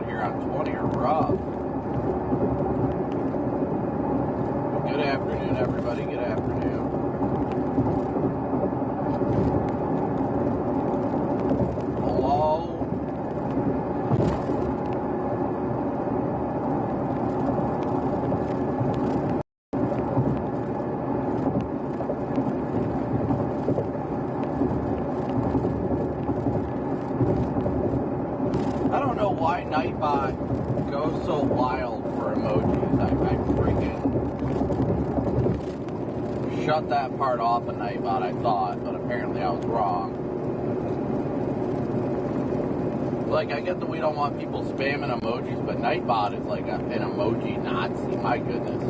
out here on 20 are rough. Good afternoon, everybody. Good afternoon. Hello. I don't know why Nightbot goes so wild for emojis. I freaking shut that part off of Nightbot, I thought, but apparently I was wrong. Like, I get that we don't want people spamming emojis, but Nightbot is like an emoji Nazi. My goodness.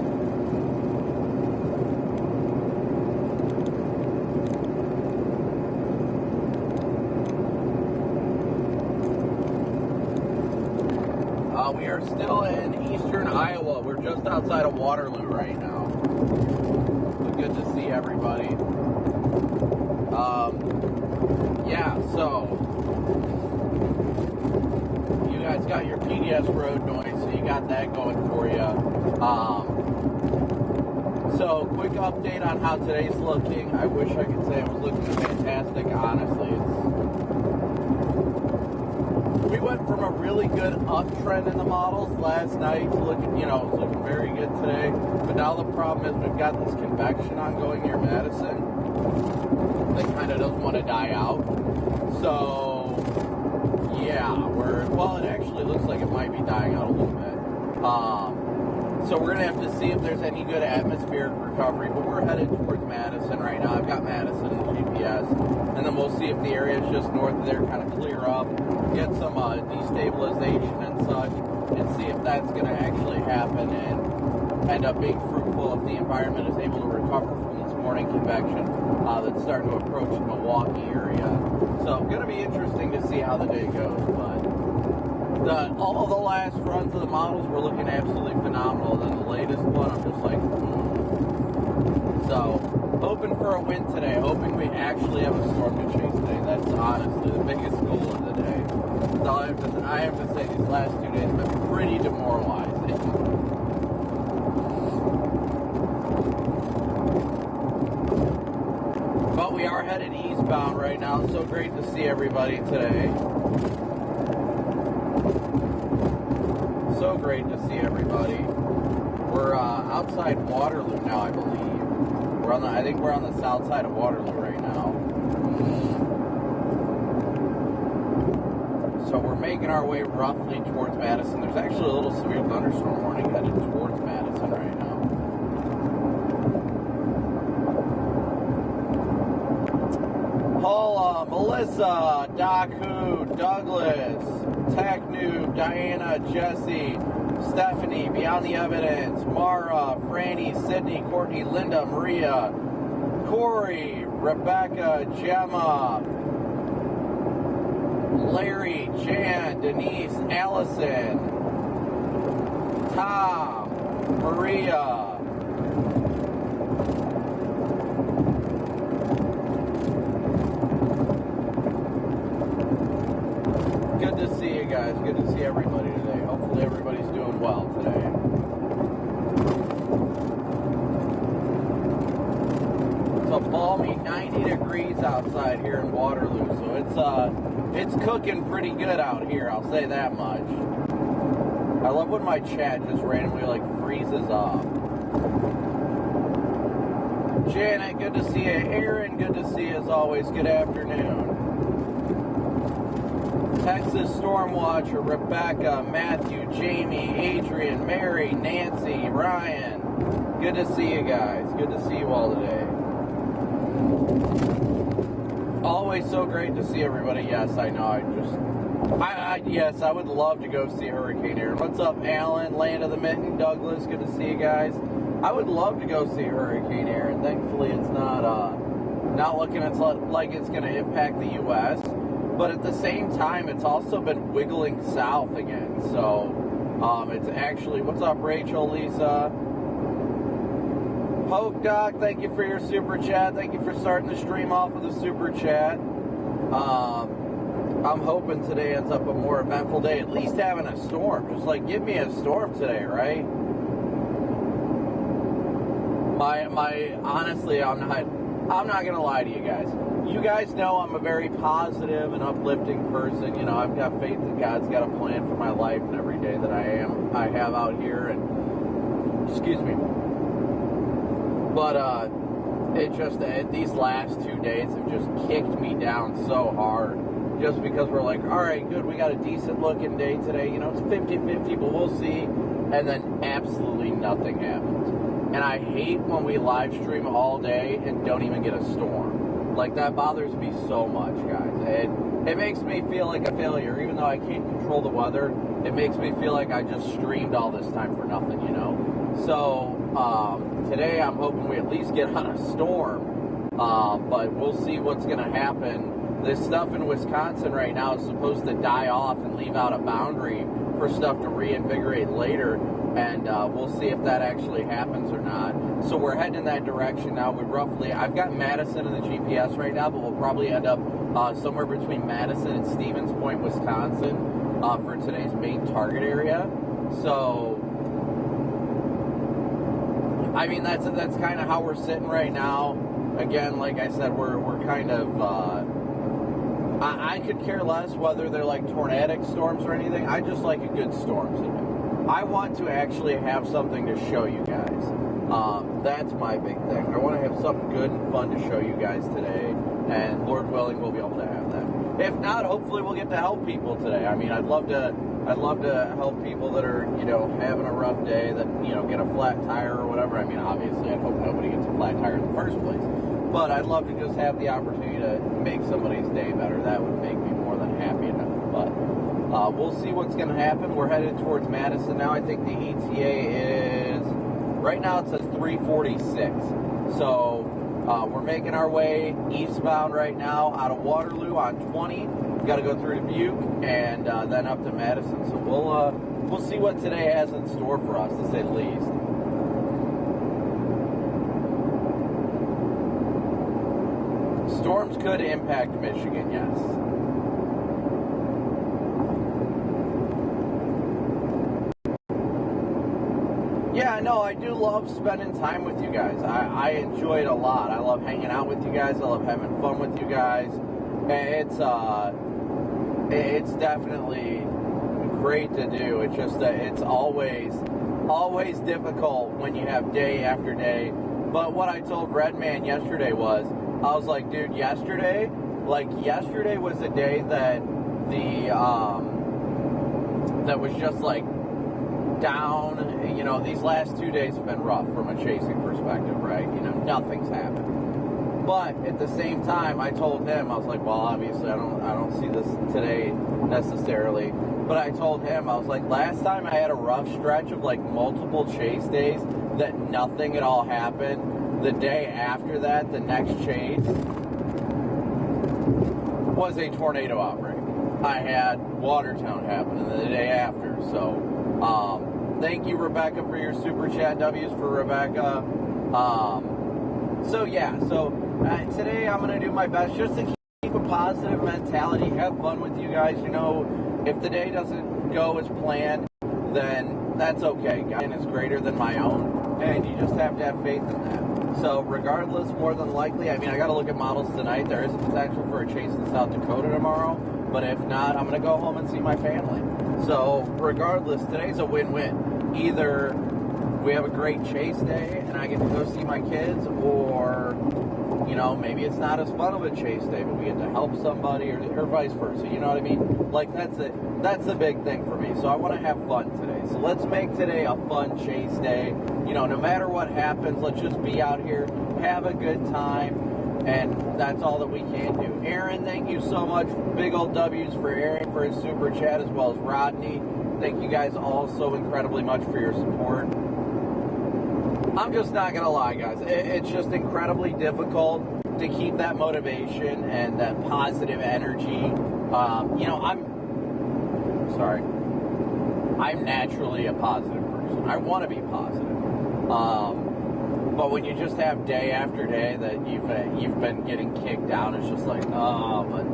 We are still in eastern Iowa. We're just outside of Waterloo right now. So good to see everybody. Yeah, so you guys got your PDS road noise, so you got that going for you. So quick update on how today's looking. I wish I could say it was looking fantastic. Honestly, we went from a really good uptrend in the models last night to looking, it's looking very good today. But now the problem is we've got this convection ongoing near Madison that kind of doesn't want to die out. So, yeah, it actually looks like it might be dying out a little bit. So we're going to have to see if there's any good atmospheric recovery. But we're headed towards Madison right now. I've got Madison in the GPS. And then we'll see if the area is just north of there kind of clear up, get some destabilization and such, and see if that's going to actually happen and end up being fruitful if the environment is able to recover from this morning convection that's starting to approach the Milwaukee area. So going to be interesting to see how the day goes, but all of the last runs of the models were looking absolutely phenomenal. Then the latest one, I'm just like, So, hoping for a win today, hoping we actually have a storm to chase today. That's honestly the biggest goal of the day. So I have to say these last 2 days have been pretty demoralizing. But we are headed eastbound right now. So great to see everybody today. So great to see everybody. We're outside Waterloo now, I believe. I think we're on the south side of Waterloo right now. So we're making our way roughly towards Madison. There's actually a little severe thunderstorm warning headed towards Madison right now. Paula, Melissa, Daku, Douglas, Tech Noob, Diana, Jesse, Stephanie, Beyond the Evidence, Mara, Franny, Sydney, Courtney, Linda, Maria, Corey, Rebecca, Gemma, Larry, Jan, Denise, Allison, Tom, Maria, good to see you guys. Good to see everybody today. Hopefully everybody's doing well today. It's a balmy 90 degrees outside here in Waterloo, so it's cooking pretty good out here, I'll say that much. I love when my chat just randomly freezes up. Janet, good to see you. Aaron, good to see you as always. Good afternoon. Texas Storm Watcher, Rebecca, Matthew, Jamie, Adrian, Mary, Nancy, Ryan. Good to see you guys. Good to see you all today. Always so great to see everybody. Yes, I know. Yes, I would love to go see Hurricane Aaron. What's up, Alan, Land of the Mitten, Douglas? Good to see you guys. I would love to go see Hurricane Aaron. Thankfully, it's not looking like it's going to impact the U.S., but at the same time, it's also been wiggling south again. So, it's actually, what's up, Rachel, Lisa? Poke Doc, thank you for your super chat. Thank you for starting the stream off with a super chat. I'm hoping today ends up a more eventful day, at least having a storm. Just like, give me a storm today, right? Honestly, I'm not gonna lie to you guys. You guys know I'm a very positive and uplifting person. You know, I've got faith that God's got a plan for my life and every day that I have out here. And excuse me, but these last 2 days have just kicked me down so hard. Just because we're like, all right, good, we got a decent looking day today. You know, it's 50-50, but we'll see. And then absolutely nothing happens. And I hate when we live stream all day and don't even get a storm. Like, that bothers me so much, guys. It makes me feel like a failure. Even though I can't control the weather, it makes me feel like I just streamed all this time for nothing, you know? So, today I'm hoping we at least get on a storm. But we'll see what's going to happen. This stuff in Wisconsin right now is supposed to die off and leave out a boundary for stuff to reinvigorate later. And we'll see if that actually happens or not. So we're heading in that direction now. I've got Madison in the GPS right now, but we'll probably end up somewhere between Madison and Stevens Point, Wisconsin, for today's main target area. So, I mean, that's kind of how we're sitting right now. Again, like I said, we're kind of, I could care less whether they're like tornadic storms or anything. I just like a good storm today. I want to actually have something to show you guys. That's my big thing. I want to have something good and fun to show you guys today, and Lord willing, we'll be able to have that. If not, hopefully we'll get to help people today. I mean, I'd love to help people that are, you know, having a rough day, that, you know, get a flat tire or whatever. I mean, obviously, I'd hope nobody gets a flat tire in the first place. But I'd love to just have the opportunity to make somebody's day better. That would make me more than happy enough. But we'll see what's going to happen. We're headed towards Madison now. I think the ETA is, right now it says 3:46. So we're making our way eastbound right now out of Waterloo on 20. We've got to go through Dubuque and then up to Madison. So we'll see what today has in store for us, to say the least. Storms could impact Michigan, yes. Yeah, no, I do love spending time with you guys. I enjoy it a lot. I love hanging out with you guys. I love having fun with you guys. It's definitely great to do. It's just it's always difficult when you have day after day. But what I told Redman yesterday was, I was like, dude, yesterday was a day that that was just like down. You know, these last 2 days have been rough from a chasing perspective, right? You know, nothing's happened. But at the same time, I told him, I was like, well, obviously I don't see this today necessarily. But I told him, I was like, last time I had a rough stretch of like multiple chase days that nothing at all happened. The day after that, the next chase was a tornado outbreak. I had Watertown happen the day after. So, thank you, Rebecca, for your super chat. W's for Rebecca. Today I'm going to do my best just to keep a positive mentality, have fun with you guys. You know, if the day doesn't go as planned, then that's okay. God is greater than my own, and you just have to have faith in that. So regardless, more than likely, I mean, I got to look at models tonight. There is a potential for a chase in South Dakota tomorrow, but if not, I'm going to go home and see my family. So regardless, today's a win-win. Either we have a great chase day and I get to go see my kids, or, you know, maybe it's not as fun of a chase day, but we get to help somebody, or vice versa. You know what I mean? Like, that's it. That's the big thing for me. So I want to have fun today. So let's make today a fun chase day. You know, no matter what happens, let's just be out here, have a good time, and that's all that we can do. Aaron, thank you so much. Big old W's for Aaron for his super chat, as well as Rodney. Thank you guys all so incredibly much for your support. I'm just not going to lie, guys. It's just incredibly difficult to keep that motivation and that positive energy. You know, I'm naturally a positive person. I want to be positive. But when you just have day after day that you've been getting kicked down, it's just like, but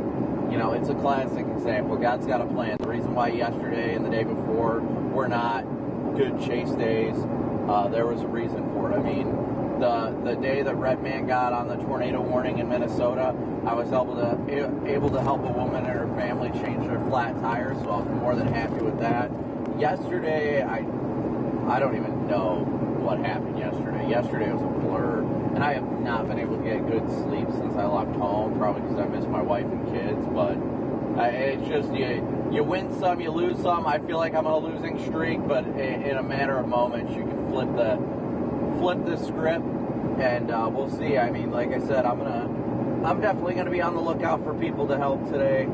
you know, it's a classic example. God's got a plan. The reason why yesterday and the day before were not good chase days, there was a reason for it. I mean, the day that Redman got on the tornado warning in Minnesota, I was able to help a woman and her family change their flat tires, so I was more than happy with that. Yesterday, I don't even know what happened yesterday. Yesterday was a blur, and I have not been able to get good sleep since I left home, probably because I miss my wife and kids, but it's just, you win some, you lose some. I feel like I'm on a losing streak, but in a matter of moments, you can flip the script, and we'll see. I mean, like I said, I'm definitely going to be on the lookout for people to help today.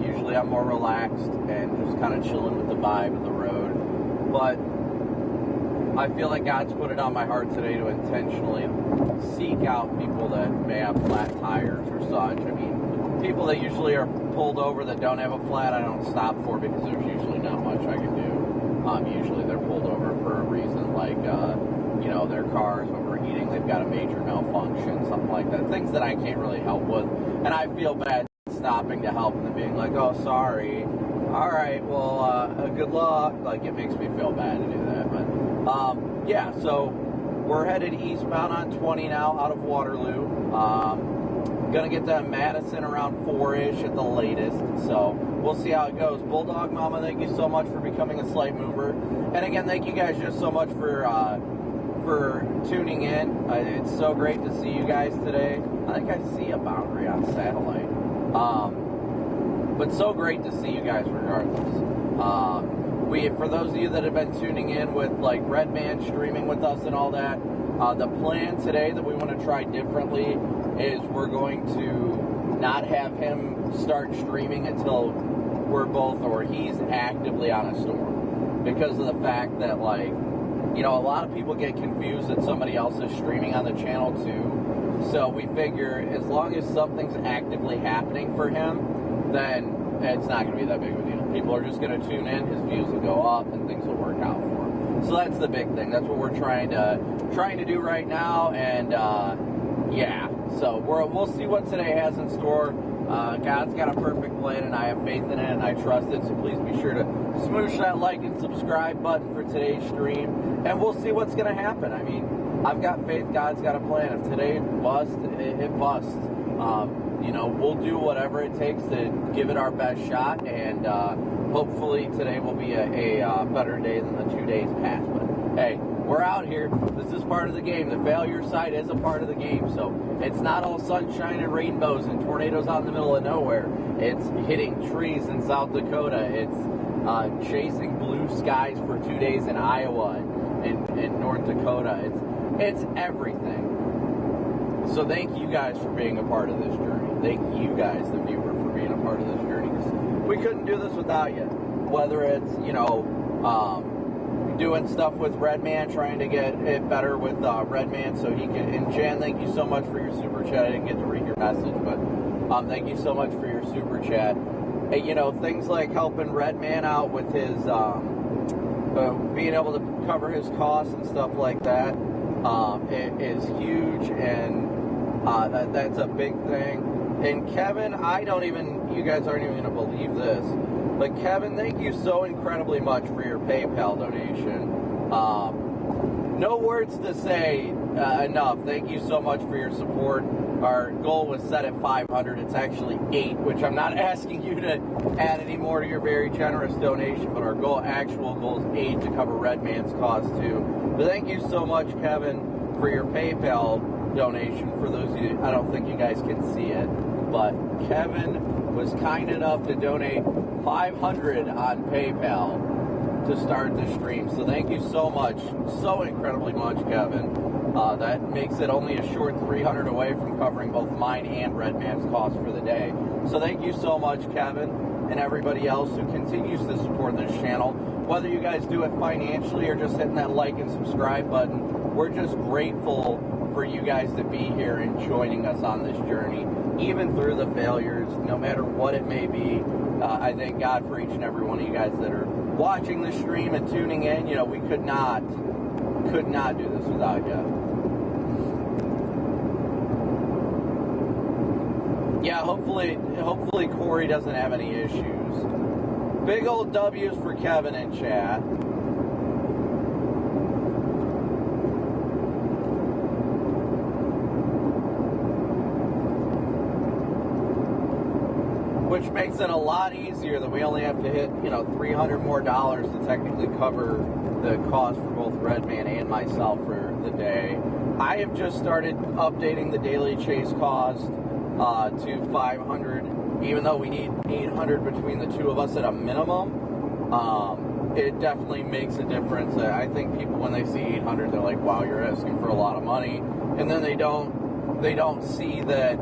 Usually I'm more relaxed and just kind of chilling with the vibe of the road, but I feel like God's put it on my heart today to intentionally seek out people that may have flat tires or such. I mean, people that usually are pulled over that don't have a flat, I don't stop for because there's usually not much I can do. Usually they're pulled over for a reason like, you know, their car's overheating, they've got a major malfunction, something like that. Things that I can't really help with. And I feel bad stopping to help and being like, oh, sorry. All right, well, good luck. Like, it makes me feel bad to do that. But, yeah, so we're headed eastbound on 20 now out of Waterloo. Gonna get to Madison around 4-ish at the latest, so we'll see how it goes. Bulldog Mama, thank you so much for becoming a slight mover. And again, thank you guys just so much for tuning in. It's so great to see you guys today. I think I see a boundary on satellite. But so great to see you guys regardless. For those of you that have been tuning in with like Redman streaming with us and all that, the plan today that we want to try differently is we're going to not have him start streaming until we're both or he's actively on a storm, because of the fact that, like, you know, a lot of people get confused that somebody else is streaming on the channel too. So we figure as long as something's actively happening for him, then it's not going to be that big of a deal. People are just going to tune in, his views will go up, and things will work out for him. So that's the big thing. That's what we're trying to do right now, and yeah. So we'll see what today has in store. God's got a perfect plan, and I have faith in it, and I trust it. So please be sure to smoosh that like and subscribe button for today's stream, and we'll see what's going to happen. I mean, I've got faith. God's got a plan. If today busts, it busts. You know, we'll do whatever it takes to give it our best shot, and hopefully today will be a better day than the 2 days past. But hey, we're out here. This is part of the game. The failure side is a part of the game, so it's not all sunshine and rainbows and tornadoes out in the middle of nowhere. It's hitting trees in South Dakota. It's chasing blue skies for 2 days in Iowa and North Dakota. It's everything. So thank you guys for being a part of this journey. Thank you guys, the viewer, for being a part of this journey. 'Cause we couldn't do this without you. Whether it's, you know, doing stuff with Redman, trying to get it better with Redman so he can. And Jan, thank you so much for your super chat. I didn't get to read your message, but thank you so much for your super chat. And, you know, things like helping Redman out with his being able to cover his costs and stuff like that. It is huge, and that's a big thing. And Kevin, you guys aren't even going to believe this, but Kevin, thank you so incredibly much for your PayPal donation. No words to say enough. Thank you so much for your support. Our goal was set at 500. It's actually 8, which I'm not asking you to add any more to your very generous donation, but our actual goal is 8 to cover Redman's costs too. But thank you so much, Kevin, for your PayPal donation. For those of you, I don't think you guys can see it, but Kevin was kind enough to donate 500 on PayPal to start the stream. So thank you so much, so incredibly much, Kevin. That makes it only a short 300 away from covering both mine and Redman's costs for the day. So thank you so much, Kevin, and everybody else who continues to support this channel. Whether you guys do it financially or just hitting that like and subscribe button, we're just grateful for you guys to be here and joining us on this journey, even through the failures, no matter what it may be. I thank God for each and every one of you guys that are watching the stream and tuning in. You know, we could not do this without you. Yeah, hopefully Corey doesn't have any issues. Big old W's for Kevin in chat. Which makes it a lot easier that we only have to hit, $300 more to technically cover the cost for both Redman and myself for the day. I have just started updating the daily chase cost to 500, even though we need 800 between the two of us at a minimum. It definitely makes a difference. I think people, when they see 800, they're like, "Wow, you're asking for a lot of money," and then they don't see that.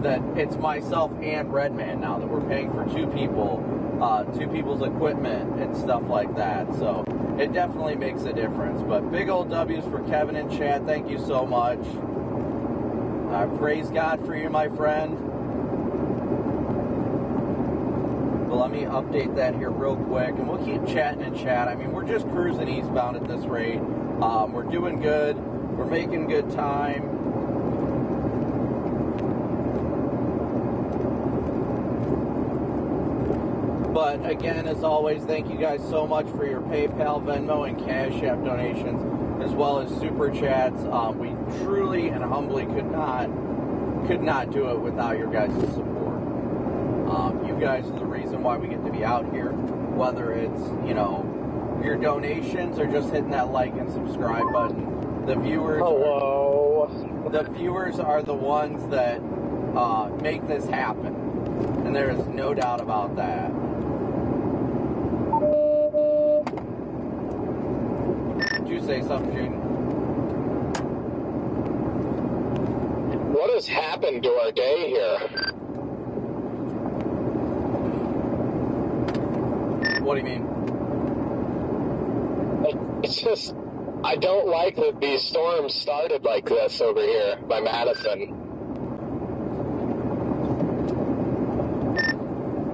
That it's myself and Redman now, that we're paying for two people's equipment and stuff like that. So it definitely makes a difference. But big old W's for Kevin in chat. Thank you so much. Praise God for you, my friend. But let me update that here real quick, and we'll keep chatting in chat. I mean, we're just cruising eastbound at this rate. We're doing good. We're making good time. But again, as always, thank you guys so much for your PayPal, Venmo, and Cash App donations, as well as Super Chats. We truly and humbly could not do it without your guys' support. You guys are the reason why we get to be out here, whether it's, your donations or just hitting that like and subscribe button. The viewers are the ones that make this happen, and there is no doubt about that. Did you say something, June? What has happened to our day here? What do you mean? It's just, I don't like that these storms started like this over here by Madison.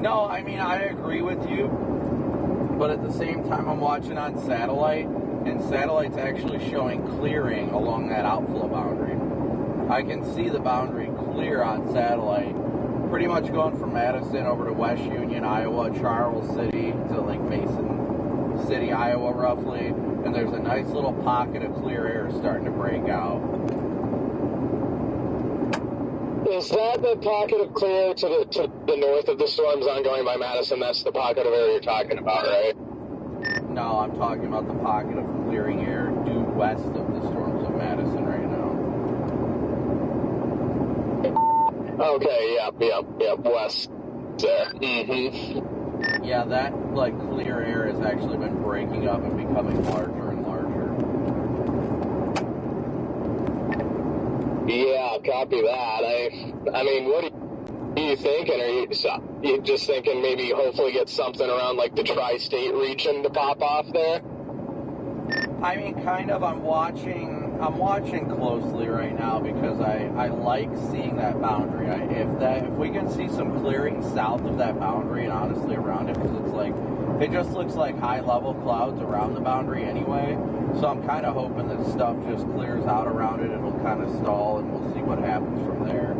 No, I mean, I agree with you, but at the same time, I'm watching on satellite, and satellite's actually showing clearing along that outflow boundary. I can see the boundary clear on satellite, pretty much going from Madison over to West Union, Iowa, Charles City, to like Mason City, Iowa, roughly, and there's a nice little pocket of clear air starting to break out. Is that the pocket of clear to the north of the storms ongoing by Madison? That's the pocket of air you're talking about, right? No, I'm talking about the pocket of clearing air due west of the storms of Madison right now. Okay, yep, west there. Mm-hmm. Yeah, that, clear air has actually been breaking up and becoming larger and larger. Yeah, copy that. I mean, what are you thinking? Are you just thinking maybe hopefully get something around the tri-state region to pop off there? I mean, kind of. I'm watching closely right now because I like seeing that boundary. If we can see some clearing south of that boundary and honestly around it, because it just looks like high level clouds around the boundary anyway. So I'm kind of hoping that stuff just clears out around it. It'll kind of stall, and we'll see what happens from there.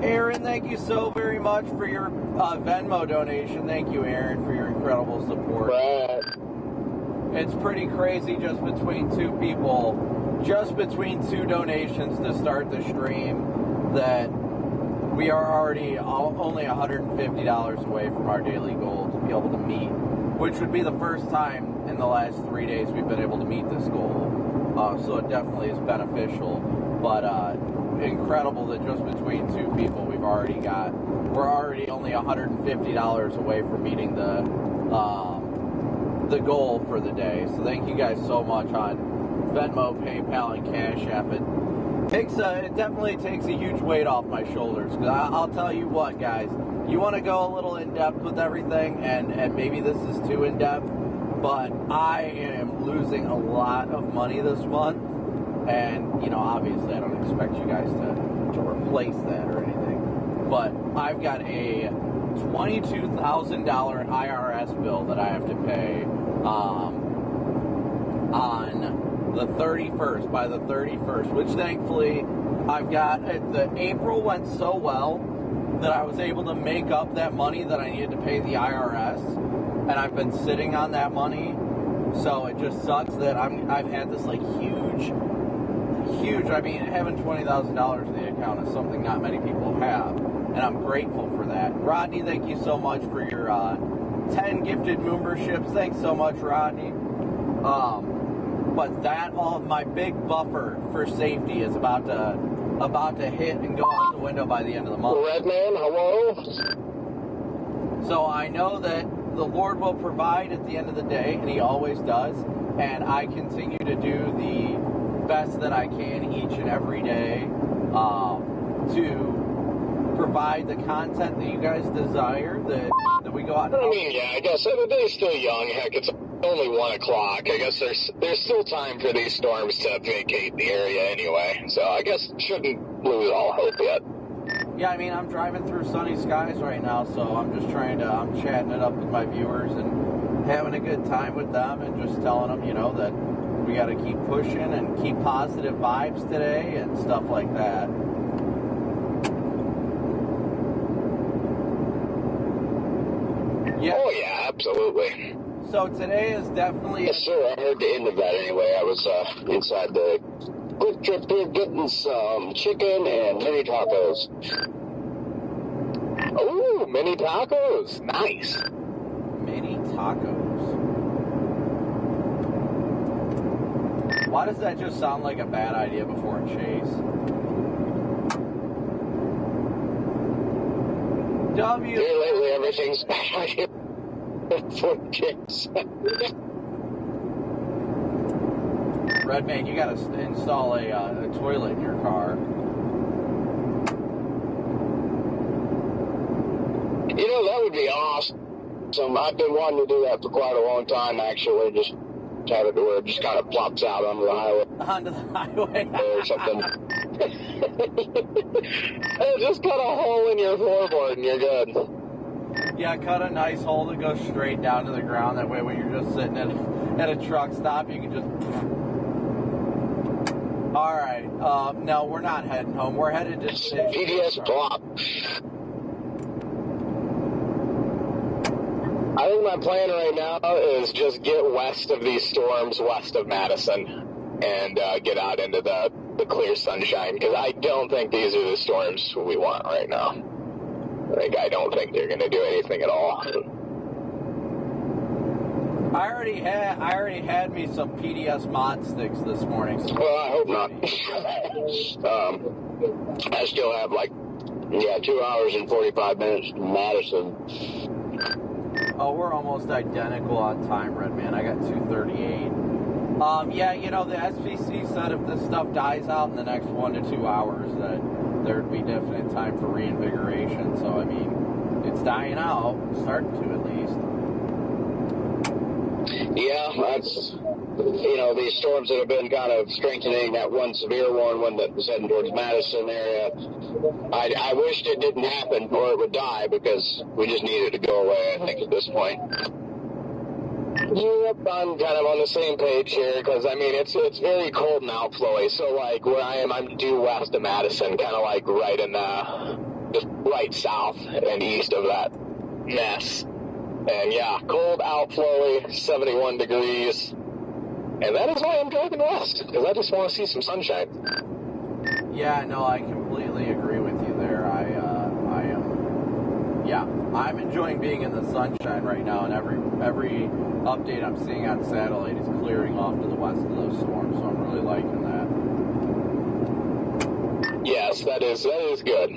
Aaron, thank you so very much for your Venmo donation. Thank you, Aaron, for your incredible support. Right. It's pretty crazy just between two people, just between two donations to start the stream, that we are already only $150 away from our daily goal to be able to meet, which would be the first time in the last 3 days we've been able to meet this goal. So it definitely is beneficial, but incredible that just between two people we're already only $150 away from meeting the goal for the day. So thank you guys so much on Venmo, PayPal, and Cash App. It definitely takes a huge weight off my shoulders, because I'll tell you what, guys, you want to go a little in-depth with everything, and maybe this is too in-depth, but I am losing a lot of money this month, and, obviously I don't expect you guys to replace that or anything, but I've got a $22,000 IRS bill that I have to pay on the 31st, by the 31st, which thankfully the April went so well that I was able to make up that money that I needed to pay the IRS, and I've been sitting on that money. So it just sucks that I've had this like huge. I mean, having $20,000 in the account is something not many people have, and I'm grateful for that. Rodney, thank you so much for your 10 gifted memberships. Thanks so much, Rodney. But my big buffer for safety is about to hit and go out the window by the end of the month. Redman, hello. So I know that the Lord will provide at the end of the day, and He always does. And I continue to do the best that I can each and every day to provide the content that you guys desire, that we go out and... I mean, yeah, I guess the day's still young. Heck, it's only 1 o'clock. I guess there's still time for these storms to vacate the area anyway. So I guess shouldn't lose all hope yet. Yeah, I mean, I'm driving through sunny skies right now, so I'm just I'm chatting it up with my viewers and having a good time with them and just telling them, that we got to keep pushing and keep positive vibes today and stuff like that. Yeah. Oh, yeah, absolutely. So today is definitely... Yes, sir. I heard the end of that anyway. I was inside the Quick Trip here getting some chicken and mini tacos. Ooh, mini tacos. Nice. Mini tacos. Why does that just sound like a bad idea before a chase? Here lately, everything's a bad idea before a chase. Redman, you gotta install a toilet in your car. That would be awesome. I've been wanting to do that for quite a long time, actually. Just have it to where it just kind of plops out onto the highway. Onto the highway? Or something. Just cut a hole in your floorboard and you're good. Yeah, cut a nice hole that goes straight down to the ground. That way when you're just sitting at a truck stop, you can just... All right. No, we're not heading home. We're headed to... PDS plop. I think my plan right now is just get west of these storms, west of Madison, and get out into the clear sunshine, because I don't think these are the storms we want right now. I don't think they're going to do anything at all. I already had me some PDS mod sticks this morning. So well, I hope not. I still have 2 hours and 45 minutes to Madison. Oh, we're almost identical on time, Redman. I got 2:38. Yeah, the SPC said if this stuff dies out in the next 1 to 2 hours, that there'd be definite time for reinvigoration. So, I mean, it's dying out, starting to at least. Yeah, that's, these storms that have been kind of strengthening, that one severe one that was heading towards Madison area. I wished it didn't happen or it would die, because we just need it to go away, I think, at this point. Yep, I'm kind of on the same page here, because, I mean, it's very cold and outflowy. So, where I am, I'm due west of Madison, kind of right in just right south and east of that mess. And yeah, cold, outflowy, 71 degrees. And that is why I'm driving west, because I just want to see some sunshine. Yeah, no, I completely agree with you there. I'm enjoying being in the sunshine right now, and every update I'm seeing on satellite is clearing off to the west of those storms, so I'm really liking that. Yes, that is good.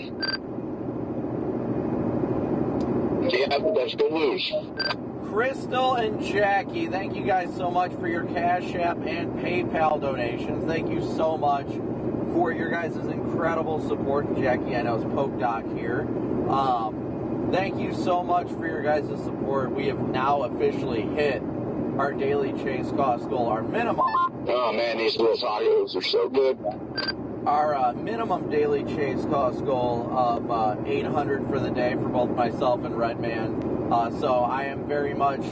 Yeah, that's good news. Crystal and Jackie, thank you guys so much for your Cash App and PayPal donations. Thank you so much for your guys' incredible support. Jackie, I know, is Poke Doc here. Thank you so much for your guys' support. We have now officially hit our daily chase cost goal, our minimum. Oh man, these little tacos are so good. Our minimum daily chase cost goal of $800 for the day for both myself and Redman. So I am very much,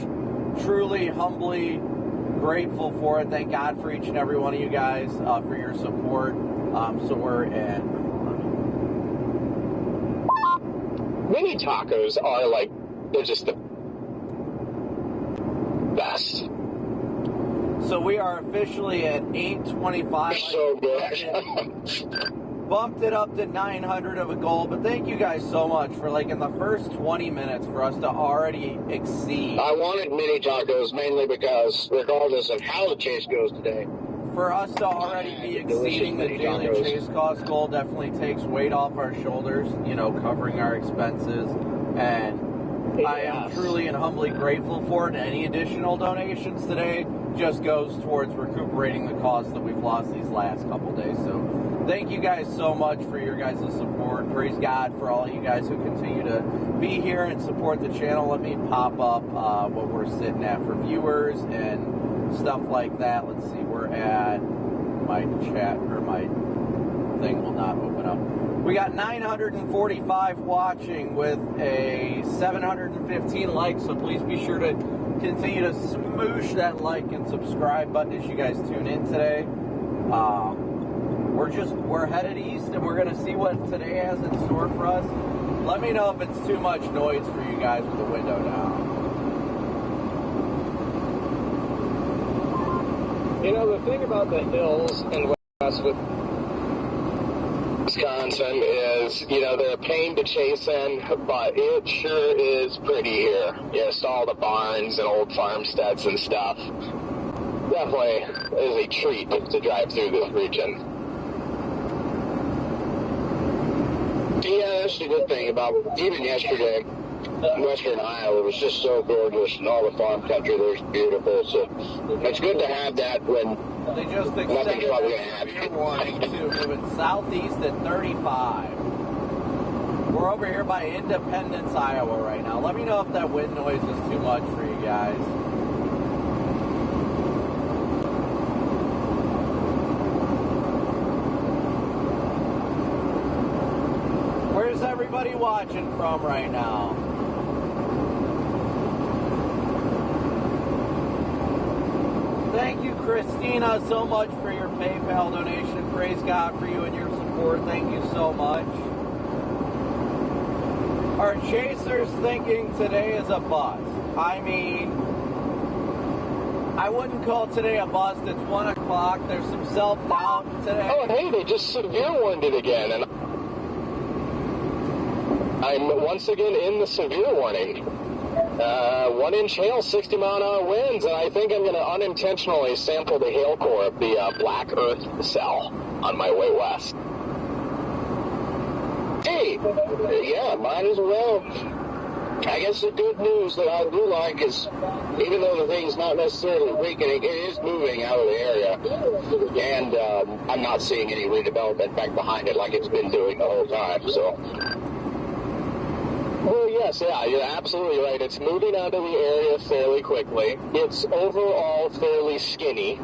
truly, humbly grateful for it. Thank God for each and every one of you guys for your support. So we're at... Mini tacos are like, they're just the best. So we are officially at 825. So good. Bumped it up to 900 of a goal, but thank you guys so much for, like, in the first 20 minutes for us to already exceed. I wanted mini tacos mainly because regardless of how the chase goes today, for us to already be exceeding the daily chase cost goal definitely takes weight off our shoulders, you know, covering our expenses, and I am truly and humbly grateful for it. Any additional donations today just goes towards recuperating the costs that we've lost these last couple days. So thank you guys so much for your guys' support. Praise God for all you guys who continue to be here and support the channel. Let me pop up what we're sitting at for viewers and stuff like that. Let's see, we're at my chat, or my thing will not open up. We got 945 watching with a 715 likes, so please be sure to continue to smoosh that like and subscribe button as you guys tune in today. We're headed east, and we're going to see what today has in store for us. Let me know if it's too much noise for you guys with the window down. You know, the thing about the hills in West Wisconsin is, you know, they're a pain to chase in, but it sure is pretty here. Just all the barns and old farmsteads and stuff. Definitely is a treat to drive through this region. Yeah, that's the good thing about even yesterday. Western Iowa was just so gorgeous, and all the farm country there's beautiful. So it's good to have that when they just extended the severe warning to moving southeast at 35. We're over here by Independence, Iowa right now. Let me know if that wind noise is too much for you guys. Where's everybody watching from right now? Thank you, Christina, so much for your PayPal donation. Praise God for you and your support. Thank you so much. Are chasers thinking today is a bust? I mean, I wouldn't call today a bust. It's 1 o'clock. There's some self-doubt today. Oh, hey, they just severe warned it again. And I'm once again in the severe warning. 1-inch hail, 60-mile-an-hour winds, and I think I'm going to unintentionally sample the hail core of the black earth cell on my way west. Hey, yeah, might as well. I guess the good news that I do like is, even though the thing's not necessarily weakening, it is moving out of the area, and I'm not seeing any redevelopment back behind it like it's been doing the whole time, so... Well, yes, yeah, you're absolutely right. It's moving out of the area fairly quickly. It's overall fairly skinny.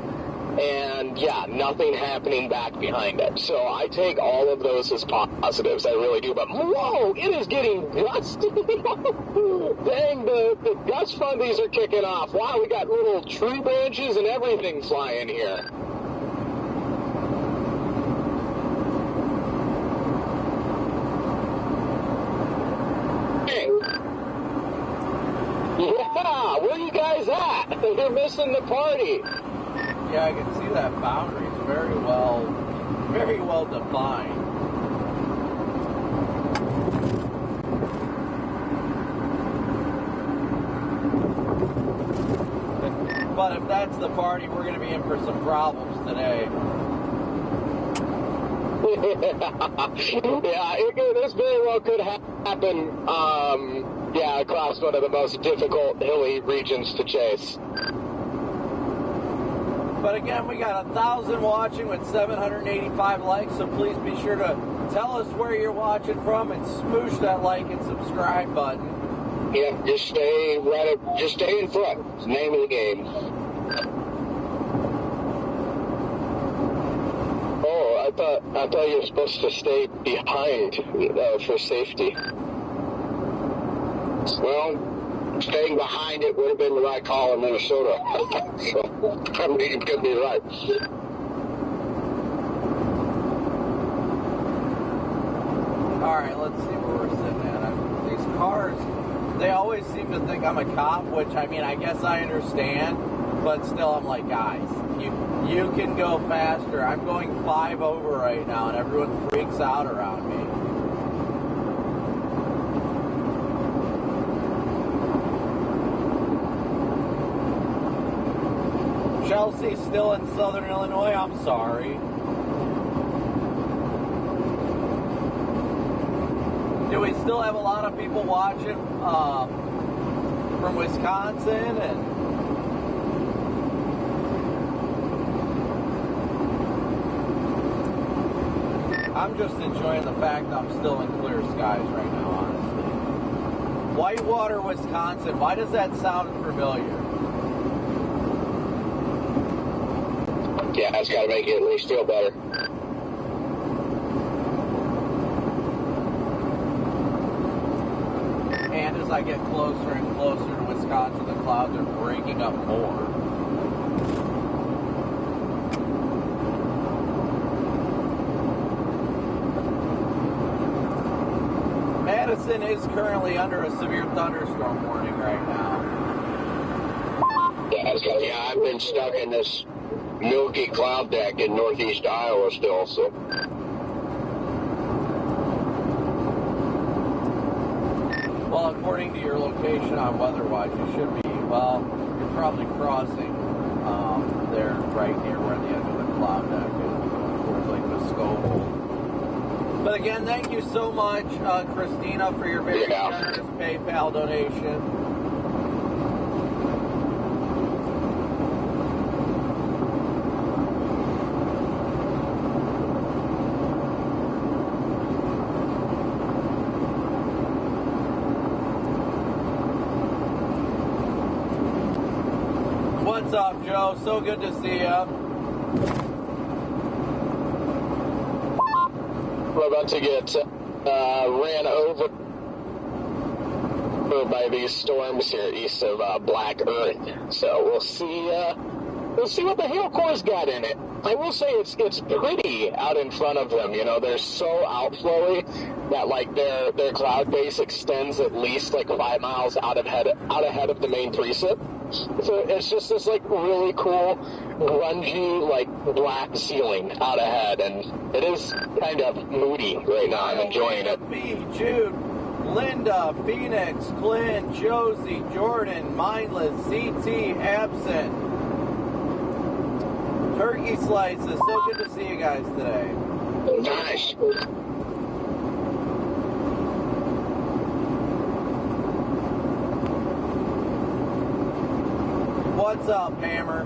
And, yeah, nothing happening back behind it. So I take all of those as positives. I really do. But, whoa, it is getting gusty. Dang, the gust fundies are kicking off. Wow, we got little tree branches and everything flying here. Yeah, where you guys at? You're missing the party. Yeah, I can see that boundary is very well defined. But if that's the party, we're going to be in for some problems today. Yeah, this very well could happen, across one of the most difficult hilly regions to chase. But again, we got 1,000 watching with 785 likes, so please be sure to tell us where you're watching from and smoosh that like and subscribe button. Yeah, just stay in front. It's the name of the game. Oh, I thought you were supposed to stay behind for safety. Well, staying behind it would have been the right call in Minnesota. So, I mean, you could be right. Alright, let's see where we're sitting at. These cars, they always seem to think I'm a cop, which, I mean, I guess I understand, but still, I'm like, guys, you can go faster. I'm going 5 over right now, and everyone freaks out around me. Chelsea still in Southern Illinois? I'm sorry. Do we still have a lot of people watching from Wisconsin? And I'm just enjoying the fact I'm still in clear skies right now, honestly. Whitewater, Wisconsin. Why does that sound familiar? Yeah, that's got to make it at least feel better. And as I get closer and closer to Wisconsin, the clouds are breaking up more. Madison is currently under a severe thunderstorm warning right now. Yeah, I've been stuck in this milky cloud deck in northeast Iowa still, so. Well, according to your location on WeatherWatch, you should be, well, you're probably crossing there right near where the end of the cloud deck is, going towards like Muskoka. But again, thank you so much, Christina, for your very generous PayPal donation. What's up, Joe? So good to see you. We're about to get ran over by these storms here east of Black Earth. So we'll see what the hail core's got in it. I will say it's pretty out in front of them. You know, they're so outflowy that like their cloud base extends at least like 5 miles out ahead of the main precip. So it's just this like really cool, grungy, like black ceiling out ahead, and it is kind of moody right now. I'm enjoying it. B, Jude, Linda, Phoenix, Glenn, Josie, Jordan, Mindless, CT, absent. Turkey Slices, so good to see you guys today. Nice. What's up, Hammer?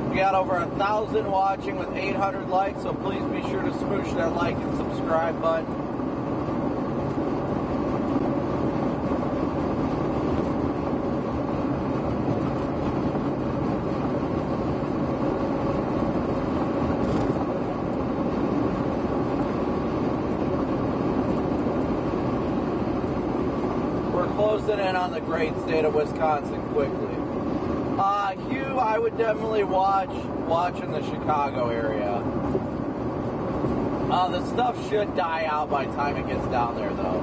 We got over 1,000 watching with 800 likes, so please be sure to smoosh that like and subscribe button. We're closing in on the great state of Wisconsin quickly. Hugh, I would definitely watch in the Chicago area. The stuff should die out by the time it gets down there, though.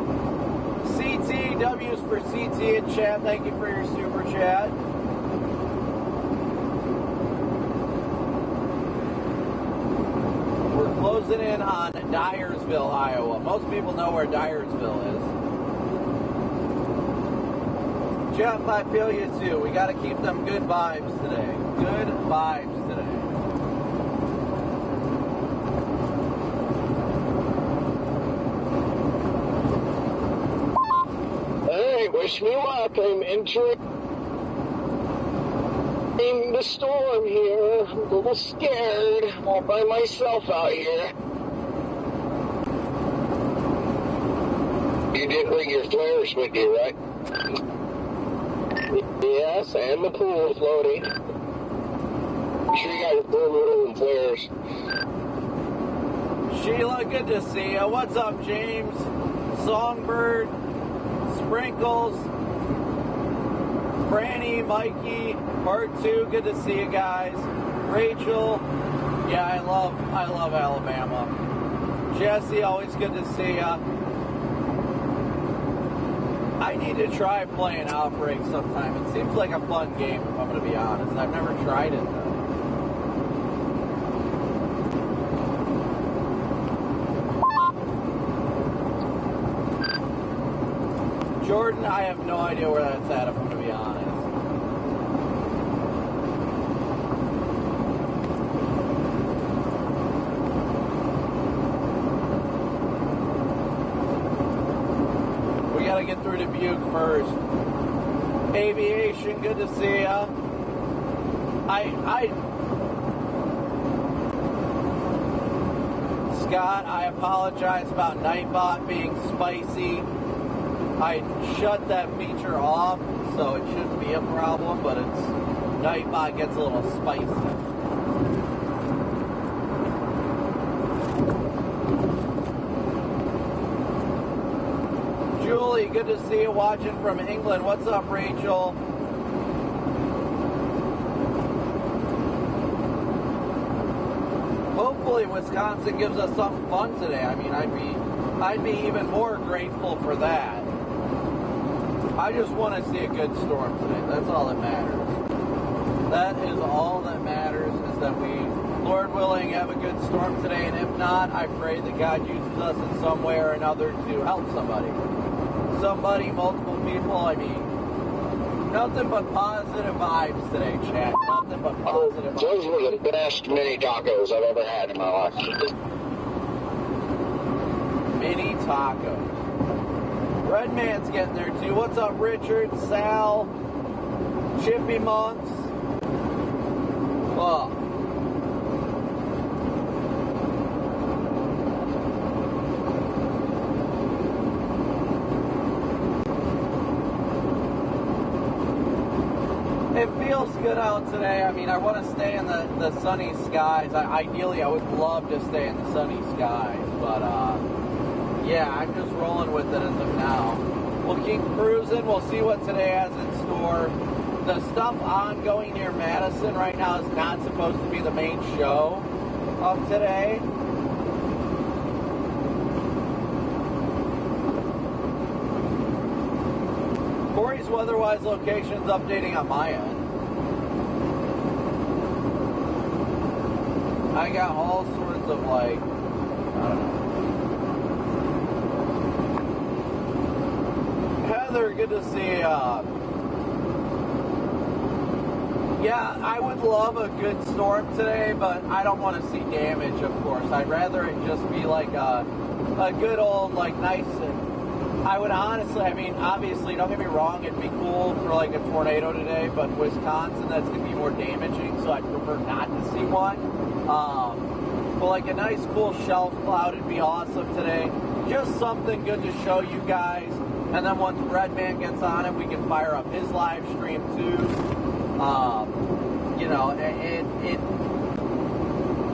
CT, W's for CT in chat. Thank you for your super chat. We're closing in on Dyersville, Iowa. Most people know where Dyersville is. Jeff, I feel you too. We got to keep them good vibes today. Good vibes today. Hey, wish me luck. I'm entering the storm here. I'm a little scared. All by myself out here. You did bring your flares with you, right? Yes, and the pool floating. I'm sure you got your thermal and flares. Sheila, good to see you. What's up, James? Songbird, Sprinkles, Franny, Mikey, part 2, good to see you guys. Rachel, yeah, I love Alabama. Jesse, always good to see ya. I need to try playing Outbreak sometime. It seems like a fun game, if I'm going to be honest. I've never tried it, though. Jordan, I have no idea where that's at, if I'm going to be honest. We got to get through Dubuque first. Aviation, good to see ya. Scott, I apologize about Nightbot being spicy. I shut that feature off, so it shouldn't be a problem, but Nightbot gets a little spicy. Julie, good to see you watching from England. What's up, Rachel? Hopefully Wisconsin gives us something fun today. I mean, I'd be even more grateful for that. I just want to see a good storm today. That's all that matters. That is all that matters, is that we, Lord willing, have a good storm today. And if not, I pray that God uses us in some way or another to help somebody. Somebody, multiple people. I mean, nothing but positive vibes today, chat. Nothing but positive vibes. Those were the best mini tacos I've ever had in my life. Mini tacos. Red Man's getting there too. What's up, Richard, Sal, Chippy Monks? Oh. It feels good out today. I mean, I want to stay in the sunny skies. Ideally, I would love to stay in the sunny skies, but yeah, I'm just rolling with it as of now. We'll keep cruising. We'll see what today has in store. The stuff ongoing near Madison right now is not supposed to be the main show of today. Corey's weather-wise location's updating on my end. I got all sorts of, like, I don't know. Heather, good to see ya. Yeah, I would love a good storm today, but I don't want to see damage, of course. I'd rather it just be like a good old, like, nice and... I would honestly, I mean, obviously, don't get me wrong, it'd be cool for like a tornado today, but Wisconsin, that's going to be more damaging, so I'd prefer not to see one. But like a nice, cool shelf cloud would be awesome today. Just something good to show you guys. And then once Redman gets on it, we can fire up his live stream too. You know,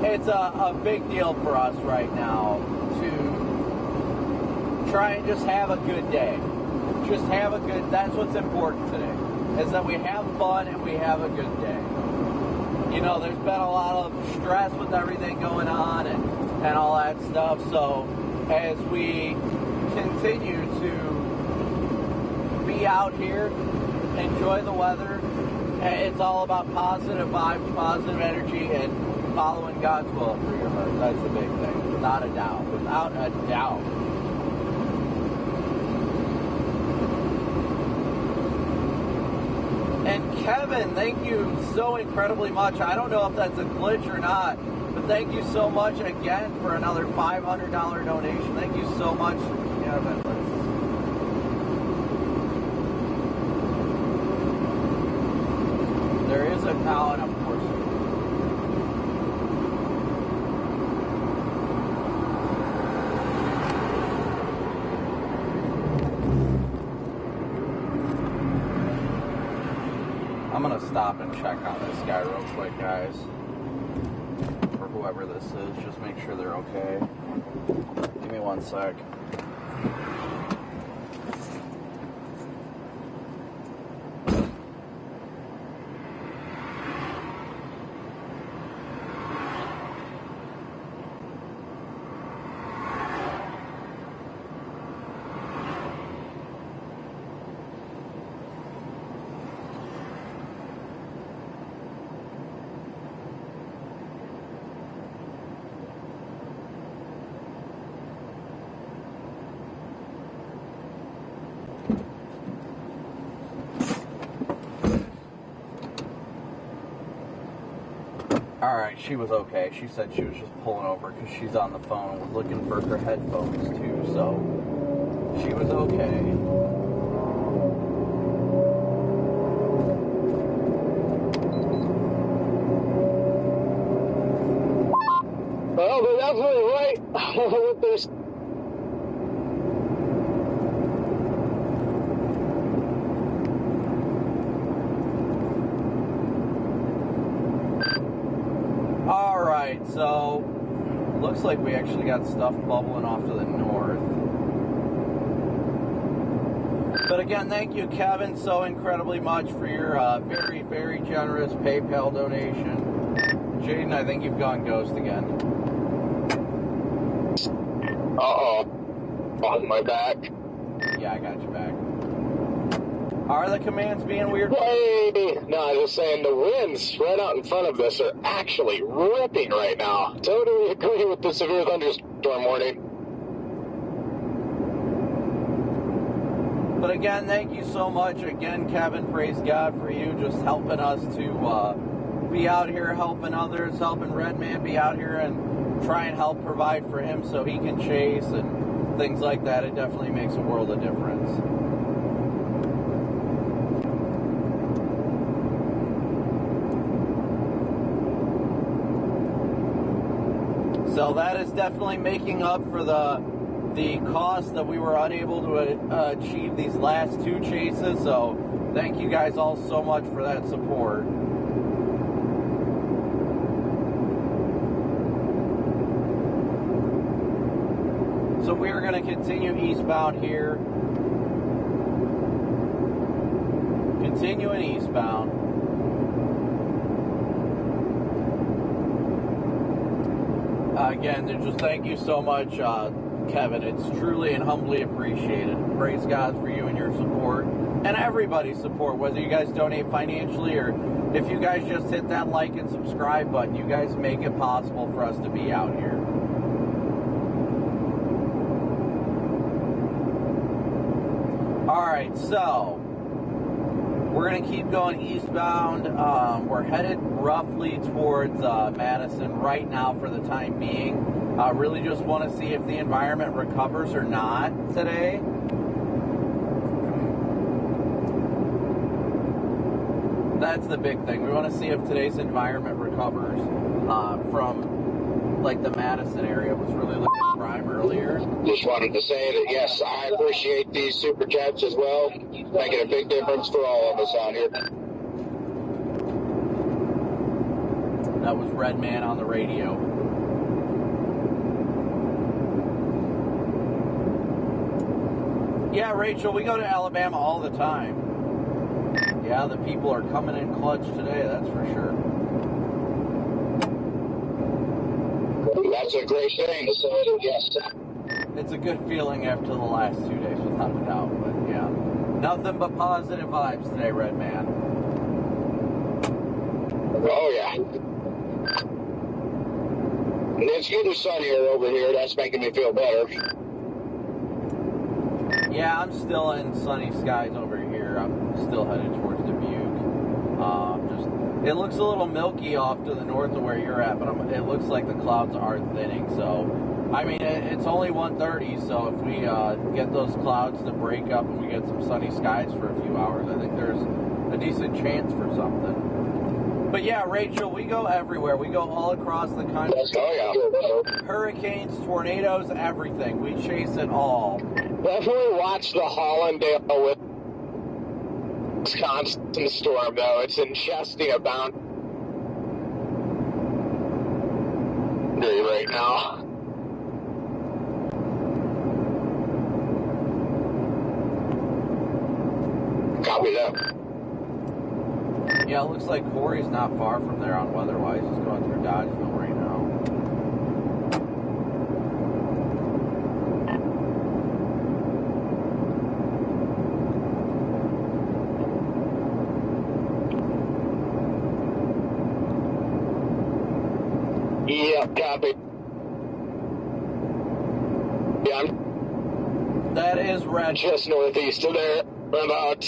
it's a big deal for us right now to try and just have a good day. Just have a good, that's what's important today, is that we have fun and we have a good day. You know, there's been a lot of stress with everything going on and all that stuff, so as we continue to be out here, enjoy the weather, it's all about positive vibes, positive energy, and following God's will for your heart. That's the big thing, without a doubt, without a doubt. And Kevin, thank you so incredibly much. I don't know if that's a glitch or not, but thank you so much again for another $500 donation. Thank you so much, Kevin. There is a cow, and of course. I'm gonna stop and check on this guy real quick, guys. Or whoever this is, just make sure they're okay. Give me 1 sec. All right, she was okay. She said she was just pulling over because she's on the phone and was looking for her headphones too, so she was okay. Well, they're definitely right with this. Alright, so looks like we actually got stuff bubbling off to the north. But again, thank you, Kevin, so incredibly much for your very, very generous PayPal donation. Jaden, I think you've gone ghost again. Uh-oh. On my back. Yeah, I got you back. Are the commands being weird? Hey! No, I was saying the winds right out in front of this are actually ripping right now. Totally agree with the severe thunderstorm warning. But again, thank you so much. Again, Kevin, praise God for you just helping us to be out here helping others, helping Redman be out here and try and help provide for him so he can chase and things like that. It definitely makes a world of difference. So that is definitely making up for the cost that we were unable to achieve these last two chases. So thank you guys all so much for that support. So we are going to continue eastbound here. Continuing eastbound. Again, just thank you so much, Kevin. It's truly and humbly appreciated. Praise God for you and your support, and everybody's support, whether you guys donate financially or if you guys just hit that like and subscribe button. You guys make it possible for us to be out here. Alright, so we're going to keep going eastbound. We're headed roughly towards Madison right now for the time being. Really just want to see if the environment recovers or not today. That's the big thing. We want to see if today's environment recovers from like the Madison area was really looking prime earlier. Just wanted to say that, yes, I appreciate these super chats as well. Making a big difference for all of us out here. That was Redman on the radio. Yeah, Rachel, we go to Alabama all the time. Yeah, the people are coming in clutch today, that's for sure. That's a great thing. So, yes. It's a good feeling after the last 2 days, without a doubt. But yeah, nothing but positive vibes today, Redman. Oh, yeah. And it's getting sunnier over here. That's making me feel better. Yeah, I'm still in sunny skies over here. I'm still headed towards Dubuque. It looks a little milky off to the north of where you're at, but it looks like the clouds are thinning. So, I mean, it's only 1:30, so if we get those clouds to break up and we get some sunny skies for a few hours, I think there's a decent chance for something. But yeah, Rachel, we go everywhere. We go all across the country. Oh, yeah. Hurricanes, tornadoes, everything. We chase it all. Definitely watch the Hollandale with Wisconsin storm, though. It's ingesting a boundary right now. Copy that. Yeah, it looks like Corey's not far from there on weather-wise. He's going through Dodgeville right now. Yep, copy. Yeah, That is red. just northeast of there. About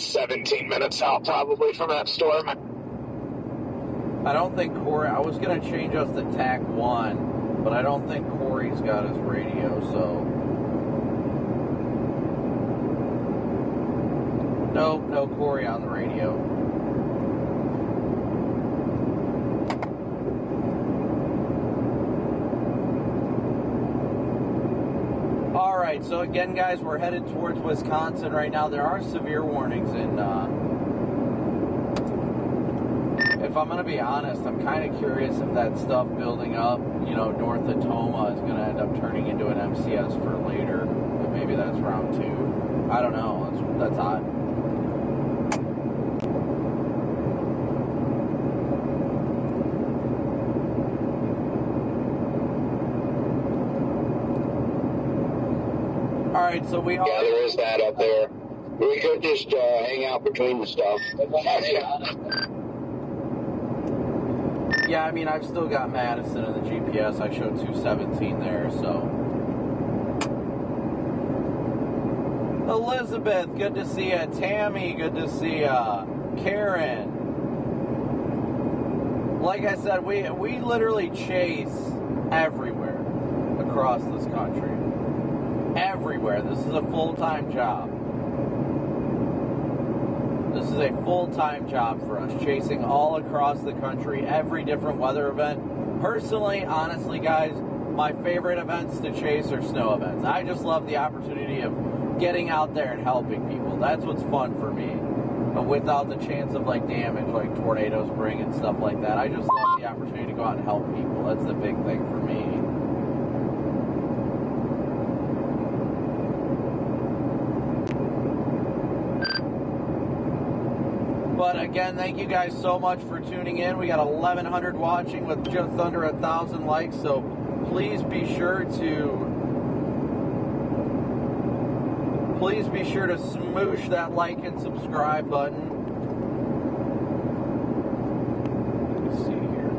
17 minutes out, probably, from that storm. I don't think Corey, I was going to change us to TAC 1, but I don't think Corey's got his radio, so. Nope, no Corey on the radio. Alright, so again, guys, we're headed towards Wisconsin right now. There are severe warnings in, if I'm going to be honest, I'm kind of curious if that stuff building up, you know, north of Toma is going to end up turning into an MCS for later. But maybe that's round 2. I don't know. That's odd. Alright, so we are... Yeah, there is that up there. We could just hang out between the stuff. Yeah, I mean, I've still got Madison in the GPS. I showed 217 there, so. Elizabeth, good to see ya. Tammy, good to see ya. Karen. Like I said, we literally chase everywhere across this country. Everywhere. This is a full-time job. This is a full-time job for us, chasing all across the country, every different weather event. Personally, honestly, guys, my favorite events to chase are snow events. I just love the opportunity of getting out there and helping people. That's what's fun for me. But without the chance of, like, damage, like tornadoes bring and stuff like that. I just love the opportunity to go out and help people. That's the big thing for me. But again, thank you guys so much for tuning in. We got 1,100 watching with just under 1,000 likes, so please be sure to smoosh that like and subscribe button. Let's see here.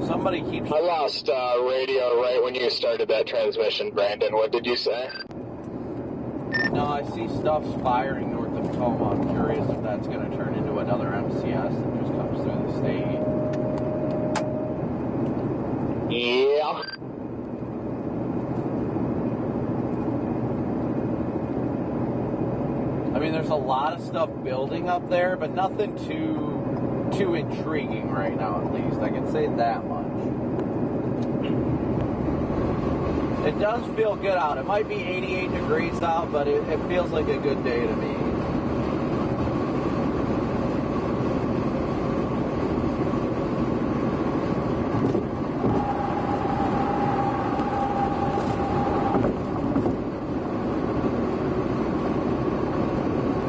Somebody keeps... I lost radio right when you started that transmission, Brandon. What did you say? No, I see stuff's firing north of Toma. I'm curious if that's going to turn into another MCS that just comes through the state. Yeah. I mean, there's a lot of stuff building up there, but nothing too intriguing right now, at least. I can say that much. It does feel good out. It might be 88 degrees out, but it feels like a good day to me.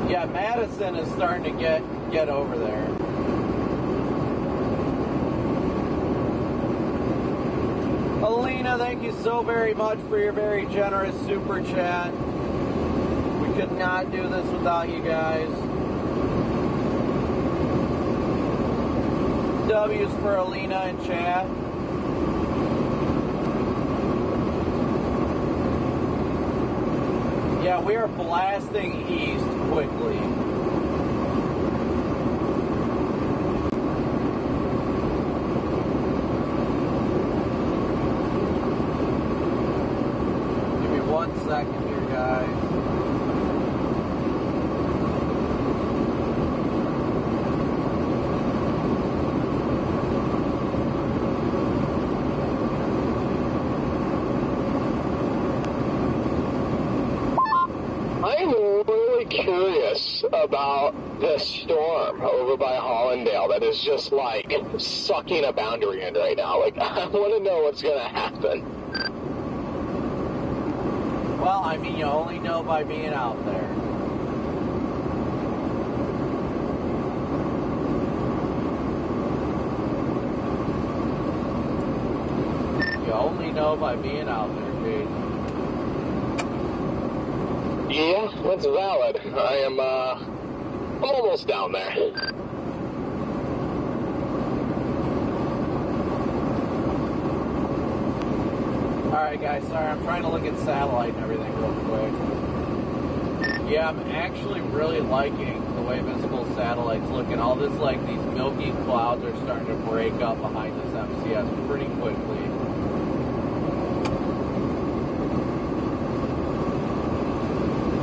Yeah, Madison is starting to get over there. Alina, thank you so very much for your very generous super chat. We could not do this without you guys. W's for Alina in chat. Yeah, we are blasting east quickly. Give me 1 second here, guys. I'm really curious about this storm over by Hollandale that is just like sucking a boundary in right now. Like, I want to know what's going to happen. Well, I mean, you only know by being out there. You only know by being out there, Jade. Yeah, that's valid. I'm almost down there. Alright guys, sorry, I'm trying to look at satellite and everything real quick. Yeah, I'm actually really liking the way visible satellite's looking. All this, like, these milky clouds are starting to break up behind this MCS pretty quickly.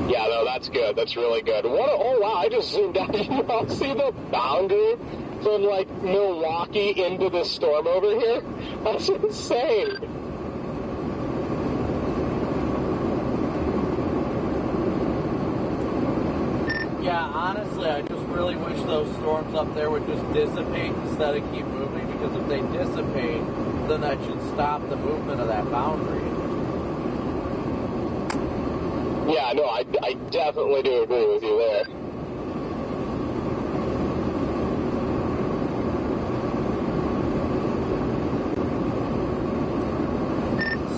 Yeah, no, that's good. That's really good. Oh, wow, I just zoomed out. You all see the boundary from, like, Milwaukee into the storm over here? That's insane. Yeah, honestly, I just really wish those storms up there would just dissipate instead of keep moving, because if they dissipate, then that should stop the movement of that boundary. Yeah, no, I definitely do agree with you there.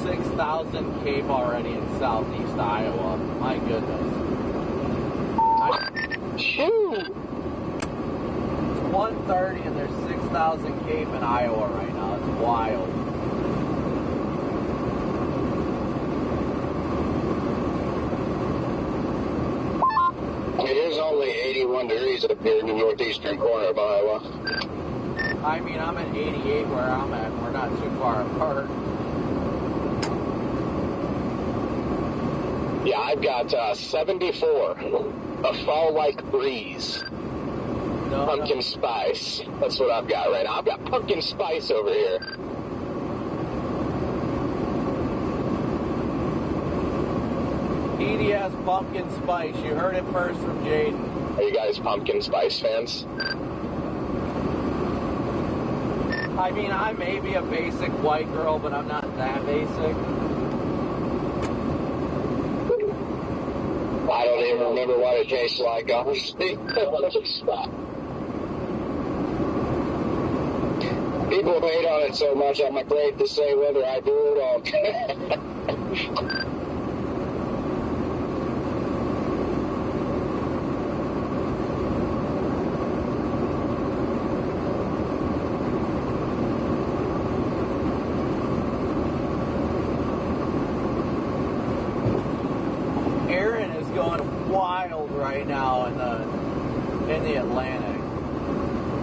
.6,000 Cape already in southeast Iowa. My goodness. Shoot! It's 1:30 and there's 6,000 Cape in Iowa right now. It's wild. It is only 81 degrees up here in the northeastern corner of Iowa. I mean, I'm at 88 where I'm at. We're not too far apart. Yeah, I've got 74. A fall-like breeze. Pumpkin spice. That's what I've got right now. I've got pumpkin spice over here. EDS pumpkin spice. You heard it first from Jaden. Are you guys pumpkin spice fans? I mean, I may be a basic white girl, but I'm not that basic. I don't even remember what it tastes like, honestly. People hate on it so much, I'm afraid to say whether I do or don't. Aaron is going wild right now in the Atlantic.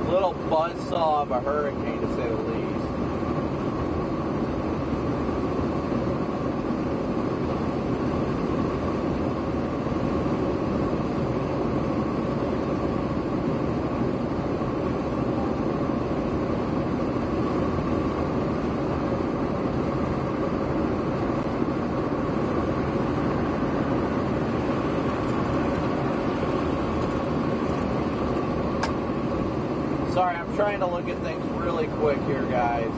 Little buzzsaw of a hurricane, to say the least. Sorry, I'm trying to look at things really quick here, guys.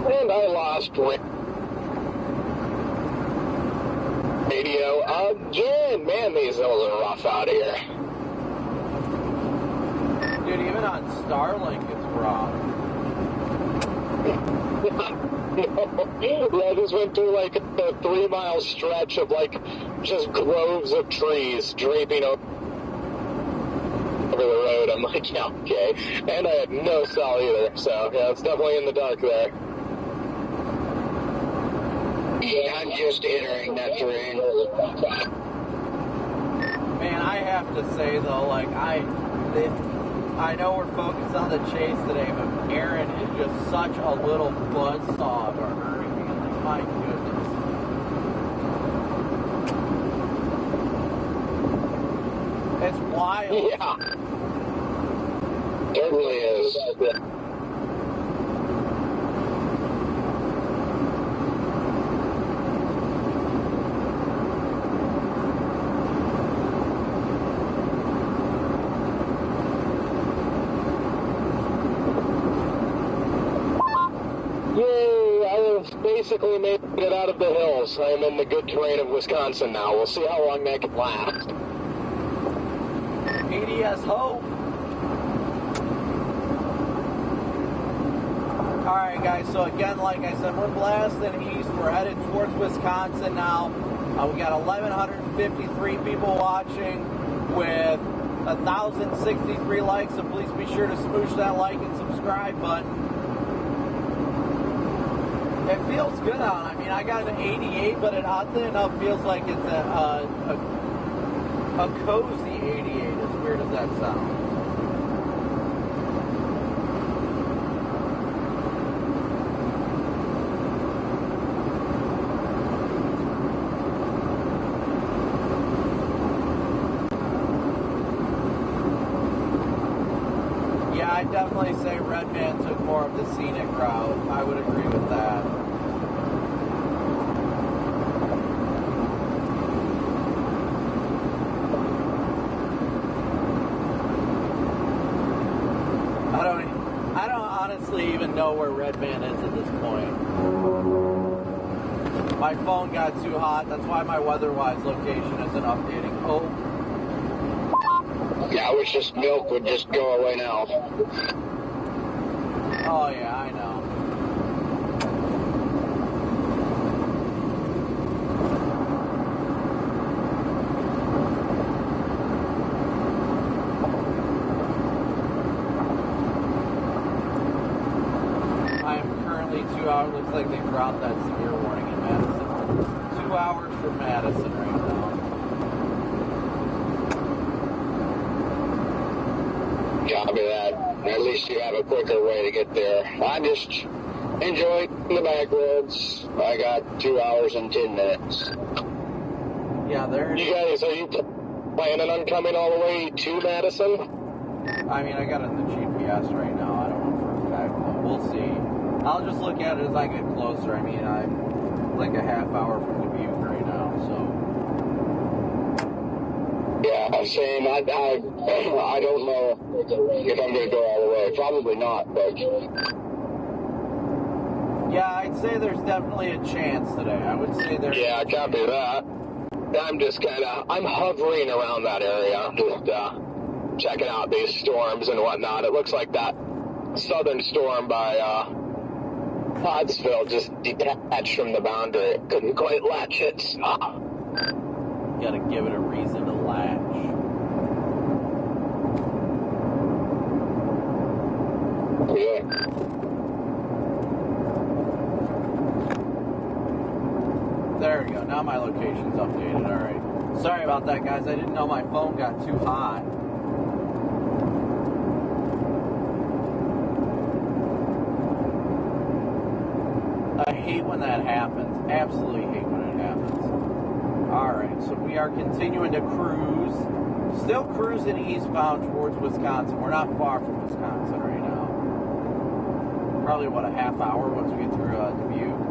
And I lost radio again. Man, these hills are rough out here. Dude, even on Starlink, it's rough. I just went through like a 3-mile stretch of like just groves of trees draping over the road. I'm like, yeah, okay. And I had no cell either, so yeah, it's definitely in the dark there. Yeah, I'm just entering that terrain. Man, I have to say though, like I know we're focused on the chase today, but Aaron is just such a little buzzsaw of a hurricane. Like, my goodness. It's wild. Yeah. certainly is. Yay, I have basically made it out of the hills. I am in the good terrain of Wisconsin now. We'll see how long that can last. ADS hope. Alright guys, so again, like I said, we're blasting east. We're headed towards Wisconsin now. We got 1,153 people watching with 1,063 likes, so please be sure to smoosh that like and subscribe button. It feels good out. I mean, I got an 88, but it oddly enough feels like it's a cozy 88, as weird as that sounds. Yeah, I'd definitely say Redman took more of the scenic route. I would agree with that. I don't honestly even know where Redman is at this point. My phone got too hot. That's why my weather-wise location isn't updating. Oh. Yeah, I wish this milk would just go away now. Oh yeah, I know. I am currently 2 hours. Looks like they dropped that severe warning in Madison. 2 hours from Madison right now. Copy that. At least you have a quicker way to get there. I'm just enjoying the back roads. I got 2 hours and 10 minutes. Yeah, there. You guys, are you planning on coming all the way to Madison? I mean, I got it in the GPS right now. I don't know for a fact, but we'll see. I'll just look at it as I get closer. I mean, I'm like a half hour from Dubuque right now, so. Yeah, I'm saying I don't know if I'm going to go all the way. Probably not, but... Yeah, I'd say there's definitely a chance today. I would say there's... Yeah, copy that. I'm just I'm hovering around that area, just checking out these storms and whatnot. It looks like that southern storm by Pottsville just detached from the boundary. It couldn't quite latch it. Gotta give it a reason to latch. Yeah. There we go. Now my location's updated. Alright. Sorry about that, guys. I didn't know my phone got too hot. I hate when that happens. Absolutely hate when it happens. Alright, so we are continuing to cruise. Still cruising eastbound towards Wisconsin. We're not far from Wisconsin right now. Probably, what, a half hour once we get through Dubuque.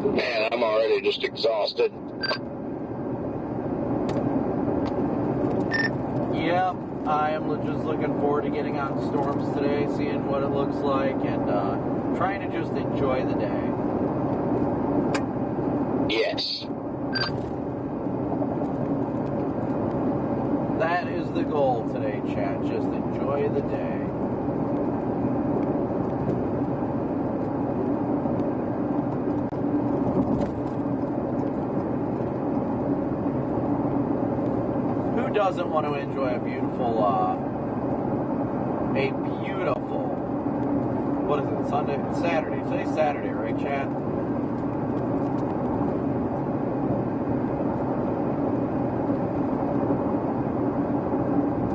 Man, I'm already just exhausted. Yeah, I am just looking forward to getting out in storms today, seeing what it looks like, and trying to just enjoy the day. Yes. That is the goal today, chat. Just enjoy the day. Who doesn't want to enjoy a beautiful, what is it, Sunday? It's Saturday. Today's Saturday, right, chat?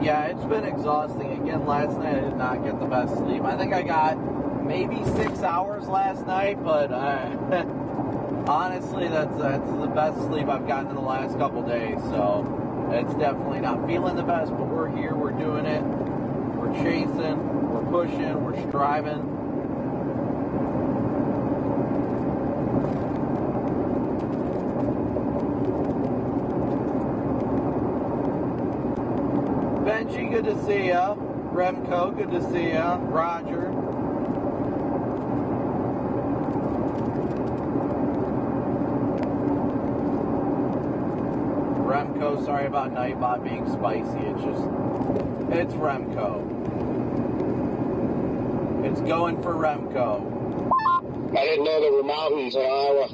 Yeah, it's been exhausting. Again, last night I did not get the best sleep. I think I got maybe 6 hours last night, but honestly, that's the best sleep I've gotten in the last couple days. So it's definitely not feeling the best, but we're here, we're doing it, we're chasing, we're pushing, we're striving. Benji, good to see ya. Remco, good to see ya. Roger. Remco, sorry about Nightbot being spicy. It's Remco. It's going for Remco. I didn't know there were mountains in Iowa.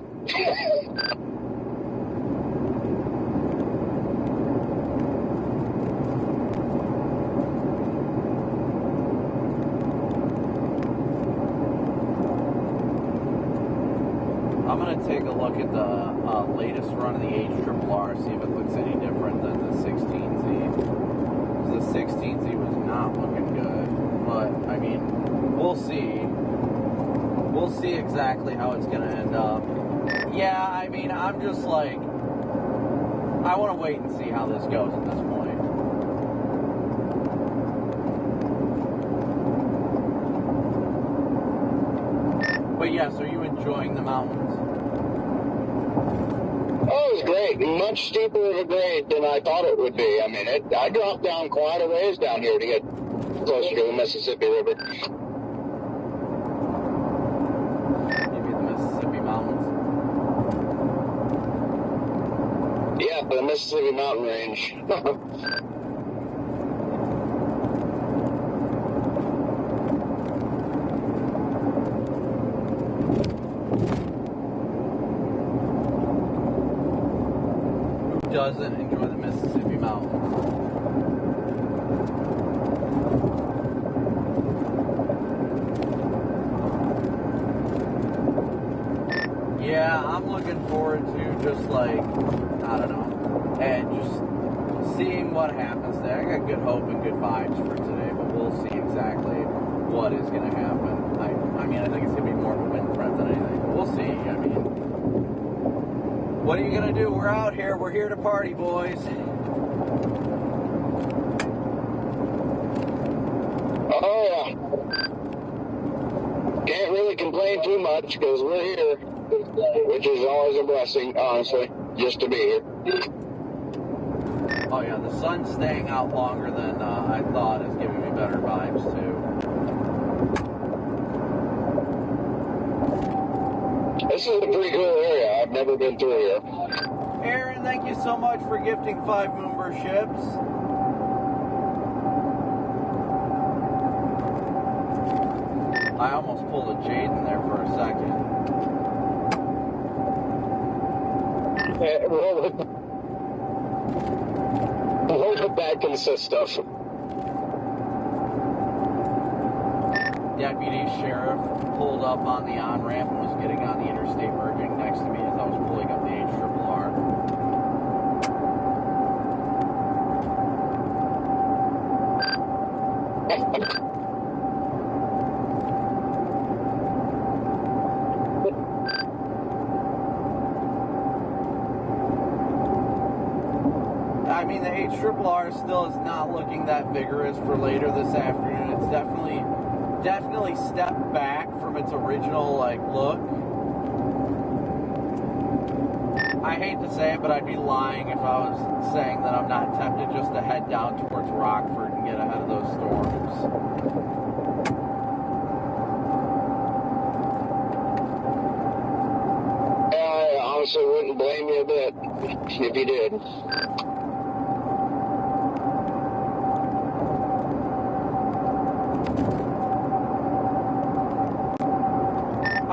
I'm going to take a look at the latest run of the HRRR, see if it looks any different than the 16Z. The 16Z was not looking good, but, I mean, we'll see. We'll see exactly how it's going to end up. Yeah, I mean, I'm just like, I want to wait and see how this goes at this point. But yes, are you enjoying the mountains? Oh, it was great. Much steeper of a grade than I thought it would be. I mean, I dropped down quite a ways down here to get closer to the Mississippi River. Maybe the Mississippi Mountains. Yeah, the Mississippi Mountain Range. Doesn't enjoy the Mississippi Mountains. Yeah, I'm looking forward to just like, I don't know, and just seeing what happens there. I got good hope and good vibes for today, but we'll see exactly what is going to happen. I mean, I think it's going to be more of a wind threat than anything, but we'll see. I mean, what are you going to do? We're out here. We're here to party, boys. Oh, yeah. Can't really complain too much because we're here, which is always a blessing, honestly, just to be here. Oh, yeah, the sun's staying out longer than I thought is giving me better vibes, too. This is a pretty cool area. I've never been through here. Aaron, thank you so much for gifting 5 memberships. I almost pulled a Jaden there for a second. What would that consist of? Deputy Sheriff pulled up on the on-ramp and was getting on the interstate merging next to me as I was pulling up the HRRR. I mean, the HRRR still is not looking that vigorous for later this afternoon. It's definitely stepped back from its original look. I hate to say it, but I'd be lying if I was saying that I'm not tempted just to head down towards Rockford and get ahead of those storms. I honestly wouldn't blame you a bit if you did.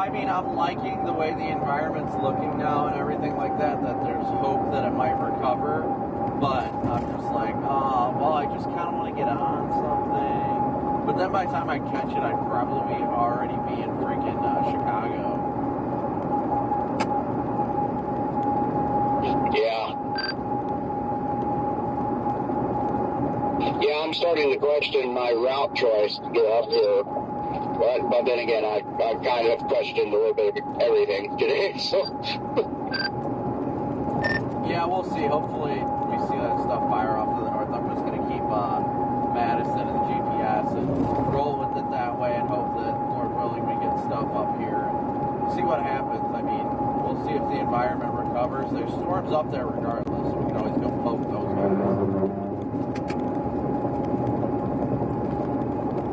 I mean, I'm liking the way the environment's looking now and everything like that, that there's hope that it might recover. But I'm just like, oh, well, I just kind of want to get on something. But then by the time I catch it, I'd probably already be in freaking Chicago. Yeah. Yeah, I'm starting to question my route choice to get up here. But then again, I kind of questioned a little bit of everything today, so... Yeah, we'll see. Hopefully we see that stuff fire off to the north. I'm just going to keep Madison and the GPS and roll with it that way and hope that, Lord willing, we get stuff up here and see what happens. I mean, we'll see if the environment recovers. There's storms up there regardless. We can always go poke those guys.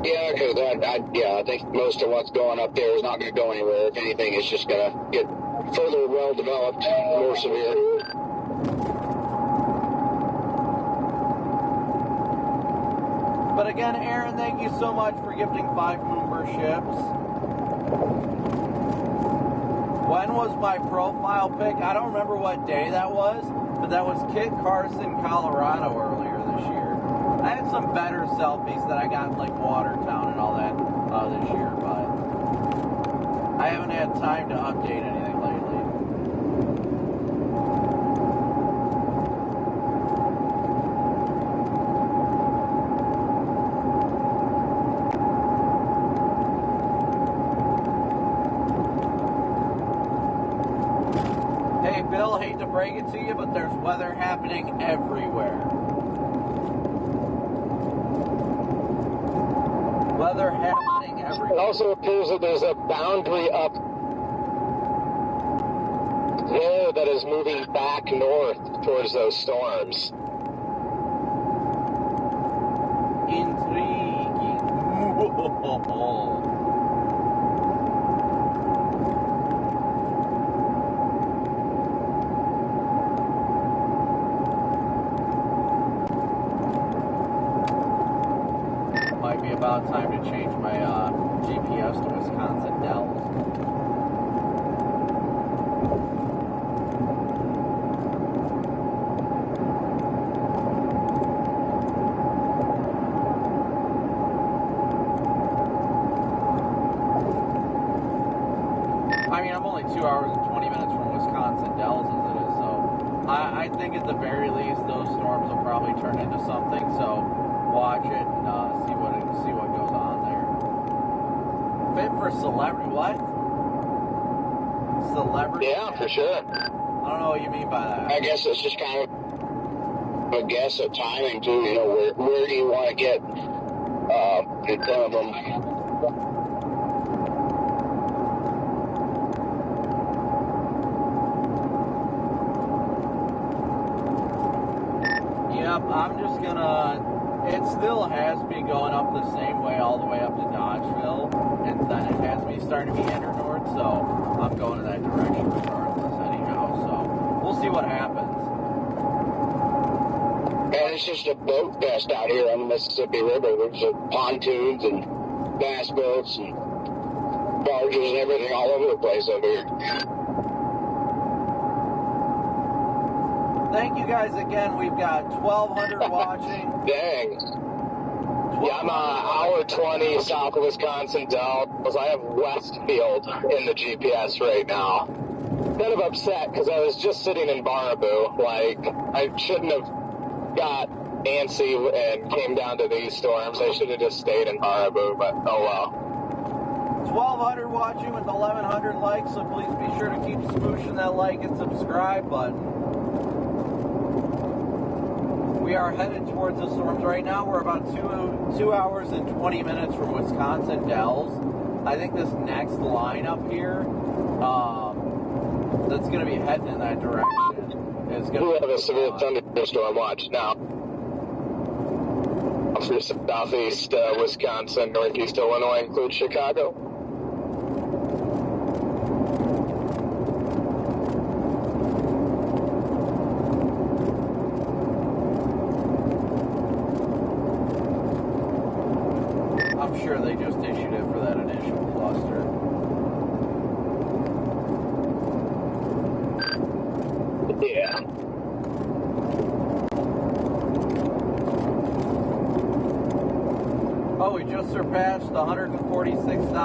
Yeah, because I think most of what's going up there is not going to go anywhere. If anything, it's just going to get further well-developed, more severe. But again, Aaron, thank you so much for gifting 5 memberships. When was my profile pic? I don't remember what day that was, but that was Kit Carson, Colorado earlier this year. I had some better selfies that I got in like Watertown and all that this year, but I haven't had time to update anything lately. Hey Bill, hate to break it to you, but there's weather happening everywhere. Weather happening everywhere. It also appears that there's a boundary up there that is moving back north towards those storms. Intriguing. Might be about time to change my GPS to Wisconsin Dells. I mean, I'm only 2 hours and 20 minutes from Wisconsin Dells as it is, so I think at the very least those storms will probably turn into something, so watch it and see what goes on there. Fit for celebrity, what? Celebrity? Yeah, for sure. I don't know what you mean by that. I guess it's just kind of a guess at timing too, you know, where do you want to get in front of them? Yep, I'm just gonna, it still has me going up the same way all the way up to Dodgeville, and then it has me starting to meander north, so I'm going in that direction regardless anyhow, so we'll see what happens. And it's just a boat fest out here on the Mississippi River. There's pontoons and bass boats and barges and everything all over the place over here. Thank you guys again. We've got 1,200 watching. Dang. Yeah, I'm hour 20 south of Wisconsin Dells. I have Westfield in the GPS right now. Kind of upset because I was just sitting in Baraboo. Like, I shouldn't have got antsy and came down to these storms. I should have just stayed in Baraboo, but oh well. 1,200 watching with 1,100 likes, so please be sure to keep smooshing that like and subscribe button. We are headed towards the storms right now. We're about 2 hours and 20 minutes from Wisconsin Dells. I think this next line up here, that's going to be heading in that direction, is going to We have a severe thunderstorm watch now. For southeast Wisconsin, northeast Illinois, includes Chicago. I'm sure they just issued it for that initial cluster.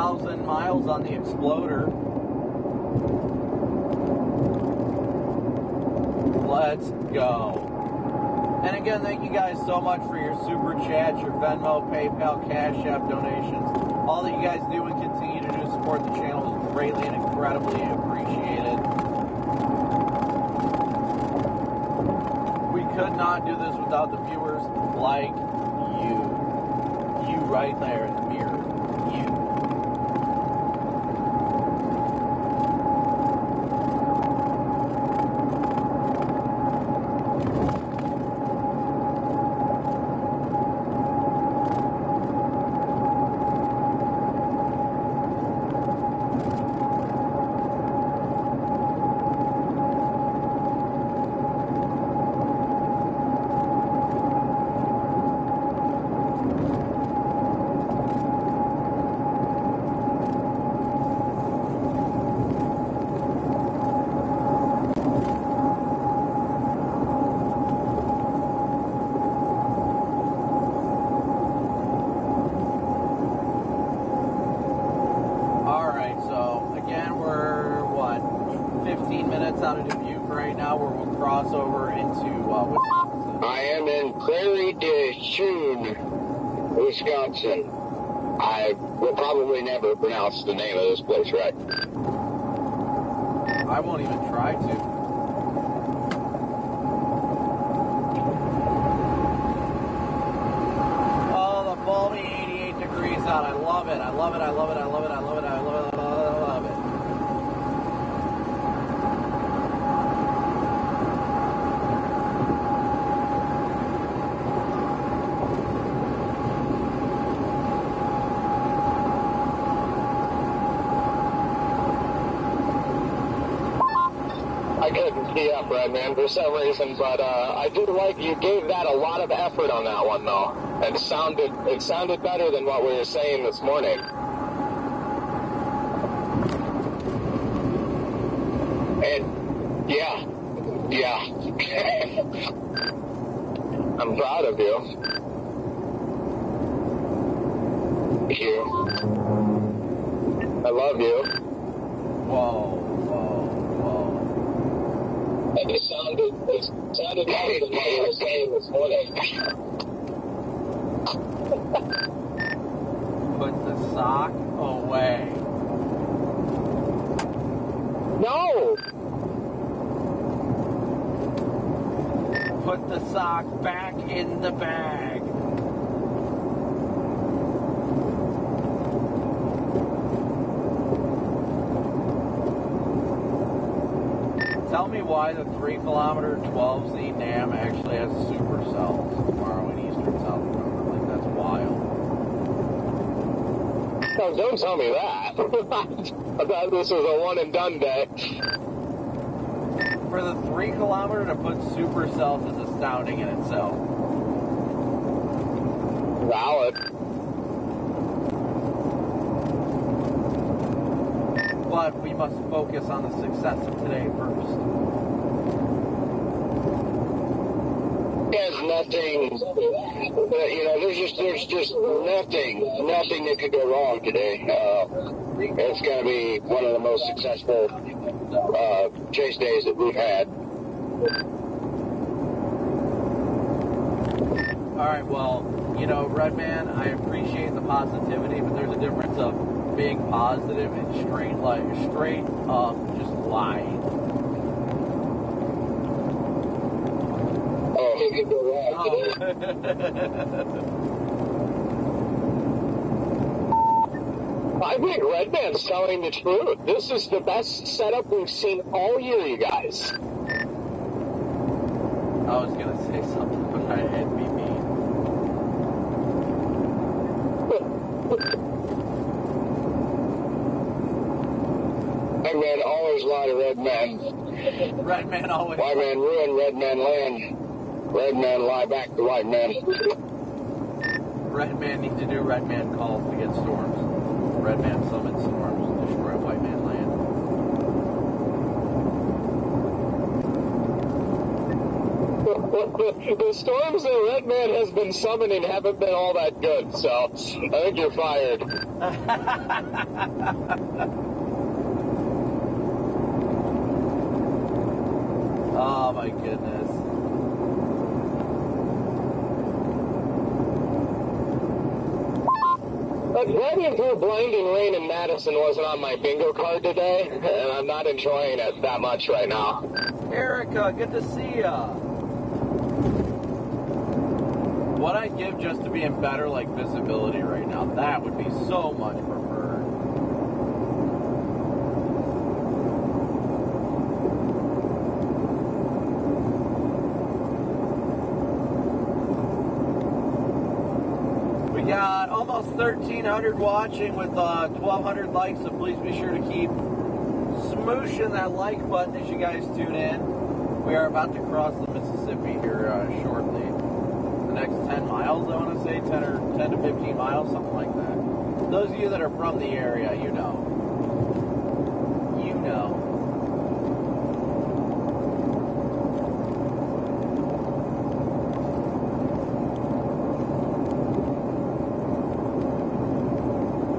1,000 miles on the Exploder. Let's go. And again, thank you guys so much for your super chats, your Venmo, PayPal, Cash App donations. All that you guys do and continue to do to support the channel is greatly and incredibly appreciated. We could not do this without the viewers like you. You right there in the mirror. You. Out of Dubuque right now, where we'll cross over into Wisconsin. I am in Prairie du Chien, Wisconsin. I will probably never pronounce the name of this place right. I won't even try to. Oh, the balmy 88 degrees out. I love it. I love it. I love it. I love it. I love it. I love it. I love it. I couldn't key up, Redman, for some reason, but I do like you gave that a lot of effort on that one, though. It sounded better than what we were saying this morning. And yeah. I'm proud of you. Thank you. I love you. Whoa. And it sounded better than what we were saying this morning. Put the sock away. No! Put the sock back in the bag. Tell me why the 3-kilometer 12Z dam actually has supercells tomorrow in eastern South Dakota. Like, that's wild. No, don't tell me that. I thought this was a one and done day. For the 3-kilometer to put supercells is astounding in itself. Valid. But we must focus on the success of today first. There's nothing, there's just nothing that could go wrong today. It's going to be one of the most successful chase days that we've had. All right, well, Redman, I appreciate the positivity, but there's a difference of being positive and straight up just lying. Oh, he could go wrong today. I think Redman's telling the truth. This is the best setup we've seen all year, you guys. I was going to say something, but I had me mean. Redman always lie to Redman. Redman always. White man ruin Redman land. Redman lie back to white man. Redman need to do Redman calls to get storms. Redman summon storms to destroy white man land. The storms that Redman has been summoning haven't been all that good, so I think you're fired. Oh my goodness. Driving through blinding rain in Madison wasn't on my bingo card today, and I'm not enjoying it that much right now. Erica, good to see ya. What I'd give just to be in better like visibility right now, that would be so much preferred. We got almost 1,300 watching with 1,200 likes, so please be sure to keep smooshing that like button as you guys tune in. We are about to cross the Mississippi here shortly. The next 10 miles, I want to say, 10 to 15 miles, something like that. Those of you that are from the area, you know. You know.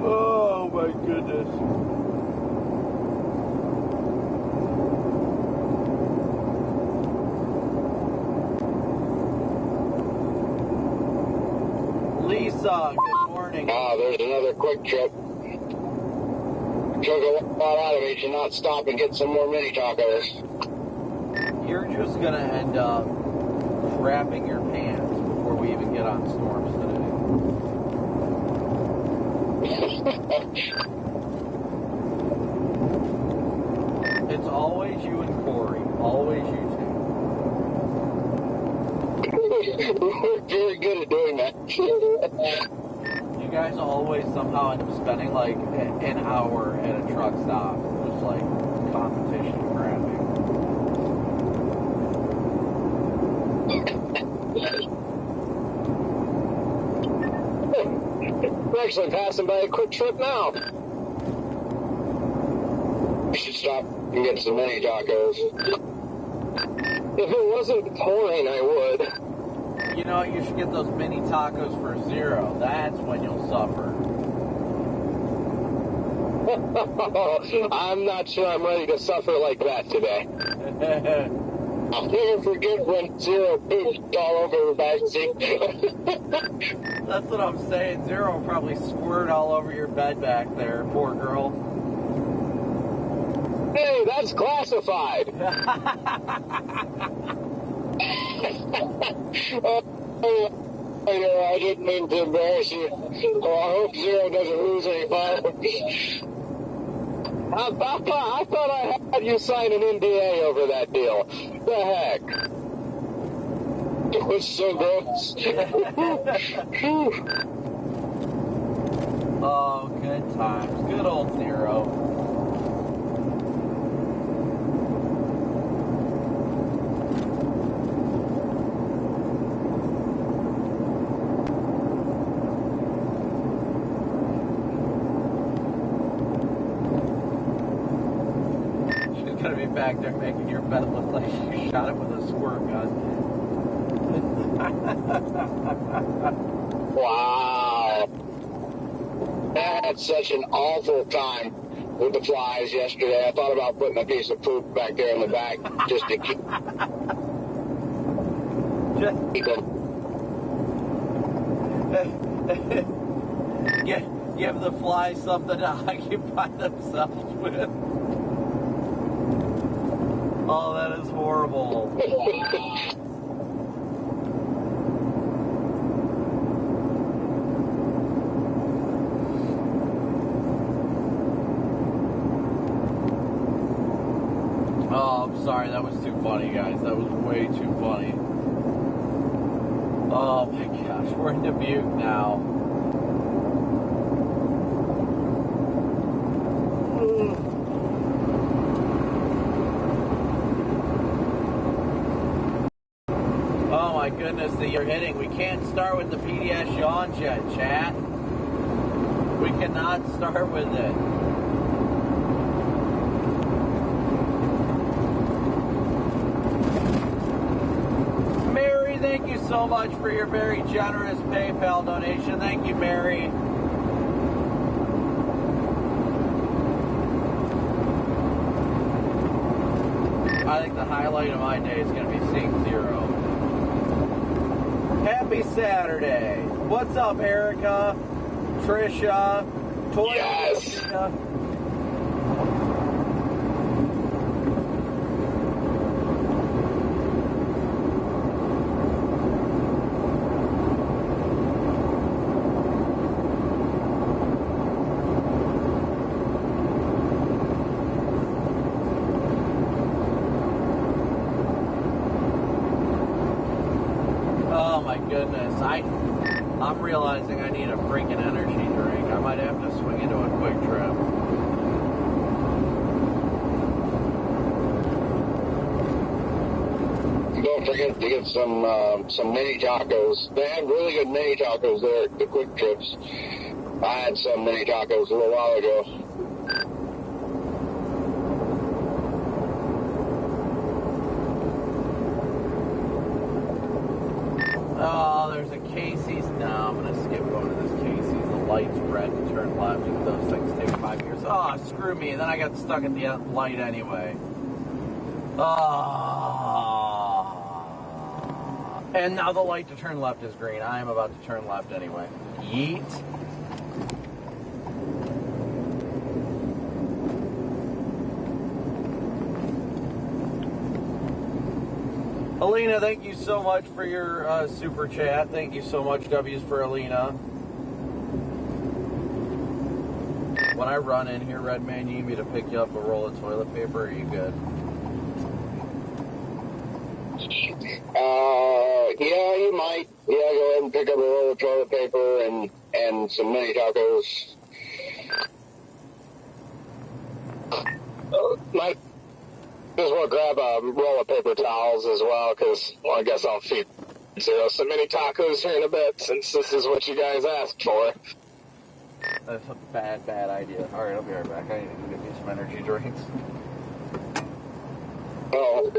Oh my goodness. Lisa, good morning. Oh, there's another quick trip. Took a lot out of me to not stop and get some more mini tacos. You're just gonna end up crapping your pants before we even get on storms today. It's always you and Corey. Always you two. We're very good at doing that. You guys always somehow end up spending like an hour at a truck stop. Just like competition crapping. We're actually passing by a quick trip now. We should stop and get some mini tacos. If it wasn't pouring, I would. You know, you should get those mini tacos for $0. That's when you'll suffer. I'm not sure I'm ready to suffer like that today. I'll never forget when Zero pooped all over the back seat. That's what I'm saying. Zero probably squirted all over your bed back there, poor girl. Hey, that's classified. I didn't mean to embarrass you. Oh, I hope Zero doesn't lose any followers. I thought I had you sign an NDA over that deal. The heck? It was so gross. Oh, good times. Good old Zero. Gonna be back there making your bed look like you shot it with a squirt gun. Wow. I had such an awful time with the flies yesterday. I thought about putting a piece of poop back there in the back just to keep them. Give the flies something to occupy themselves with. Oh, that is horrible. Oh, I'm sorry. That was too funny, guys. That was way too funny. Oh, my gosh. We're in Dubuque now. Oh my goodness, that you're hitting. We can't start with the PDS yawns yet, chat. We cannot start with it. Mary thank you so much for your very generous PayPal donation. Thank you, Mary. I think the highlight of my day is going to be seeing Zero. Happy Saturday. What's up, Erica? Trisha? Toy? Yes. Oh my goodness. I'm realizing I need a freaking energy drink. I might have to swing into a quick trip. Don't forget to get some mini tacos. They have really good mini tacos there at the Quick Trips. I had some mini tacos a little while ago. Oh, there's a Casey's. No, I'm going to skip going to this Casey's. The light's red to turn left, and those things take 5 years. Oh, screw me. Then I got stuck at the light anyway. Oh. And now the light to turn left is green. I am about to turn left anyway. Yeet. Alina, thank you so much for your super chat. Thank you so much, W's for Alina. When I run in here, Redman, you need me to pick you up a roll of toilet paper, or are you good? Yeah, you might. Yeah, go ahead and pick up a roll of toilet paper and some mini tacos. Might as well grab a roll of paper towels as well, because, well, I guess I'll feed Zero some mini tacos here in a bit, since this is what you guys asked for. That's a bad idea. Alright, I'll be right back. I need to go get me some energy drinks. Oh.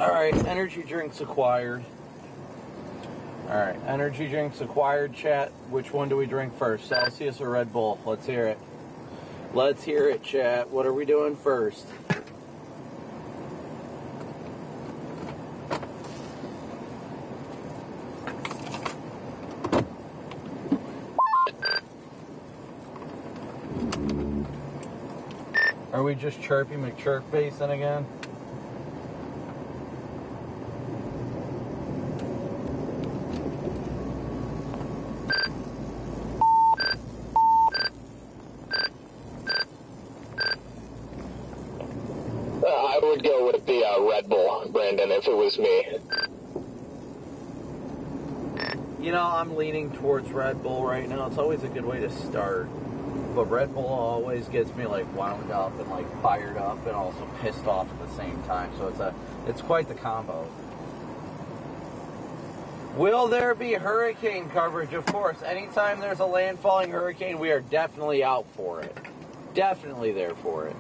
Alright, energy drinks acquired. Alright, energy drinks acquired, chat. Which one do we drink first? Celsius or Red Bull? Let's hear it. Let's hear it, chat. What are we doing first? Are we just Chirpy McChirp-basing again? I would go with the Red Bull, Brandon, if it was me. You know, I'm leaning towards Red Bull right now. It's always a good way to start. But Red Bull always gets me like wound up and like fired up and also pissed off at the same time. So it's quite the combo. Will there be hurricane coverage? Of course. Anytime there's a landfalling hurricane, we are definitely out for it. Definitely there for it.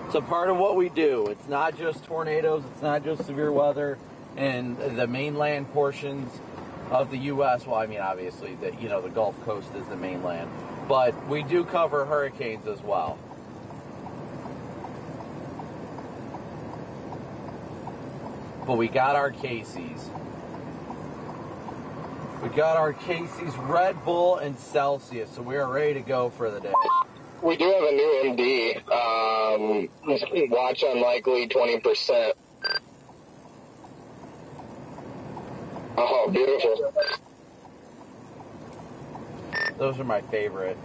It's a part of what we do. It's not just tornadoes. It's not just severe weather in the mainland portions of the U.S. Well, I mean, obviously, the Gulf Coast is the mainland. But we do cover hurricanes as well. But we got our Casey's. We got our Casey's, Red Bull, and Celsius. So we are ready to go for the day. We do have a new MD. Watch unlikely 20%. Oh, beautiful. Those are my favorite.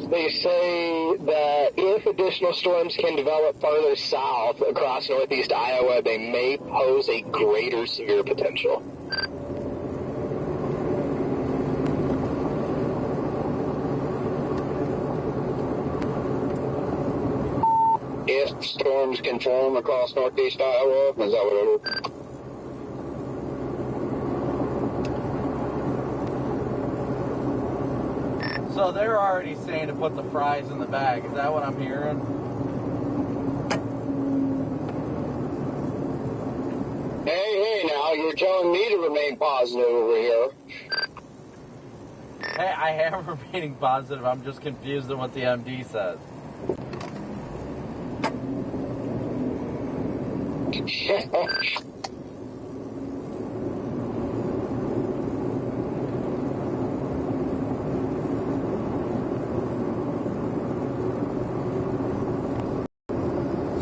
They say that if additional storms can develop farther south across northeast Iowa, they may pose a greater severe potential. If storms can form across northeast Iowa, is that what it is? So they're already saying to put the fries in the bag. Is that what I'm hearing? Hey, now, you're telling me to remain positive over here. Hey, I am remaining positive. I'm just confused at what the MD says.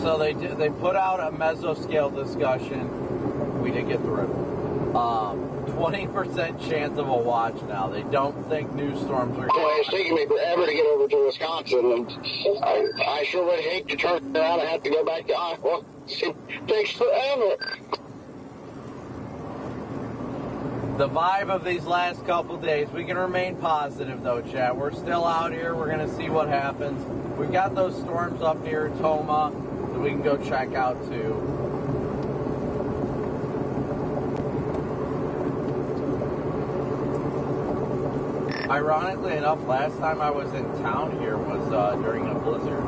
So they put out a mesoscale discussion. We did get through. 20% chance of a watch now. They don't think new storms are. Well, it's taking me forever to get over to Wisconsin, and I sure would hate to turn around and have to go back to Iowa. It takes forever. The vibe of these last couple days, we can remain positive though, chat. We're still out here. We're going to see what happens. We've got those storms up near Toma that we can go check out too. Ironically enough, last time I was in town here was during a blizzard.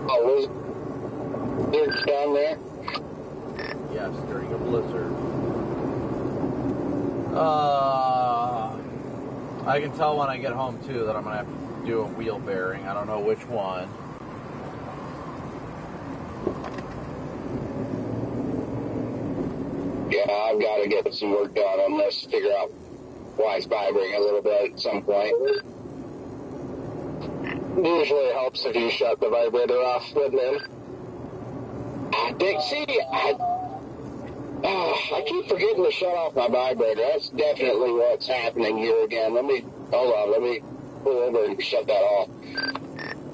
Oh, was there down there? Yes, during a blizzard. I can tell when I get home too that I'm gonna have to do a wheel bearing. I don't know which one. Yeah, I've got to get some work done on this, figure out why it's vibrating a little bit at some point. Usually it helps if you shut the vibrator off, doesn't it? I keep forgetting to shut off my vibrator. That's definitely what's happening here again. Let me pull over and shut that off.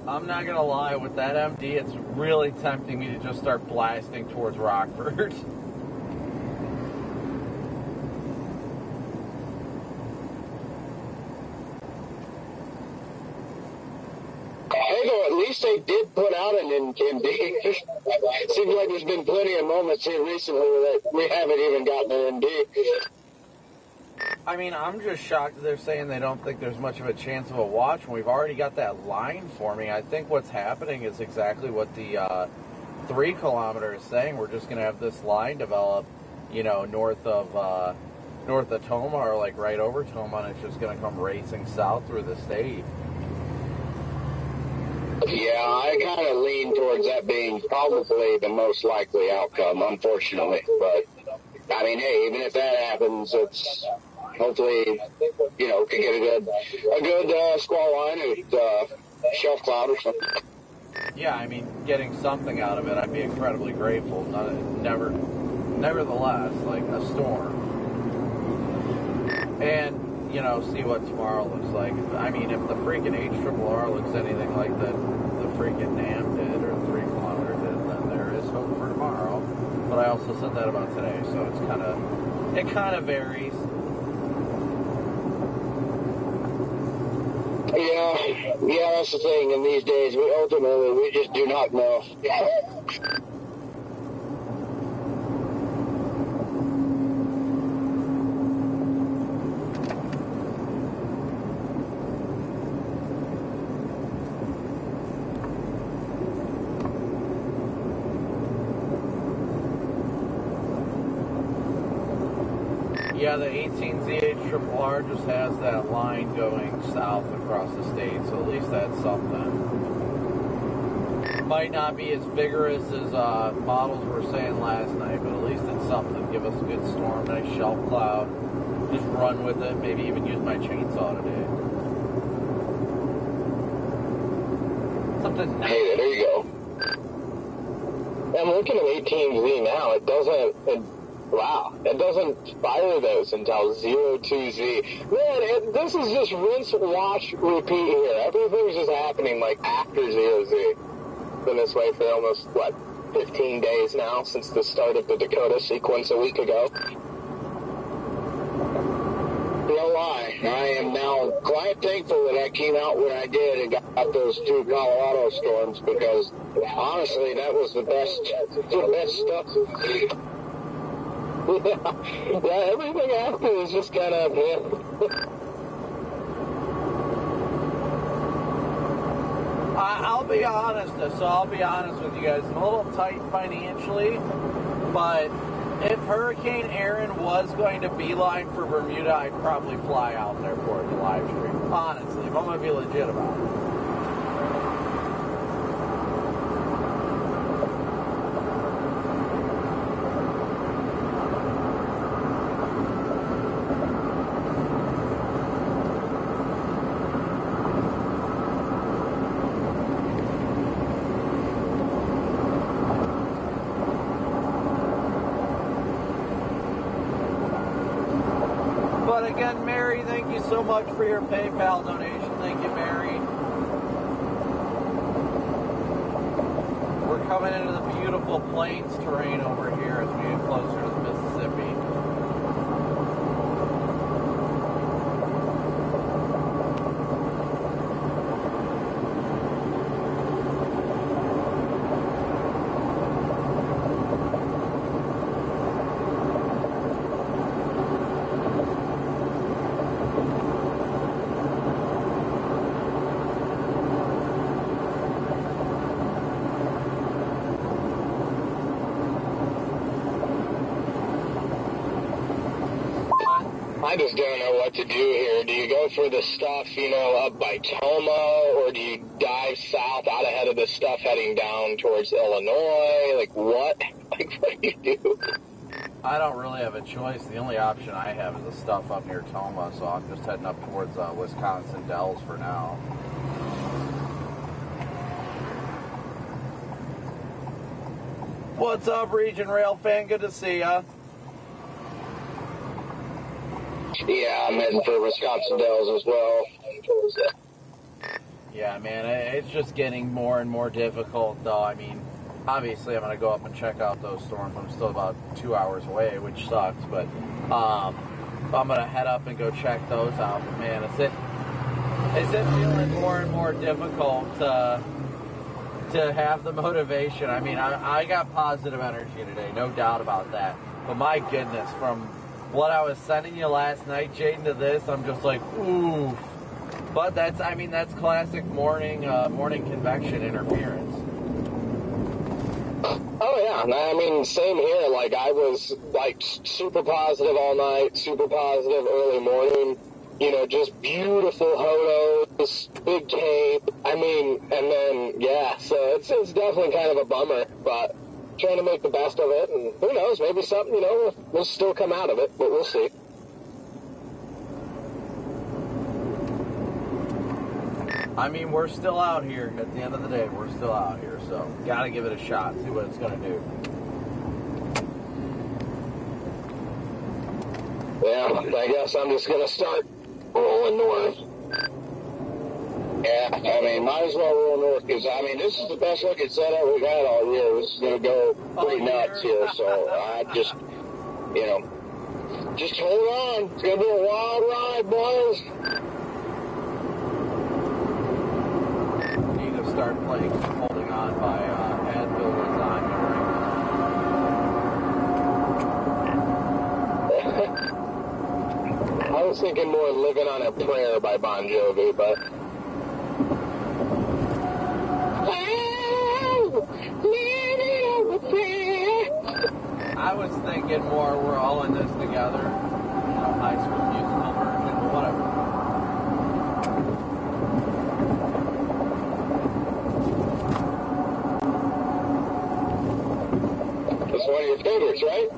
I'm not gonna lie, with that MD, it's really tempting me to just start blasting towards Rockford. Hey, though, at least they did put out an MD. Seems like there's been plenty of moments here recently that we haven't even gotten an MD. I mean, I'm just shocked that they're saying they don't think there's much of a chance of a watch when we've already got that line forming. I think what's happening is exactly what the 3 kilometer is saying. We're just going to have this line develop, you know, north of Toma, or like right over Toma, and it's just going to come racing south through the state. Yeah, I kind of lean towards that being probably the most likely outcome, unfortunately. But, I mean, hey, even if that happens, it's hopefully, you know, can get a good squall line with shelf cloud or something. Yeah, I mean, getting something out of it, I'd be incredibly grateful. Nevertheless, like a storm. And, you know, see what tomorrow looks like. I mean, if the freaking HRRR looks anything like the freaking NAM did, or 3 kilometer did, then there is hope for tomorrow. But I also said that about today, so it kind of varies. Yeah, that's the thing. In these days, we just do not know. Yeah, the 18ZH just has that line going south across the state, so at least that's something. Might not be as vigorous as models were saying last night, but at least it's something. Give us a good storm, nice shelf cloud. Just run with it, maybe even use my chainsaw today. Something nice. Hey, there you go. I'm looking at 18Z now. It doesn't fire those until 02Z. Man, this is just rinse, wash, repeat here. Everything's just happening like after 0Z. Been this way for almost, 15 days now since the start of the Dakota sequence a week ago. No lie, I am now quite thankful that I came out when I did and got those 2 Colorado storms, because honestly, that was the best stuff. Yeah, everything after is just kind of, I'll be honest with you guys. I'm a little tight financially, but if Hurricane Aaron was going to beeline for Bermuda, I'd probably fly out there for the live stream. Honestly, if I'm going to be legit about it. Again, Mary, thank you so much for your PayPal donation. Thank you, Mary. We're coming into the beautiful plains terrain over here as we get closer to the Mississippi. I just don't know what to do here. Do you go for the stuff, up by Toma, or do you dive south out ahead of the stuff heading down towards Illinois? Like, what? Like, what do you do? I don't really have a choice. The only option I have is the stuff up near Toma, so I'm just heading up towards Wisconsin Dells for now. What's up, Region Rail fan? Good to see ya. Yeah, I'm heading for Wisconsin Dells as well. Yeah, man, it's just getting more and more difficult, though. I mean, obviously, I'm going to go up and check out those storms. I'm still about 2 hours away, which sucks, but I'm going to head up and go check those out. But man, is it feeling more and more difficult to have the motivation? I mean, I got positive energy today, no doubt about that. But my goodness, from what I was sending you last night, Jaden, to this, I'm just like, oof. But that's classic morning convection interference. Oh yeah, I mean, same here. Like, I was like super positive all night, super positive early morning. You know, just beautiful hodos, big cape. I mean, and then yeah, so it's definitely kind of a bummer, but trying to make the best of it. And who knows, maybe something, you know, we'll still come out of it, but we'll see. I mean, we're still out here. At the end of the day, we're still out here. So, got to give it a shot, see what it's going to do. Yeah, I guess I'm just going to start rolling north. Yeah, I mean, might as well roll north, because, I mean, this is the best looking setup we've had all year. This is going to go pretty nuts here, so I just, you know, just hold on. It's going to be a wild ride, boys. Start playing Holding On by Advil Lasagna right now. I was thinking more Living on a Prayer by Bon Jovi, but... I was thinking more We're All in This Together, you know, High School Musical version, but whatever. One of your favorites, right?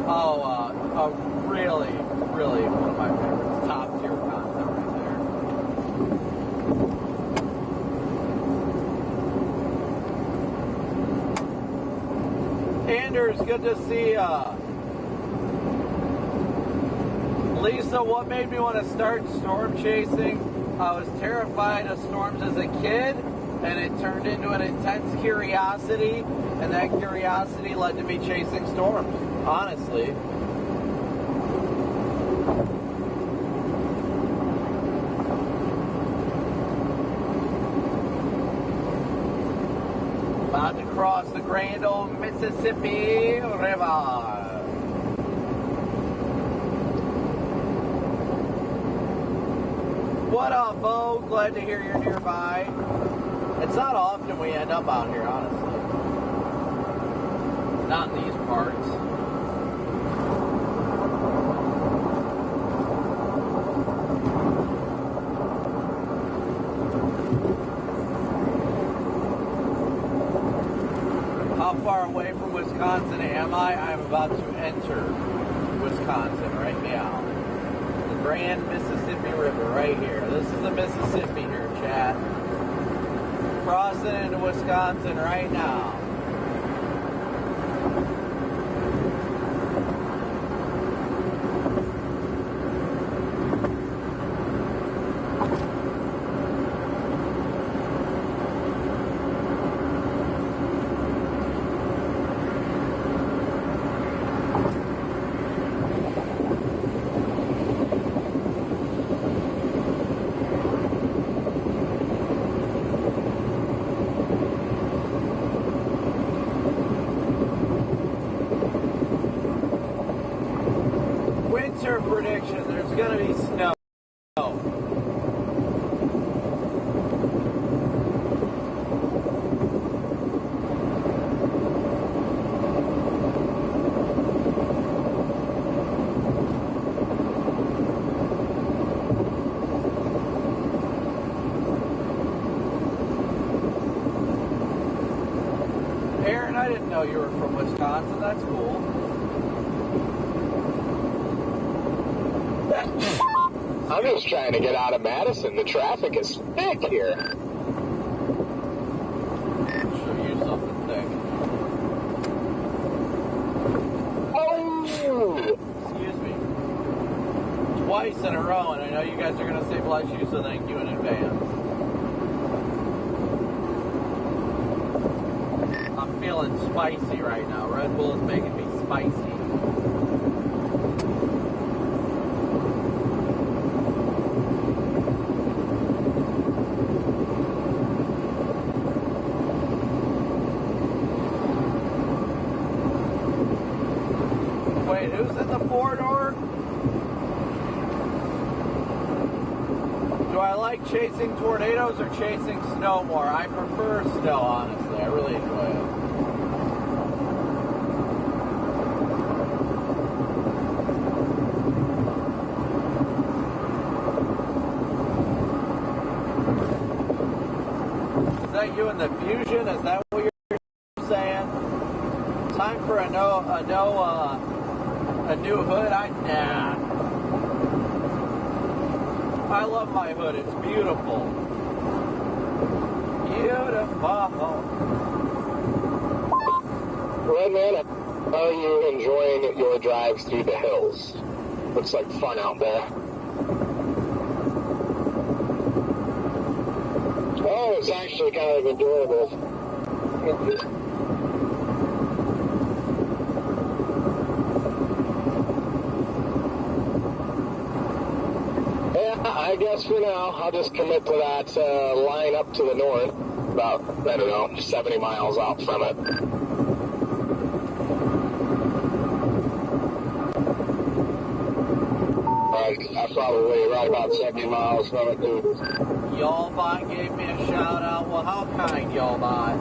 Oh, really, really one of my favorites. Top tier content right there. Anders, good to see ya. Lisa, what made me want to start storm chasing? I was terrified of storms as a kid, and it turned into an intense curiosity, and that curiosity led to me chasing storms, honestly. About to cross the grand old Mississippi River. What up, Bo? Glad to hear you're nearby. It's not often we end up out here, honestly. Not in these parts. How far away from Wisconsin am I? I'm about to enter Wisconsin right now. The Grand Mississippi River right here. This is the Mississippi here, chat. Crossing into Wisconsin right now. Prediction, there's going to be snow. Aaron, I didn't know you were from Wisconsin. That's cool. I'm just trying to get out of Madison. The traffic is thick here. Show you something thick. Oh! Excuse me. twice in a row, and I know you guys are going to say bless you, so thank you in advance. I'm feeling spicy right now. Red Bull is making me spicy. Wait, who's in the four-door? Do I like chasing tornadoes or chasing snow more? I prefer snow, honestly. I really enjoy it. Is that you in the Fusion? Is that what you're saying? Time for a new hood? Nah. I love my hood. It's beautiful. Beautiful. Redman, how are you enjoying your drives through the hills? Looks like fun out there. Oh, it's actually kind of enjoyable. I guess for now, I'll just commit to that line up to the north, about, I don't know, 70 miles out from it. I'm probably right about 70 miles from it, dude. Y'allbot gave me a shout out. Well, how kind, Y'allbot.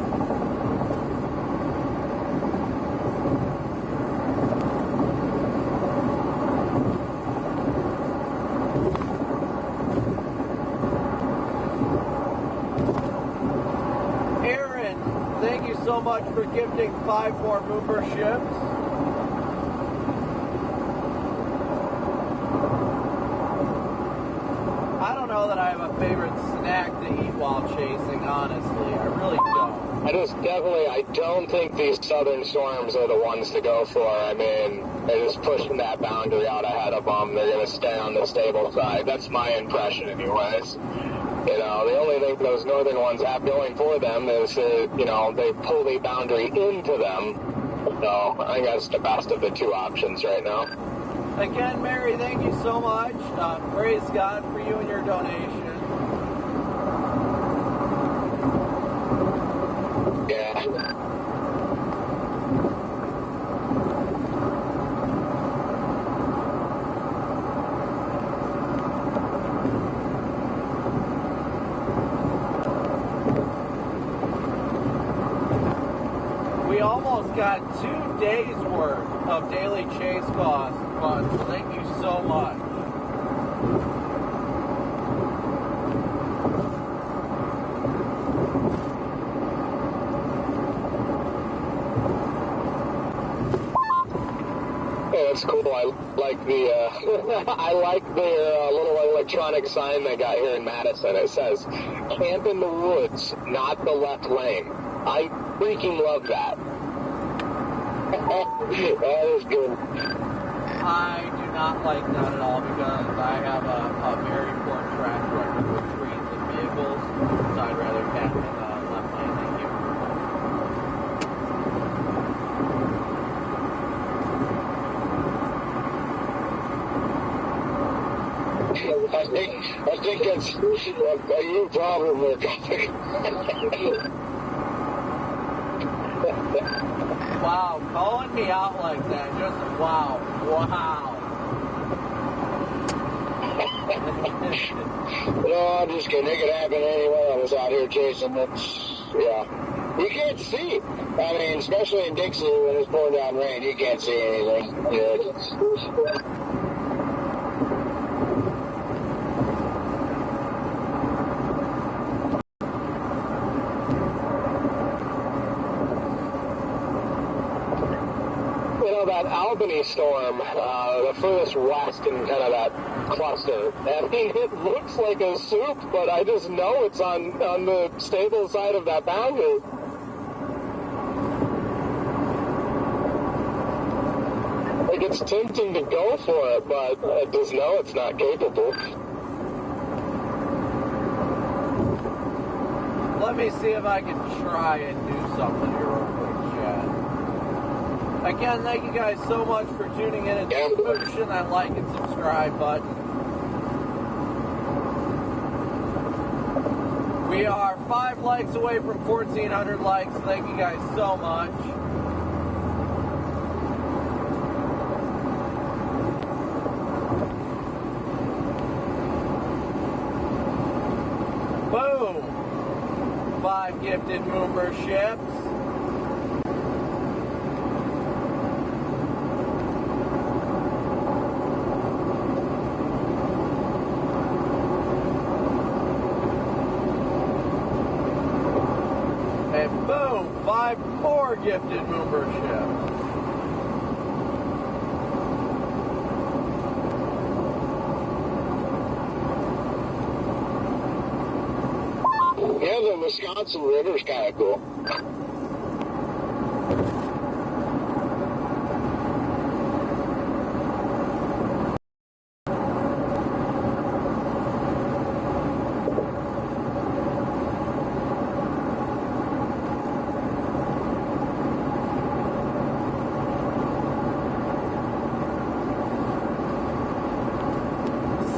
Thank you so much for gifting 5 more memberships. I don't know that I have a favorite snack to eat while chasing, honestly. I really don't. I don't think these southern storms are the ones to go for. I mean, they're just pushing that boundary out ahead of them. They're going to stay on the stable side. That's my impression anyways. You know, the only thing those northern ones have going for them is, you know, they pull the boundary into them. So I think that's the best of the two options right now. Again, Mary, thank you so much. Praise God for you and your donation. Yeah. We almost got 2 days worth of daily chase costs. Thank you so much. Yeah, that's cool. I like the I like their little electronic sign they got here in Madison. It says, "Camp in the woods, not the left lane." I freaking love that. That is good. I do not like that at all because I have a very poor track record with trees and vehicles, so I'd rather camp in the left lane. Thank you. I think that's a you problem there, Copic. Wow, calling me out like that, just wow. No, I'm just kidding. It could happen anywhere. I was out here chasing it. Yeah. You can't see. I mean, especially in Dixie when it's pouring down rain, you can't see anything. Yeah. That Albany storm, the furthest west in kind of that cluster. I mean, it looks like a soup, but I just know it's on the stable side of that boundary. Like, it's tempting to go for it, but I just know it's not capable. Let me see if I can try and do something here real quick, chat. Again, thank you guys so much for tuning in and pushing that like and subscribe button. We are 5 likes away from 1,400 likes. Thank you guys so much. Boom! 5 gifted memberships. And boom! 5 more gifted memberships. Yeah, the Wisconsin River's kind of cool.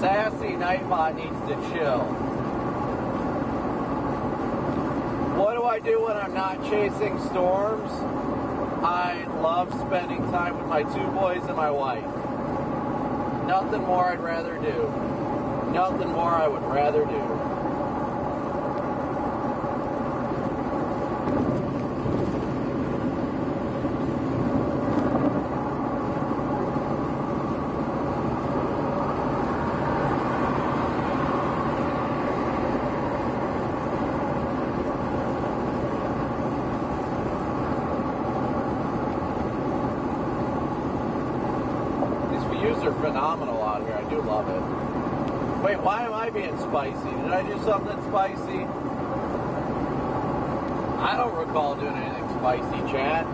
Sassy Nightbot needs to chill. What do I do when I'm not chasing storms? I love spending time with my 2 boys and my wife. Nothing more I'd rather do. Nothing more I would rather do. Are phenomenal out here. I do love it. Wait, why am I being spicy? Did I do something spicy? I don't recall doing anything spicy, chat.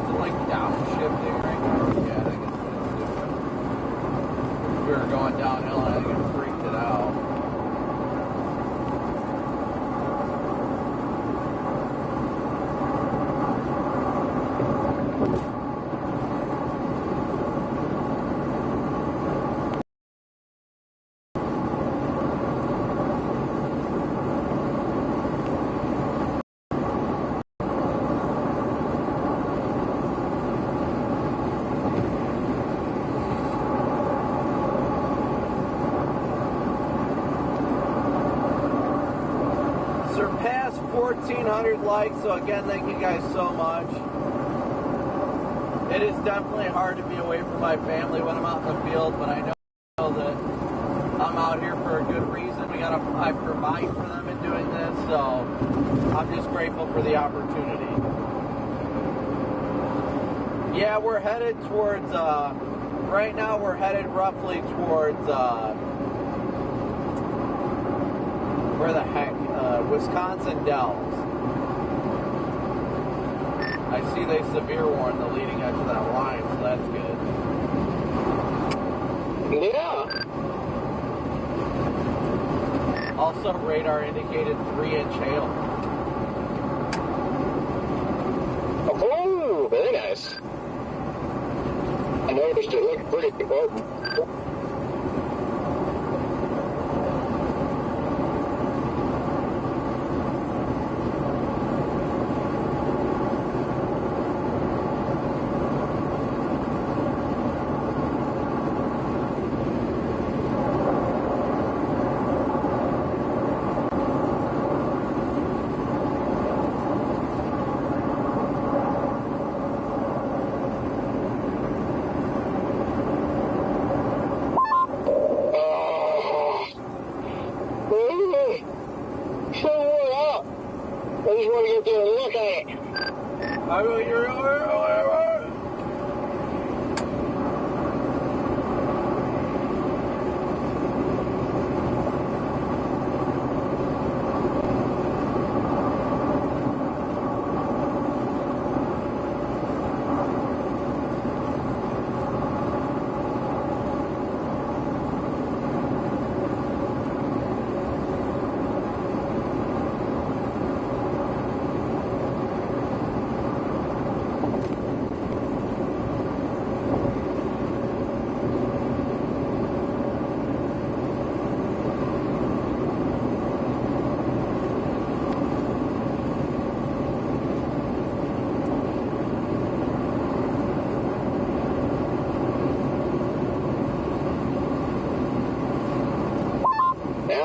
Is it like downshifting right now? Yeah, I guess what it's doing. We were going downhill and I think it freaked it out. Surpassed 1,400 likes, so again, thank you guys so much. It is definitely hard to be away from my family when I'm out in the field, but I know that I'm out here for a good reason. I provide for them in doing this, so I'm just grateful for the opportunity. Yeah, we're headed towards, right now we're headed roughly towards, where the heck? Wisconsin Dells. I see they severe warned the leading edge of that line, so that's good. Yeah. Also, radar indicated 3-inch hail. Oh, very nice. I noticed it looked pretty good.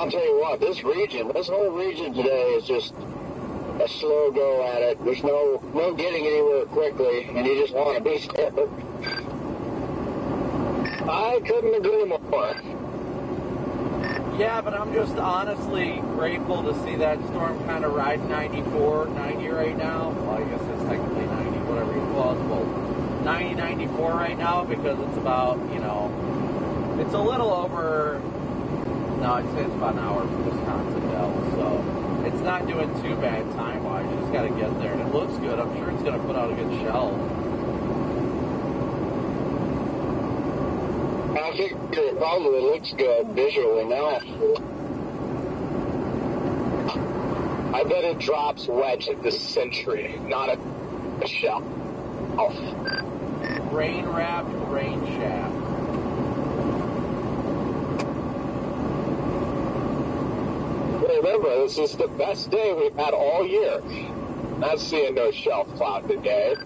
I'll tell you what, this whole region today is just a slow go at it. There's no getting anywhere quickly, and you just want to be there. I couldn't agree more. Yeah, but I'm just honestly grateful to see that storm kind of ride 94, 90 right now. Well, I guess it's technically 90, whatever you call it. Well, 90, 94 right now because it's about, it's a little over, no, I'd say it's about an hour from Wisconsin Dells, so it's not doing too bad time-wise. You just got to get there, and it looks good. I'm sure it's going to put out a good shell. I think it probably looks good visually now. I bet it drops wedge at the century, not a shell. Oh. Rain-wrapped rain shaft. Remember, this is the best day we've had all year. Not seeing no shelf cloud today.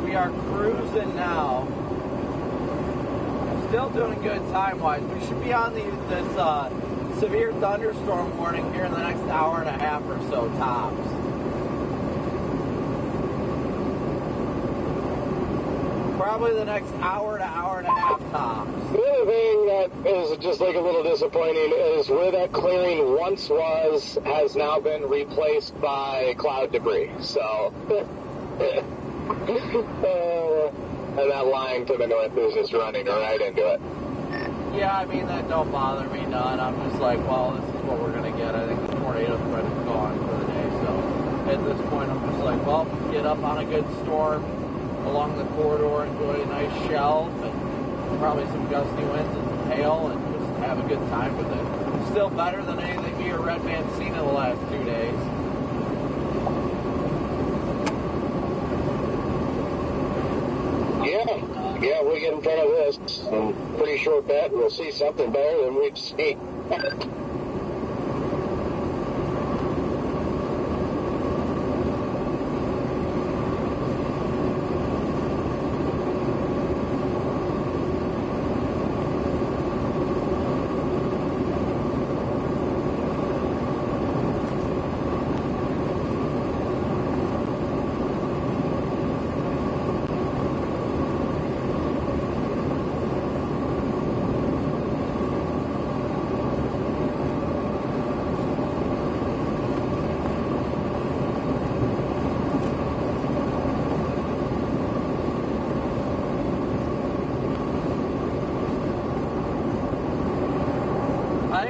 We are cruising now. Still doing good time-wise. We should be on this severe thunderstorm warning here in the next hour and a half or so tops. Probably the next hour to hour and a half tops. The other thing that is just like a little disappointing is where that clearing once was has now been replaced by cloud debris. So... and that line to the north is just running right into it. Yeah, I mean, that don't bother me none. I'm just like, well, this is what we're going to get. I think the tornado threat is gone for the day. So at this point, I'm just like, well, get up on a good storm along the corridor, enjoy a nice shelf, and probably some gusty winds and some hail, and just have a good time with it. Still better than anything me or Red Man's seen in the last 2 days. Yeah, we get in front of this. I'm pretty sure bet we'll see something better than we've seen.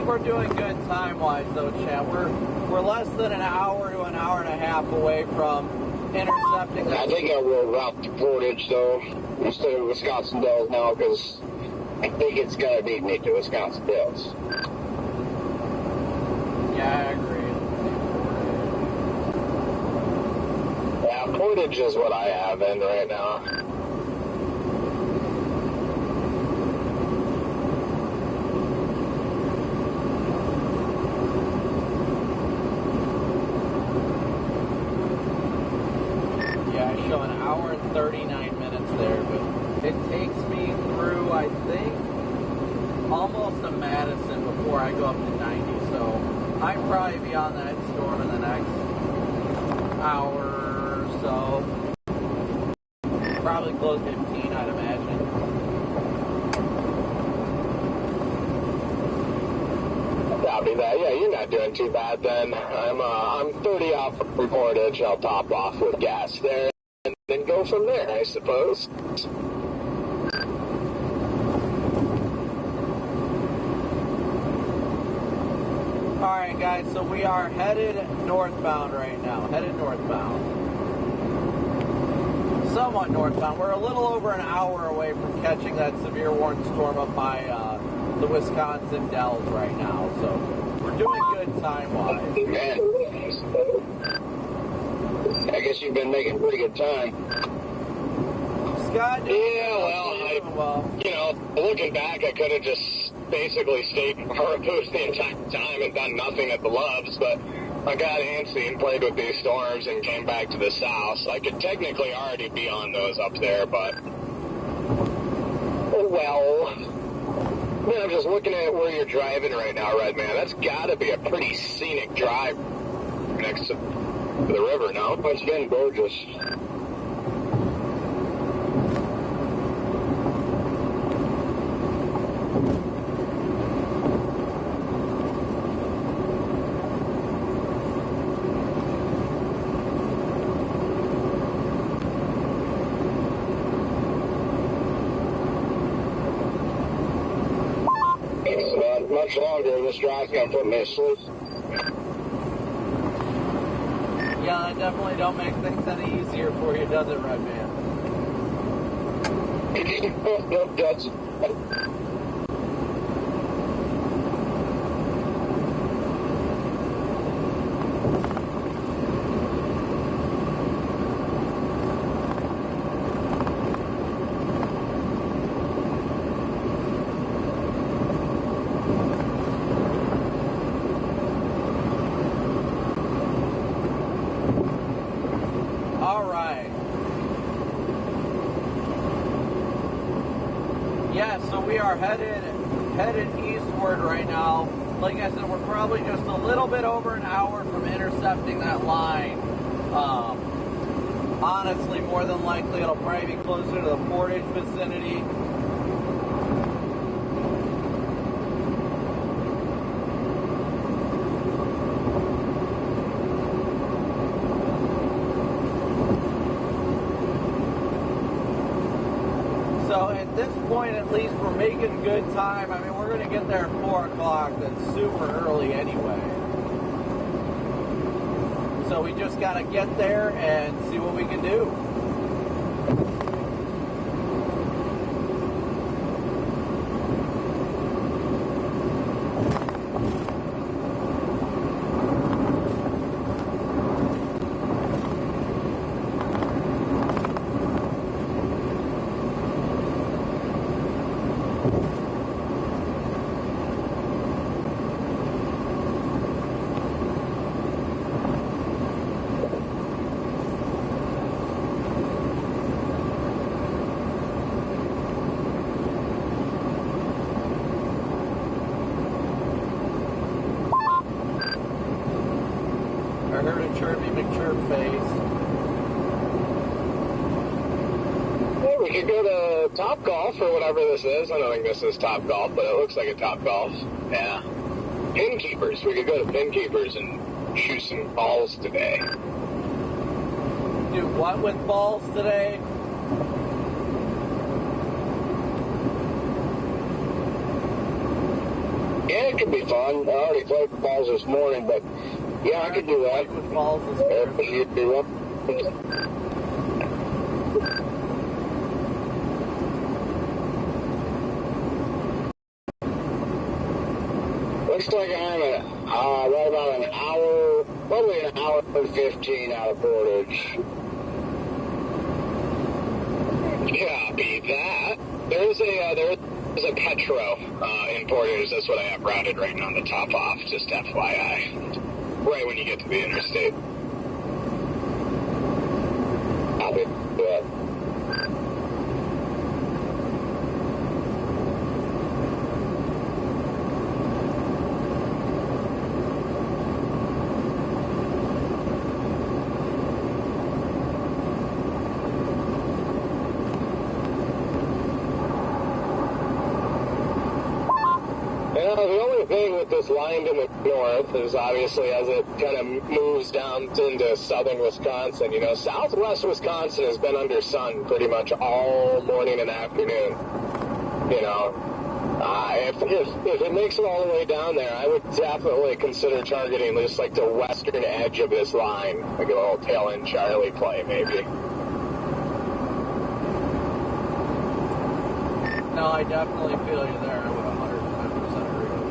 We're doing good time-wise, though, Chad. We're less than an hour to an hour and a half away from intercepting. I think I will route to Portage, though, instead of Wisconsin Dells now, because I think it's going to beat me to Wisconsin Dells. Yeah, I agree. Yeah, Portage is what I have in right now. Show an hour and 39 minutes there, but it takes me through, I think, almost to Madison before I go up to 90, so I'd probably be on that storm in the next hour or so. Probably close to 15, I'd imagine. Copy that. Yeah, you're not doing too bad then. I'm 30 off from Portage. I'll top off with gas there. And then go from there, I suppose. Alright guys, so we are headed northbound right now. Headed northbound. Somewhat northbound. We're a little over an hour away from catching that severe warning storm up by the Wisconsin Dells right now. So we're doing good time-wise. I guess you've been making pretty good time. Scott? Yeah, well, looking back, I could have just basically stayed in our booth the entire time and done nothing at the Loves, but I got antsy and played with these storms and came back to the south. So I could technically already be on those up there, but man, I'm just looking at where you're driving right now, Red Man. That's got to be a pretty scenic drive next to the river now. It's been gorgeous. Much longer, this drive's gonna put me asleep. Yeah, it definitely don't make things any easier for you, does it, Red Man? It does. We are headed eastward right now. Like I said, we're probably just a little bit over an hour from intercepting that line. Honestly, more than likely, it'll probably be closer to the Portage vicinity. So at this point, at least, we're making good time. I mean, we're going to get there at 4 o'clock. That's super early anyway. So we just got to get there and see what we can do. Topgolf or whatever this is. I don't think this is Topgolf, but it looks like a Topgolf. Yeah. Pin keepers. We could go to Pin Keepers and shoot some balls today. Do what with balls today? Yeah, it could be fun. I already played with balls this morning, but yeah, I could do that. With balls this morning. You'd do one. Looks like I'm right about an hour, probably an hour and 15 out of Portage. Copy that. There's a Petro in Portage. That's what I have routed right now on the top off, just FYI. Right when you get to the interstate. Copy that. The only thing with this line to the north is obviously as it kind of moves down into southern Wisconsin, southwest Wisconsin has been under sun pretty much all morning and afternoon. If it makes it all the way down there, I would definitely consider targeting just like the western edge of this line, like a little tail end Charlie play maybe. No, I definitely feel you there. I would 110% agree with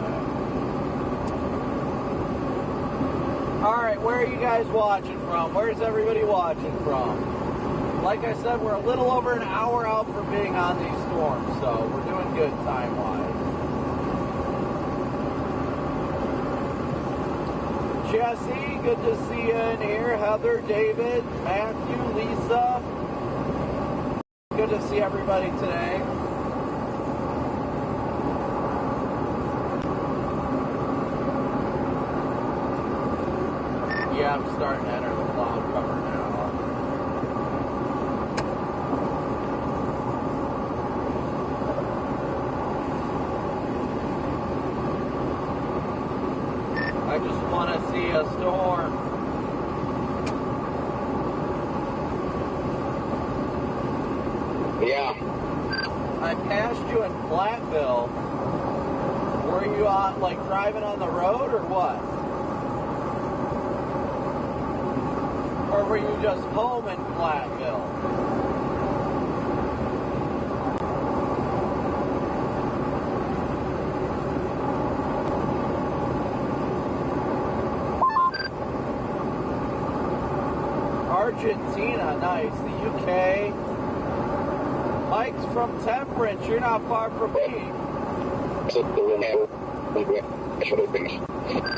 Alright, where are you guys watching from? Where's everybody watching from? Like I said, we're a little over an hour out from being on these storms, so we're doing good time-wise. Jesse, good to see you in here. Heather, David, Matthew, Lisa. Good to see everybody today. Yeah, I'm starting to enter the cloud cover now. I just want to see a storm. Yeah. I passed you in Platteville. Were you on, like, driving on the road or what? Or were you just home in Platteville? Argentina, nice. The UK. Mike's from Temperance. You're not far from me.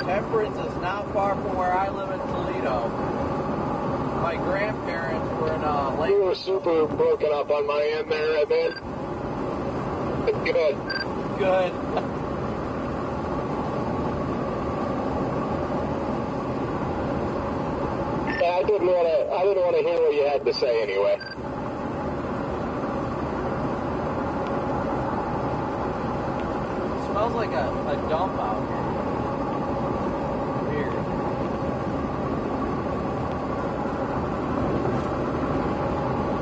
Temperance is not far from where I live in Toledo. My grandparents were in Lake. You were super broken up on my end there, I mean. Good. Good. I didn't want to hear what you had to say anyway. It smells like a dump out here. Weird.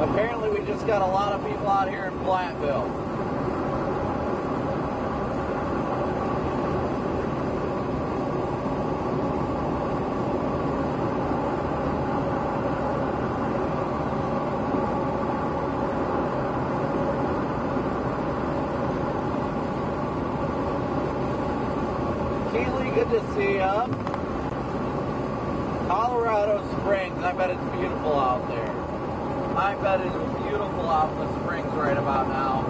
Apparently we just got a lot of people out here in Platteville. Keely, good to see ya. Colorado Springs, I bet it's beautiful out there. I bet it is beautiful out in the Springs right about now.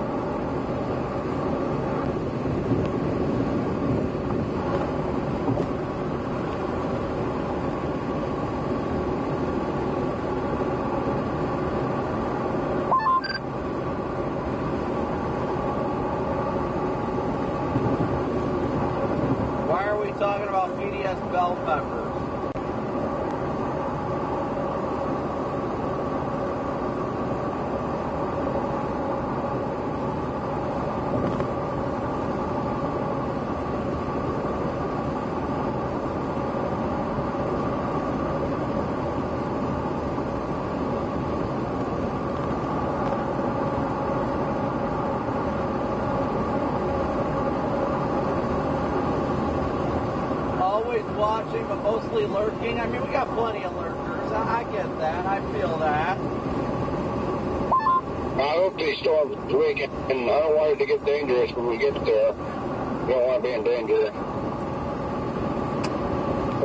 Why are we talking about PDS bell peppers? Watching, but mostly lurking. I mean, we got plenty of lurkers. I get that. I feel that. I hope these storms this weekend, and I don't want it to get dangerous when we get there. You don't want to be in danger.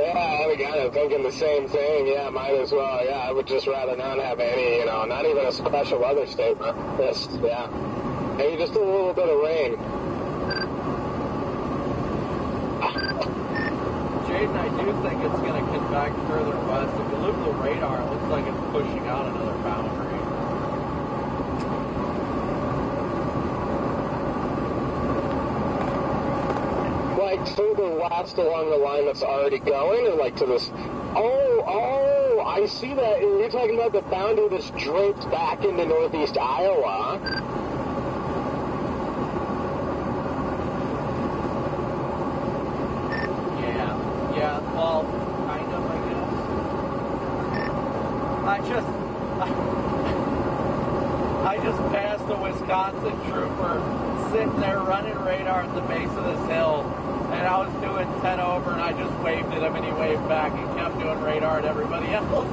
Yeah, I'm kind of thinking the same thing. Yeah, might as well. Yeah, I would just rather not have any, not even a special weather statement. Just, yeah. Maybe just a little bit of rain. Jaden, I do think it's going to convect further west. If you look at the radar, it looks like it's pushing out another boundary. Like further west along the line that's already going, or like to this? Oh, I see that. You're talking about the boundary that's draped back into northeast Iowa. Yeah, well, kind of, I guess. I just passed a Wisconsin trooper sitting there running radar at the base of this hill, and I was doing 10 over, and I just waved at him, and he waved back and kept doing radar at everybody else.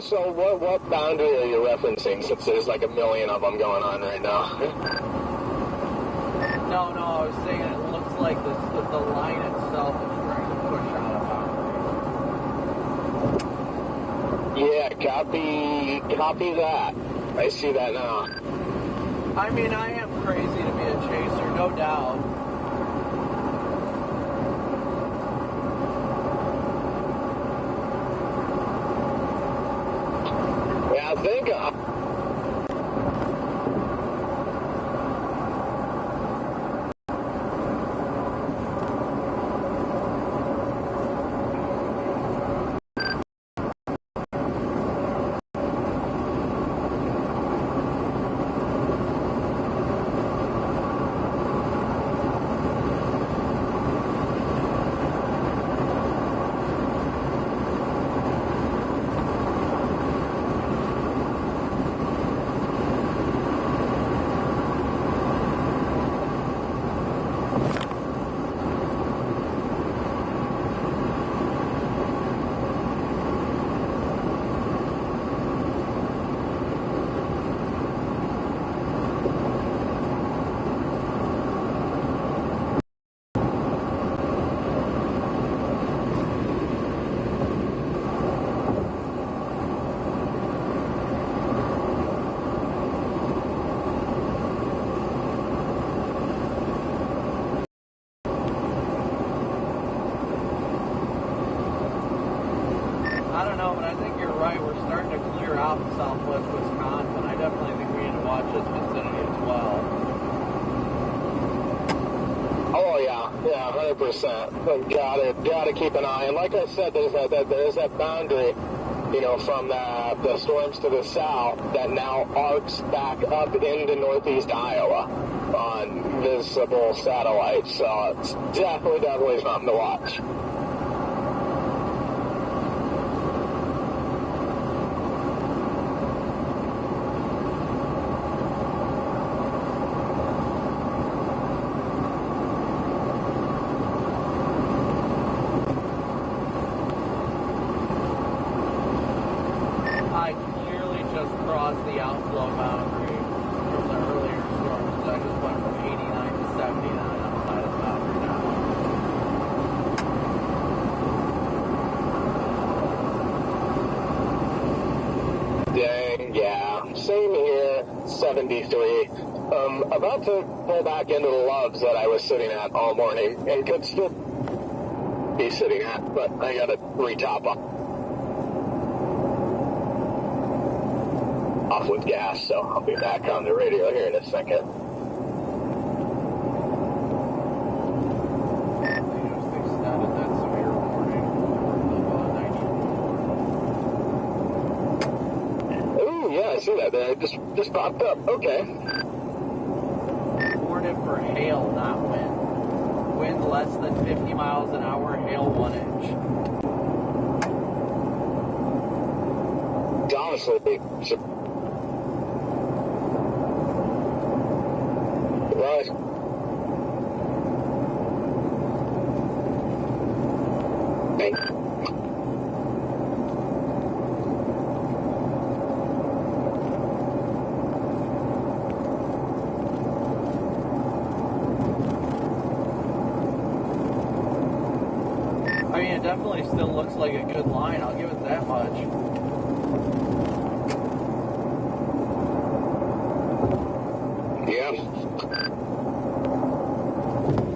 So what boundary are you referencing, since there's like a million of them going on right now? No, I was saying it looks like the line itself is trying to push out a boundary. Yeah, copy that. I see that now. I mean, I am crazy to be a chaser, no doubt. Yeah, I think I don't know, but I think you're right. We're starting to clear out southwest Wisconsin. I definitely think we need to watch this vicinity as well. Oh yeah, 100%. Gotta keep an eye. And like I said, there's that boundary, from the storms to the south that now arcs back up into northeast Iowa on visible satellites. So it's definitely something to watch. I clearly just crossed the outflow boundary from the earlier storms. I just went from 89 to 79 outside of the boundary now. Dang, yeah. Same here, 73. About to pull back into the loves that I was sitting at all morning, and could still be sitting at, but I gotta retop off with gas, so I'll be back on the radio here in a second. They just extended that severe warning of 94. Ooh, yeah, I see that there. It just popped up. Okay. Warning for hail, not wind. Wind less than 50 miles an hour, hail 1 inch. Honestly, right. Thanks. I mean, it definitely still looks like a good line. I'll give it that much. Yeah.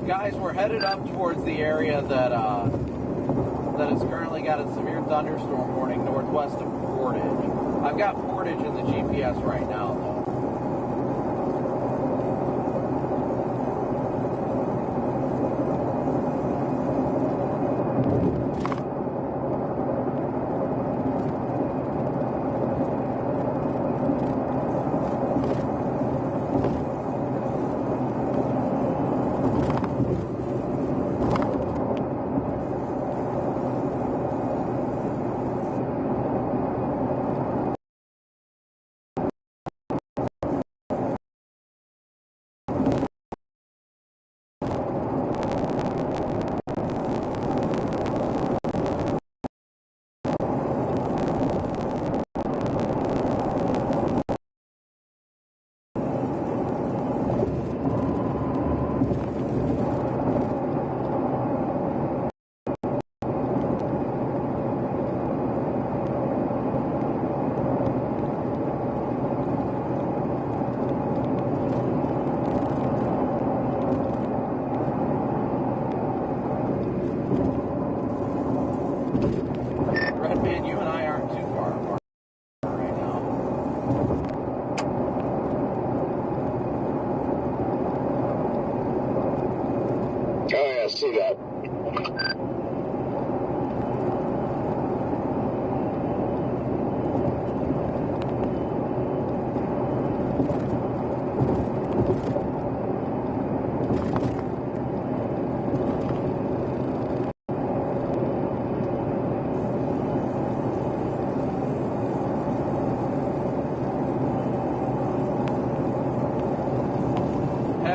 Guys, we're headed up towards the area that has currently got a severe thunderstorm warning northwest of Portage. I've got Portage in the GPS right now, though.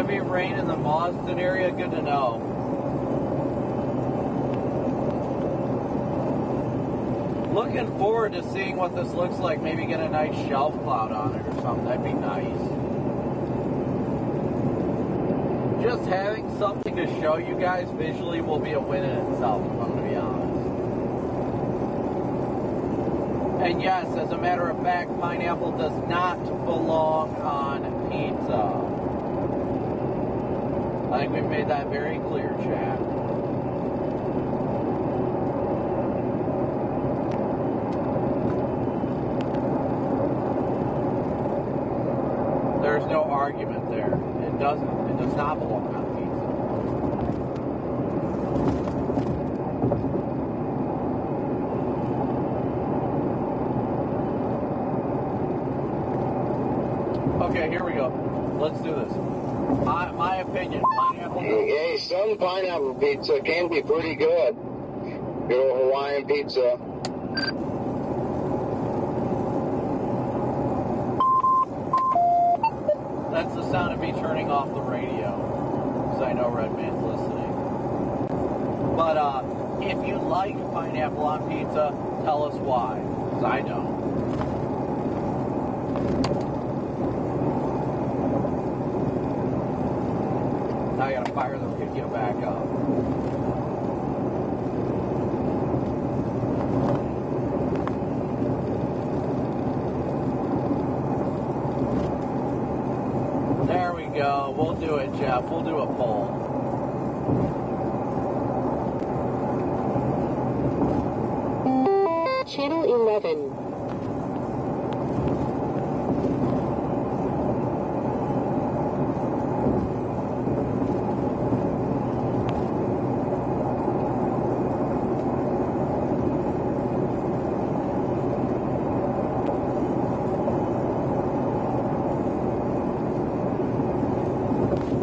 heavy rain in the Mauston area? Good to know. Looking forward to seeing what this looks like. Maybe get a nice shelf cloud on it or something. That'd be nice. Just having something to show you guys visually will be a win in itself, if I'm going to be honest. And yes, as a matter of fact, pineapple does not belong on pizza. I think we've made that very clear, chat. There's no argument there. It does not belong on pizza. Okay, here we go. Let's do this. My opinion, pineapple. Hey, some pineapple pizza can be pretty good. Good old Hawaiian pizza. That's the sound of me turning off the radio, because I know Redman's listening. But if you like pineapple on pizza, tell us why, because I don't. Now I gotta fire the radio back up. There we go. We'll do it, Jeff. We'll do a poll. Channel 11.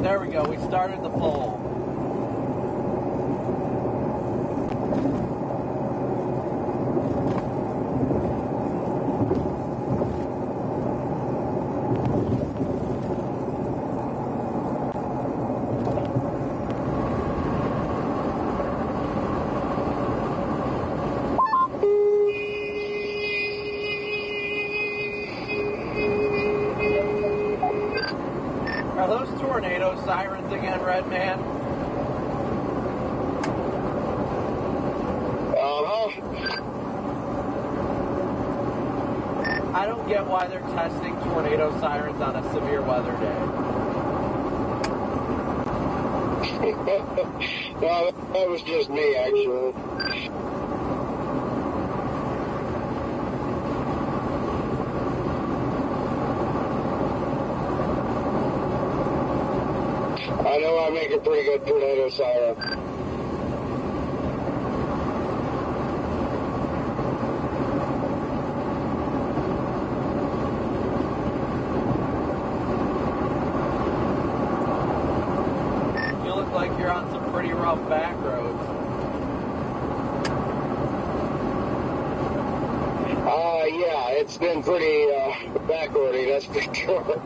There we go. We started the poll. Are those tornado sirens again, Redman? I don't get why they're testing tornado sirens on a severe weather day. Well, that was just me, actually. I know I make a pretty good tornado siren. You look like you're on some pretty rough back roads. Yeah, it's been pretty backroady, that's for sure.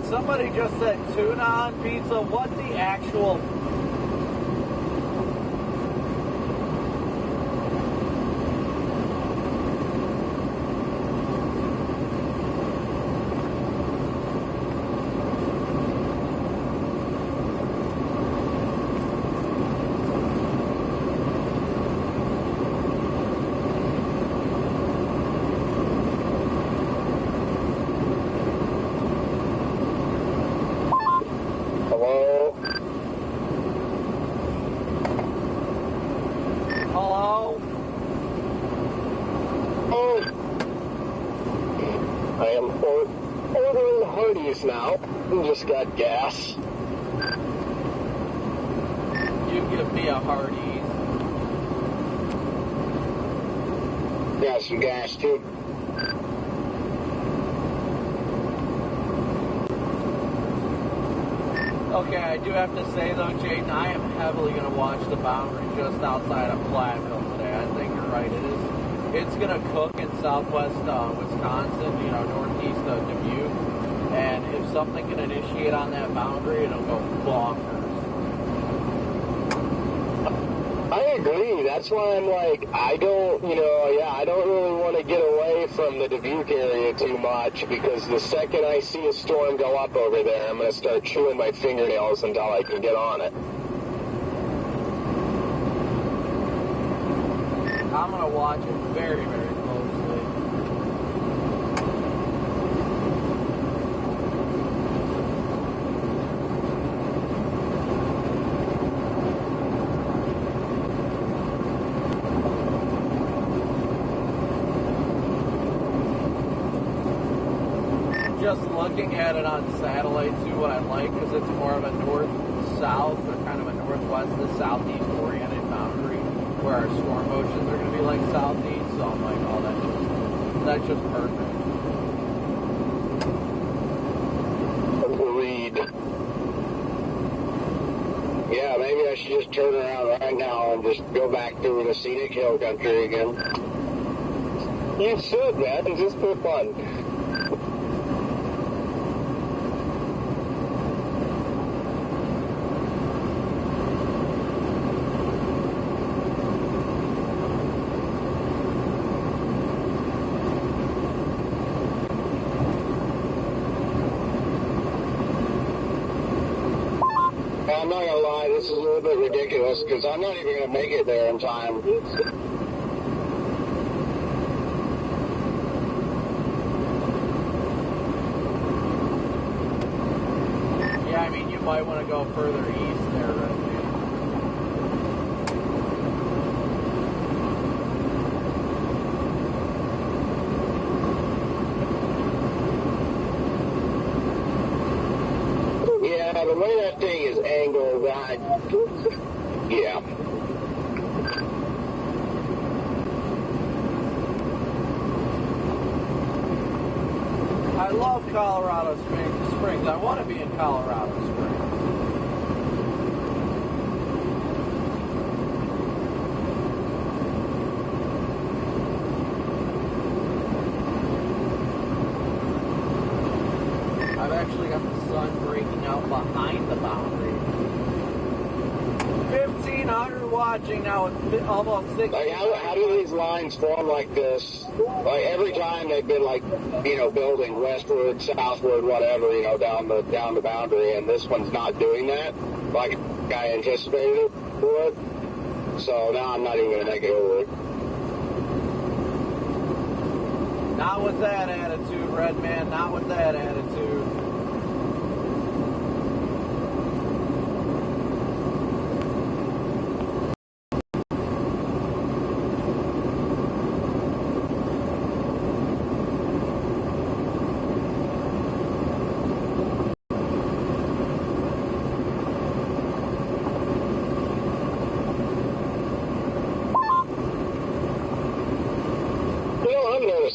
Somebody just said tuna on pizza. What the actual... Hardee's now. Just got gas. You give me a Hardee's. Got some gas too. Okay, I do have to say though, Jaden, I am heavily going to watch the boundary just outside of Platteville today. I think you're right. It's going to cook in southwest Wisconsin, you know, northeast of Dubuque. And if something can initiate on that boundary, it'll go bonkers. I agree. That's why I'm like, I don't really want to get away from the Dubuque area too much, because the second I see a storm go up over there, I'm going to start chewing my fingernails until I can get on it. I'm going to watch it very, very closely. Just looking at it on satellite too, what I like is it's more of a north-south or kind of a northwest to southeast oriented boundary, where our storm motions are going to be like southeast. So I'm like, oh, that's just perfect. Agreed. Yeah, maybe I should just turn around right now and just go back through the scenic hill country again. You should, man. Just for fun. I'm not gonna lie, this is a little bit ridiculous, because I'm not even gonna make it there in time. Yeah, I mean, you might want to go further east there, right? The way that thing is angled, yeah. I love Colorado Springs. I want to be in Colorado Springs. I've actually got the sun breaking out behind the boundary. 1,500 watching now with almost 6. Like, how do these lines form like this? Like, every time they've been, like, you know, building westward, southward, whatever, you know, down the boundary, and this one's not doing that, like I anticipated it would. So now I'm not even going to make it over. Not with that attitude, Red Man. Not with that attitude.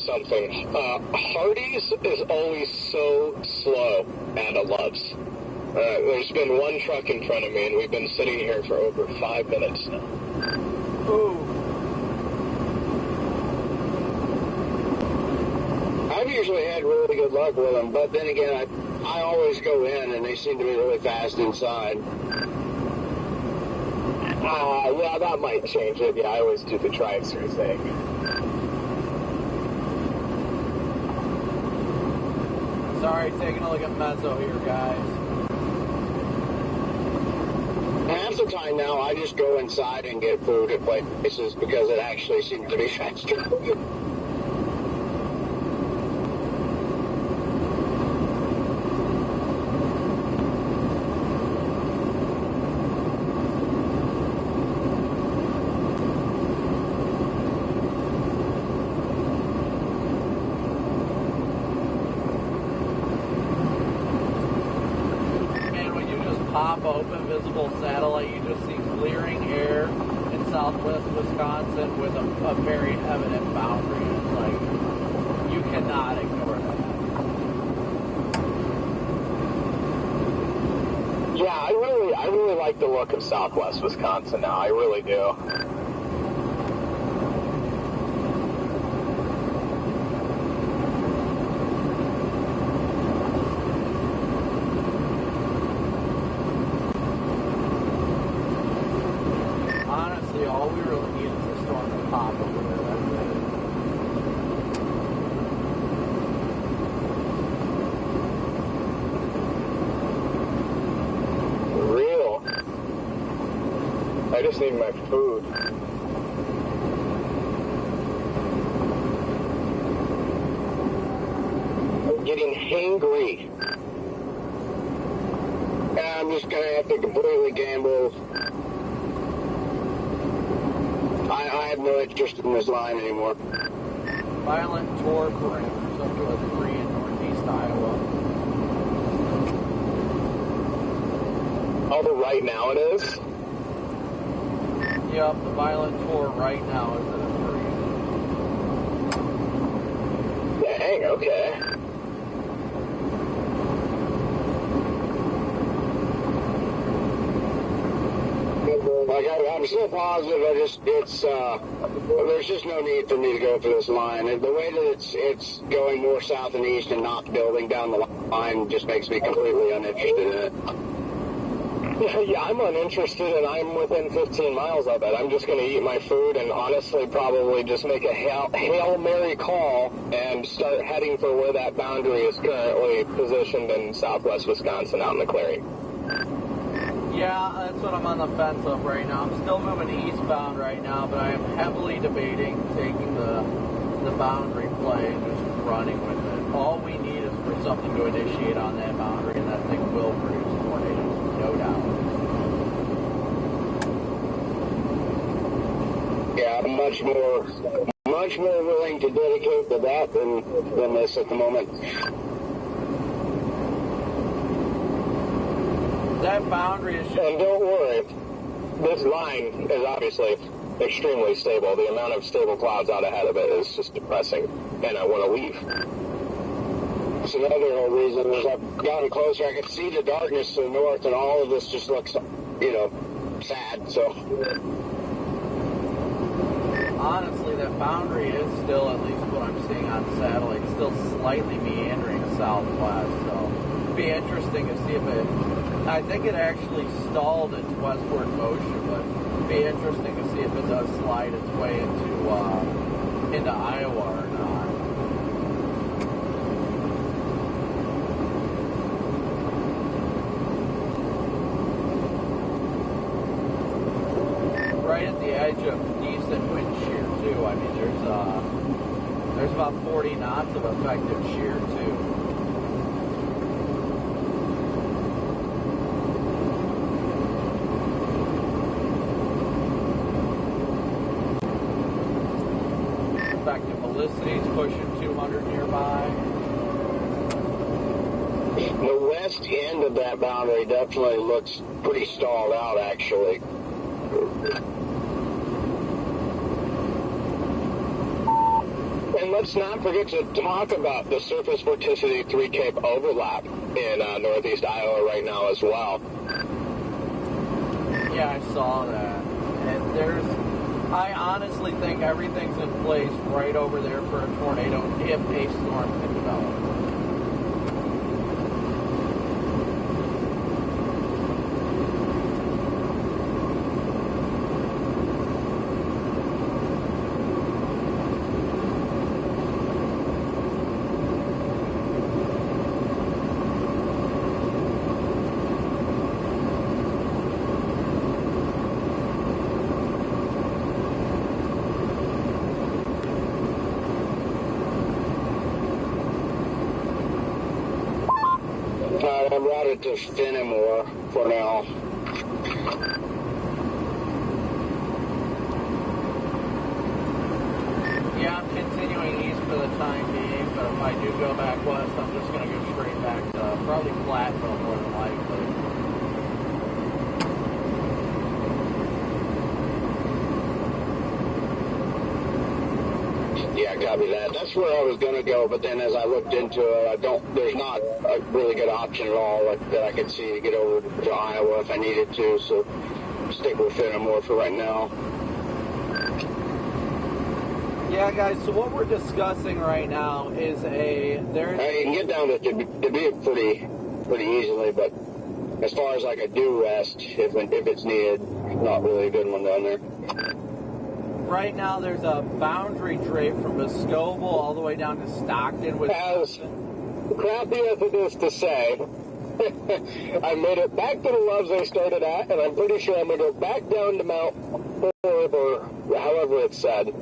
Something. Hardee's is always so slow at a Love's. There's been one truck in front of me, and we've been sitting here for over 5 minutes now. Ooh. I've usually had really good luck with them, but then again, I always go in, and they seem to be really fast inside. Yeah, that might change it. Yeah, I always do the drive-through thing. Sorry, taking a look at Mezzo here, guys. Half the time now, I just go inside and get food at places because it actually seems to be faster. top open visible satellite, you just see clearing air in southwest Wisconsin with a very evident boundary. It's like, you cannot ignore that. Yeah, I really like the look of southwest Wisconsin now. I really do. Honestly, all we really need is a storm to pop over there. That's For real. I just need my food. I'm getting hangry. I'm just gonna have to completely gamble. I have no interest in this line anymore. Violent torque parameters up to a 3 in northeast Iowa. Oh, but right now it is? Yep, the violent torque right now is at a 3. Dang, okay. Like, I'm still positive. There's just no need for me to go for this line. And the way that it's going more south and east and not building down the line just makes me completely uninterested in it. Yeah, I'm uninterested, and I'm within 15 miles of it. I'm just going to eat my food and honestly probably just make a Hail Mary call and start heading for where that boundary is currently positioned in southwest Wisconsin out in the clearing. Yeah, that's what I'm on the fence of right now. I'm still moving eastbound right now, but I am heavily debating taking the boundary play and just running with it. All we need is for something to initiate on that boundary, and that thing will produce tornadoes, no doubt. Yeah, I'm much more willing to dedicate to that than this at the moment. That boundary is just... And don't worry, this line is obviously extremely stable. The amount of stable clouds out ahead of it is just depressing, and I want to leave. That's another whole reason. As I've gotten closer, I can see the darkness to the north, and all of this just looks, sad, so... Honestly, that boundary is still, at least what I'm seeing on satellite, still slightly meandering southwest, so it'd be interesting to see if it... I think it actually stalled its westward motion, but it'd be interesting to see if it does slide its way into Iowa or not. Right at the edge of decent wind shear too. I mean, there's about 40 knots of effective shear too. Effective velocities pushing 200 nearby. The west end of that boundary definitely looks pretty stalled out, actually. And let's not forget to talk about the surface vorticity 3 Cape overlap in northeast Iowa right now as well. Yeah, I saw that. And I honestly think everything's in place right over there for a tornado if a storm can develop. I'm routed to Fenimore for now. Yeah, I'm continuing east for the time being, but if I do go back west, I'm just going to go straight back to probably Platteville more than likely. Copy that. That's where I was going to go, but then as I looked into it, there's not a really good option at all that I could see to get over to Iowa if I needed to, so stick with Fenimore for right now. Yeah, guys, so what we're discussing right now is you can get down to Dubuque pretty easily, but as far as like a due west, if it's needed, not really a good one down there. Right now, there's a boundary drape from Muskogee all the way down to Stockton. As crappy as it is to say, I made it back to the Loves I started at, and I'm pretty sure I'm going to go back down to Mount Horeb, or however it's said,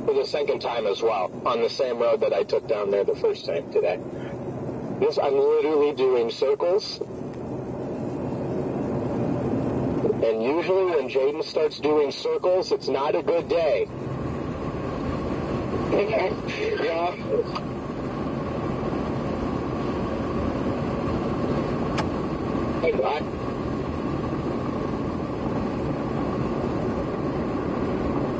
for the second time as well, on the same road that I took down there the first time today. I'm literally doing circles. And usually when Jaden starts doing circles, it's not a good day. Yeah. Hey, bye.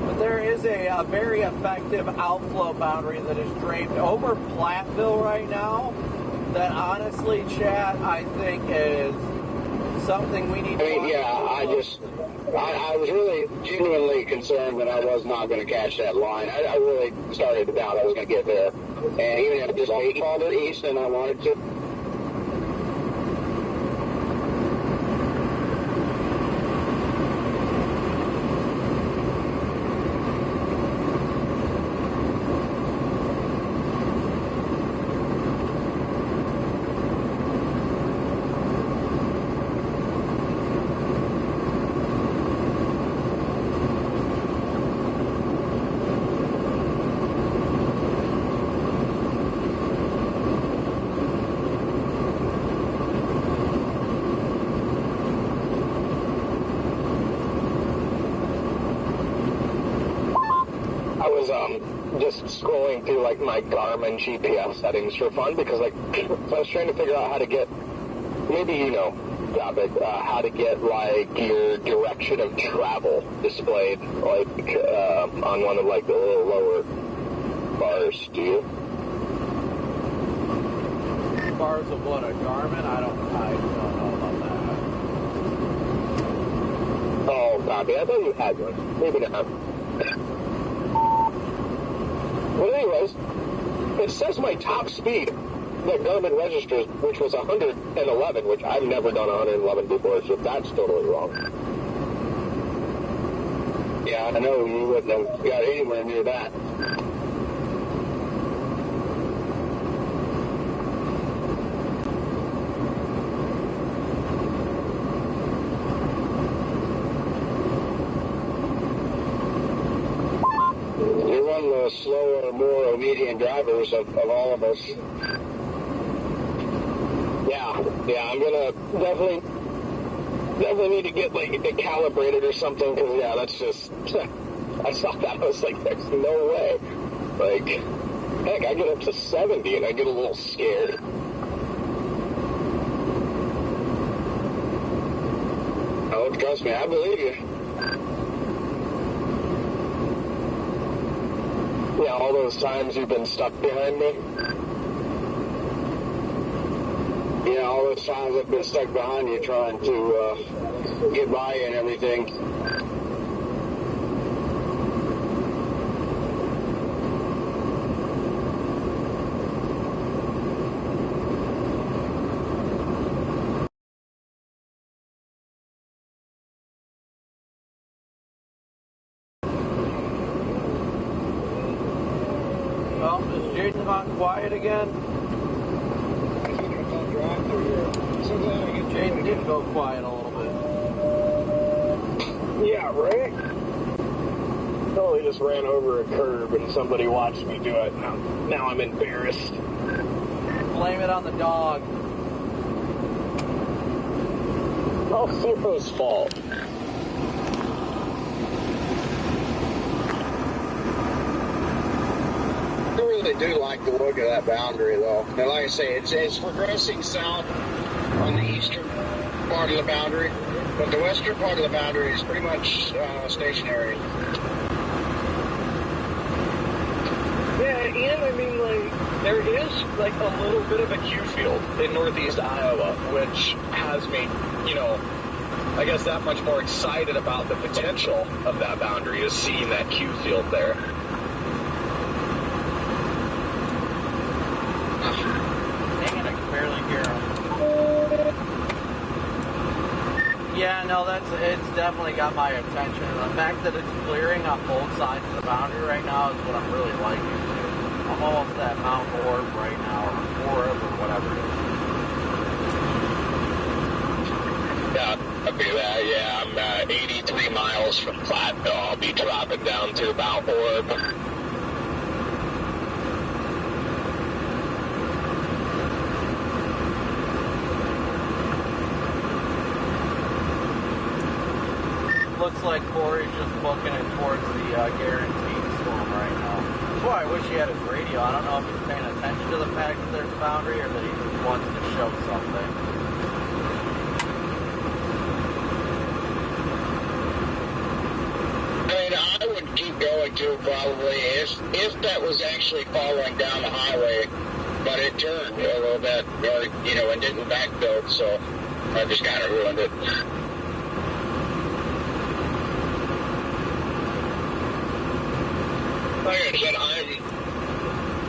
But there is a very effective outflow boundary that is draped over Platteville right now that honestly, Chad, I think is something we need to I was really genuinely concerned that I was not going to catch that line. I really started to doubt I was going to get there. And even if it just farther east than I wanted to. Just scrolling through like my Garmin GPS settings for fun because I was trying to figure out how to get, maybe you know, Copic, how to get like your direction of travel displayed like on one of like the little lower bars. Do you? Bars of what, a Garmin? I don't know about that. Oh, Copy. I thought you had one. Maybe not. Well, anyways, it says my top speed that Garmin registers, which was 111, which I've never done 111 before, so that's totally wrong. Yeah, I know you wouldn't have got anywhere near that. The slower, more obedient drivers of all of us. Yeah, I'm gonna definitely need to get like it calibrated or something, because yeah, that's just I saw that, I was like, there's no way. Like, heck, I get up to 70 and I get a little scared. Oh, trust me, I believe you. Yeah, all those times you've been stuck behind me. Yeah, all those times I've been stuck behind you trying to get by and everything. Is Jaden gone quiet again? Jaden did go quiet a little bit. Yeah, right? Totally just ran over a curb and somebody watched me do it. Now I'm embarrassed. Blame it on the dog. Oh, Zero's fault. I really do like the look of that boundary, though. And like I say, it's progressing south on the eastern part of the boundary, but the western part of the boundary is pretty much stationary. Yeah, and I mean, like, there is, like, a little bit of a Q field in northeast Iowa, which has me, you know, I guess that much more excited about the potential of that boundary, is seeing that Q field there. Dang it, I can barely hear him. Yeah, no, it's definitely got my attention. The fact that it's clearing on both sides of the boundary right now is what I'm really liking. I'm almost at Mount Orb right now, or Orb, or whatever it is. Yeah, I'll do that. Yeah, I'm 83 miles from Platte. I'll be dropping down to Mount Orb. Looks like Corey's just booking it towards the guaranteed storm right now. That's why I wish he had his radio. I don't know if he's paying attention to the fact that there's a boundary or that he just wants to show something. I mean, I would keep going too, probably, if that was actually following down the highway, but it turned a little bit, or, you know, and didn't backbuild, so I just kind of ruined it. Like I said,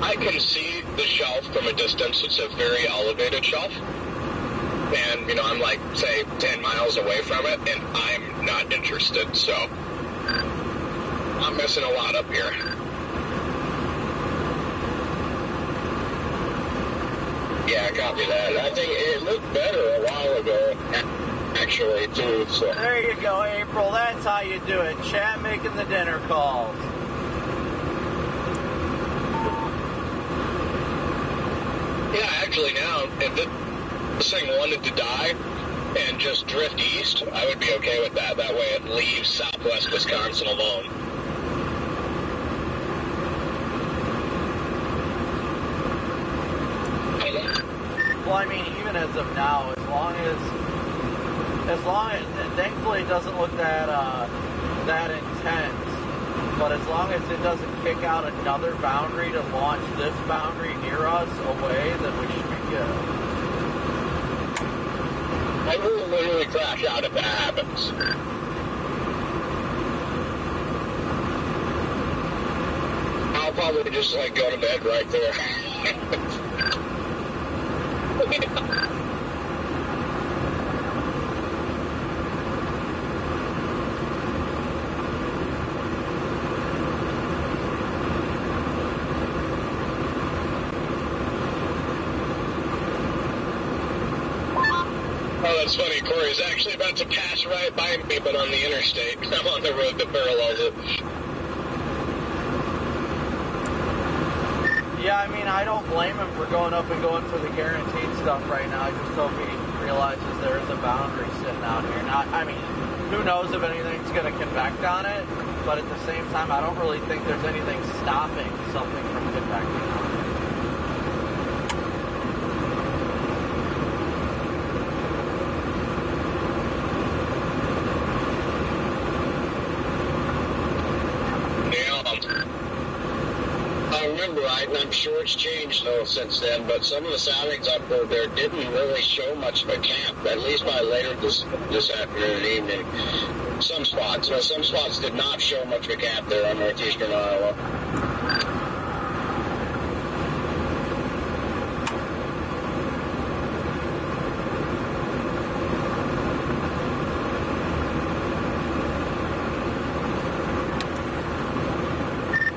I can see the shelf from a distance. It's a very elevated shelf. And, you know, I'm like, say, 10 miles away from it, and I'm not interested, so I'm missing a lot up here. Yeah, copy that. I think it looked better a while ago, actually, too, so. There you go, April. That's how you do it. Chat making the dinner calls. Yeah, actually now, if this thing wanted to die and just drift east, I would be okay with that. That way it leaves southwest Wisconsin alone. Well, I mean, even as of now, as long as, and thankfully it doesn't look that intense. But as long as it doesn't kick out another boundary to launch this boundary near us away, then we should be good. I will literally crash out if that happens. I'll probably just, like, go to bed right there. Oh, that's funny. Corey's actually about to pass right by me, but on the interstate. I'm on the road that parallels it. Yeah, I mean, I don't blame him for going up and going for the guaranteed stuff right now. I just hope he realizes there is a boundary sitting out here. Now, I mean, who knows if anything's going to convect on it, but at the same time, I don't really think there's anything stopping something from convecting on it. Right, and I'm sure it's changed though since then, but some of the soundings I've heard there didn't really show much of a camp, at least by later this afternoon and evening. Some spots did not show much of a camp there on northeastern Iowa.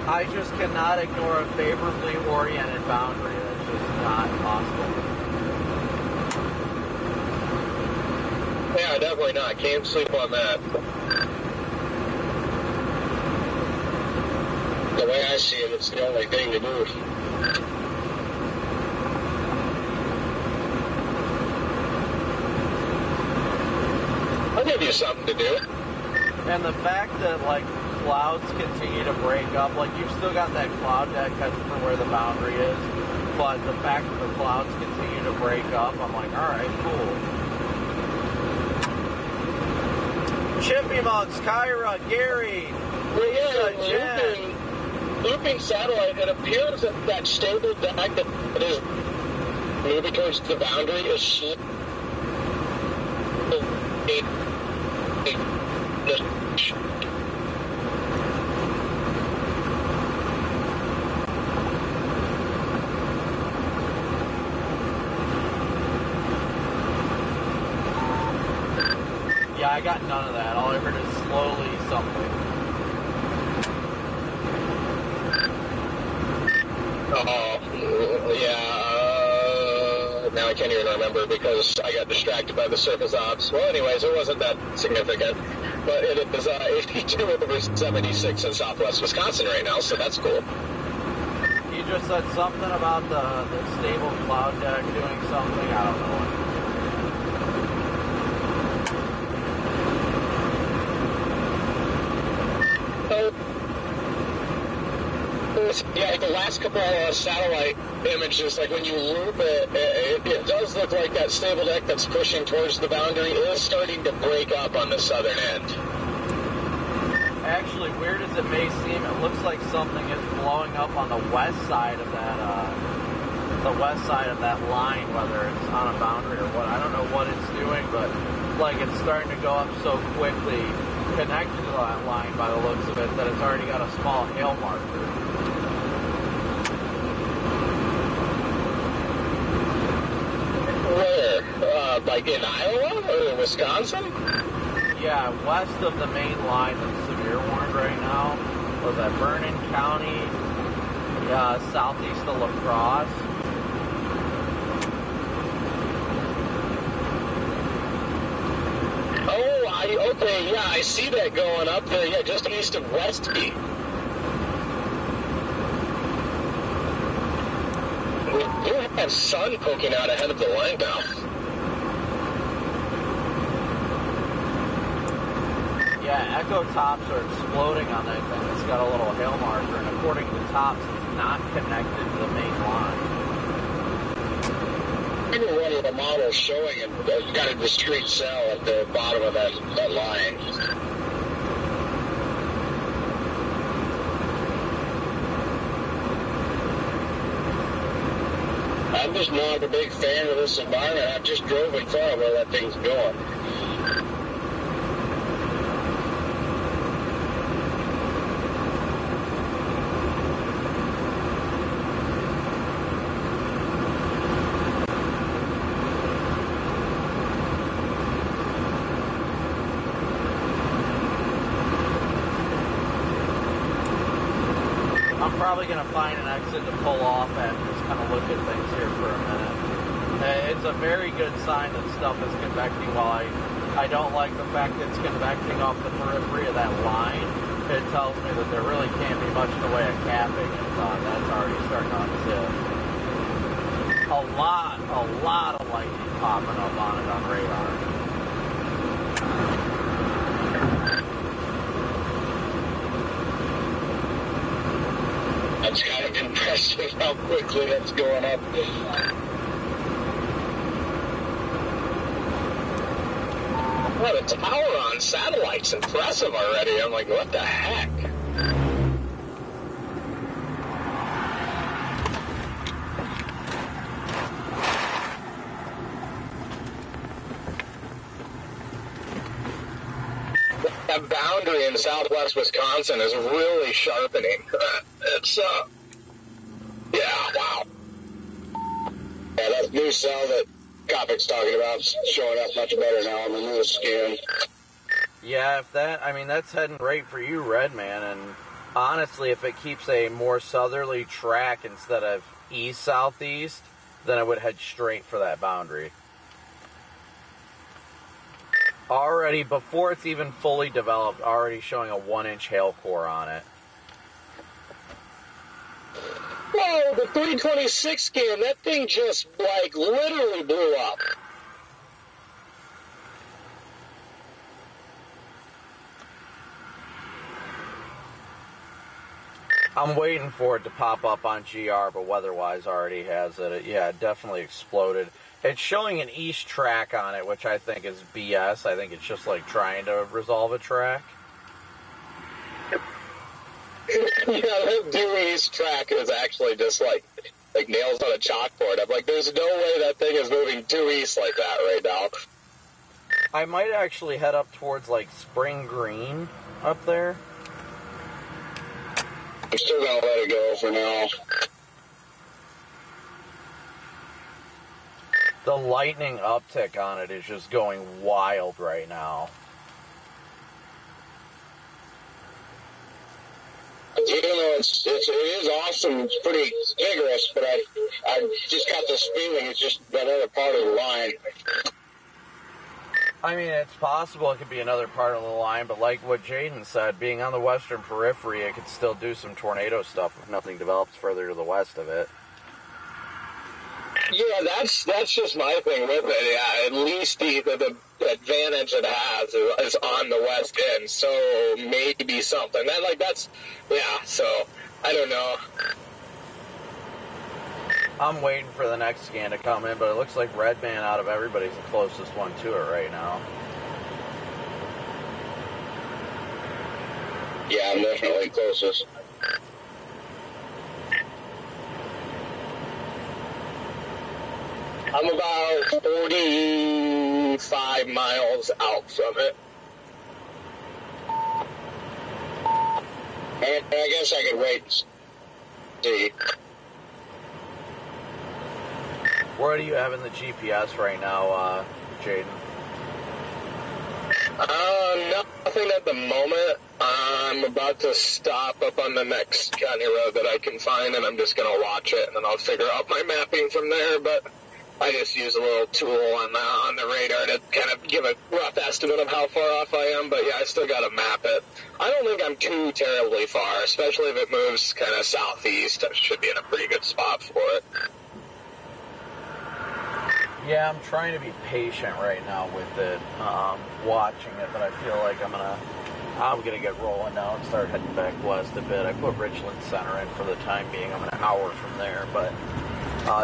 I just cannot ignore a favorably oriented boundary. That's just not possible. Yeah, definitely not. Can't sleep on that. The way I see it, it's the only thing to do. I'll give you something to do. And the fact that, like, clouds continue to break up, like, you've still got that cloud deck that's for where the boundary is, but the fact that the clouds continue to break up, I'm like, alright, cool. Chippy Mugs, Kyra, Gary, Lisa, Jen. looping satellite, it appears that that stable deck that is moving towards the boundary is slowly. Yeah, I got none of that. All I heard is slowly something. Oh, yeah. Now I can't even remember because I got distracted by the surface ops. Well, anyways, it wasn't that significant. But it is 82/76 in southwest Wisconsin right now, so that's cool. You just said something about the stable cloud deck doing something. I don't know what. Yeah, like the last couple of satellite images, like when you loop it, it does look like that stable deck that's pushing towards the boundary is starting to break up on the southern end. Actually, weird as it may seem, it looks like something is blowing up on the west side of that line, whether it's on a boundary or what. I don't know what it's doing, but like it's starting to go up so quickly, connected to that line by the looks of it, that it's already got a small hail marker. Where? Like in Iowa or in Wisconsin? Yeah, west of the main line that's severe warned right now. Was that Vernon County, southeast of La Crosse? Oh, okay, yeah, I see that going up there, yeah, just east of Westby. We do have sun poking out ahead of the line now. Yeah, echo tops are exploding on that thing. It's got a little hail marker, and according to tops, it's not connected to the main line. I remember one of the models showing it got a discrete cell at the bottom of that line. I'm just not a big fan of this environment. I just drove in front of where that thing's going. Probably going to find an exit to pull off and just kind of look at things here for a minute. It's a very good sign that stuff is convecting. While I don't like the fact that it's convecting off the periphery of that line, it tells me that there really can't be much in the way of capping, and that's already starting to unzip. A lot of lightning popping up on it on radar. It's kind of impressive how quickly that's going up. What, a tower on satellite's impressive already. I'm like, what the heck? That boundary in southwest Wisconsin is really sharpening. It's, yeah, wow. Yeah, that new cell that Copic's talking about is showing up much better now on the new skin. Yeah, that's heading right for you, Redman, and honestly, if it keeps a more southerly track instead of east-southeast, then I would head straight for that boundary. Already, before it's even fully developed, already showing a 1-inch hail core on it. Whoa, the 326 scan, that thing just, like, literally blew up. I'm waiting for it to pop up on GR, but weather-wise already has it. Yeah, it definitely exploded. It's showing an east track on it, which I think is BS. I think it's just like trying to resolve a track. that due east track is actually just like nails on a chalkboard. I'm like, there's no way that thing is moving due east like that right now. I might actually head up towards, like, Spring Green up there. I'm still going to let it go for now. The lightning uptick on it is just going wild right now. Even though it is awesome, it's pretty vigorous, but I just got this feeling it's just another part of the line. I mean, it's possible it could be another part of the line, but like what Jaden said, being on the western periphery, it could still do some tornado stuff if nothing develops further to the west of it. Yeah, that's just my thing with it. Yeah, at least the advantage it has is on the west end, so maybe something. So I don't know. I'm waiting for the next scan to come in, but it looks like Red Man out of everybody's the closest one to it right now. Yeah, I'm definitely closest. I'm about 45 miles out from it. And I guess I could wait and see. Where do you have in the GPS right now, Jaden? Nothing at the moment. I'm about to stop up on the next county road that I can find, and I'm just going to watch it, and then I'll figure out my mapping from there, but I just use a little tool on the radar to kind of give a rough estimate of how far off I am, but yeah, I still got to map it. I don't think I'm too terribly far, especially if it moves kind of southeast. I should be in a pretty good spot for it. Yeah, I'm trying to be patient right now with it, watching it, but I feel like I'm gonna get rolling now and start heading back west a bit. I put Richland Center in for the time being. I'm an hour from there, but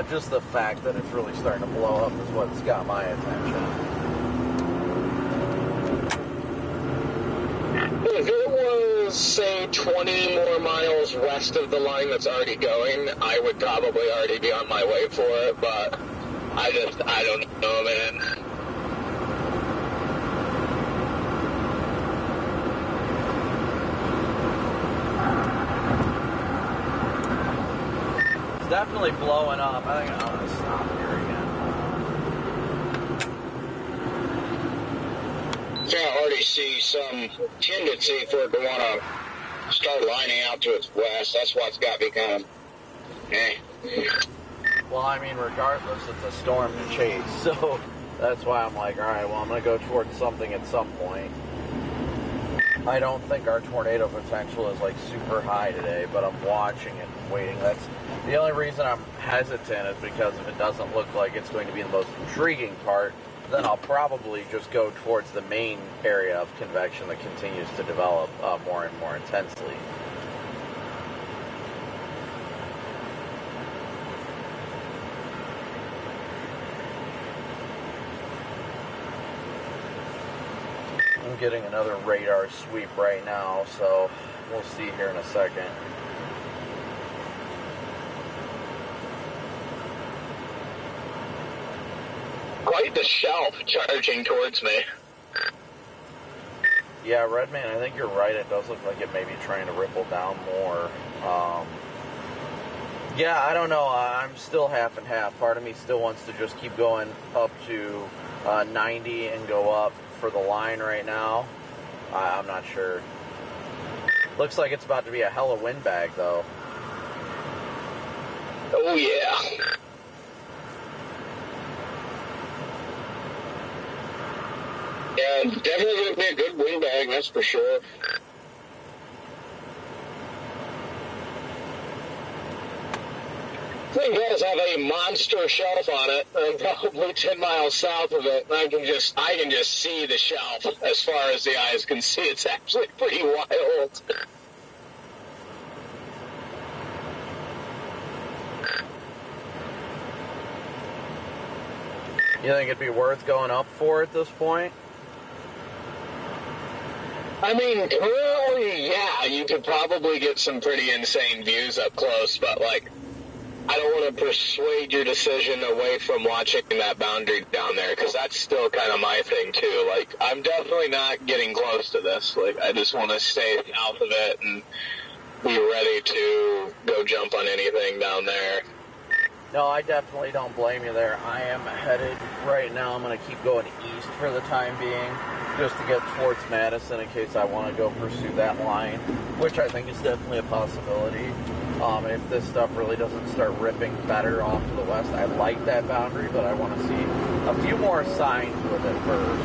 just the fact that it's really starting to blow up is what's got my attention. If it was, say, 20 more miles west of the line that's already going, I would probably already be on my way for it, but I don't know, man. It's definitely blowing up. I think I'm going to stop here again. I already see some tendency for it to want to start lining out to its west. That's what's got me kind of, Well, I mean, regardless, it's a storm to chase, so that's why I'm like, all right, well, I'm going to go towards something at some point. I don't think our tornado potential is, like, super high today, but I'm watching it and waiting. That's the only reason I'm hesitant is because if it doesn't look like it's going to be the most intriguing part, then I'll probably just go towards the main area of convection that continues to develop more and more intensely. I'm getting another radar sweep right now, so we'll see here in a second. quite the shelf charging towards me. Yeah, Redman, I think you're right. It does look like it may be trying to ripple down more. Yeah, I don't know. I'm still half and half. Part of me still wants to just keep going up to 90 and go up for the line right now. I'm not sure. Looks like it's about to be a hella windbag, though. Oh, yeah. Yeah, definitely going to be a good windbag, that's for sure. Thing does have a monster shelf on it, and probably 10 miles south of it. I can just see the shelf as far as the eyes can see. It's actually pretty wild. You think it'd be worth going up for at this point? I mean, currently, yeah, you could probably get some pretty insane views up close, but, like, I don't want to persuade your decision away from watching that boundary down there, because that's still kind of my thing, too. Like, I'm definitely not getting close to this. Like, I just want to stay south of it and be ready to go jump on anything down there. No, I definitely don't blame you there. I am headed right now. I'm going to keep going east for the time being, just to get towards Madison in case I want to go pursue that line, which I think is definitely a possibility. If this stuff really doesn't start ripping better off to the west, I like that boundary, but I want to see a few more signs with it first.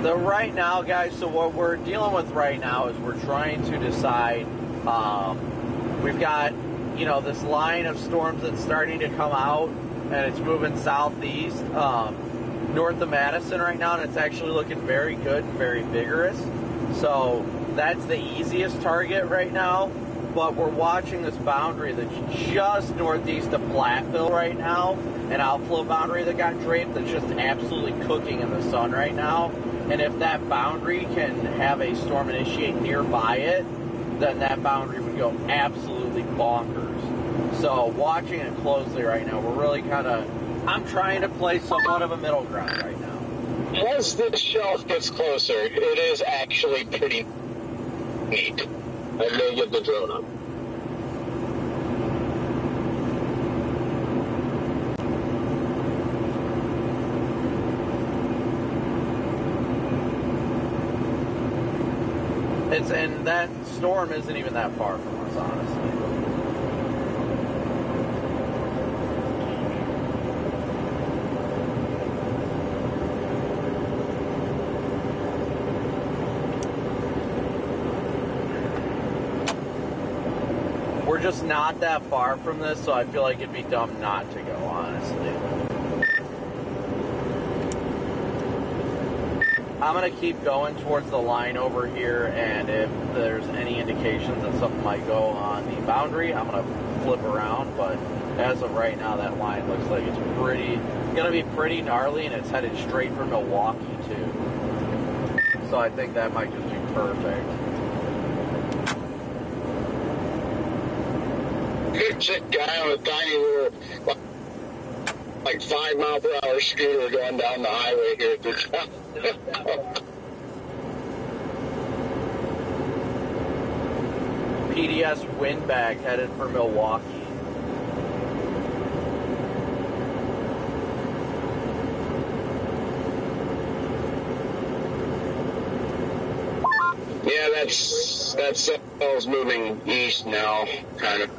Right now, guys, so what we're dealing with right now is we're trying to decide, we've got, you know, this line of storms that's starting to come out, and it's moving southeast, north of Madison right now, and it's actually looking very good, very vigorous. So that's the easiest target right now, but we're watching this boundary that's just northeast of Platteville right now, an outflow boundary that got draped that's just absolutely cooking in the sun right now. And if that boundary can have a storm initiate nearby it, then that boundary would go absolutely bonkers. So watching it closely right now, we're really kind of, I'm trying to play somewhat of a middle ground right now. As this shelf gets closer, it is actually pretty neat. I may get the drone up. And that storm isn't even that far from us, honestly. We're just not that far from this, so I feel like it'd be dumb not to go, honestly. I'm going to keep going towards the line over here, and if there's any indications that something might go on the boundary, I'm going to flip around, but as of right now, that line looks like it's going to be pretty gnarly, and it's headed straight for Milwaukee, too. So I think that might just be perfect. It's a guy on a tiny little, like 5 mile per hour scooter going down the highway here at this time. PDS windbag headed for Milwaukee. Yeah, that cell's moving east now, kind of.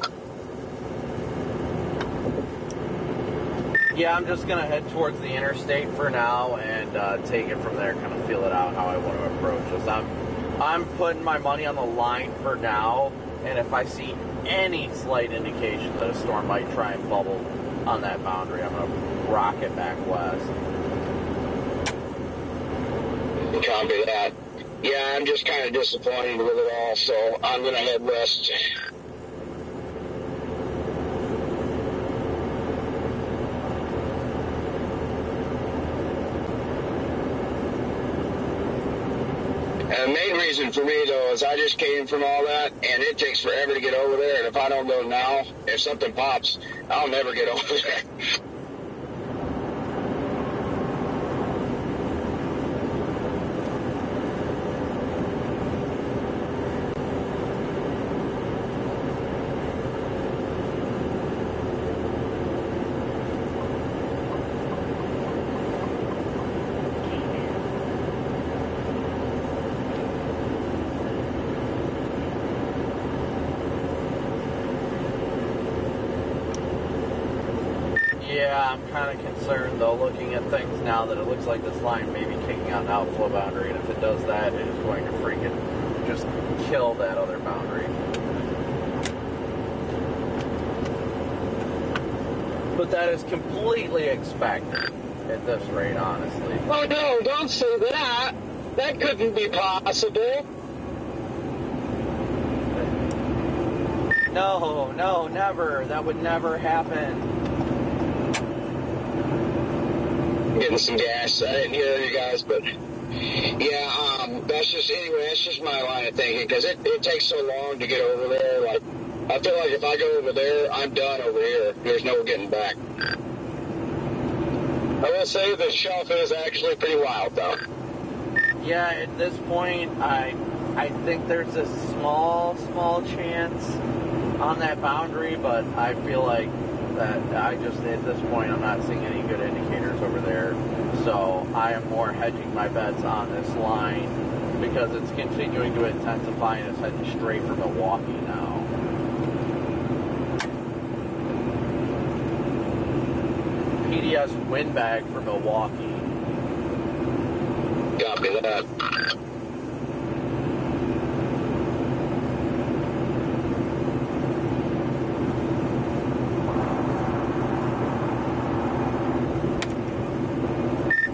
Yeah, I'm just going to head towards the interstate for now and take it from there, kind of feel it out how I want to approach this. I'm putting my money on the line for now, and if I see any slight indication that a storm might try and bubble on that boundary, I'm going to rock it back west. Copy that. Yeah, I'm just kind of disappointed with it all, so I'm going to head west. And the main reason for me, though, is I just came from all that, and it takes forever to get over there, and if I don't go now, if something pops, I'll never get over there. Yeah, I'm kind of concerned, though, looking at things now that it looks like this line may be kicking out an outflow boundary, and if it does that, it is going to freaking just kill that other boundary. But that is completely expected at this rate, honestly. Oh, no, don't say that. That couldn't be possible. No, no, never. That would never happen. Getting some gas. I didn't hear you guys, but yeah, that's just my line of thinking, because it takes so long to get over there. Like, I feel like if I go over there, I'm done over here. There's no getting back. I will say the shelf is actually pretty wild, though. Yeah, at this point, I think there's a small chance on that boundary, but I feel like that at this point, I'm not seeing any good indicators over there. So I am more hedging my bets on this line because it's continuing to intensify and it's heading straight for Milwaukee now. PDS windbag for Milwaukee. Copy that.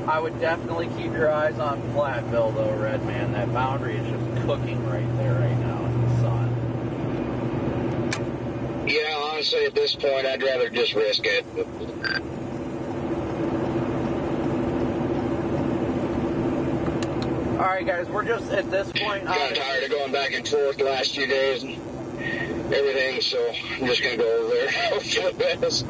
I would definitely keep your eyes on Platteville, though, Redman. That boundary is just cooking right there right now in the sun. Yeah, honestly, at this point, I'd rather just risk it. All right, guys, we're just at this point. Got tired of going back and forth the last few days and everything, so I'm just going to go over there. Hope for the best.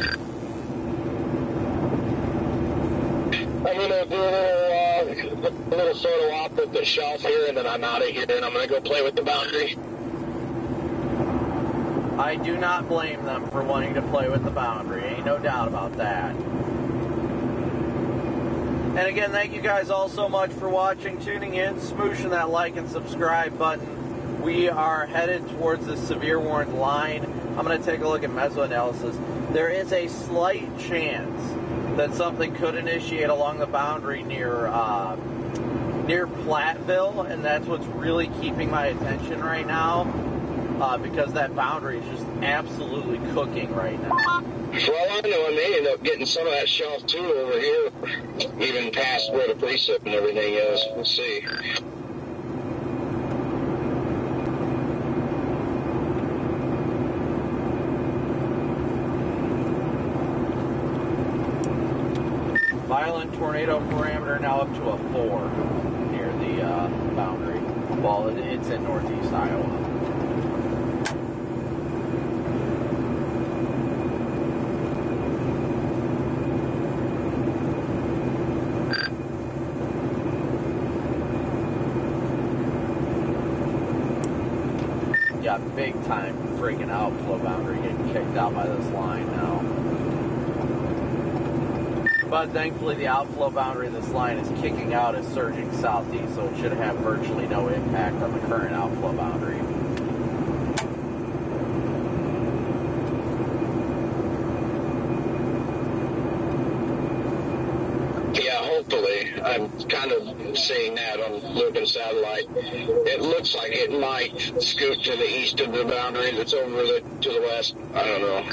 I'm going to do a little photo op with the shelf here, and then I'm out of here, and I'm going to go play with the boundary. I do not blame them for wanting to play with the boundary. Ain't no doubt about that. And again, thank you guys all so much for watching, tuning in, smooshing that like and subscribe button. We are headed towards the severe warned line. I'm going to take a look at mesoanalysis. There is a slight chance that something could initiate along the boundary near Platteville, and that's what's really keeping my attention right now, because that boundary is just absolutely cooking right now. For all I know, I may end up getting some of that shelf too over here, even past where the precip and everything is. We'll see. Violent tornado parameter now up to a 4 near the boundary. Well, it's in northeast Iowa. Got big time freaking outflow boundary getting kicked out by this line now. But thankfully the outflow boundary of this line is kicking out as surging southeast, so it should have virtually no impact on the current outflow boundary. Yeah, hopefully. I'm kind of seeing that on looking satellite. It looks like it might scoot to the east of the boundary that's over to the west. I don't know.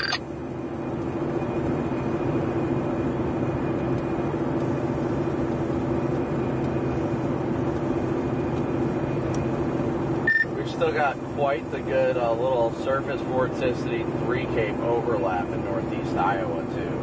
Still got quite the good little surface vorticity 3 Cape overlap in northeast Iowa too.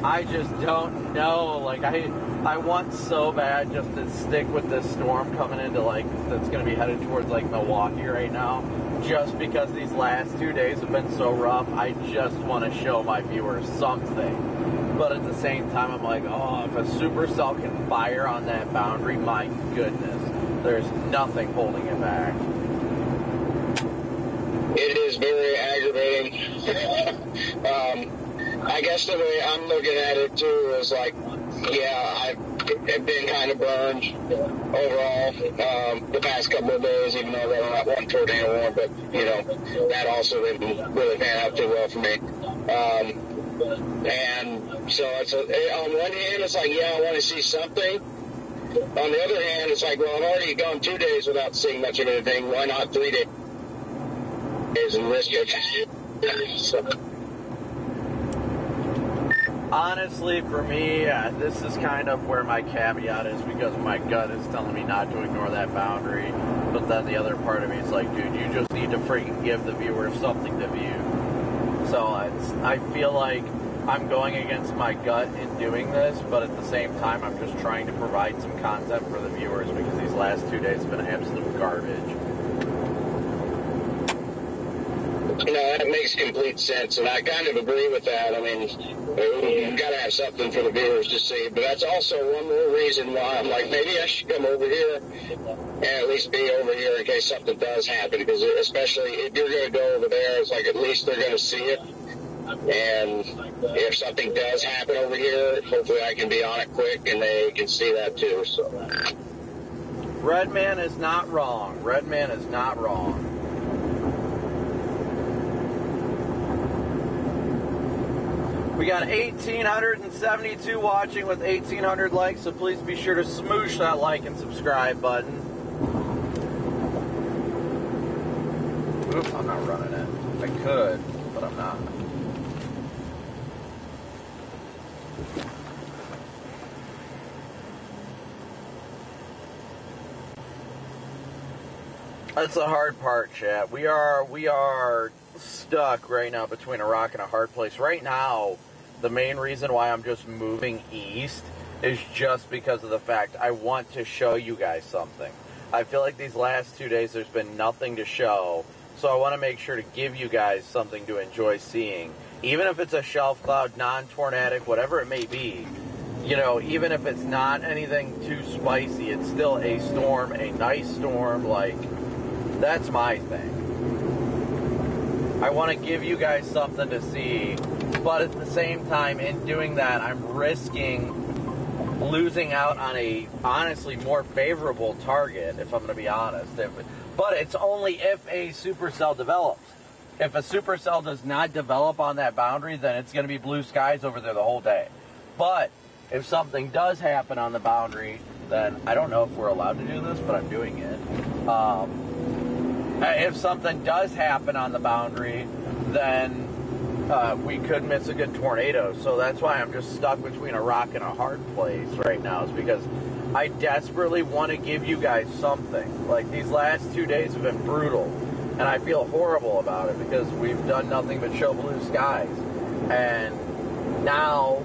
I just don't know. Like I want so bad just to stick with this storm coming into that's going to be headed towards Milwaukee right now. Just because these last 2 days have been so rough, I just want to show my viewers something. But at the same time, I'm like, oh, if a supercell can fire on that boundary, my goodness, there's nothing holding it back. It is very aggravating. I guess the way I'm looking at it too is I've been kind of burned overall the past couple of days, even though they were not one tornado warm, but that also didn't really pan out too well for me. And so it's on one hand, it's I want to see something. On the other hand, it's well, I've already gone 2 days without seeing much of anything. Why not 3 days and risk it? So. Honestly, for me, this is kind of where my caveat is, because my gut is telling me not to ignore that boundary. But then the other part of me is like, dude, you just need to freaking give the viewer something to view. So I feel like I'm going against my gut in doing this, but at the same time, I'm just trying to provide some content for the viewers, because these last 2 days have been absolute garbage. No, that makes complete sense, and I kind of agree with that. I mean, you've got to have something for the viewers to see, but that's also one more reason why I'm like, maybe I should come over here and at least be over here in case something does happen, because especially if you're going to go over there, it's like at least they're going to see it, and if something does happen over here, hopefully I can be on it quick and they can see that too. So, Redman is not wrong. Redman is not wrong. We got 1,872 watching with 1,800 likes, so please be sure to smoosh that like and subscribe button. Oops, I'm not running it. I could, but I'm not. That's the hard part, chat. We are stuck right now between a rock and a hard place. Right now, the main reason why I'm just moving east is just because of the fact I want to show you guys something. I feel like these last 2 days there's been nothing to show, so I want to make sure to give you guys something to enjoy seeing. Even if it's a shelf cloud, non-tornadic, whatever it may be. You know, even if it's not anything too spicy, it's still a storm, a nice storm, like... That's my thing. I want to give you guys something to see, but at the same time, in doing that, I'm risking losing out on a, honestly, more favorable target, if I'm going to be honest. But it's only if a supercell develops. If a supercell does not develop on that boundary, then it's going to be blue skies over there the whole day. But if something does happen on the boundary, then I don't know if we're allowed to do this, but I'm doing it. If something does happen on the boundary, then we could miss a good tornado. So that's why I'm just stuck between a rock and a hard place right now, is because I desperately want to give you guys something. Like, these last 2 days have been brutal, and I feel horrible about it because we've done nothing but show blue skies. And now,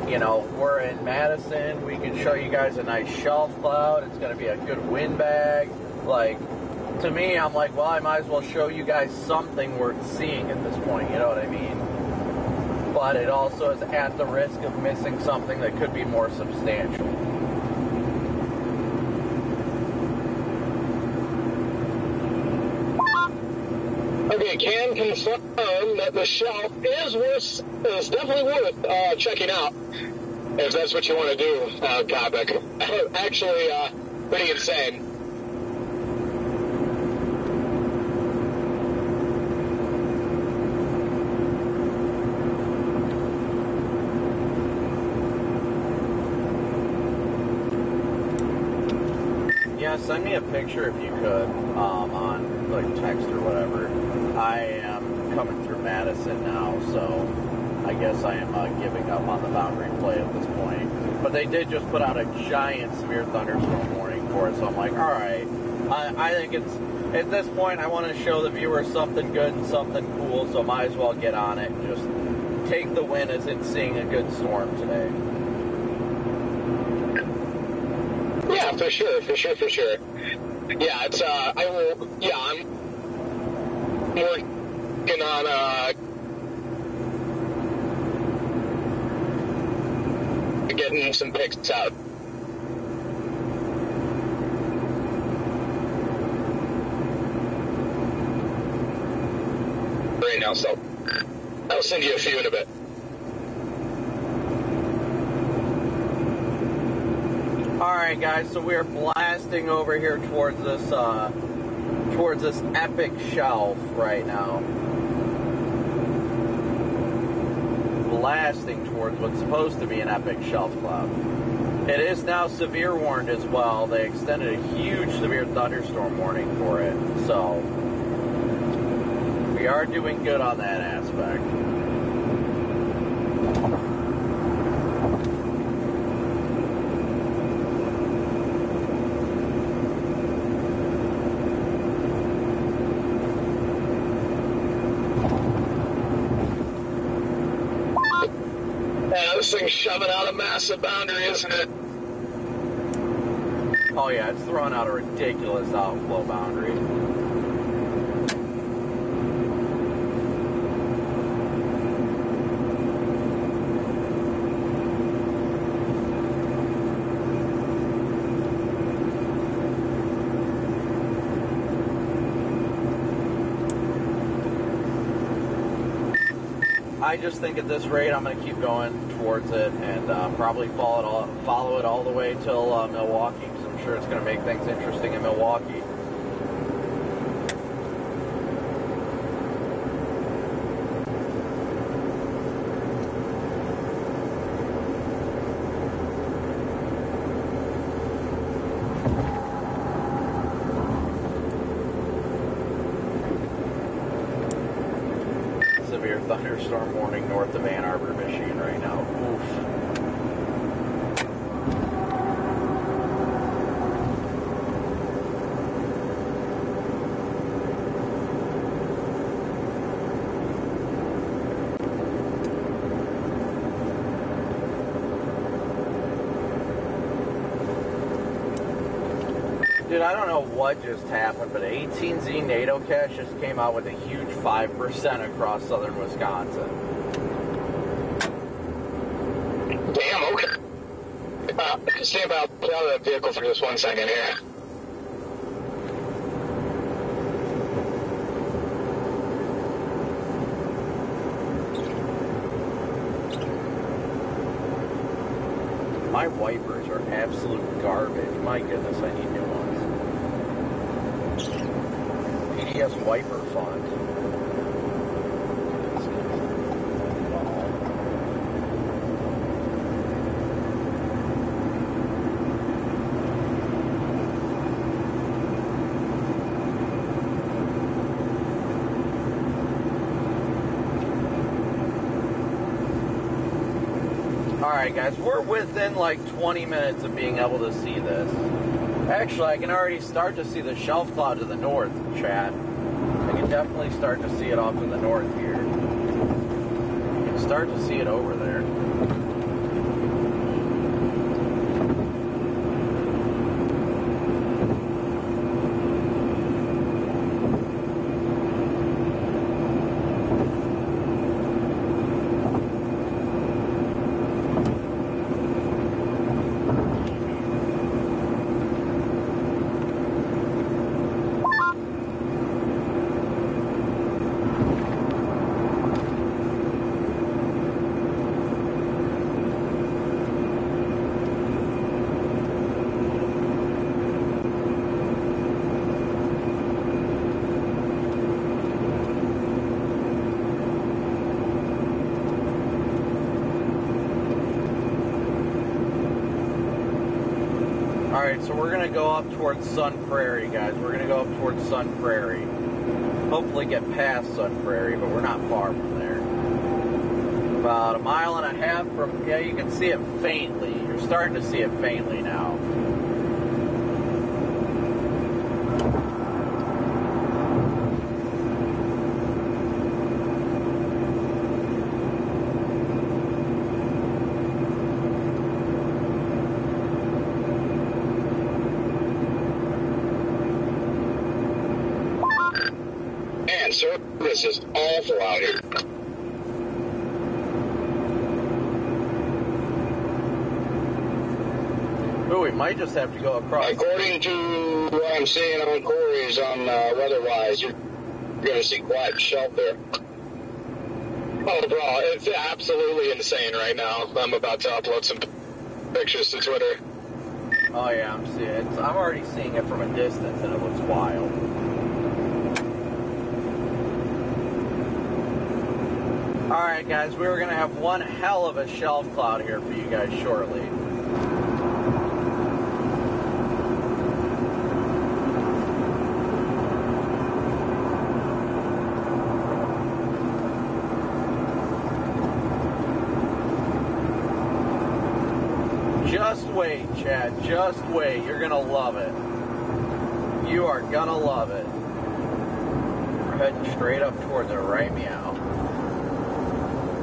you know, we're in Madison. We can show you guys a nice shelf cloud. It's going to be a good wind bag. Like, to me, I'm like, well, I might as well show you guys something worth seeing at this point, you know what I mean? But it also is at the risk of missing something that could be more substantial. okay, can confirm that the shelf is definitely worth checking out, if that's what you want to do, Copic. Actually, pretty insane. Yeah, send me a picture if you could, on, like, text or whatever. I am coming through Madison now, so I guess I am giving up on the boundary play at this point. But they did just put out a giant severe thunderstorm warning for it, so I'm like, alright. I think it's, at this point, I want to show the viewers something good and something cool, so might as well get on it and just take the win as it's seeing a good storm today. Yeah, for sure. Yeah, it's, I'm working on, getting some pics out. Right now, so I'll send you a few in a bit. Alright guys, so we are blasting over here towards this epic shelf right now. Blasting towards what's supposed to be an epic shelf cloud. It is now severe warned as well. They extended a huge severe thunderstorm warning for it. So we are doing good on that aspect. this thing's shoving out a massive boundary, isn't it? Oh yeah, it's throwing out a ridiculous outflow boundary. I just think at this rate I'm going to keep going towards it and probably follow it all the way till Milwaukee, because I'm sure it's going to make things interesting in Milwaukee. Severe thunderstorm warning north of Ann Arbor, Michigan right now. Oof. Dude, I don't know what just happened, but 18Z NATO cash just came out with a huge 5% across southern Wisconsin. Damn, okay. Stand by, put out of that vehicle for just 1 second here. My wipers are absolute garbage. My goodness, I need new ones. PDS wiper fund. Alright guys, we're within like 20 minutes of being able to see this. Actually, I can already start to see the shelf cloud to the north, chat. I can definitely start to see it off to the north here. You can start to see it over there. Alright, so we're going to go up towards Sun Prairie, guys. We're going to go up towards Sun Prairie. Hopefully get past Sun Prairie, but we're not far from there. About 1.5 miles from, yeah, you can see it faintly. You're starting to see it faintly now. Service is awful out here. Ooh, we might just have to go across. According to what I'm seeing on Corey's on weather-wise, you're going to see quite a shelf there. Oh, bro, it's absolutely insane right now. I'm about to upload some pictures to Twitter. Oh yeah, I'm seeing it. I'm already seeing it from a distance, and it looks wild. Alright guys, we were going to have one hell of a shelf cloud here for you guys shortly. Just wait, Chad, just wait. You're going to love it. You are going to love it. We're heading straight up towards it right meow.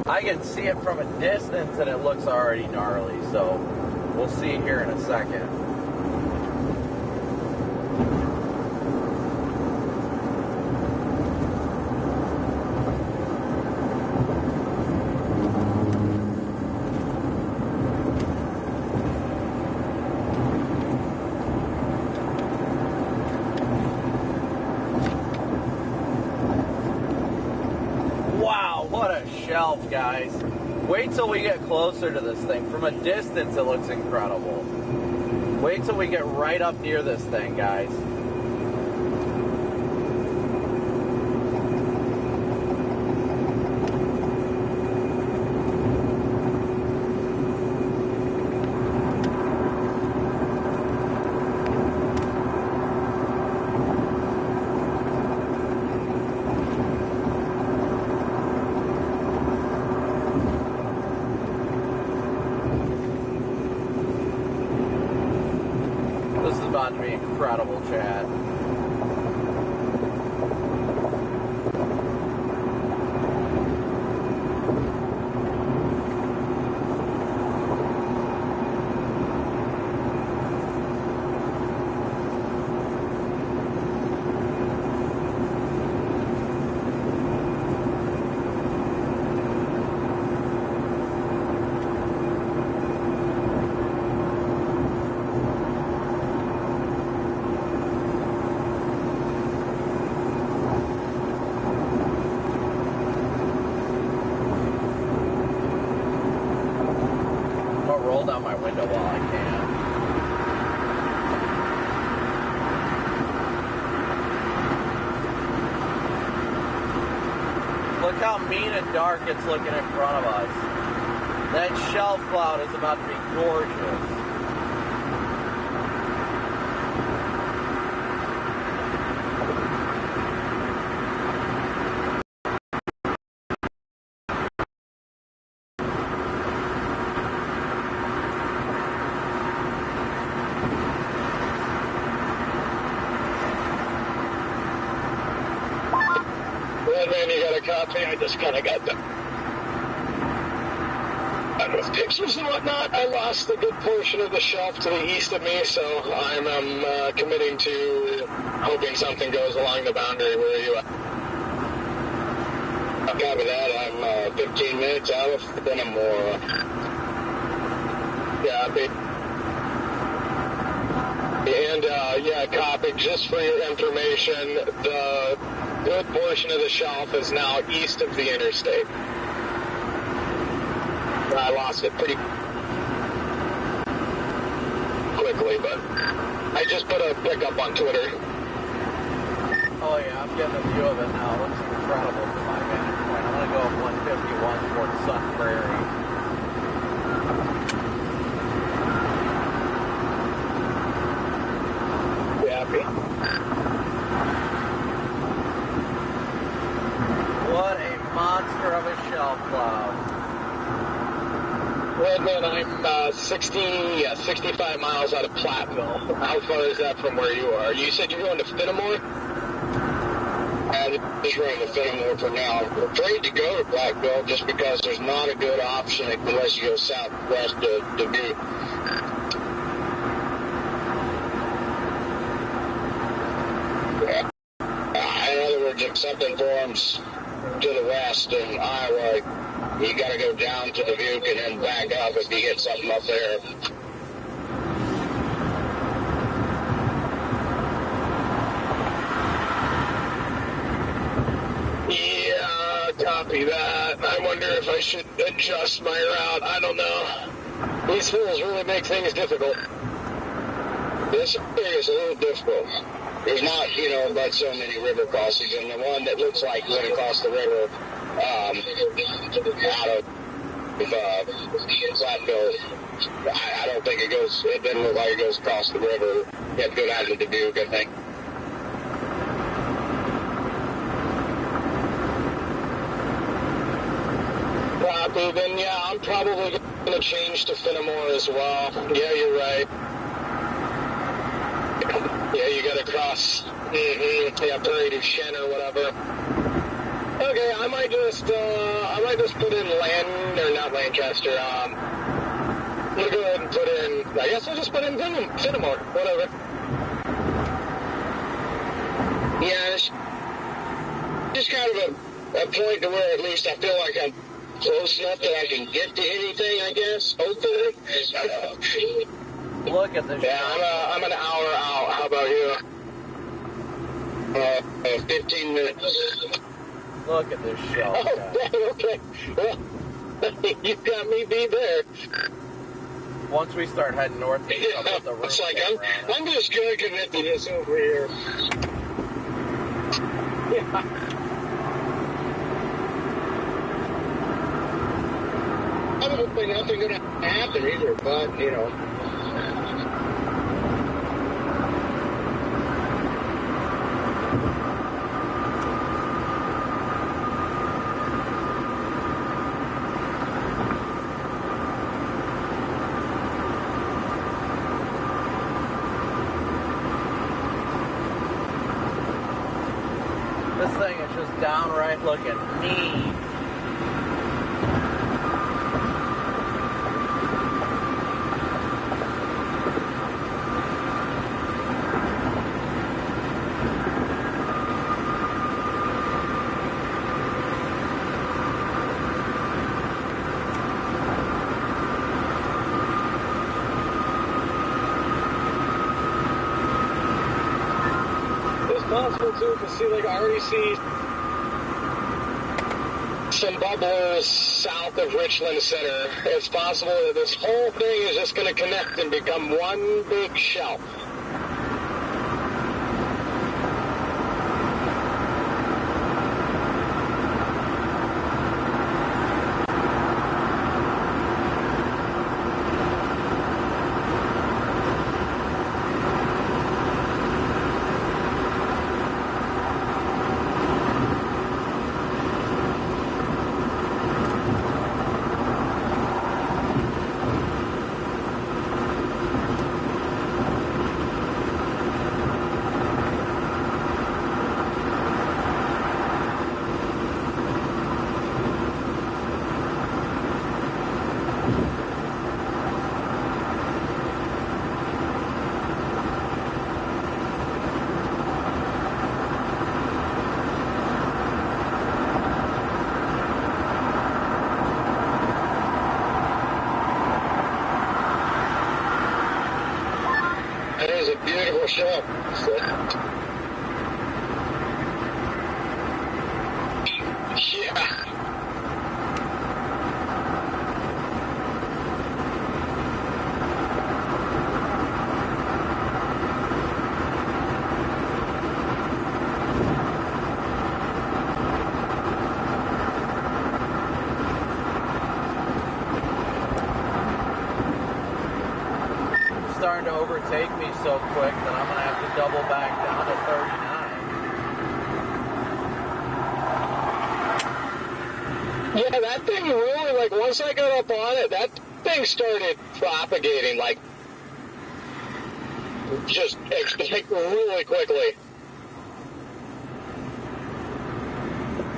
I can see it from a distance and it looks already gnarly, so we'll see here in a second. Shelf, guys. Wait till we get closer to this thing. From a distance, it looks incredible. Wait till we get right up near this thing, guys. This is about to be incredible, Chad. Roll down my window while I can. Look how mean and dark it's looking in front of us. That shelf cloud is about to be gorgeous. Man, you got a copy? I just kind of got the with pictures and whatnot. I lost a good portion of the shelf to the east of me, so I'm committing to hoping something goes along the boundary where you are. Copy that. I'm 15 minutes out of Benamore. Copy. And yeah, Copic, just for your information, the good portion of the shelf is now east of the interstate. I lost it pretty quickly, but I just put a pickup on Twitter. Oh yeah, I'm getting a view of it now. It looks incredible from my vantage point. I'm going to go up 151 towards Sun Prairie. Happy. What a monster of a shelf cloud. Redman, I'm 65 miles out of Platteville. How far is that from where you are? You said you're going to Fenimore? I'm just going to Fenimore for now. I'm afraid to go to Platteville just because there's not a good option unless you go southwest to Dubuque. In other words, if something forms to the west in Iowa, you got to go down to Dubuque and then back up if you get something up there. Yeah, copy that. I wonder if I should adjust my route. I don't know. These hills really make things difficult. This area is a little difficult. There's not, but so many river crossings, and the one that looks like going across the river out of Platteville, I don't think it doesn't look like it goes across the river. You have to go down to Dubuque, I think. Copy, then yeah, I'm probably going to change to Fenimore as well. Yeah, you're right. Yeah, you got to cross, Prairie du Chien or whatever. Okay, I might just put in not Lancaster. I'm gonna go ahead and put in. I guess I'll just put in Fenimore, whatever. Yeah, it's just kind of a point to where at least I feel like I'm close enough that I can get to anything. I guess, hopefully. Look at this. Yeah, I'm an hour out. How about you? 15 minutes. Look at this shell. Oh, okay. Well, you got me beat there. Once we start heading north, it's like I'm just going to commit to this over here. Yeah. I'm hoping nothing going to happen either, but, you know. This thing is just downright looking mean. Possible too to see, like, I already see some bubbles south of Richland Center. It's possible that this whole thing is just going to connect and become one big shelf. That is a beautiful show. Yeah. Starting to overtake me so quick that I'm going to have to double back down to 39. Yeah, that thing really, like, once I got up on it, that thing started propagating, like, just, like, really quickly.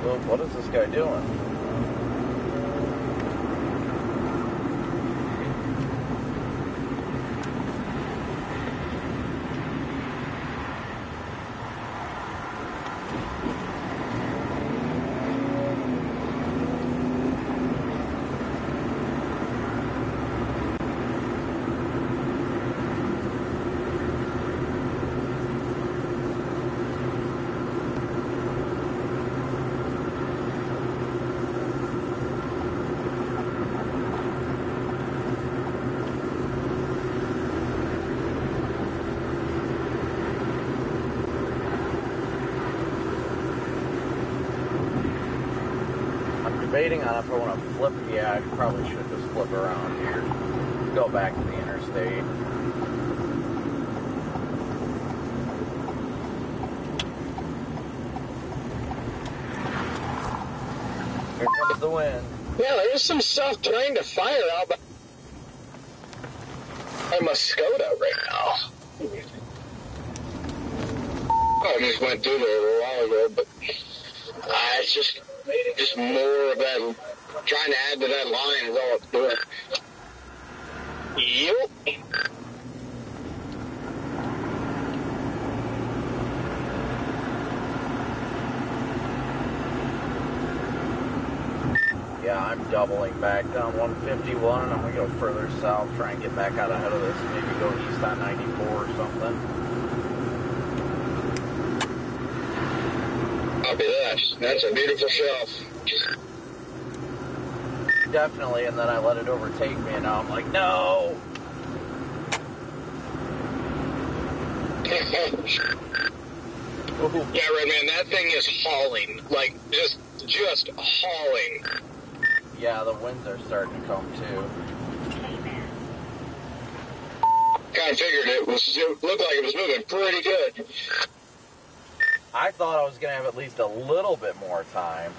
Well, what is this guy doing? Debating on if I want to flip. Yeah, I probably should just flip around here. Go back to the interstate. Here comes the wind. Yeah, there's some stuff trying to fire out by Muskota right now. I just went through there a while ago, but it's just Just more of that, trying to add to that line is all it's doing. Yep. Yeah, I'm doubling back down 151, and I'm going to go further south, try and get back out ahead of this, maybe go east on 94 or something. Copy that. That's a beautiful shelf. Definitely, and then I let it overtake me, and now I'm like, no! Ooh. Yeah, Red Man, that thing is hauling. Like, just hauling. Yeah, the winds are starting to come, too. Kind of figured it looked like it was moving pretty good. I thought I was going to have at least a little bit more time.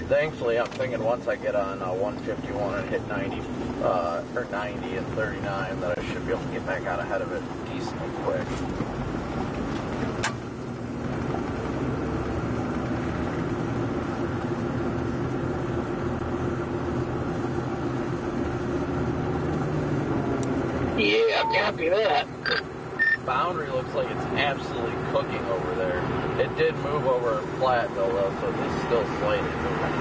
Thankfully, I'm thinking once I get on 151 and hit 90 and 39 that I should be able to get back out ahead of it decently quick. Yeah, copy that. Boundary looks like it's absolutely cooking over there. It did move over Platteville though, so it is still slightly moving.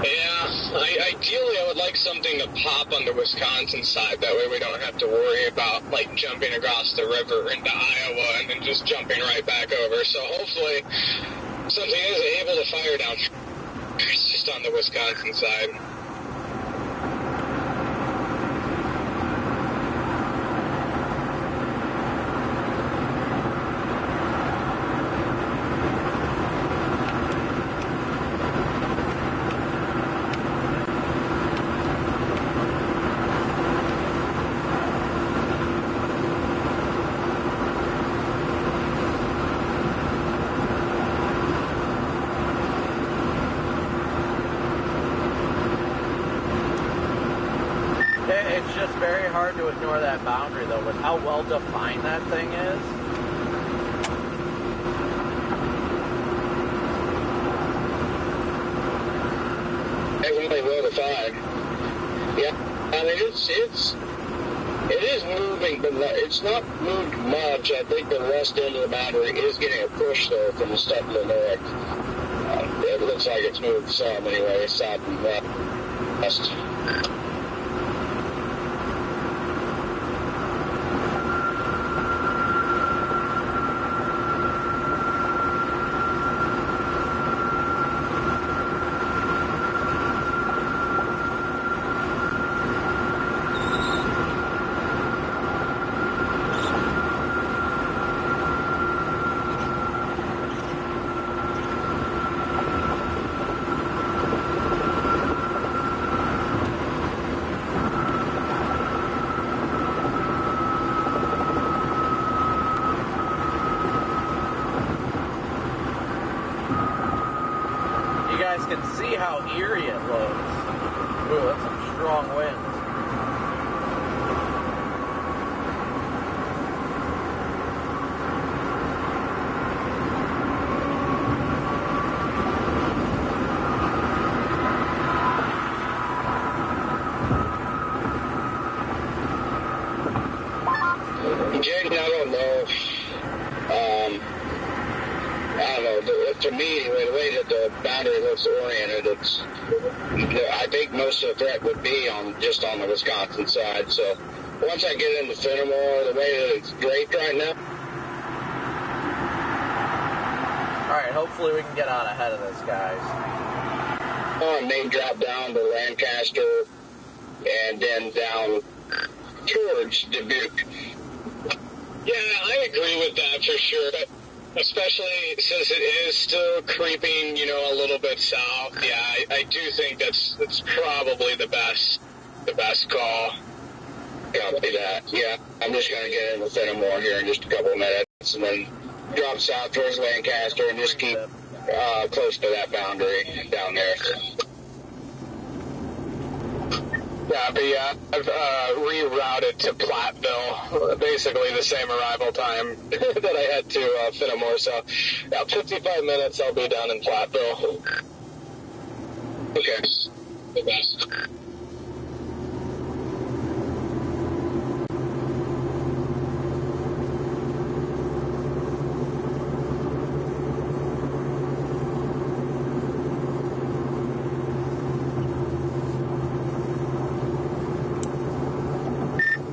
Yeah, ideally I would like something to pop on the Wisconsin side. That way we don't have to worry about like jumping across the river into Iowa and then just jumping right back over. So hopefully something is able to fire down just on the Wisconsin side. It's just very hard to ignore that boundary though, with how well defined that thing is. Definitely well defined. Yeah, I mean it is moving, but it's not moved much. I think the west end of the boundary is getting a push though from the stuff to the north. It looks like it's moved some anyway, south and west. Can see how eerie it looks. Ooh, that's some strong winds. Jaden, I don't know. To me, anyway, the way that the boundary looks oriented, I think most of the threat would be just on the Wisconsin side. So once I get into Fenimore, the way that it's draped right now, hopefully we can get out ahead of this, guys. And they drop down to Lancaster and then down towards Dubuque. Yeah, I agree with that for sure. But especially since it is still creeping, a little bit south. Yeah, I do think that's probably the best call. Copy that. Yeah, I'm just going to get in with Fenimore here in just a couple of minutes and then drop south towards Lancaster and just keep close to that boundary down there. Yeah, but I've rerouted to Platteville, basically the same arrival time that I had to Fenimore. So, 55 minutes, I'll be down in Platteville. Okay. The best.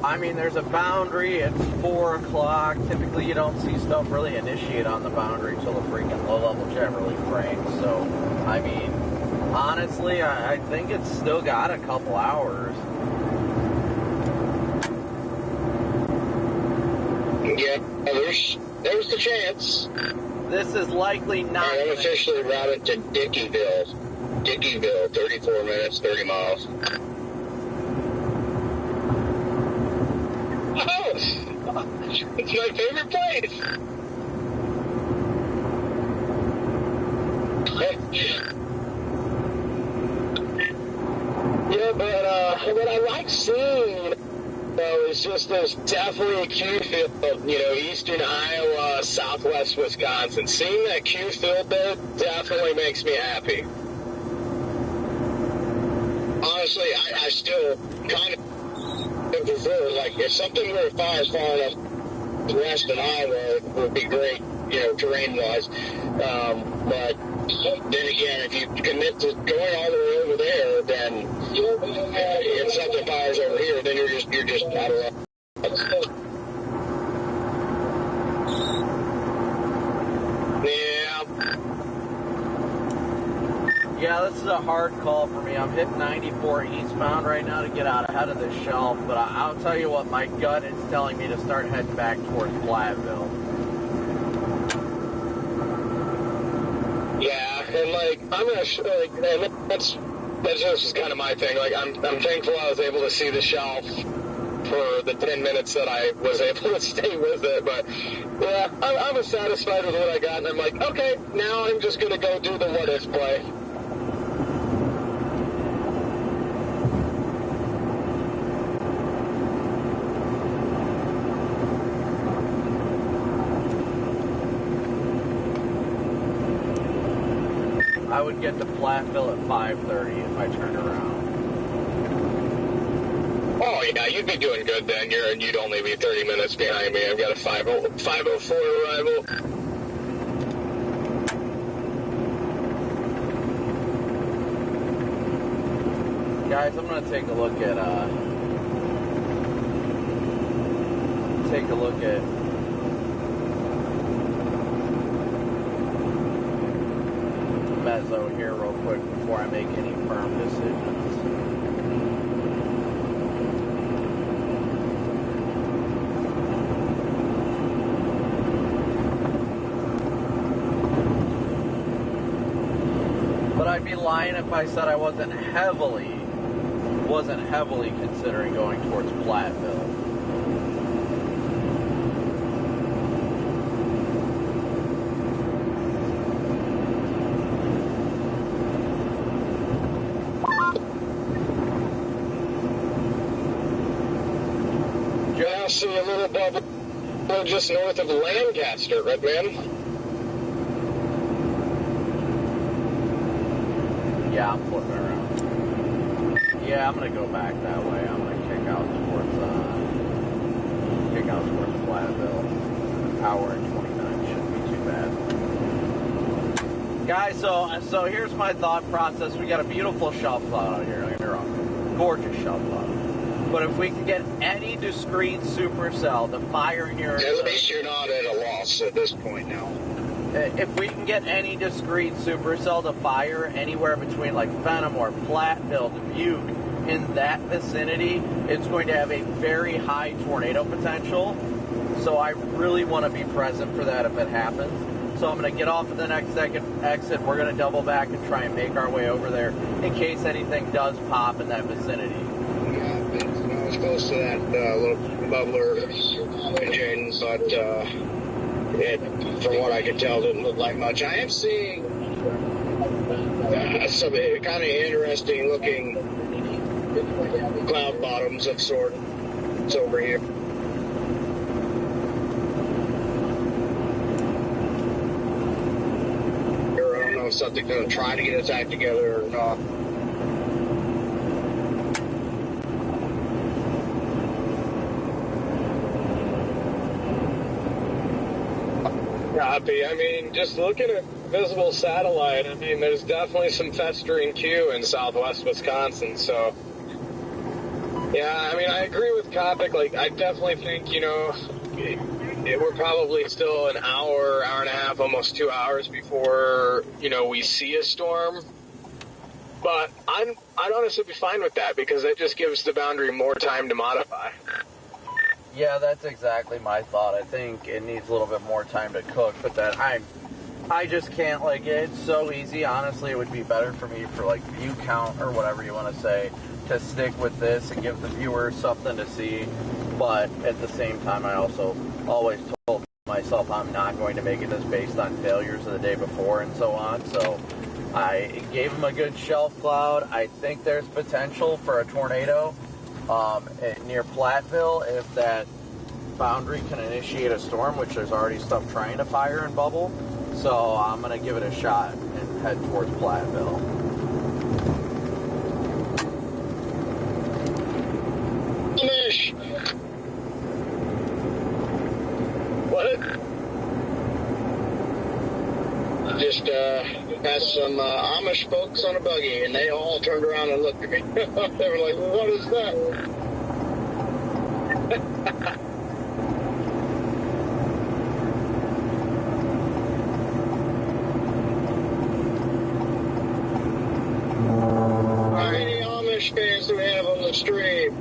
I mean, there's a boundary, it's 4 o'clock. Typically, you don't see stuff really initiate on the boundary until the freaking low-level jet really frames. So, I mean, honestly, I think it's still got a couple hours. Yeah, there's the chance. This is likely not... I'm officially routed to Dickeyville, 34 minutes, 30 miles. Oh, it's my favorite place. Yeah, but what I like seeing, though, is just there's definitely a Q field, eastern Iowa, southwest Wisconsin. Seeing that Q field there definitely makes me happy. Honestly, I still kind of prefer, like, if something were far enough west in Iowa, it would be great, terrain-wise. But then again, if you commit to going all the way over there, then if something fires over here, then you're just out of luck. Yeah, this is a hard call for me. I'm hitting 94 eastbound right now to get out ahead of this shelf, but I'll tell you what, my gut is telling me to start heading back towards Platteville. Yeah, and I'm gonna that's just kind of my thing. Like, I'm thankful I was able to see the shelf for the 10 minutes that I was able to stay with it, but yeah, I was satisfied with what I got, and I'm like, okay, now I'm just gonna go do the what if play. I would get to Platteville at 5:30 if I turn around. Oh yeah, you'd be doing good then. You'd only be 30 minutes behind me. I've got a 5:04 arrival. Guys, I'm gonna take a look at Mezzo here real quick before I make any firm decisions. But I'd be lying if I said I wasn't heavily considering going towards Platteville. I see a little bubble just north of Lancaster, Redman. Yeah, I'm flipping around. Yeah, I'm gonna go back that way. I'm gonna kick out towards Platteville. Hour and 29 shouldn't be too bad. Guys, so here's my thought process. We got a beautiful shelf cloud out here. Don't get me wrong. Gorgeous shelf cloud. But if we can get any discrete supercell to fire here... At least you're not at a loss at this point now. if we can get any discrete supercell to fire anywhere between like Fenimore, Platteville, Dubuque, in that vicinity, it's going to have a very high tornado potential. So I really want to be present for that if it happens. So I'm going to get off at the next exit. We're going to double back and try and make our way over there in case anything does pop in that vicinity. Yeah, I was close to that little bubbler engine, but it, from what I could tell, didn't look like much. I am seeing some kind of interesting looking cloud bottoms of sorts over here. I don't know if something's going to try to get its act together or not. Copy. I mean, just looking at visible satellite, I mean, there's definitely some festering Q in southwest Wisconsin, so yeah, I mean, I agree with Copic. Like, I definitely think, you know, we're probably still an hour and a half, almost 2 hours before, you know, we see a storm. But I'd honestly be fine with that because that just gives the boundary more time to modify. Yeah, that's exactly my thought. I think it needs a little bit more time to cook, but that I just can't, like, it's so easy. Honestly, it would be better for me for, like, view count or whatever you want to say to stick with this and give the viewers something to see. But at the same time, I also always told myself I'm not going to make it as based on failures of the day before and so on. So I gave them a good shelf cloud. I think there's potential for a tornado near Platteville if that boundary can initiate a storm, which there's already stuff trying to fire and bubble. So I'm going to give it a shot and head towards Platteville. Finish. What? Just passed some Amish folks on a buggy, and they all turned around and looked at me. They were like, well, what is that? How many Amish fans do we have on the stream?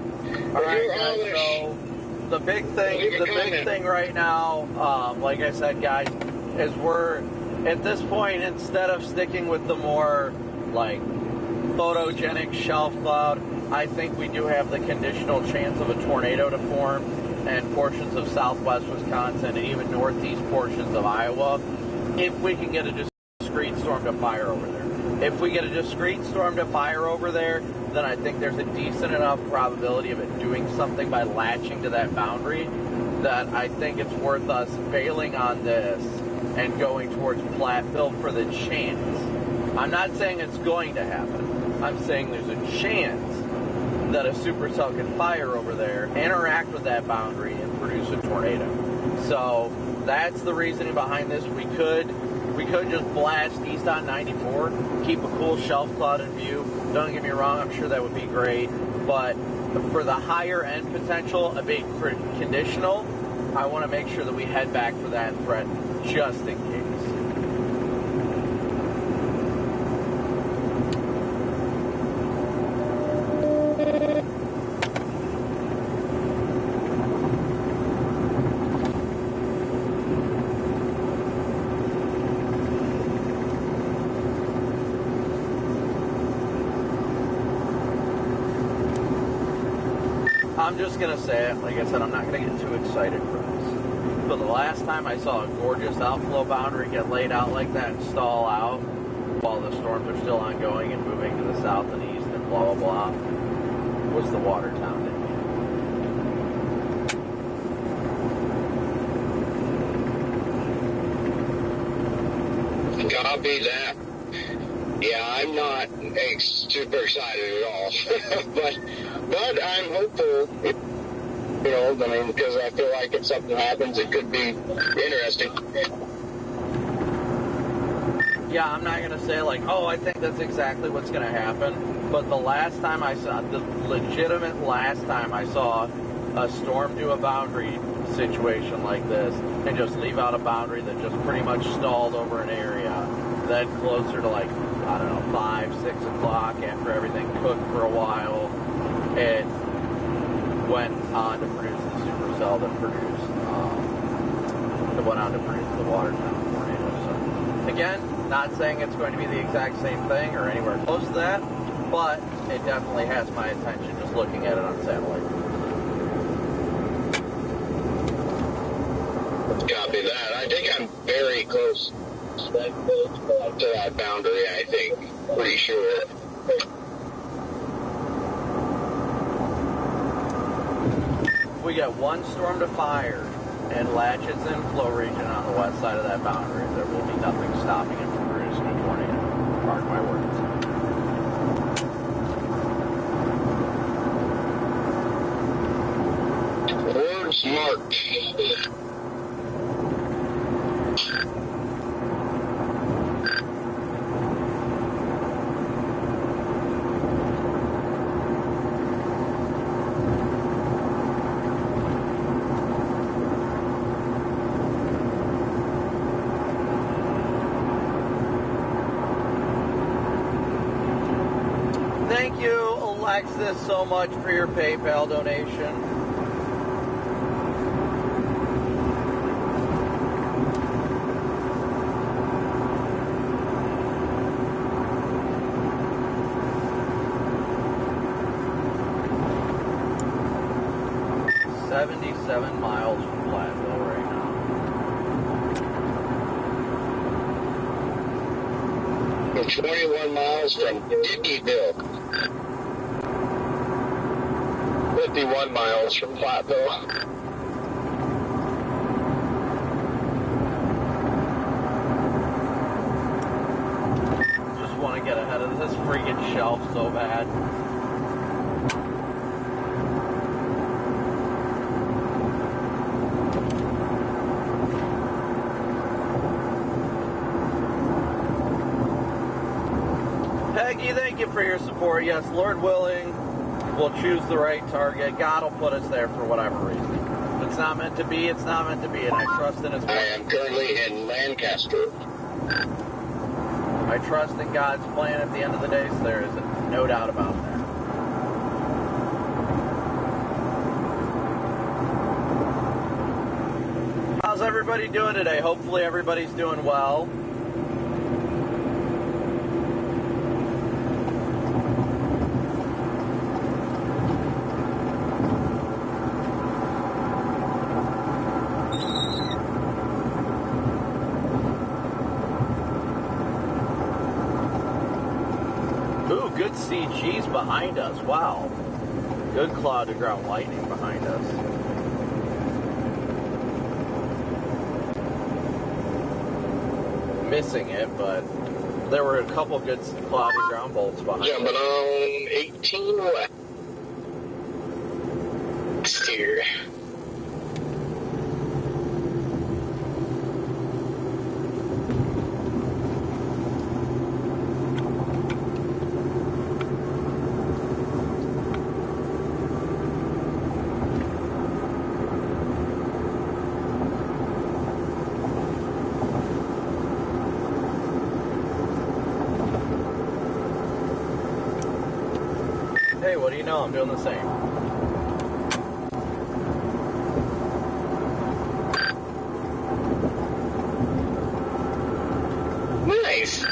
All right, guys, so the big thing right now, like I said, guys, is we're at this point, instead of sticking with the more like photogenic shelf cloud, I think we do have the conditional chance of a tornado to form in portions of southwest Wisconsin and even northeast portions of Iowa if we can get a discrete storm to fire over there. If we get a discrete storm to fire over there, then I think there's a decent enough probability of it doing something by latching to that boundary that I think it's worth us bailing on this and going towards Platteville for the chance. I'm not saying it's going to happen. I'm saying there's a chance that a supercell can fire over there, interact with that boundary, and produce a tornado. So that's the reasoning behind this. We could just blast east on 94, keep a cool shelf cloud in view. Don't get me wrong, I'm sure that would be great. But for the higher end potential, a big conditional, I want to make sure that we head back for that threat just in case. I'm just going to say it, like I said, I'm not going to get too excited for this. But the last time I saw a gorgeous outflow boundary get laid out like that and stall out while the storms are still ongoing and moving to the south and east and blah, blah, blah, was the Watertown Indian. Copy that. Yeah, I'm not super excited at all, but I'm hopeful. You know, I mean, because I feel like if something happens, it could be interesting. Yeah, I'm not going to say like, oh, I think that's exactly what's going to happen. But the last time I saw a storm to a boundary situation like this and just leave out a boundary that just pretty much stalled over an area. Then closer to like, I don't know, 5, 6 o'clock after everything cooked for a while, it went on to produce the supercell that produced, it went on to produce the Watertown tornado. So again, not saying it's going to be the exact same thing or anywhere close to that, but it definitely has my attention just looking at it on satellite. Copy that. I think I'm very close to that boundary, I think. Pretty sure. We get one storm to fire and latches inflow region on the west side of that boundary. There will be nothing stopping it from producing a tornado. Mark my words. Words marked. Thank you, Alexis, so much for your PayPal donation. $77 miles from Platteville right now. We're 21 miles from Dickieville. 51 miles from Platteville. Just want to get ahead of this freaking shelf so bad. Peggy, thank you for your support. Yes, Lord willing, we'll choose the right target. God will put us there for whatever reason. If it's not meant to be, it's not meant to be, and I trust in His I am currently in Lancaster. I trust in God's plan at the end of the day, so there is no doubt about that. How's everybody doing today? Hopefully everybody's doing well. Ooh, good CGs behind us. Wow. Good cloud to ground lightning behind us. Missing it, but there were a couple good cloudy ground bolts behind Jumping us. on 18 west here. Hey, what do you know? I'm doing the same. Nice.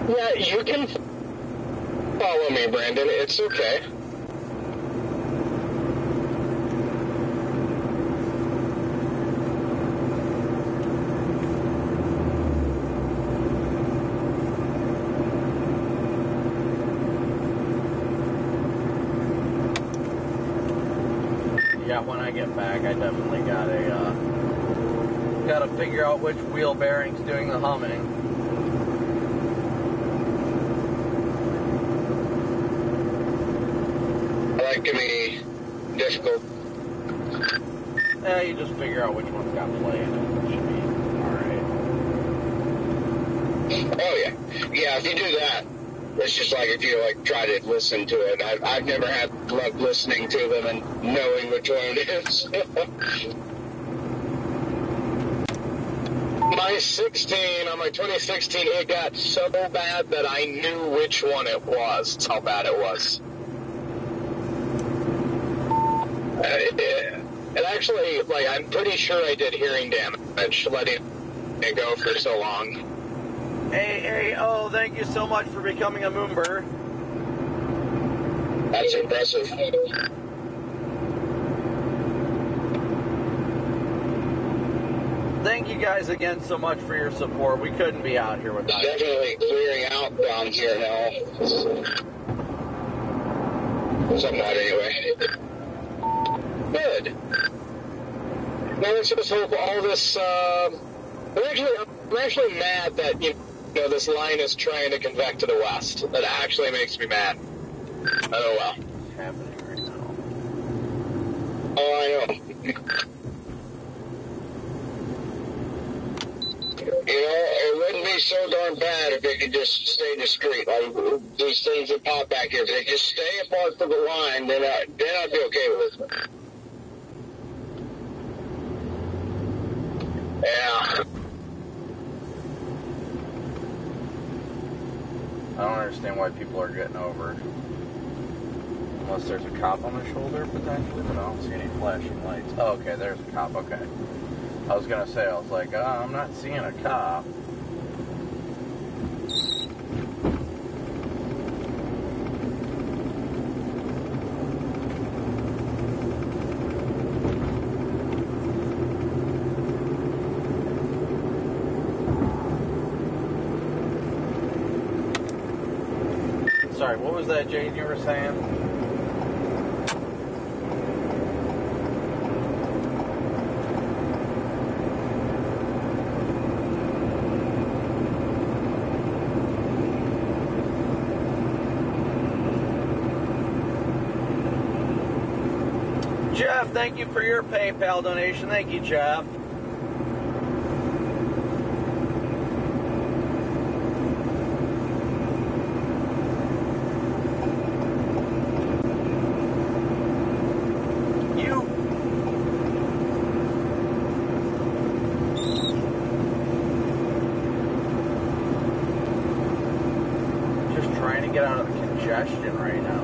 Yeah, you can follow me, Brandon. It's okay. Yeah, when I get back, I definitely gotta figure out which wheel bearing's doing the humming. That can be difficult. Yeah, you just figure out which one's got play in it. It should be alright. Oh yeah, yeah. If you do that, it's just like if you like try to listen to it. I've never had luck listening to them and knowing which one it is. My 16 on my 2016, it got so bad that I knew which one it was. That's how bad it was. It actually, like, I'm pretty sure I did hearing damage letting it go for so long. Hey, oh, thank you so much for becoming a member. That's impressive. Thank you guys again so much for your support. We couldn't be out here without you. Definitely clearing out down here now. Somewhat, anyway. Good. Now let's just hope all this. I'm actually mad that you know this line is trying to convect to the west. That actually makes me mad. Oh well. What's happening right now? Oh, I know. You know, it wouldn't be so darn bad if they could just stay discreet. Like these things that pop back here, if they just stay apart from the line, then I'd be okay with it. Yeah. I don't understand why people are getting over. Unless there's a cop on the shoulder, potentially, but I don't see any flashing lights. Oh, okay, there's a cop, okay. I was gonna say, I was like, I'm not seeing a cop. Sorry, what was that, Jade, you were saying? Jeff, thank you for your PayPal donation. Thank you, Jeff. Just trying to get out of the congestion right now.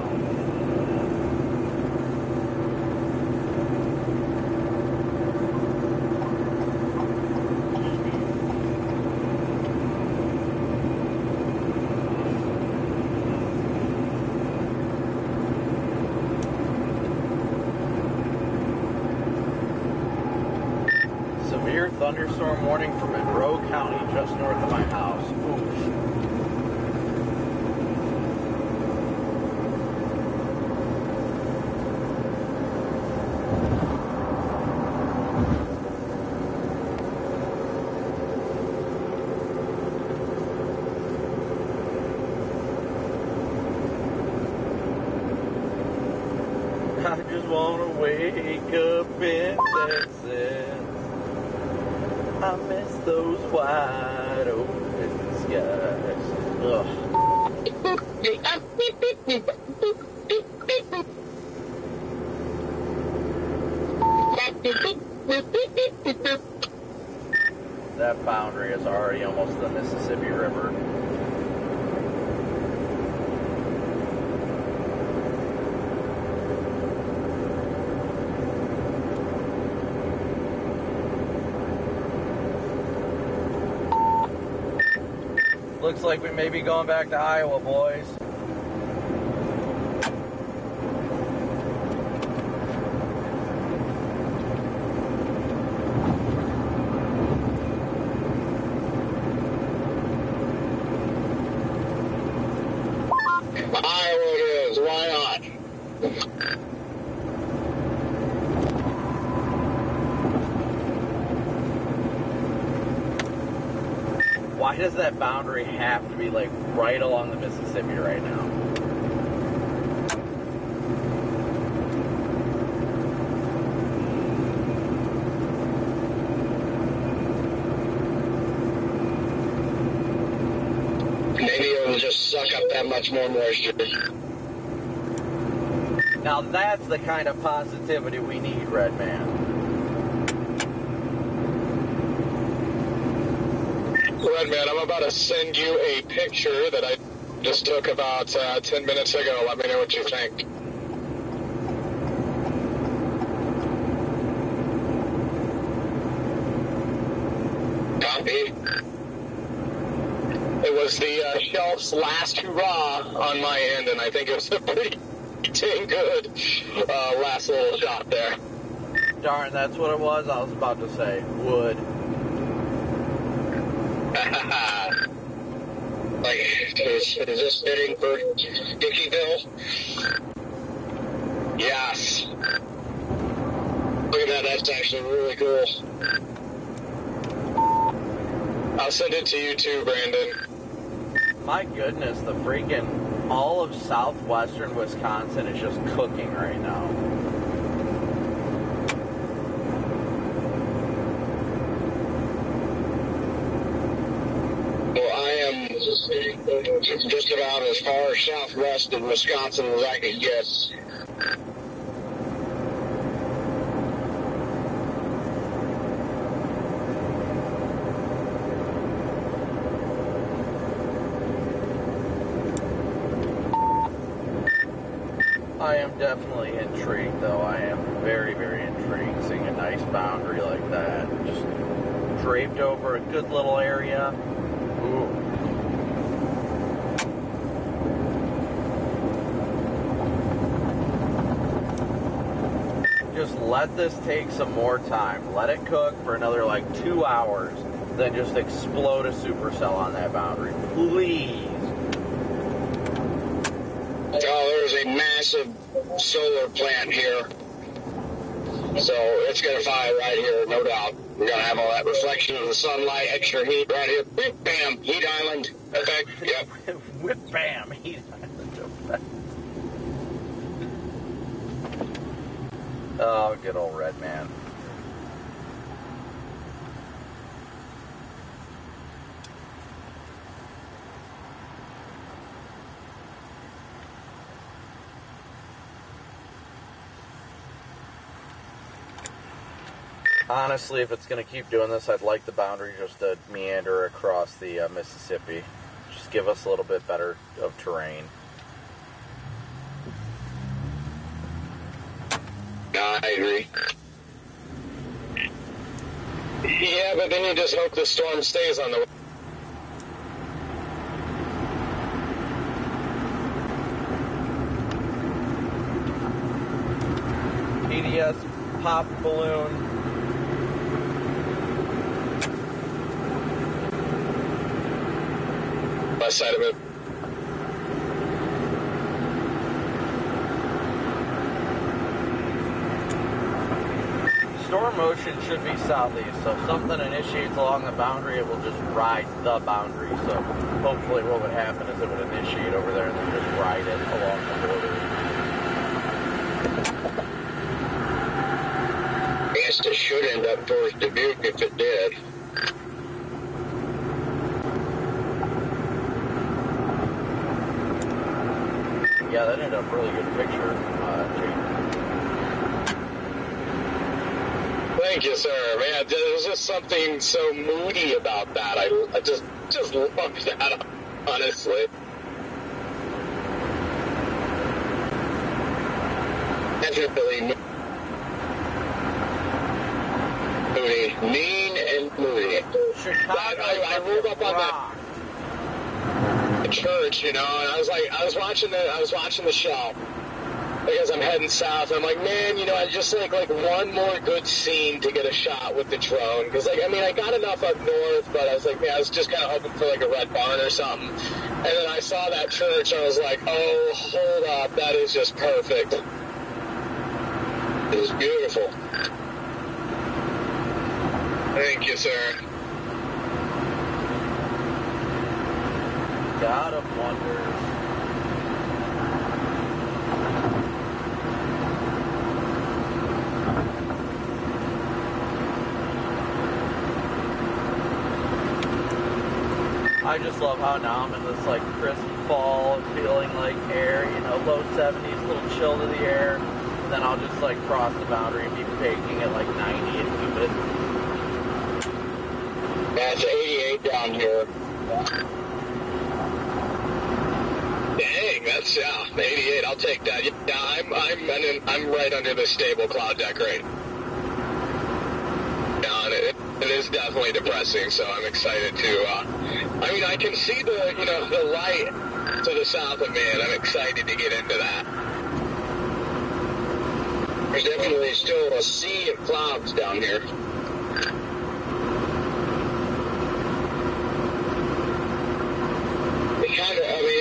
Severe thunderstorm warning for Monroe County, just north of my house. Oof. I just wanna wake up in Texas. I miss those wide open skies. Ugh. That boundary is already almost the Mississippi River. Looks like we may be going back to Iowa, boys. Iowa it is. Why not? Why does that boundary have to be like right along the Mississippi right now? up that much more moisture. Now that's the kind of positivity we need, Red Man. Red Man, I'm about to send you a picture that I just took about 10 minutes ago. Let me know what you think. Copy. It was the shelf's last hurrah on my end, and I think it was a pretty dang good last little shot there. Darn, that's what it was? I was about to say, wood. Like, is this fitting for Dickieville? Yes. Look at that, that's actually really cool. I'll send it to you too, Brandon. My goodness, the freaking, all of southwestern Wisconsin is just cooking right now. Well, I am just about as far southwest in Wisconsin as I can get. I am definitely intrigued, though. I am very, very intrigued seeing a nice boundary like that. Just draped over a good little area. Ooh. Just let this take some more time. Let it cook for another like 2 hours. Then just explode a supercell on that boundary. Please. Oh, there's a massive solar plant here. So it's going to fire right here, no doubt. We're going to have all that reflection of the sunlight, extra heat right here. Whip, bam, heat island effect. Yep. Whip, bam, heat island effect. Oh, good old Red Man. Honestly, if it's going to keep doing this, I'd like the boundary just to meander across the Mississippi. Just give us a little bit better of terrain. I agree. Yeah, but then you just hope the storm stays on the way. PDS pop balloon. West side of it. Storm motion should be southeast, so if something initiates along the boundary, it will just ride the boundary. So hopefully what would happen is it would initiate over there and then just ride it along the border. I guess it should end up towards Dubuque if it did. Yeah, that ended up really good picture, Jake. Thank you, sir. Man, there's just something so moody about that. I just love that, honestly. Definitely moody. Mean and moody. I rolled up on that church, you know, and I was watching the show because I'm heading south. I'm like, man, you know, I just like one more good scene to get a shot with the drone, because like, I mean, I got enough up north, but I was like, man, I was just kind of hoping for like a red barn or something. And then I saw that church, and I was like, oh, hold up, that is just perfect. It was beautiful. Thank you, sir. God of Wonders. I just love how now I'm in this like crisp fall, feeling like air, low 70s, a little chill to the air. And then I'll just like cross the boundary and be baking at like 90 and keep it. Yeah, it's 88 down here. Dang, that's 88. I'll take that. Yeah, I'm right under the stable cloud deck right now, and it is definitely depressing. So I'm excited to. I can see the light to the south of me, and I'm excited to get into that. There's definitely still a sea of clouds down here.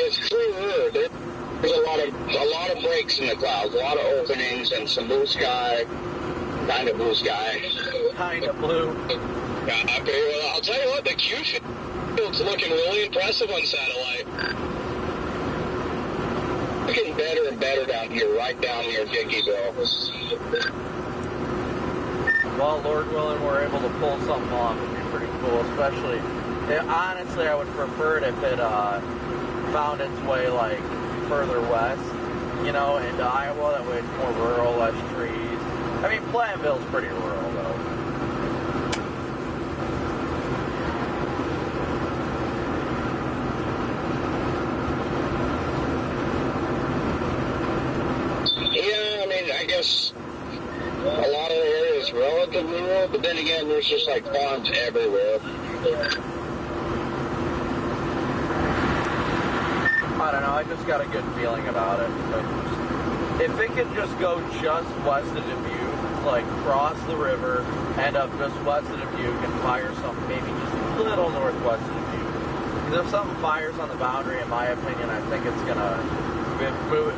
It's clear. There's a lot of breaks in the clouds, a lot of openings, and some blue sky, kind of blue sky. Kind of blue. Yeah, well, I'll tell you what, the Q field's looking really impressive on satellite. Looking better and better down here, right down near Dickieville. Well, Lord willing, we're able to pull something off. It'd be pretty cool, especially. Honestly, I would prefer it if it found its way like further west, into Iowa. That way it's more rural, less trees. I mean, Platteville's pretty rural though. Yeah, I guess a lot of the area is relatively rural, but then again, there's just like farms everywhere. I don't know, I just got a good feeling about it. If it could just go just west of Dubuque, like cross the river, end up just west of Dubuque and fire something maybe just a little northwest of Dubuque. Because if something fires on the boundary, in my opinion, I think it's going to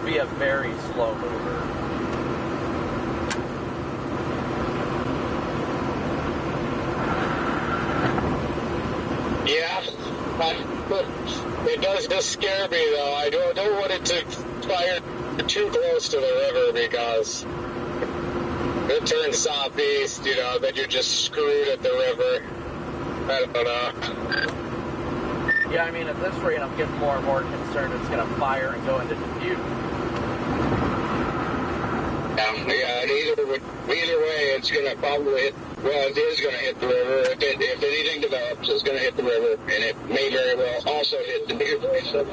be a very slow mover. Yeah, it does just scare me though. I don't want it to fire too close to the river because it turns southeast, then you're just screwed at the river. I don't know. Yeah, at this rate, I'm getting more and more concerned it's going to fire and go into Dubuque. Yeah, and either way, it's going to probably hit. Well, it is going to hit the river. If anything develops, it's going to hit the river, and it may very well also hit the Dubuque. So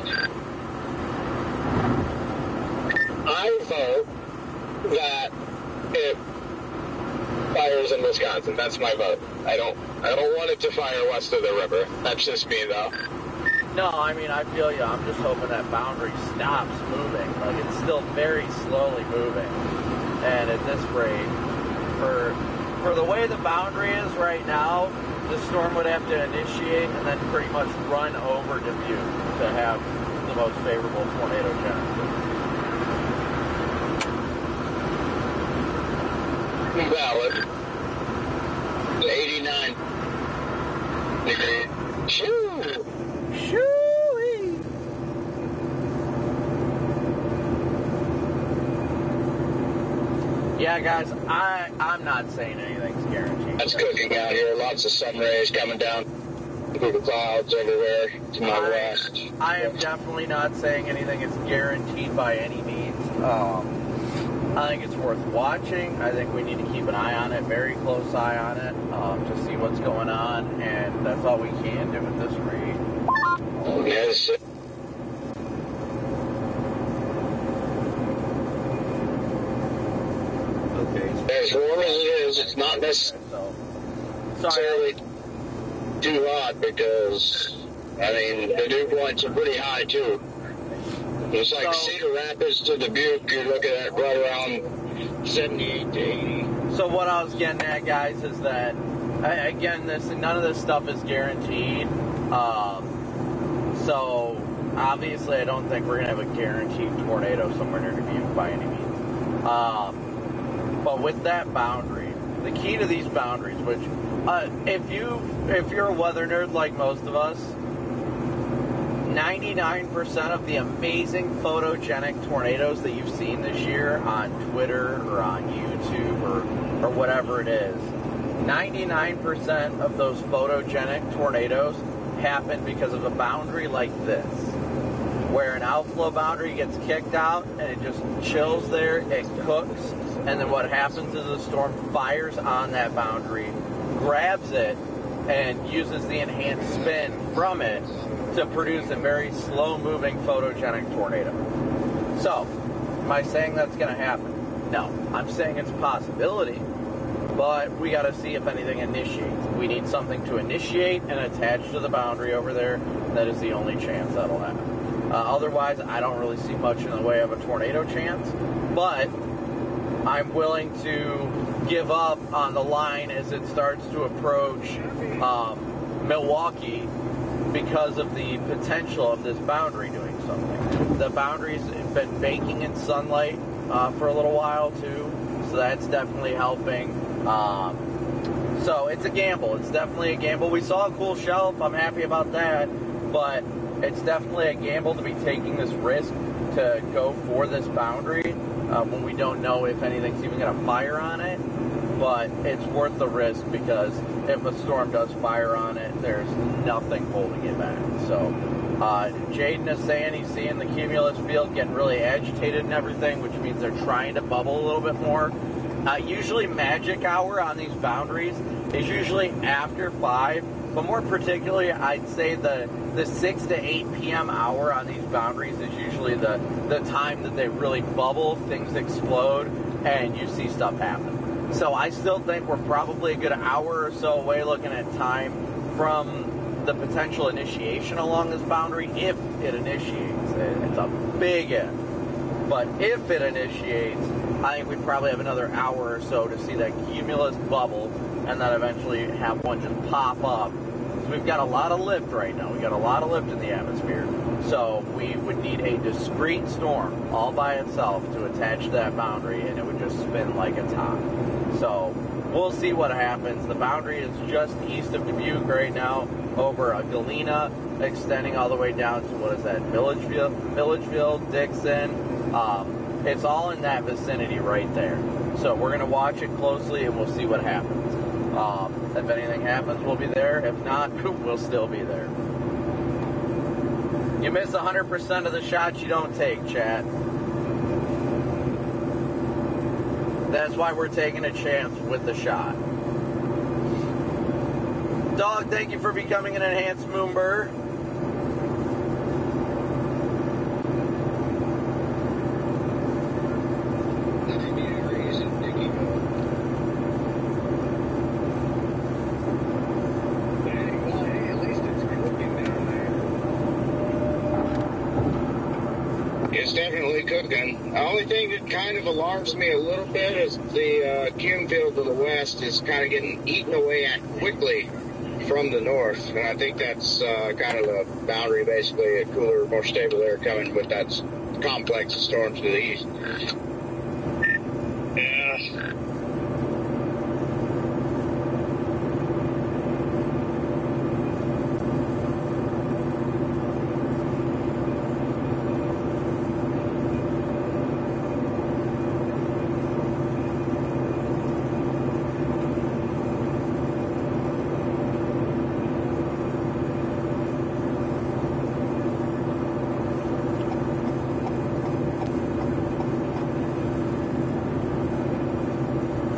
I vote that it fires in Wisconsin. That's my vote. I don't want it to fire west of the river. That's just me, though. No, I feel you. I'm just hoping that boundary stops moving. Like, it's still very slowly moving. And at this rate, for the way the boundary is right now, the storm would have to initiate and then pretty much run over Dubuque to have the most favorable tornado genesis. Valid. 89 degree. Shoo! Shoo-wee! Yeah, guys, I'm not saying anything's guaranteed. That's cooking out here. Lots of sun rays coming down through the clouds everywhere to my west. I am definitely not saying anything is guaranteed by any means. I think it's worth watching. I think we need to keep an eye on it, very close eye on it, to see what's going on, and that's all we can do at this rate. Yes. As warm as it is, it's not necessarily too hot because, the dew points are pretty high too. It's like Cedar Rapids to Dubuque, you're looking at right around 78 to 80. So what I was getting at, guys, is that, again, none of this stuff is guaranteed. So, obviously, I don't think we're going to have a guaranteed tornado somewhere near Dubuque by any means. But with that boundary, the key to these boundaries, which, if you're a weather nerd like most of us, 99% of the amazing photogenic tornadoes that you've seen this year on Twitter or on YouTube or whatever it is, 99% of those photogenic tornadoes happen because of a boundary like this. where an outflow boundary gets kicked out and it just chills there, it cooks, and then what happens is the storm fires on that boundary, grabs it, and uses the enhanced spin from it to produce a very slow-moving photogenic tornado. So, am I saying that's going to happen? No. I'm saying it's a possibility, but we got to see if anything initiates. We need something to initiate and attach to the boundary over there. That is the only chance that'll happen. Otherwise, I don't really see much in the way of a tornado chance, but I'm willing to give up on the line as it starts to approach Milwaukee because of the potential of this boundary doing something. The boundary's been baking in sunlight for a little while too, so that's definitely helping. So it's a gamble. It's definitely a gamble. We saw a cool shelf. I'm happy about that, but it's definitely a gamble to be taking this risk to go for this boundary when we don't know if anything's even going to fire on it. But it's worth the risk because if a storm does fire on it, there's nothing holding it back. So Jaden is saying he's seeing the cumulus field getting really agitated and everything, which means they're trying to bubble a little bit more. Usually magic hour on these boundaries is usually after 5, but more particularly I'd say the 6 to 8 p.m. hour on these boundaries is usually the time that they really bubble, things explode, and you see stuff happen. So I still think we're probably a good hour or so away looking at time from the potential initiation along this boundary, if it initiates. It's a big if. But if it initiates, I think we probably have another hour or so to see that cumulus bubble and then eventually have one just pop up. So we've got a lot of lift right now. We've got a lot of lift in the atmosphere. So we would need a discrete storm all by itself to attach to that boundary, and it would just spin like a top. So we'll see what happens. The boundary is just east of Dubuque right now, over Galena, extending all the way down to, what is that, Milledgeville, Dixon. It's all in that vicinity right there. So we're going to watch it closely and we'll see what happens. If anything happens, we'll be there. If not, we'll still be there. You miss 100% of the shots you don't take, chat. That's why we're taking a chance with the shot. Dog, thank you for becoming an enhanced moonbur. It's definitely cooking. The only thing that kind of alarms me a little bit is the cume field to the west is kind of getting eaten away at quickly from the north. And I think that's kind of the boundary, basically, a cooler, more stable air coming with that complex of storms to the east. Yeah.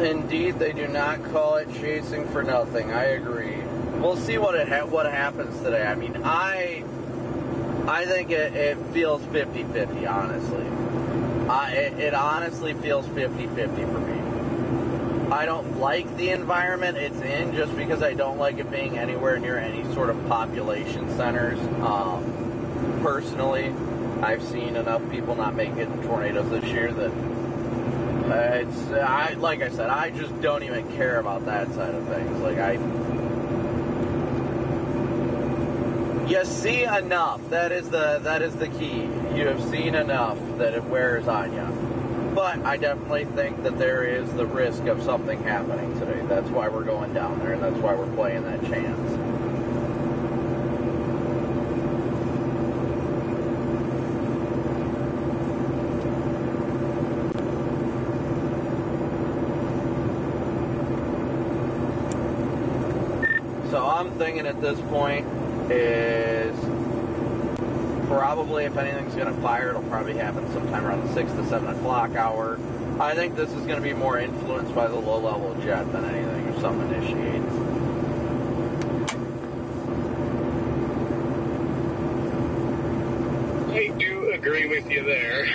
Indeed, they do not call it chasing for nothing. I agree. We'll see what happens today. I mean, I think it feels 50-50, honestly. It honestly feels 50-50 for me. I don't like the environment it's in just because I don't like it being anywhere near any sort of population centers. Personally, I've seen enough people not make it in tornadoes this year that like I said, I just don't even care about that side of things. You see enough. That is the key. You have seen enough that it wears on you. But I definitely think that there is the risk of something happening today. That's why we're going down there, and that's why we're playing that chance. So I'm thinking at this point is Probably, if anything's going to fire, it'll probably happen sometime around the 6 to 7 o'clock hour. I think this is going to be more influenced by the low-level jet than anything, if something initiates. I do agree with you there.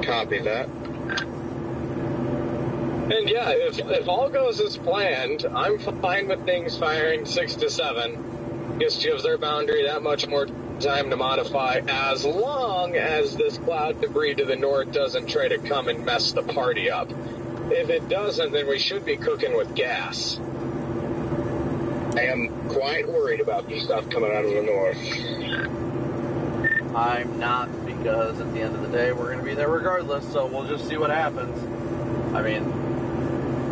Copy that. And yeah, if all goes as planned, I'm fine with things firing 6 to 7. Just gives their boundary that much more time to modify, as long as this cloud debris to the north doesn't try to come and mess the party up. If it doesn't, then we should be cooking with gas. I am quite worried about the stuff coming out of the north. I'm not, because at the end of the day, we're going to be there regardless, so we'll just see what happens. I mean,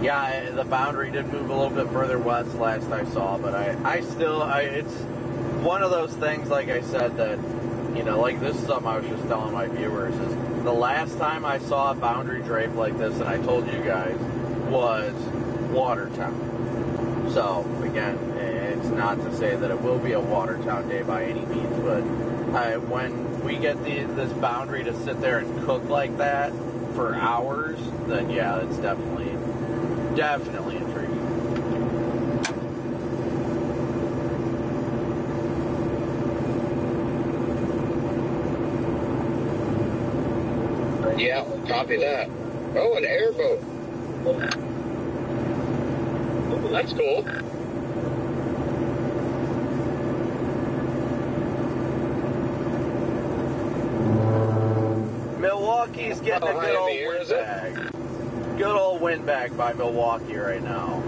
yeah, the boundary did move a little bit further west last I saw, but it's one of those things, like I said, that, you know, like this is something I was just telling my viewers, is the last time I saw a boundary drape like this, and I told you guys, was Watertown. So, again, it's not to say that it will be a Watertown day by any means, but when we get this boundary to sit there and cook like that for hours, then yeah, it's definitely intriguing. Yeah, copy that. Oh, an airboat. Oh, that's cool. Milwaukee's getting a good old windbag. Good old windbag by Milwaukee right now.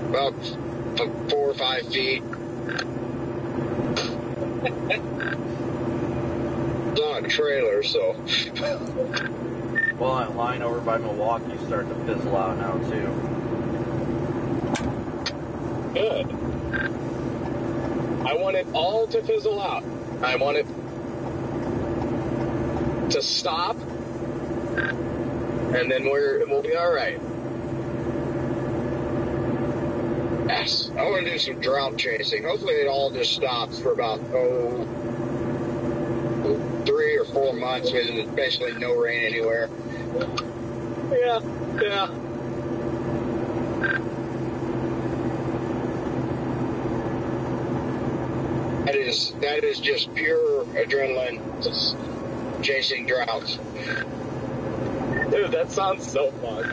About 4 or 5 feet. It's on a trailer, so. Well, that line over by Milwaukee's starting to fizzle out now, too. Good. I want it all to fizzle out. I want it to stop, and then we'll be all right. Yes, I want to do some drought chasing. Hopefully it all just stops for about 3 or 4 months with basically no rain anywhere. Yeah. That is just pure adrenaline, just chasing droughts. Dude, that sounds so fun.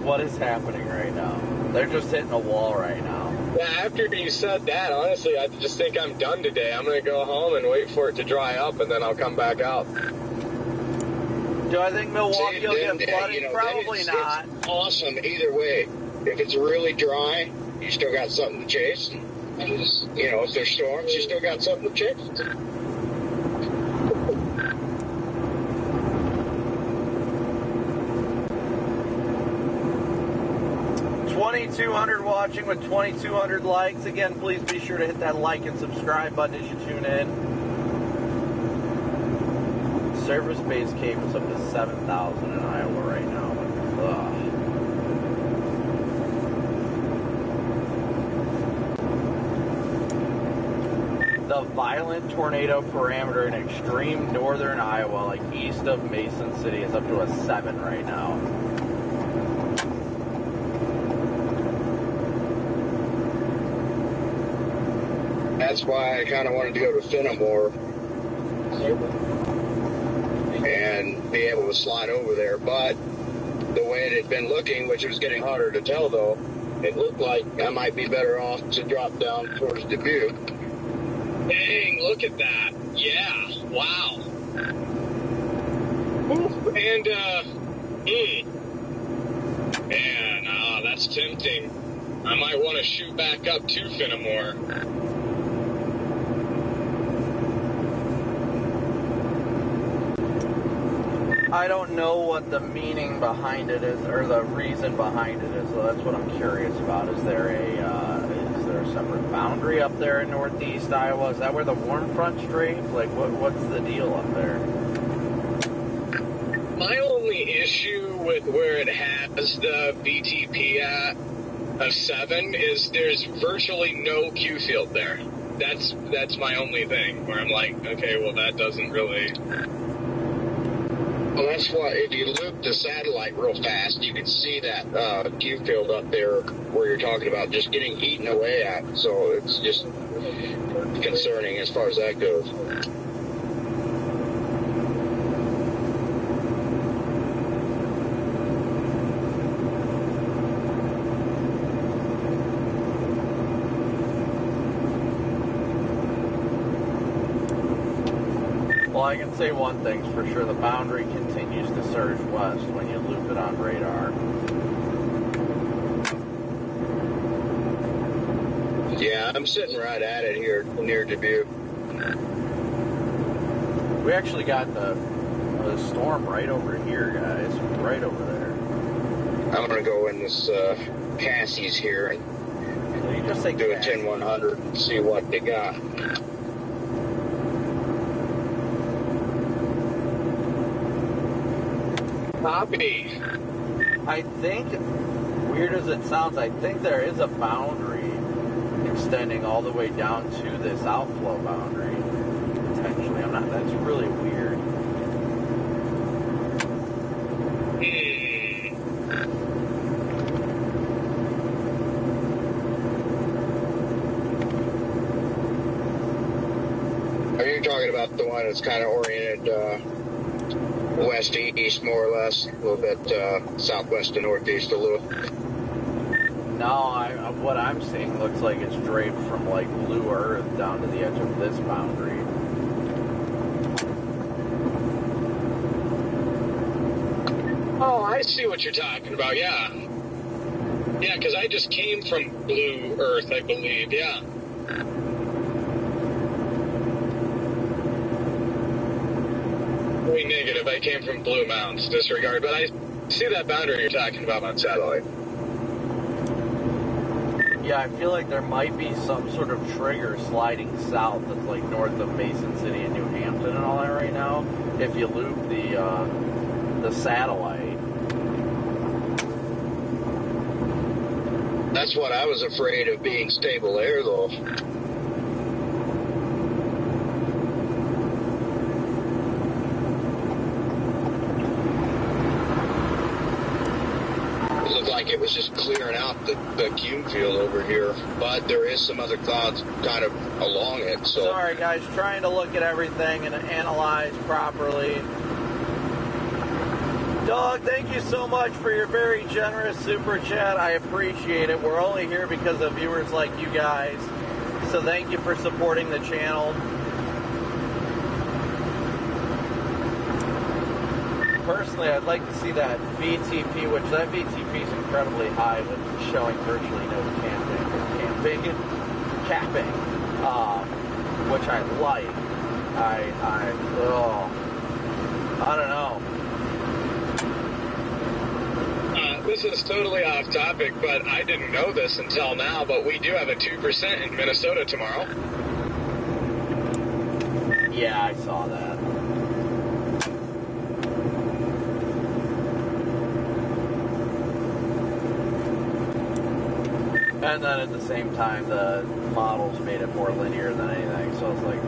What is happening right now? They're just hitting a wall right now. Yeah, after you said that, honestly, I just think I'm done today. I'm going to go home and wait for it to dry up, and then I'll come back out. Do I think Milwaukee will get flooded? Probably not. It's awesome either way. If it's really dry, you still got something to chase. You know, if there's storms, you still got something to chase. 2,200 watching with 2,200 likes. Again, please be sure to hit that like and subscribe button as you tune in. Service-based cable's up to 7,000 in Iowa right now. Ugh. The violent tornado parameter in extreme northern Iowa, like east of Mason City, is up to a 7 right now. That's why I kind of wanted to go to Fenimore and be able to slide over there. But the way it had been looking, which was getting harder to tell though, it looked like I might be better off to drop down towards Dubuque. Dang, look at that. Yeah, wow. And, man, that's tempting. I might want to shoot back up to Fenimore. I don't know what the meaning behind it is, or the reason behind it is, so that's what I'm curious about. Is there a separate boundary up there in northeast Iowa? Is that where the warm front strayed? Like, what's the deal up there? My only issue with where it has the VTP at of 7 is there's virtually no Q field there. That's my only thing, where I'm like, okay, well, that doesn't really... Well, that's why if you loop the satellite real fast, you can see that Q field up there where you're talking about just getting eaten away at. So it's just concerning as far as that goes. Well, I can say one thing's for sure. The boundary continues to surge west when you loop it on radar. Yeah, I'm sitting right at it here near Dubuque. We actually got the storm right over here, guys. Right over there. I'm going to go in this Cassie's here and So you just say do a Cassie. 10-100 and see what they got. Copy. I think, weird as it sounds, I think there is a boundary extending all the way down to this outflow boundary, potentially. That's really weird. Are you talking about the one that's kind of oriented west to east, more or less? A little bit southwest to northeast a little? No, what I'm seeing looks like it's draped from like blue earth down to the edge of this boundary. Oh, I see what you're talking about, yeah. Yeah, because I just came from blue earth, I believe, yeah. Very negative, I came from blue mounts, disregard, but I see that boundary you're talking about on satellite. Yeah, I feel like there might be some sort of trigger sliding south that's like north of Mason City and New Hampton and all that right now. If you loop the satellite. That's what I was afraid of, being stable air, though. It looked like it was just clearing out the cume field over here, but there is some other clouds kind of along it. So Sorry, guys, trying to look at everything and analyze properly. Dog, thank you so much for your very generous super chat. I appreciate it. We're only here because of viewers like you guys. So thank you for supporting the channel. Personally, I'd like to see that VTP, which that VTP is incredibly high, but showing virtually no capping, which I like. I don't know. This is totally off topic, but I didn't know this until now, but we do have a 2% in Minnesota tomorrow. Yeah, I saw that. And then at the same time, the models made it more linear than anything, so it's like,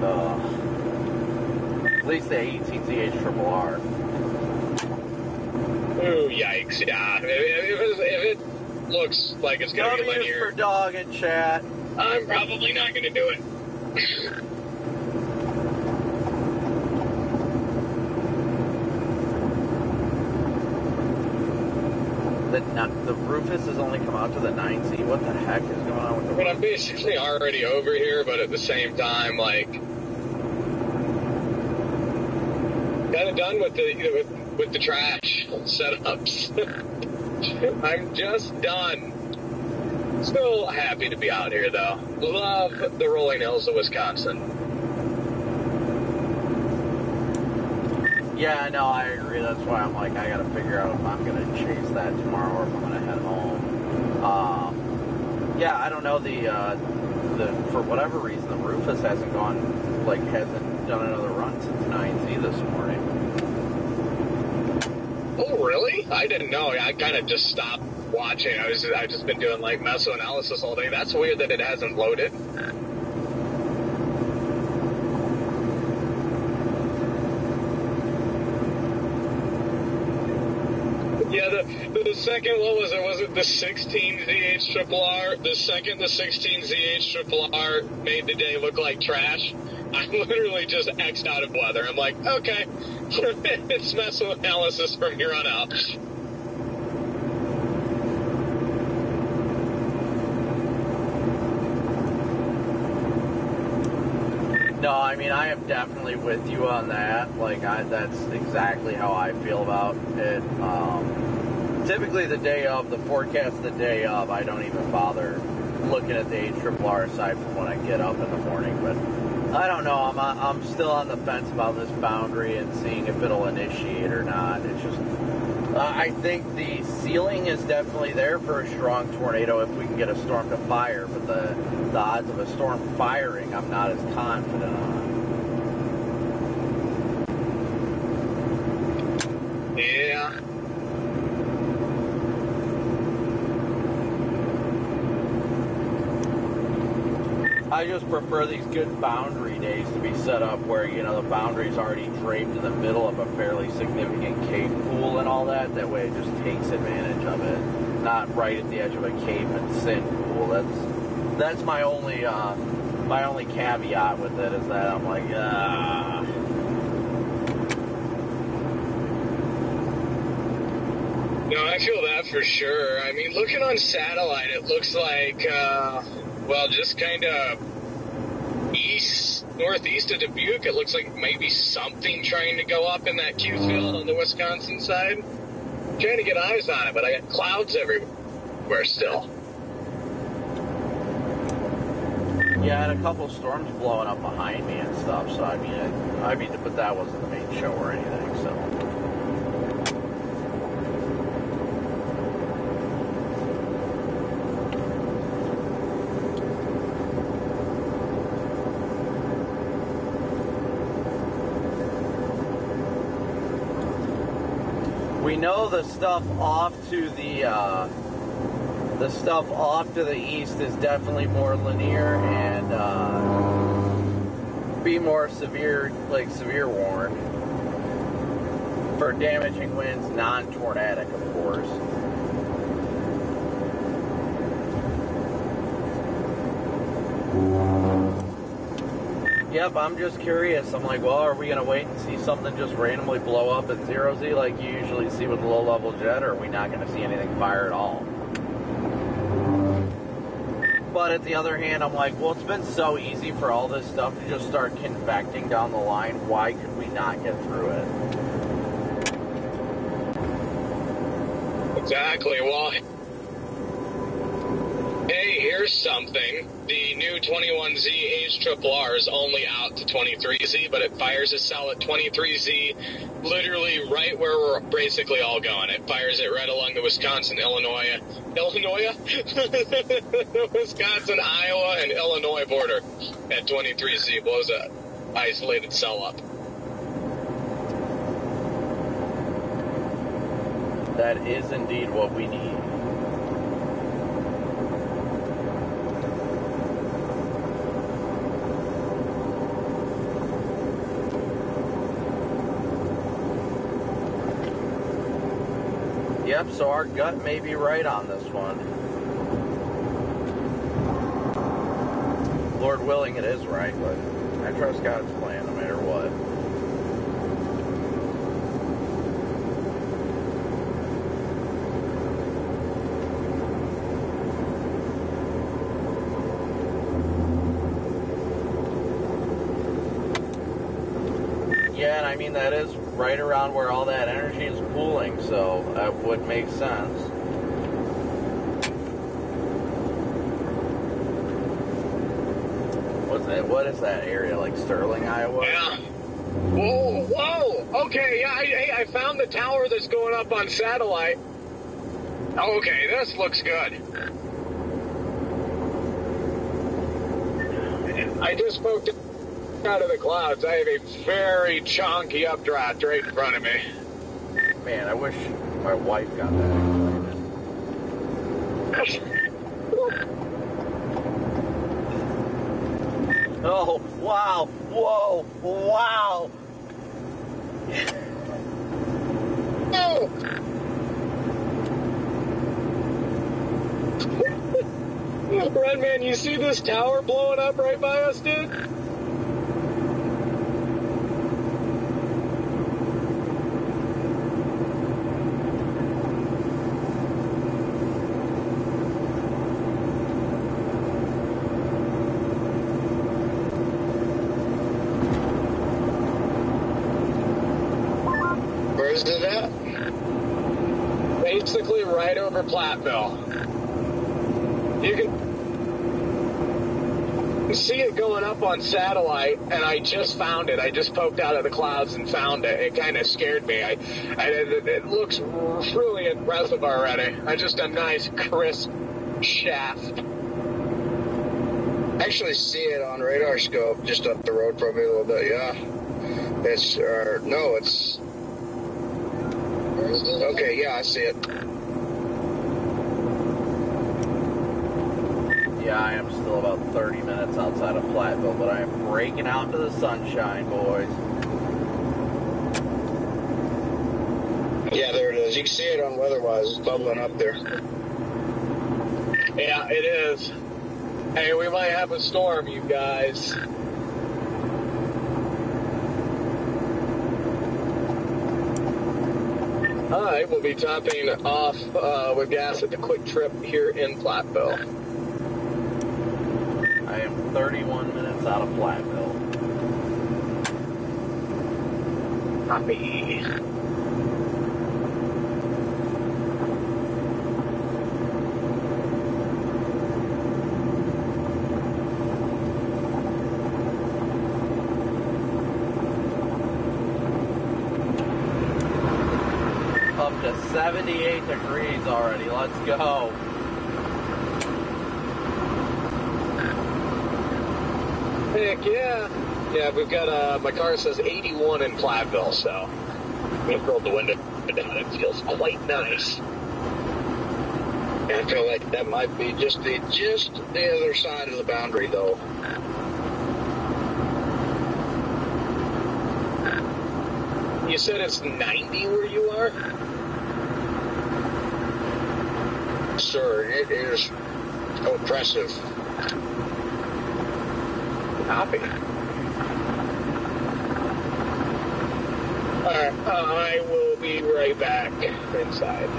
at least the 18ZH-RRR. Ooh, yikes, yeah. If it looks like it's going to be W linear, for dog in chat. I'm probably not going to do it. The Rufus has only come out to the 9Z. What the heck is going on with the But I'm basically already over here, but at the same time, like, kind of done with the trash setups. I'm just done. Still happy to be out here, though. Love the rolling hills of Wisconsin. Yeah, no, I agree. That's why I'm like, I gotta figure out if I'm gonna chase that tomorrow or if I'm gonna head home. Yeah, I don't know. The for whatever reason, the Rufus hasn't hasn't done another run since 9Z this morning. Oh, really? I didn't know. I kind of just stopped watching. I've just been doing like mesoanalysis all day. That's weird that it hasn't loaded. Yeah, the second, what was it? Was it the 16 ZH-RRR? The second the 16 ZH-RRR made the day look like trash, I literally just X'd out of weather. I'm like, okay, it's mesoanalysis from here on out. No, I mean, I am definitely with you on that. Like, that's exactly how I feel about it. Typically the day of, the forecast the day of, I don't even bother looking at the HRRR aside from when I get up in the morning. But I don't know, I'm still on the fence about this boundary and seeing if it'll initiate or not. It's just, I think the ceiling is definitely there for a strong tornado if we can get a storm to fire, but the odds of a storm firing, I'm not as confident on. Yeah. I just prefer these good boundary days to be set up where, you know, the boundary's already draped in the middle of a fairly significant cape pool and all that. That way it just takes advantage of it. Not right at the edge of a cape and sand pool. That's my only caveat with it, is that I'm like, No, I feel that for sure. I mean, looking on satellite, it looks like, well, just kind of northeast of Dubuque, it looks like maybe something trying to go up in that Q field on the Wisconsin side. I'm trying to get eyes on it, but I got clouds everywhere still. yeah, and a couple storms blowing up behind me and stuff. So I mean, but that wasn't the main show or anything. So. We know the stuff off to the east is definitely more linear and be more severe warned for damaging winds, non-tornadic, of course. Yep, I'm just curious. I'm like, well, are we going to wait and see something just randomly blow up at 0Z like you usually see with a low-level jet, or are we not going to see anything fire at all? But at the other hand, I'm like, well, it's been so easy for all this stuff to just start convecting down the line. Why could we not get through it? Exactly. Well, hey, here's something. The new 21Z HRRR is only out to 23Z, but it fires a cell at 23Z, literally right where we're basically all going. It fires it right along the Wisconsin, Wisconsin, Iowa, and Illinois border at 23Z. Blows a isolated cell up. That is indeed what we need. Yep, so our gut may be right on this one. Lord willing, it is right, but I trust God's plan no matter what. Yeah, and I mean, that is right around where all that energy is pooling, so that would make sense. What is that area, like Sterling, Iowa? Yeah. Whoa! Okay, yeah, I found the tower that's going up on satellite. Okay, this looks good. I just poked out of the clouds. I have a very chonky updraft right in front of me. Man, I wish my wife got that excited. Oh, wow. Whoa. Wow. Oh. Red man, you see this tower blowing up right by us, dude? Where's it at? Basically right over Platteville. You can see it going up on satellite, and I just found it. I just poked out of the clouds and found it. It kind of scared me. It looks really impressive already. Just a nice, crisp shaft. I actually see it on radar scope just up the road from me a little bit, yeah. It's, no, it's... Okay, yeah, I see it. Yeah, I am still about 30 minutes outside of Platteville, but I am breaking out into the sunshine, boys. Yeah, there it is. You can see it on WeatherWise. It's bubbling up there. Yeah, it is. Hey, we might have a storm, you guys. Alright, we'll be topping off with gas at the Quick Trip here in Platteville. I am 31 minutes out of Platteville. Copy. Up to 78 degrees already. Let's go. Heck yeah. Yeah, we've got, my car says 81 in Platteville, so we've rolled the window down. It feels quite nice. I feel like that might be just the other side of the boundary, though. You said it's 90 where you are? Sir, it is oppressive. Copy. Alright, I will be right back inside.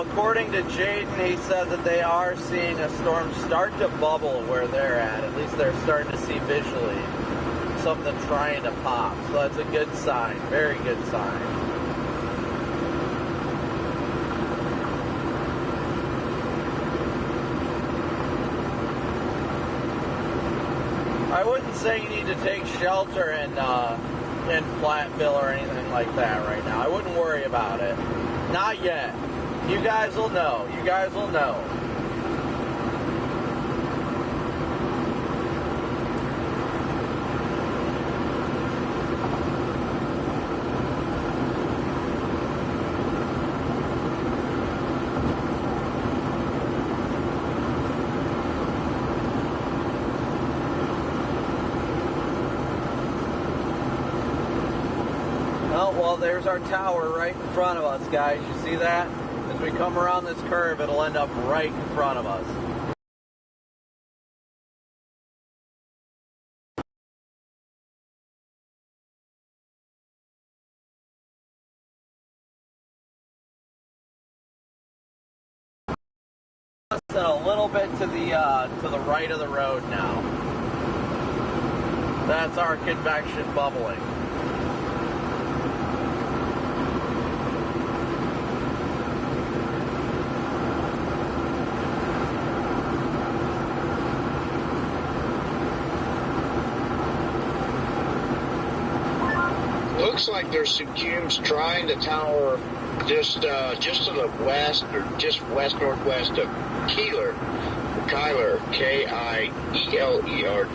According to Jaden, he said that they are seeing a storm start to bubble where they're at. At least they're starting to see visually something trying to pop. So that's a good sign. Very good sign. I wouldn't say you need to take shelter in Platteville or anything like that right now. I wouldn't worry about it. Not yet. You guys will know. You guys will know. Oh, well, there's our tower right in front of us, guys. You see that? As we come around this curve, it'll end up right in front of us. And a little bit to the right of the road now. That's our convection bubbling. looks like there's some cumes trying to tower just to the west, or just west-northwest of Kyler, K-I-E-L-E-R,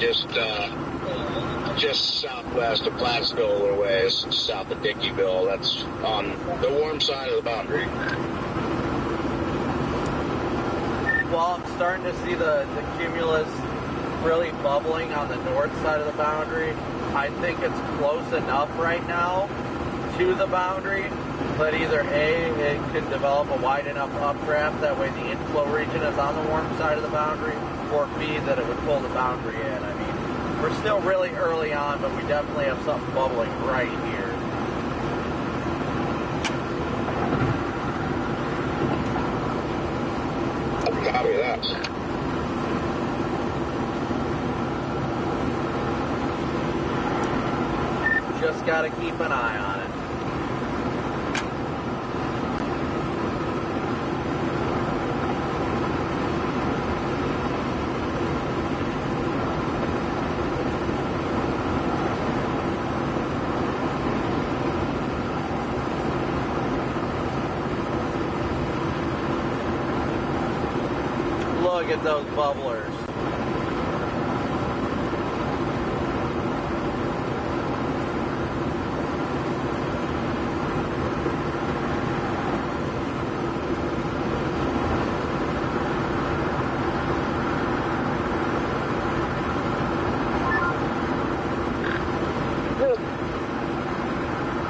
just southwest of Plattsville a little ways, south of Dickeyville. That's on the warm side of the boundary. Well, I'm starting to see the cumulus really bubbling on the north side of the boundary. I think it's close enough right now to the boundary that either A, it can develop a wide enough updraft, that way the inflow region is on the warm side of the boundary, or B, that it would pull the boundary in. I mean, we're still really early on, but we definitely have something bubbling right here. Copy that. Just got to keep an eye on it. Look at those bubblers.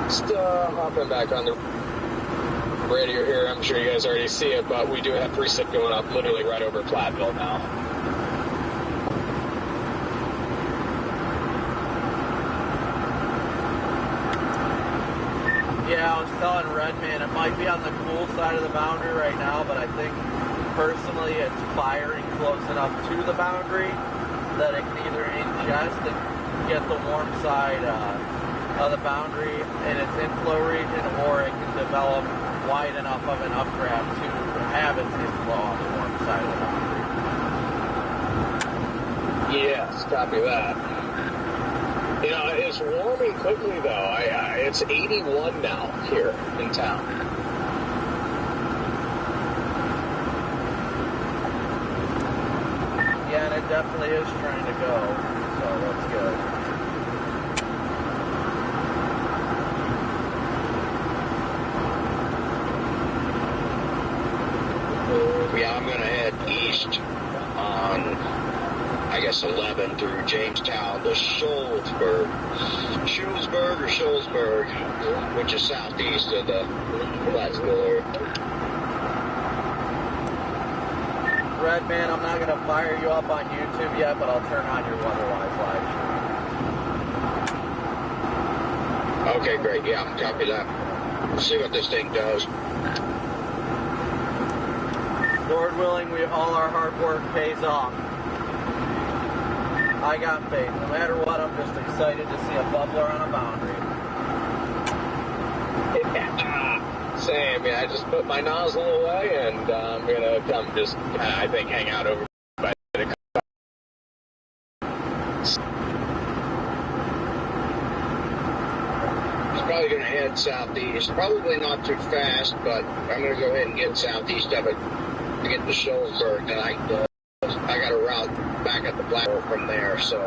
Just hopping back on the radio here. I'm sure you guys already see it, but we do have precip going up literally right over Platteville now. Yeah, I was telling Redman it might be on the cool side of the boundary right now, but I think personally it's firing close enough to the boundary that it can either ingest and get the warm side of the boundary in its inflow region, or it can develop wide enough of an updraft to have its inflow on the warm side of the boundary. Yes, copy that. You know, it's warming quickly though. It's 81 now here in town. Yeah, and it definitely is trying to go, so that's good. Yeah, I'm going to head east on, I guess, 11 through Jamestown to Shoalsburg, which is southeast of the Plattsville area. Redman, I'm not going to fire you up on YouTube yet, but I'll turn on your Weatherwise live stream. Okay, great. Yeah, copy that. Let's see what this thing does. Lord willing, all our hard work pays off. I got faith. No matter what, I'm just excited to see a bubbler on a boundary. Same. Yeah, I just put my nozzle away, and I'm gonna come just, I think, hang out over by the. It's probably going to head southeast. Probably not too fast, but I'm going to go ahead and get southeast of it to get to Shoalsburg, and I got a route back at the platform from there, so.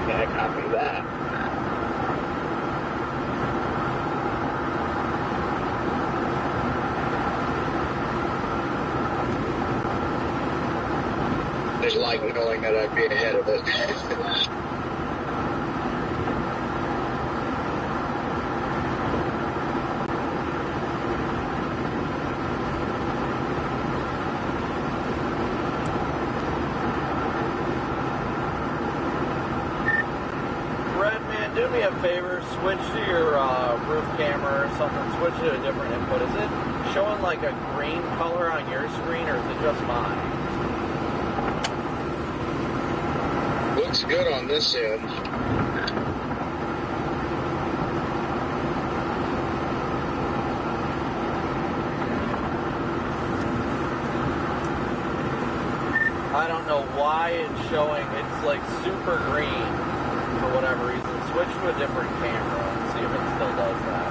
Yeah, copy that. Just like knowing that I'd be ahead of it. Redman, do me a favor, switch to your roof camera or something, switch to a different input. Is it showing like a green color on your screen, or is it just mine? Looks good on this end. I don't know why it's showing, it's like super green for whatever reason. Switch to a different camera and see if it still does that.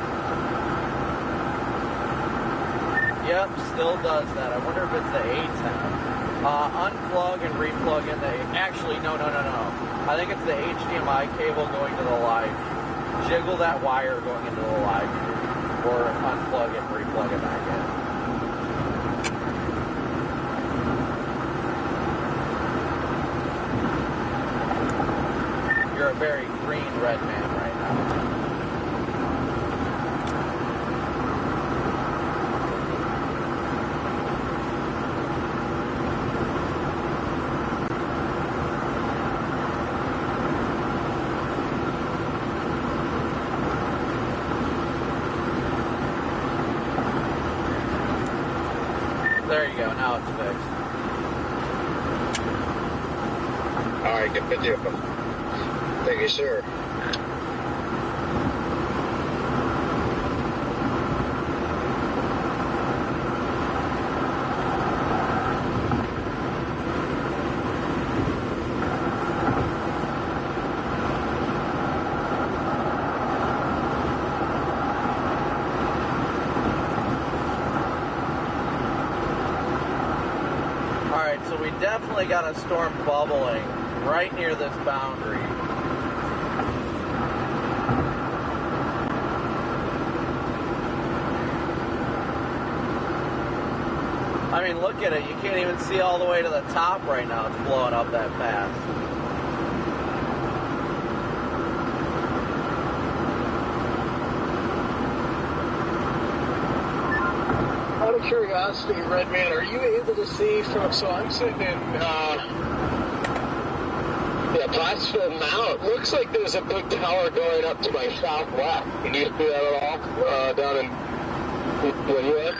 Yep, still does that. I wonder if it's the A10. Unplug and replug in the, actually, no. I think it's the HDMI cable going to the live. Jiggle that wire going into the live, or unplug it and replug it back in. You're a very green red man right now. There you go, now it's fixed. Alright, good deal. Thank you, sir. Alright, so we definitely got a storm bubbling right near this boundary. I mean, look at it. You can't even see all the way to the top right now. It's blowing up that fast. Out of curiosity, Redman, are you able to see from, so I'm sitting in, Plattsville Mount. Looks like there's a big tower going up to my southwest. Can you see that at all? Down in where you at?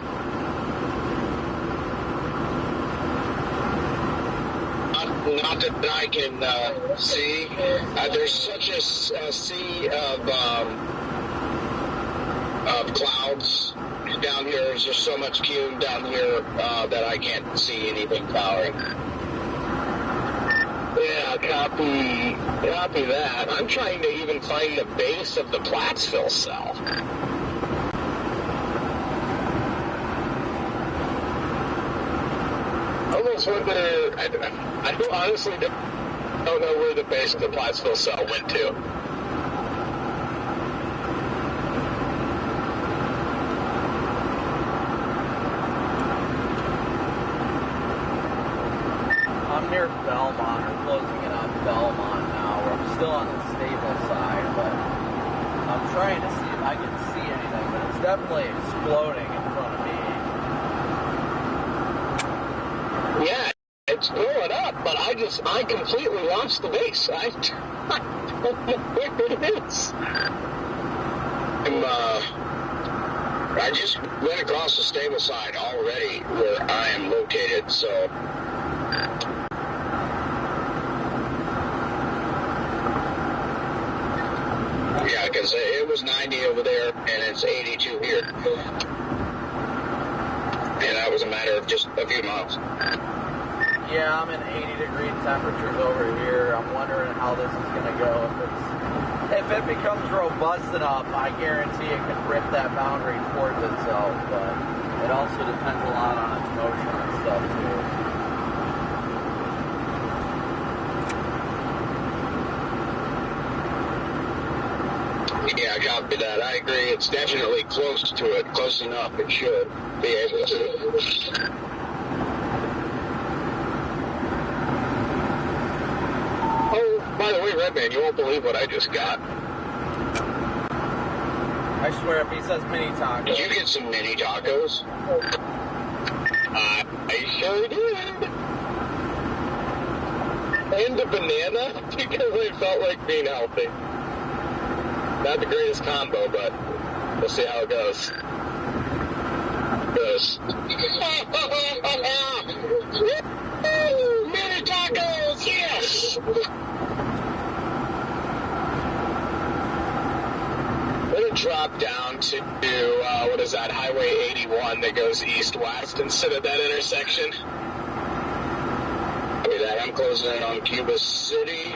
Not that I can see. There's such a sea of clouds down here. There's just so much cume down here that I can't see anything towering. Yeah, copy that. I'm trying to even find the base of the Plattsville cell. Almost wonder, I honestly don't know where the base of the Plattsville cell went to. I'm near Belmont, or closing in on Belmont now, where I'm still on the stable side, but I'm trying to see if I can see anything, but it's definitely exploding in front of me. Yeah, it's blowing up, but I completely lost the base. I don't know where it is. I just went across the stable side already where I am located, so... Yeah, because it was 90 over there, and it's 82 here. And that was a matter of just a few miles. Yeah, I'm in 80-degree temperatures over here. I'm wondering how this is going to go. If it becomes robust enough, I guarantee it can rip that boundary towards itself, but it also depends a lot on its motion and stuff, too. Yeah, I copy that. I agree. It's definitely close to it. Close enough. It should be able to. Oh, by the way, Redman, you won't believe what I just got. I swear, if he says mini tacos... Did you get some mini tacos? I sure did. And a banana, because I felt like being healthy. Not the greatest combo, but we'll see how it goes. Mini tacos, yes! We're going to drop down to, what is that, Highway 81 that goes east-west instead of that intersection. I mean, I'm closing in on Cuba City.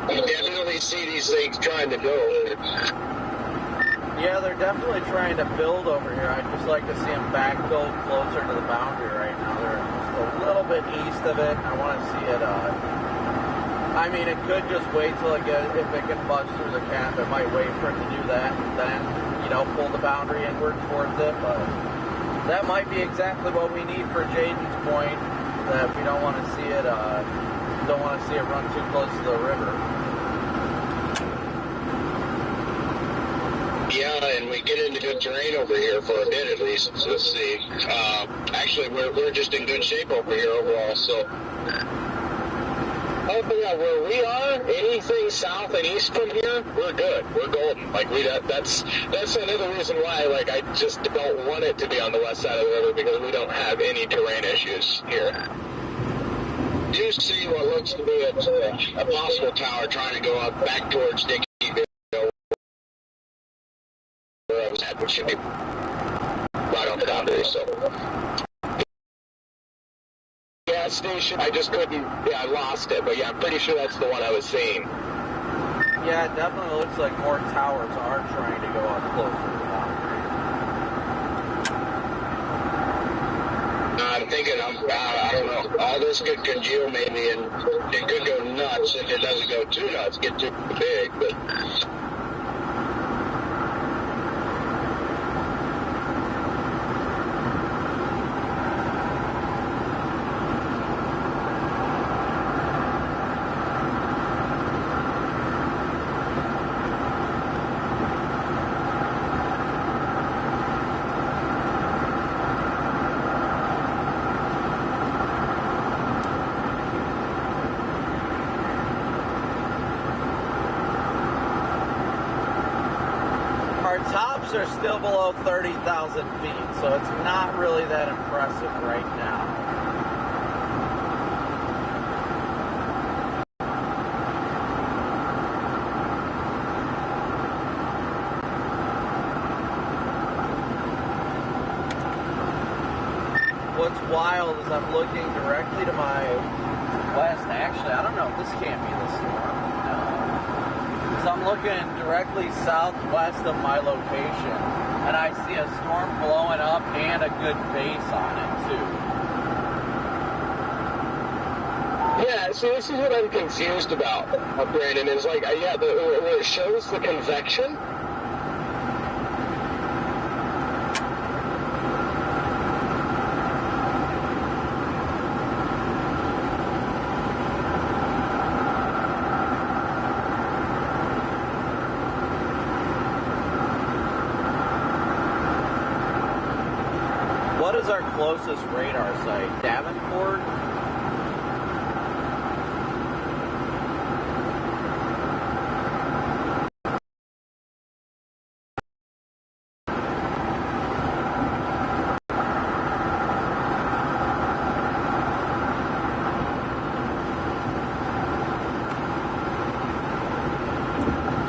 You definitely see these things trying to go. Yeah, they're definitely trying to build over here. I'd just like to see them backbuild closer to the boundary right now. They're just a little bit east of it. I want to see it. I mean, it could just wait till if it can bust through the cap. It might wait for it to do that, and then pull the boundary inward towards it. But that might be exactly what we need for Jaden's point. That if we don't want to see it, don't want to see it run too close to the river. Yeah, and we get into good terrain over here for a bit at least. So let's see. Actually, we're just in good shape over here overall. So, yeah, where we are, anything south and east from here, we're good. We're golden. Like that's another reason why I just don't want it to be on the west side of the river, because we don't have any terrain issues here. Do see what looks to be a possible tower trying to go up back towards Dickey. Where I was at, which should be right on the boundary. So, gas station, I just couldn't. Yeah, I lost it, but yeah, I'm pretty sure that's the one I was seeing. Yeah, it definitely looks like more towers are trying to go up closer to the boundary. I'm thinking, I don't know, all this could congeal maybe, and it could go nuts if it doesn't go too nuts, get too big, but. Tops are still below 30,000 feet, so it's not really that impressive right now. What's wild is I'm looking directly to my west. Actually, I don't know, this can't be the storm. So I'm looking directly southwest of my location, and I see a storm blowing up and a good base on it, too. Yeah, see, this is what I'm confused about, Brandon, is where it shows the convection. What is our closest radar site? Davenport?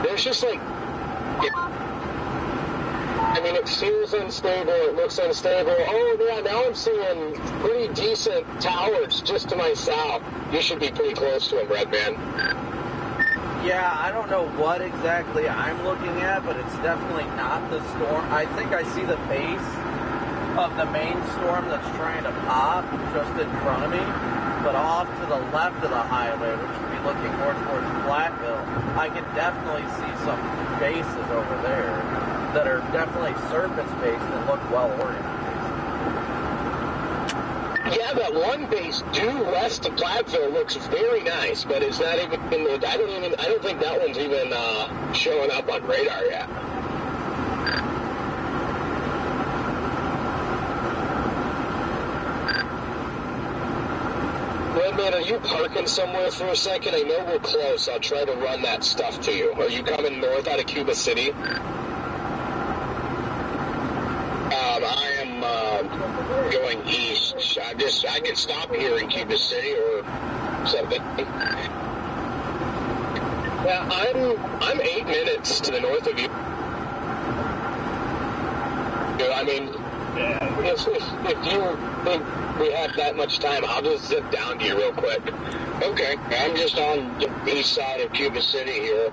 There's just it feels unstable, it looks unstable. Oh, yeah, now I'm seeing pretty decent towers just to my south. You should be pretty close to them, Redman. Yeah, I don't know what exactly I'm looking at, but it's definitely not the storm. I think I see the base of the main storm that's trying to pop just in front of me, but off to the left of the highway, which would be looking more towards Platteville, I can definitely see some bases over there that are definitely surface-based and look well-organized. Yeah, that one base due west of Platteville looks very nice, but it's not even. I don't think that one's even showing up on radar yet. Man, are you parking somewhere for a second? I know we're close. I'll try to run that stuff to you. Are you coming north out of Cuba City? I am going east. I can stop here in Cuba City, or something. Yeah, I'm 8 minutes to the north of you. I mean, if you think we have that much time, I'll just zip down to you real quick. Okay, I'm just on the east side of Cuba City here.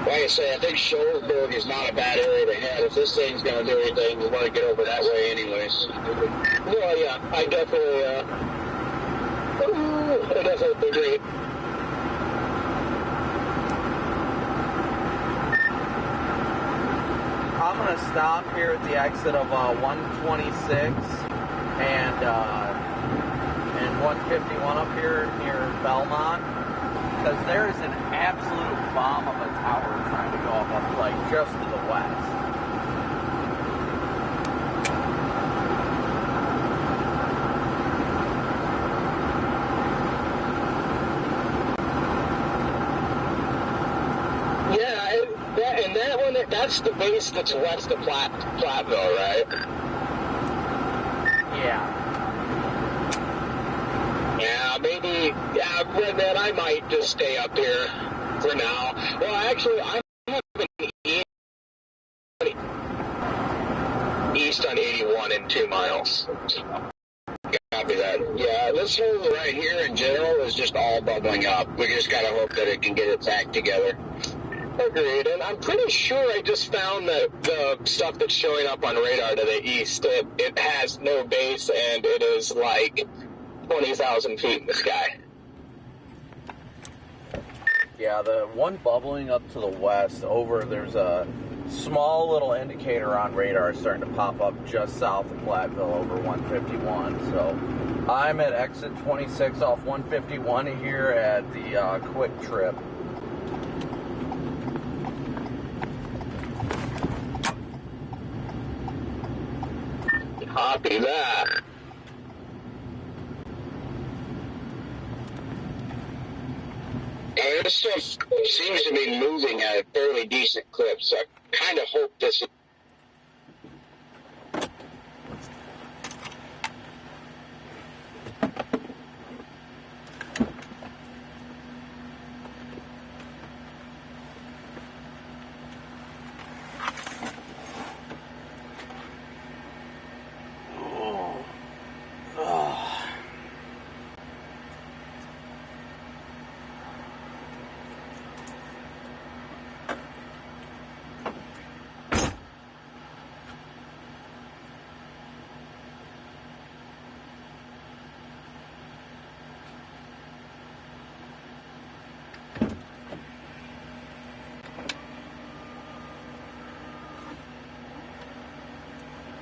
Like I say, I think Shoalsburg is not a bad area to head. If this thing's going to do anything, we want to get over that way anyways. Well, yeah, I definitely agree. I'm going to stop here at the exit of 126 and 151 up here near Belmont, because there is an absolute bomb of a tower trying to go up like just to the west. And that one, that's the base that's west of Platteville, right? Yeah. Yeah, maybe, then I might just stay up here for now. Well, actually, I'm having east on 81 in 2 miles. Copy that. Yeah, this hole right here in general is just all bubbling up. We just got to hope that it can get its act together. Agreed, and I'm pretty sure I just found that the stuff that's showing up on radar to the east, it has no base, and it is like 20,000 feet in the sky. Yeah, the one bubbling up to the west there's a small little indicator on radar starting to pop up just south of Platteville over 151. So I'm at exit 26 off 151 here at the Quick Trip. Copy that. This stuff seems to be moving at a fairly decent clip, so I kind of hope this is...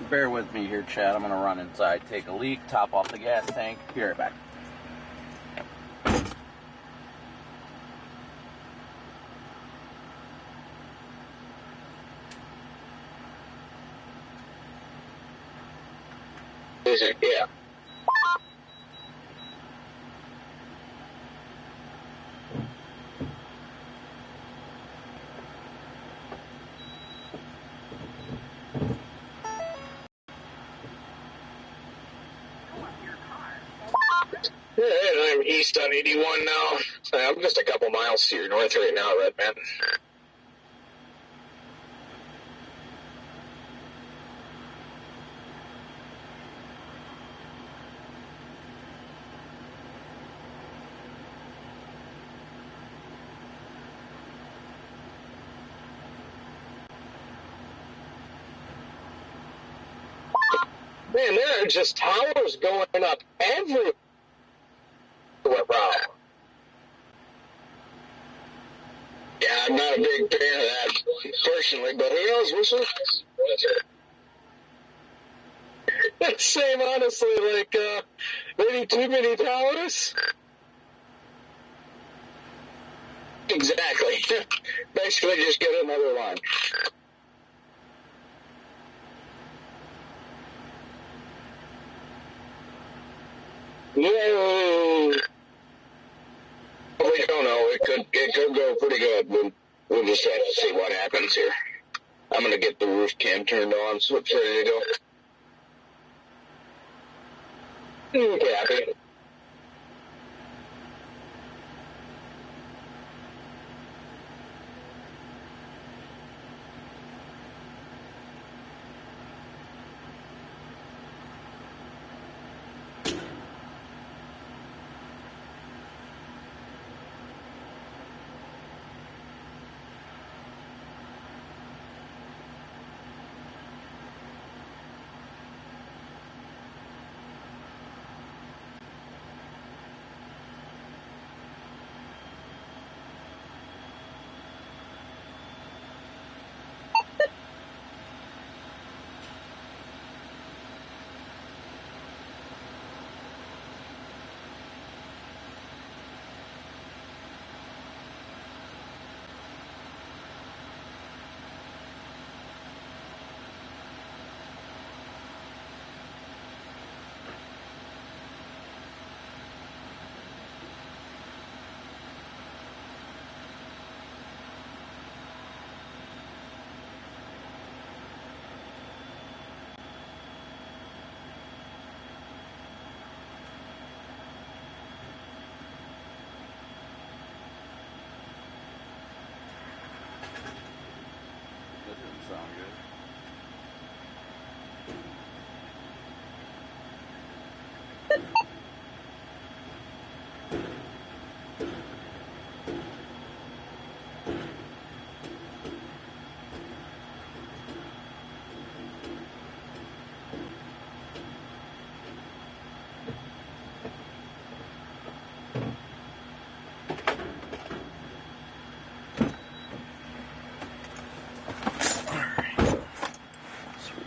Bear with me here, Chad. I'm going to run inside, take a leak, top off the gas tank. Be right back. Yeah. Yeah, I'm east on 81 now. I'm just a couple miles to your north right now, Redman. Man, there are just towers going up everywhere. Wow. Yeah, I'm not a big fan of that, personally, but who knows, we'll see. Same, honestly, like, maybe too many towers? Exactly. Basically, just get another line. Yay! We don't know. It could go pretty good. We'll just have to see what happens here. I'm gonna get the roof cam turned on, so it's ready to go. Copy.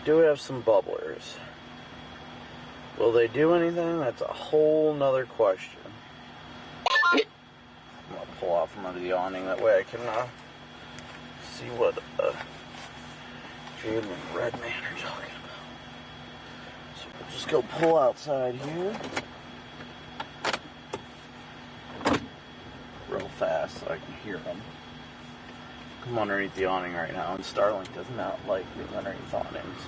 do have some bubblers. Will they do anything? That's a whole nother question. I'm going to pull out from under the awning. That way I can see what Jim and Redman are talking about. So we'll just go pull outside here. Real fast so I can hear them. I'm underneath the awning right now, and Starlink does not like being underneath awnings.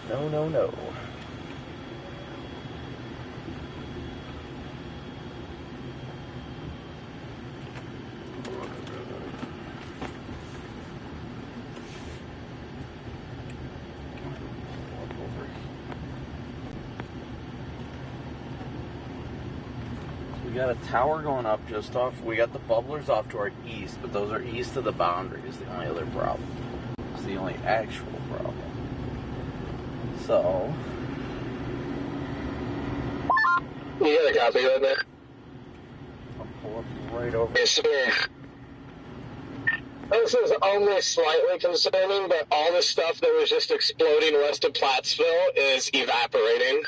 No, no, no. We got a tower going up just off. We got the bubblers off to our east, but those are east of the boundary is the only other problem. It's the only actual problem. So. You got a copy of that? I'll pull up right over. Yes, sir. This is only slightly concerning, but all the stuff that was just exploding west of Plattsville is evaporating.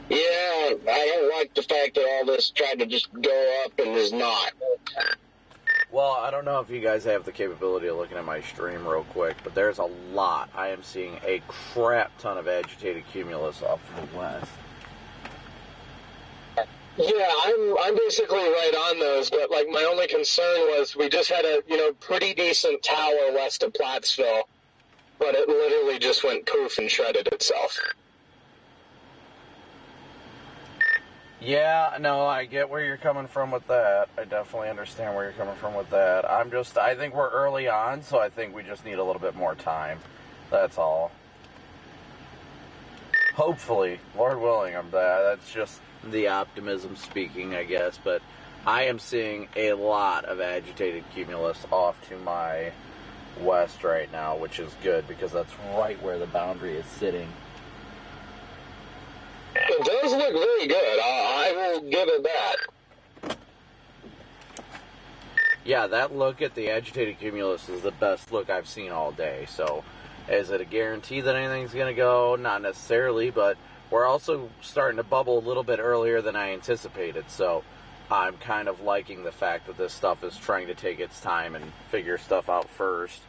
Yeah, I don't like the fact that all this tried to just go up and is not. Well, I don't know if you guys have the capability of looking at my stream real quick, but there's a lot. I am seeing a crap ton of agitated cumulus off to the west. Yeah, I'm basically right on those, but like my only concern was we just had a pretty decent tower west of Plattsville, but it literally just went poof and shredded itself. Yeah, no, I get where you're coming from with that. I definitely understand where you're coming from with that. I think we're early on, so I think we just need a little bit more time. That's all. Hopefully, Lord willing, that's just the optimism speaking, I guess, but I am seeing a lot of agitated cumulus off to my west right now, which is good because that's right where the boundary is sitting. It does look very good. I will give it that. Yeah, that look at the agitated cumulus is the best look I've seen all day. So, is it a guarantee that anything's going to go? Not necessarily, but we're also starting to bubble a little bit earlier than I anticipated. So, I'm kind of liking the fact that this stuff is trying to take its time and figure stuff out first.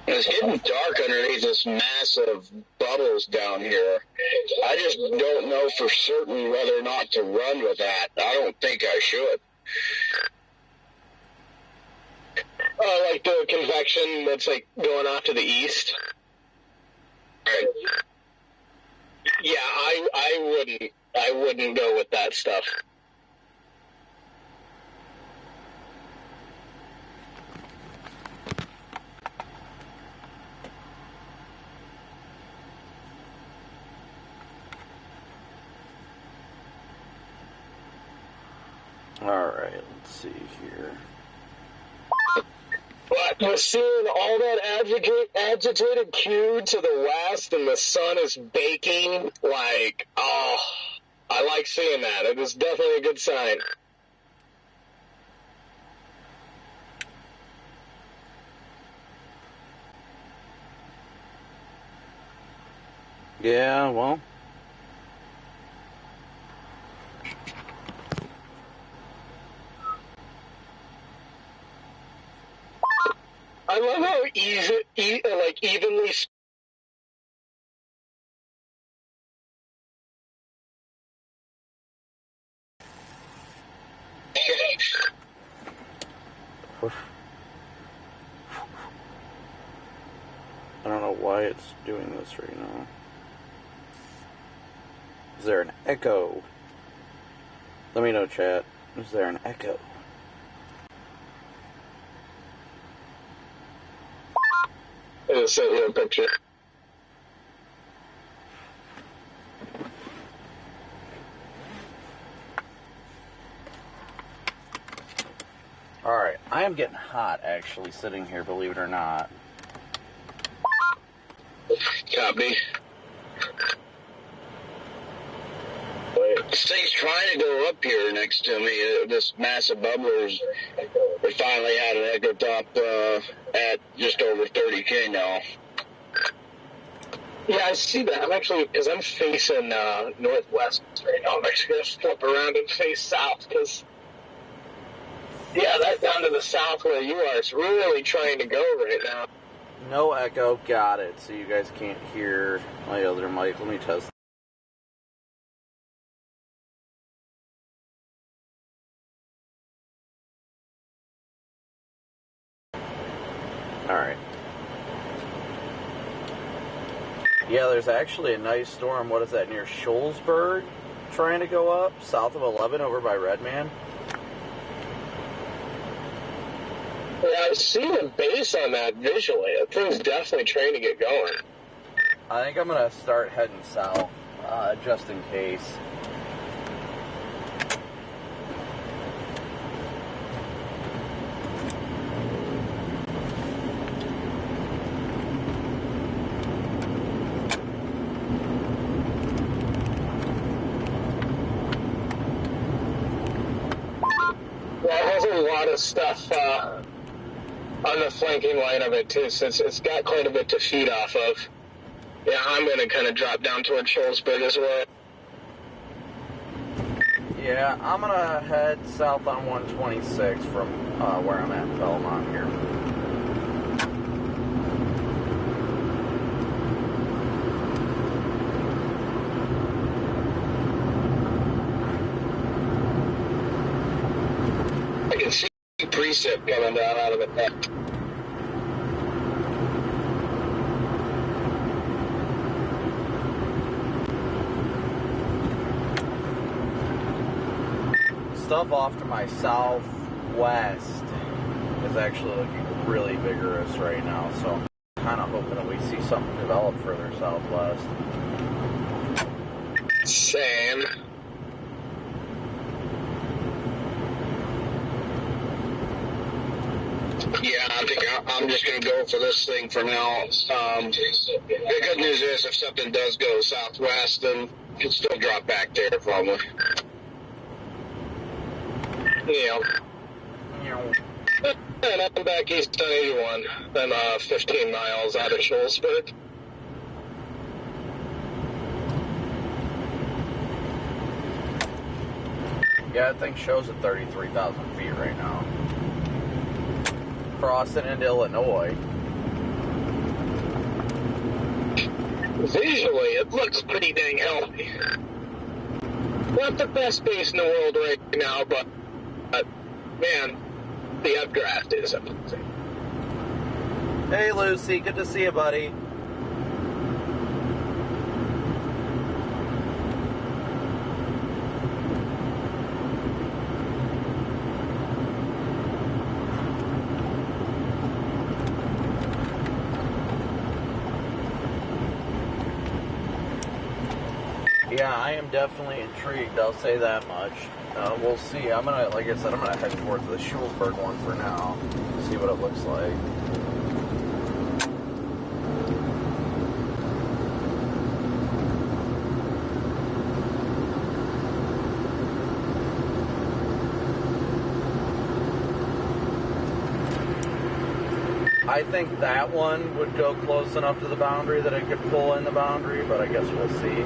It's getting dark underneath this massive bubbles down here. I just don't know for certain whether or not to run with that. I don't think I should. Like the convection that's like going off to the east. Right. Yeah, I wouldn't go with that stuff. Alright, let's see here. But we're seeing all that agitated Q to the west and the sun is baking. Like, oh, I like seeing that. It is definitely a good sign. Yeah, well. I love how evenly. I don't know why it's doing this right now. Is there an echo? Let me know, chat. Is there an echo? I just sent you a picture. Alright, I am getting hot actually sitting here, believe it or not. Copy. Wait. This thing's trying to go up here next to me. This massive bubbler. We finally had an echo top at just over 30K now. Yeah, I see that. I'm actually, because I'm facing northwest right now, I'm actually going to flip around and face south, because, yeah, that down to the south where you are is really trying to go right now. No echo, got it. So you guys can't hear my other mic. Let me test. Alright. Yeah, there's actually a nice storm. What is that, near Shoalsburg? Trying to go up, south of 11 over by Redman. Yeah, I see the base on that visually. That thing's definitely trying to get going. I think I'm going to start heading south, just in case. Yeah, it has a lot of stuff on the flanking line of it, too, so it's got quite a bit to feed off of. Yeah, I'm going to kind of drop down toward Shoalsburg as well. Yeah, I'm going to head south on 126 from where I'm at in Belmont here. I can see precip coming down out of the neck. Stuff off to my southwest is actually looking really vigorous right now, so I'm kind of hoping that we see something develop further southwest. Same. Yeah, I think I'm just going to go for this thing for now. The good news is if something does go southwest, then it can still drop back there probably. Yeah. And I'm back east on 81. I'm 15 miles out of Shoalsburg. Yeah, that thing shows at 33,000 feet right now. Crossing into Illinois. Visually, it looks pretty dang healthy. Not the best base in the world right now, but man, the updraft is amazing. Hey, Lucy, good to see you, buddy. Yeah, I am definitely intrigued, I'll say that much. We'll see. I'm gonna, like I said, I'm gonna head towards the Shoalsburg one for now. See what it looks like. I think that one would go close enough to the boundary that it could pull in the boundary, but I guess we'll see.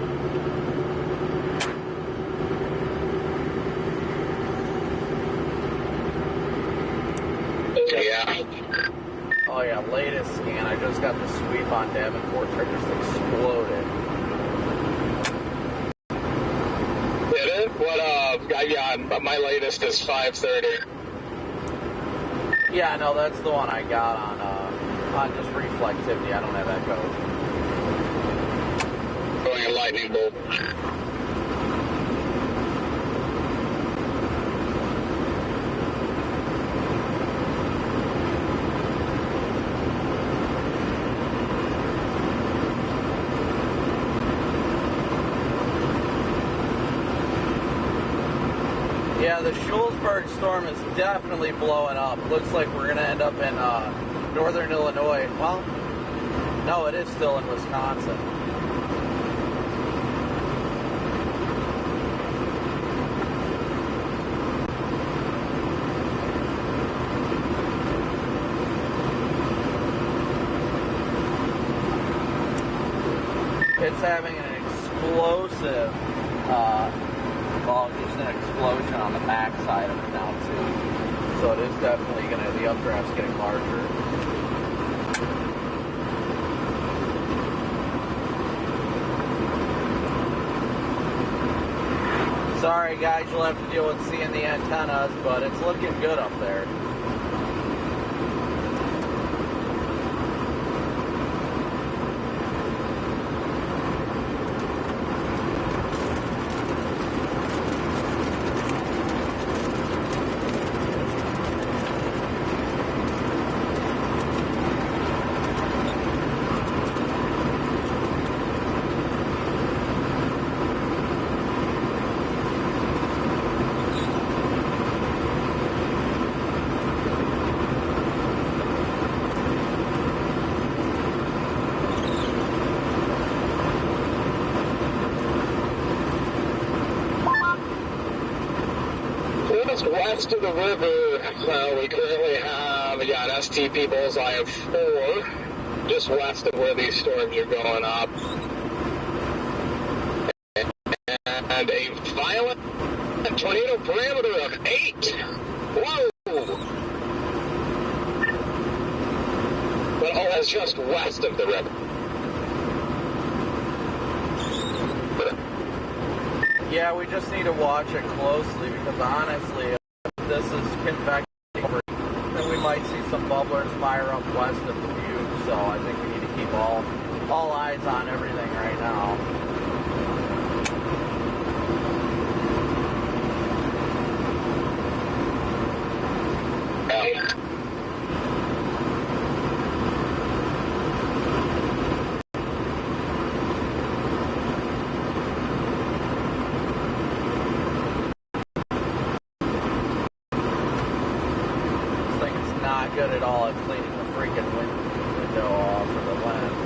Yeah. Oh yeah, latest scan. I just got the sweep on Davenport. It just exploded. Did it? What, yeah, my latest is 530. Yeah, no, that's the one I got on just reflectivity. I don't have echo. Going a lightning bolt. Yeah, the Shoalsburg storm is definitely blowing up. Looks like we're going to end up in northern Illinois. Well, no, it is still in Wisconsin. it's having an explosive, well, just an explosion on the back side of it now too. So it is definitely the updraft's getting larger. Sorry guys, you'll have to deal with seeing the antennas, but it's looking good up there. West of the river, we currently have, an STP bullseye of 4, just west of where these storms are going up. And a violent tornado parameter of 8. Whoa! But all that's just west of the river. Yeah, we just need to watch it closely because honestly, if this is convecting over, then we might see some bubblers fire up west of the butte. So I think we need to keep all eyes on everything right now. Not good at all at cleaning the freaking window off of the lens.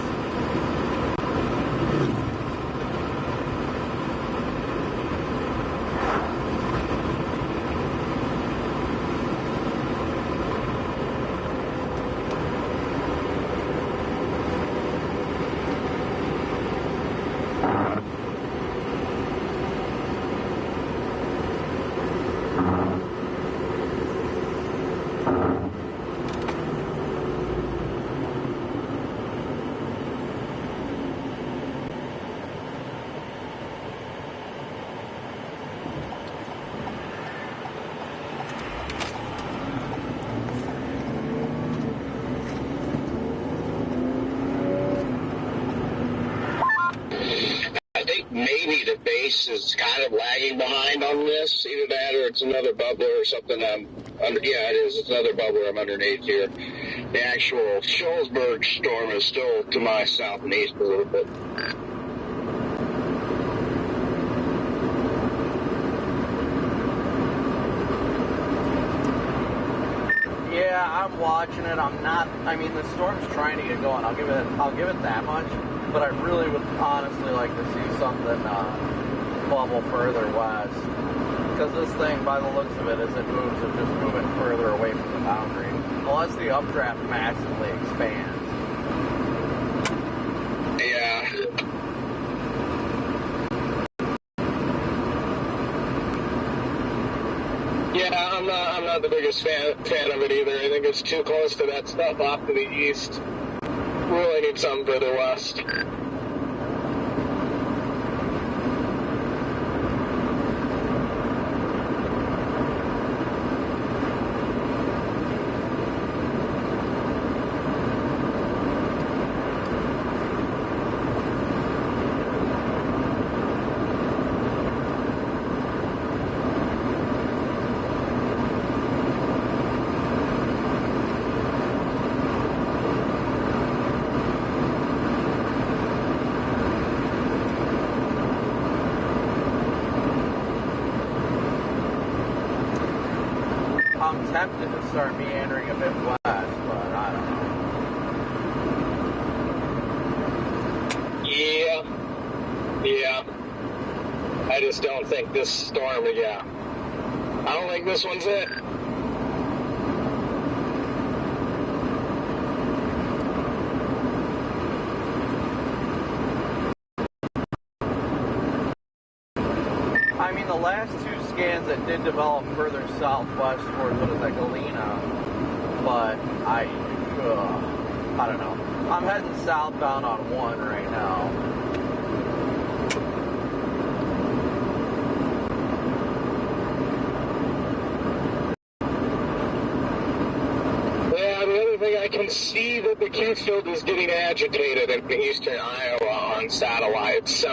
Maybe the base is kind of lagging behind on this. Either that or it's another bubbler or something. Yeah, it is. It's another bubbler I'm underneath here. The actual Schulzberg storm is still to my south and east a little bit. Yeah, I'm watching it. The storm's trying to get going. I'll give it that much. But I really would honestly like to see something bubble further west. Because this thing, by the looks of it, as it moves, it's just moving further away from the boundary. Unless the updraft massively expands. Yeah. Yeah, I'm not the biggest fan of it either. I think it's too close to that stuff off to the east. Really need something further west. I'm tempted to start meandering a bit west, but I don't know. Yeah. I just don't think this storm, I don't think this one's it. stands it did develop further southwest towards what is that, Galena, but I don't know. I'm heading southbound on 1 right now. Yeah, the other thing, I can see that the Q field is getting agitated in eastern Iowa on satellite, so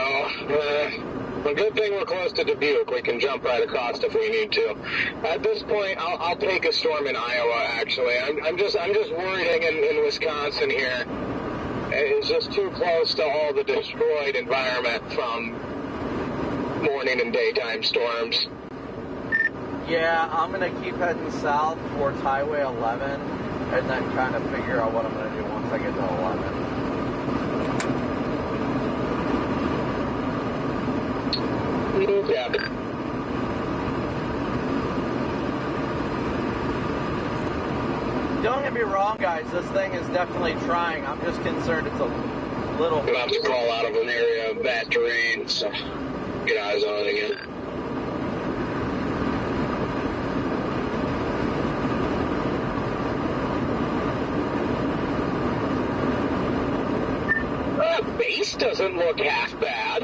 a good thing we're close to Dubuque. We can jump right across if we need to. At this point, I'll take a storm in Iowa, actually. I'm just worrying in Wisconsin here. It's just too close to all the destroyed environment from morning and daytime storms. Yeah, I'm going to keep heading south towards Highway 11 and then kind of figure out what I'm going to do once I get to 11. Yeah. Don't get me wrong, guys. This thing is definitely trying. I'm just concerned it's a little... We'll have to crawl out of an area of bad terrain, so get eyes on it again. Base doesn't look half bad.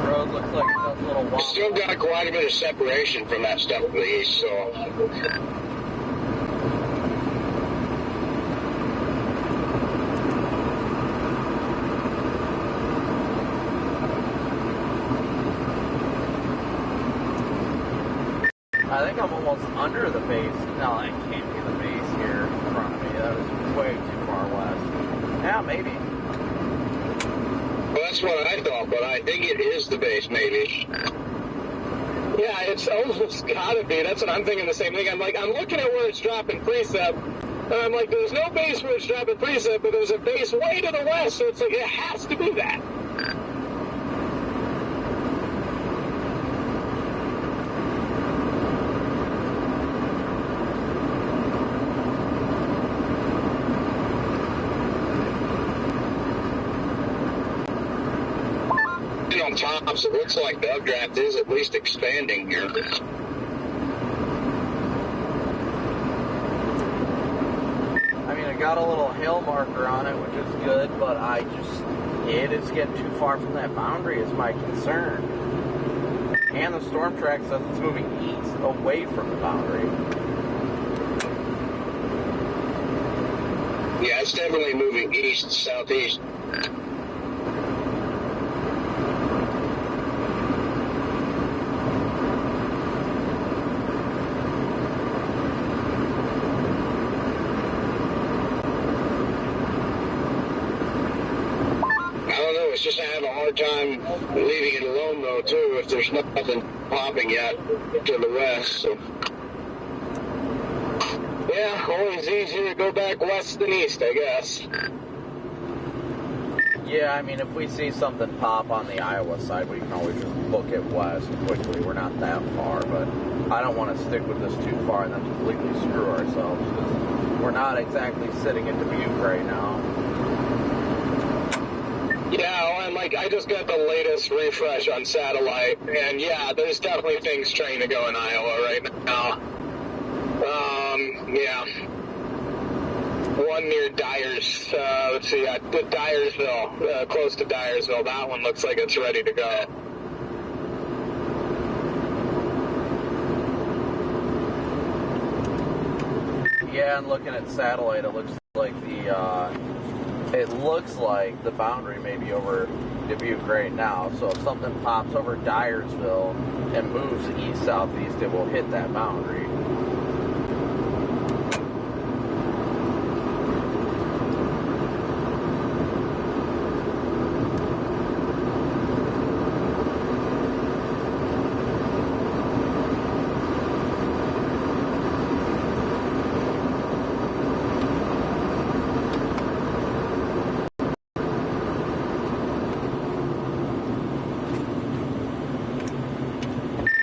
Road looks like it does a little wobble. Still got quite a bit of separation from that stuff to the east, so... I think I'm almost under the base. No, that can't be the base here in front of me. That is way too far west. Yeah, maybe. Well, that's what I thought, but I think it is the base, maybe. Yeah, it's gotta be. That's what I'm thinking, the same thing. I'm looking at where it's dropping precept, and I'm like, there's no base where it's dropping precept, but there's a base way to the west, so it's like, it has to be that. On top, so it looks like the updraft is at least expanding here. I mean, I got a little hill marker on it, which is good, but it is getting too far from that boundary is my concern. And the storm track says it's moving east, away from the boundary. Yeah, it's definitely moving east, southeast. It's just I have a hard time leaving it alone, though, too, if there's nothing popping yet to the west. So. Yeah, always easier to go back west than east, I guess. Yeah, I mean, if we see something pop on the Iowa side, we can always just book it west quickly. We're not that far, but I don't want to stick with this too far and then completely screw ourselves, because we're not exactly sitting in Dubuque right now. Yeah, and I just got the latest refresh on satellite, and yeah, there's definitely things trying to go in Iowa right now. Yeah. One near Dyers, let's see, Dyersville, close to Dyersville. That one looks like it's ready to go. Yeah, and looking at satellite, it looks like the boundary may be over Dubuque right now. So if something pops over Dyersville and moves east-southeast, it will hit that boundary.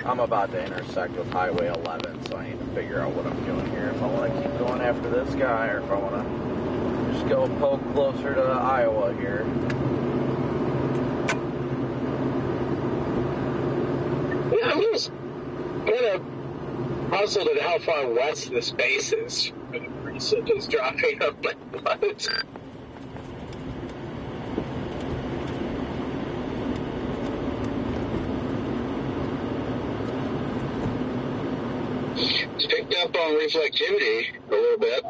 I'm I'm about to intersect with Highway 11, so I need to figure out what I'm doing here. If I want to keep going after this guy, or if I want to just go poke closer to Iowa here. Yeah, I'm just kind of puzzled at how far west this base is. The precip is dropping up my butt. It's picked up on reflectivity a little bit.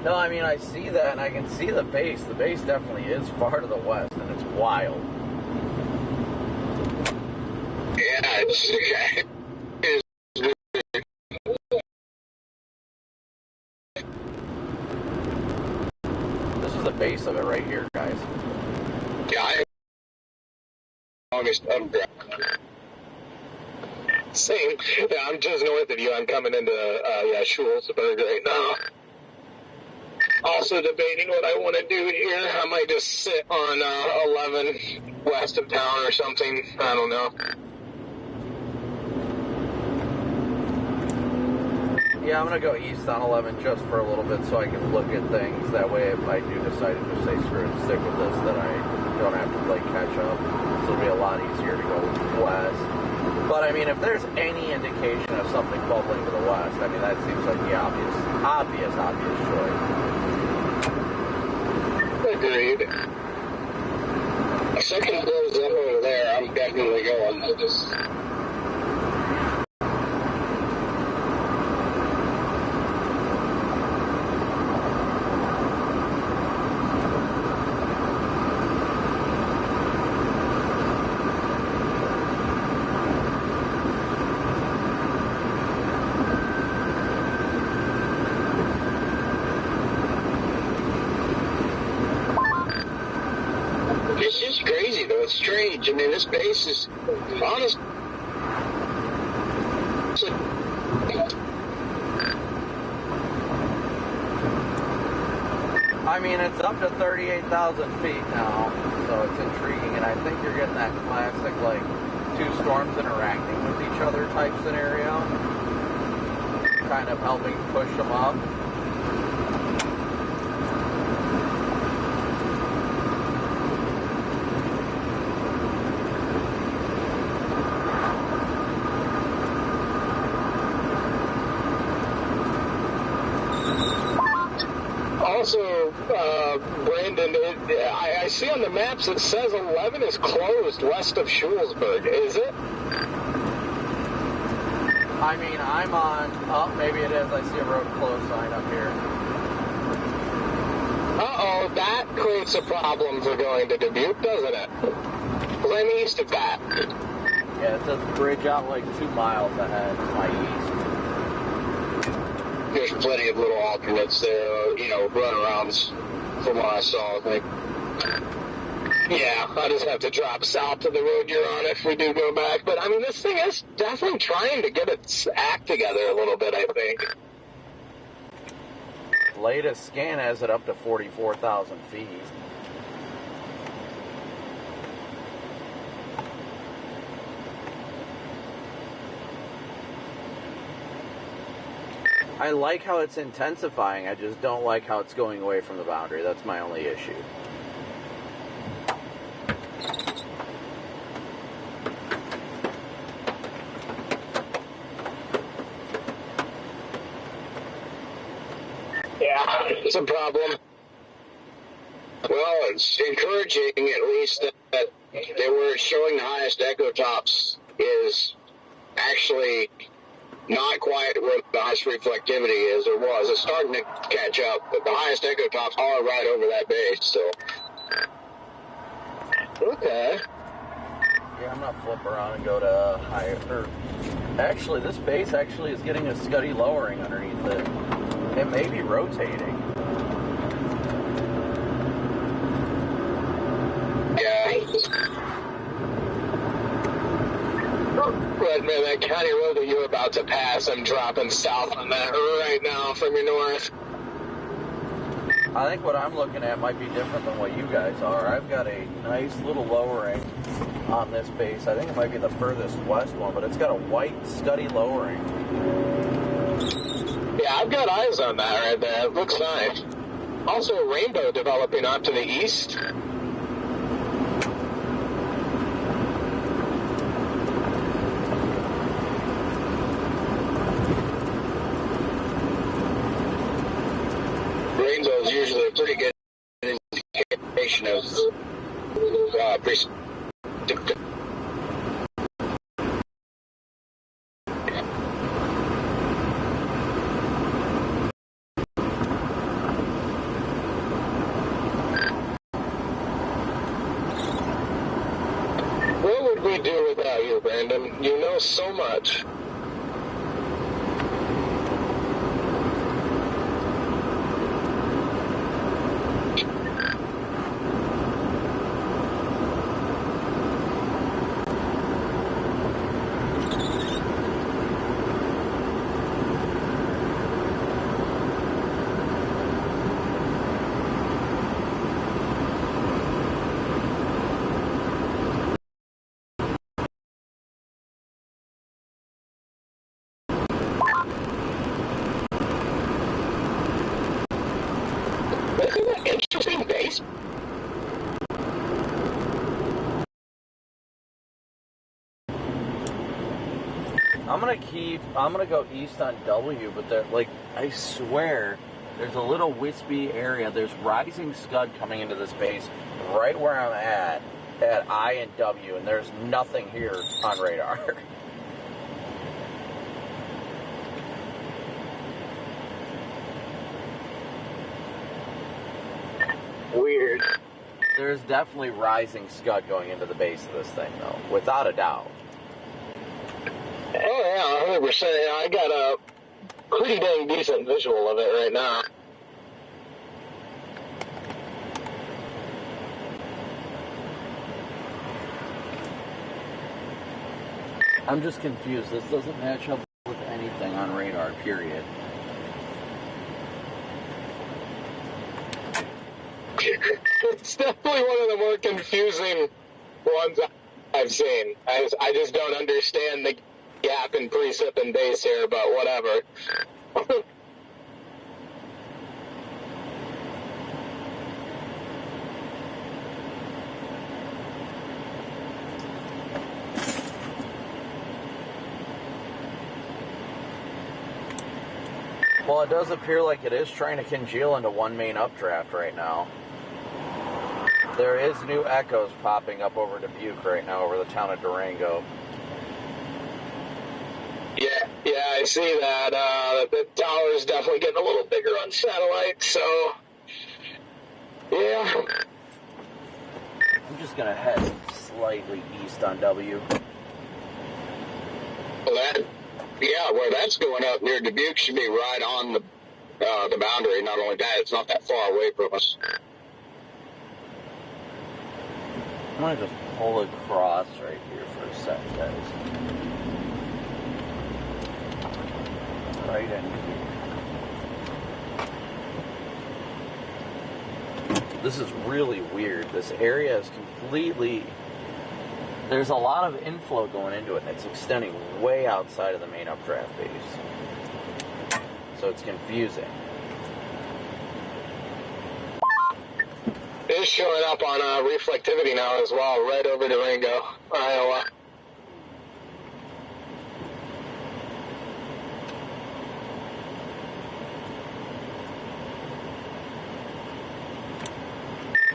No, I mean, I see that, and I can see the base. The base definitely is far to the west, and it's wild. Yeah, it's This is the base of it right here, guys. yeah, longest underground. Same. Yeah, I'm just north of you. I'm coming into, Schulzberg right now. Also debating what I want to do here. I might just sit on 11 west of town or something. I don't know. Yeah, I'm going to go east on 11 just for a little bit so I can look at things. That way, if I do decide to just say screw it and stick with this, then I don't have to play catch up. So it'll be a lot easier to go west. But, I mean, if there's any indication of something bubbling to the west, I mean, that seems like the obvious choice. Agreed. A second blows up over there, I'm definitely going. I just... It's just crazy, though. It's strange. I mean, this base is honest. I mean, it's up to 38,000 feet now, so it's intriguing, and I think you're getting that classic, like, two storms interacting with each other type scenario, kind of helping push them up. Also, Brandon, I see on the maps it says 11 is closed west of Schulzberg. Is it? I mean, I'm on... Oh, maybe it is. I see a road closed sign up here. Uh-oh, that creates a problem for going to Dubuque, doesn't it? Because I'm east of that. Yeah, it says bridge out like 2 miles ahead, my east. There's plenty of little alternates there, runarounds from what I saw, I think. Yeah, I'll just have to drop south to the road you're on if we do go back. But, I mean, this thing is definitely trying to get its act together a little bit, I think. Latest scan has it up to 44,000 feet. I like how it's intensifying, I just don't like how it's going away from the boundary. That's my only issue. Yeah, it's a problem. Well, it's encouraging, at least, that they were showing the highest echo tops is actually not quite where the highest reflectivity is or was. It's starting to catch up, but the highest echo tops are right over that base, so. Okay. Yeah, I'm gonna flip around and go to higher. Actually, this base actually is getting a scuddy lowering underneath it. It may be rotating. Yeah. But man, that county road that you're about to pass, I'm dropping south on that right now from your north. I think what I'm looking at might be different than what you guys are. I've got a nice little lowering on this base. I think it might be the furthest west one, but it's got a white, steady lowering. Yeah, I've got eyes on that right there. It looks nice. Also a rainbow developing off to the east. Rainbow is usually a pretty good indication of precipitation. What would we do without you, Brandon? You know so much. Isn't that interesting base? I'm gonna go east on W, but there, like, I swear, there's a little wispy area. There's rising scud coming into this base right where I'm at I and W, and there's nothing here on radar. Weird. There's definitely rising scud going into the base of this thing, though, without a doubt. Oh yeah, 100%. Yeah, I got a pretty dang decent visual of it right now. I'm just confused. This doesn't match up with anything on radar, period. It's definitely one of the more confusing ones I've seen. I just don't understand the gap in precip and base here, but whatever. Well, it does appear like it is trying to congeal into one main updraft right now. There is new echoes popping up over Dubuque right now, over the town of Durango. Yeah, I see that. The tower is definitely getting a little bigger on satellite, so yeah. I'm just gonna head slightly east on W. Well, where that's going up near Dubuque should be right on the boundary. Not only that, it's not that far away from us. I'm gonna just pull across right here for a sec, guys. Right in here. This is really weird. This area is completely... There's a lot of inflow going into it, and it's extending way outside of the main updraft base. So it's confusing. It is showing up on reflectivity now as well, right over Durango, Iowa.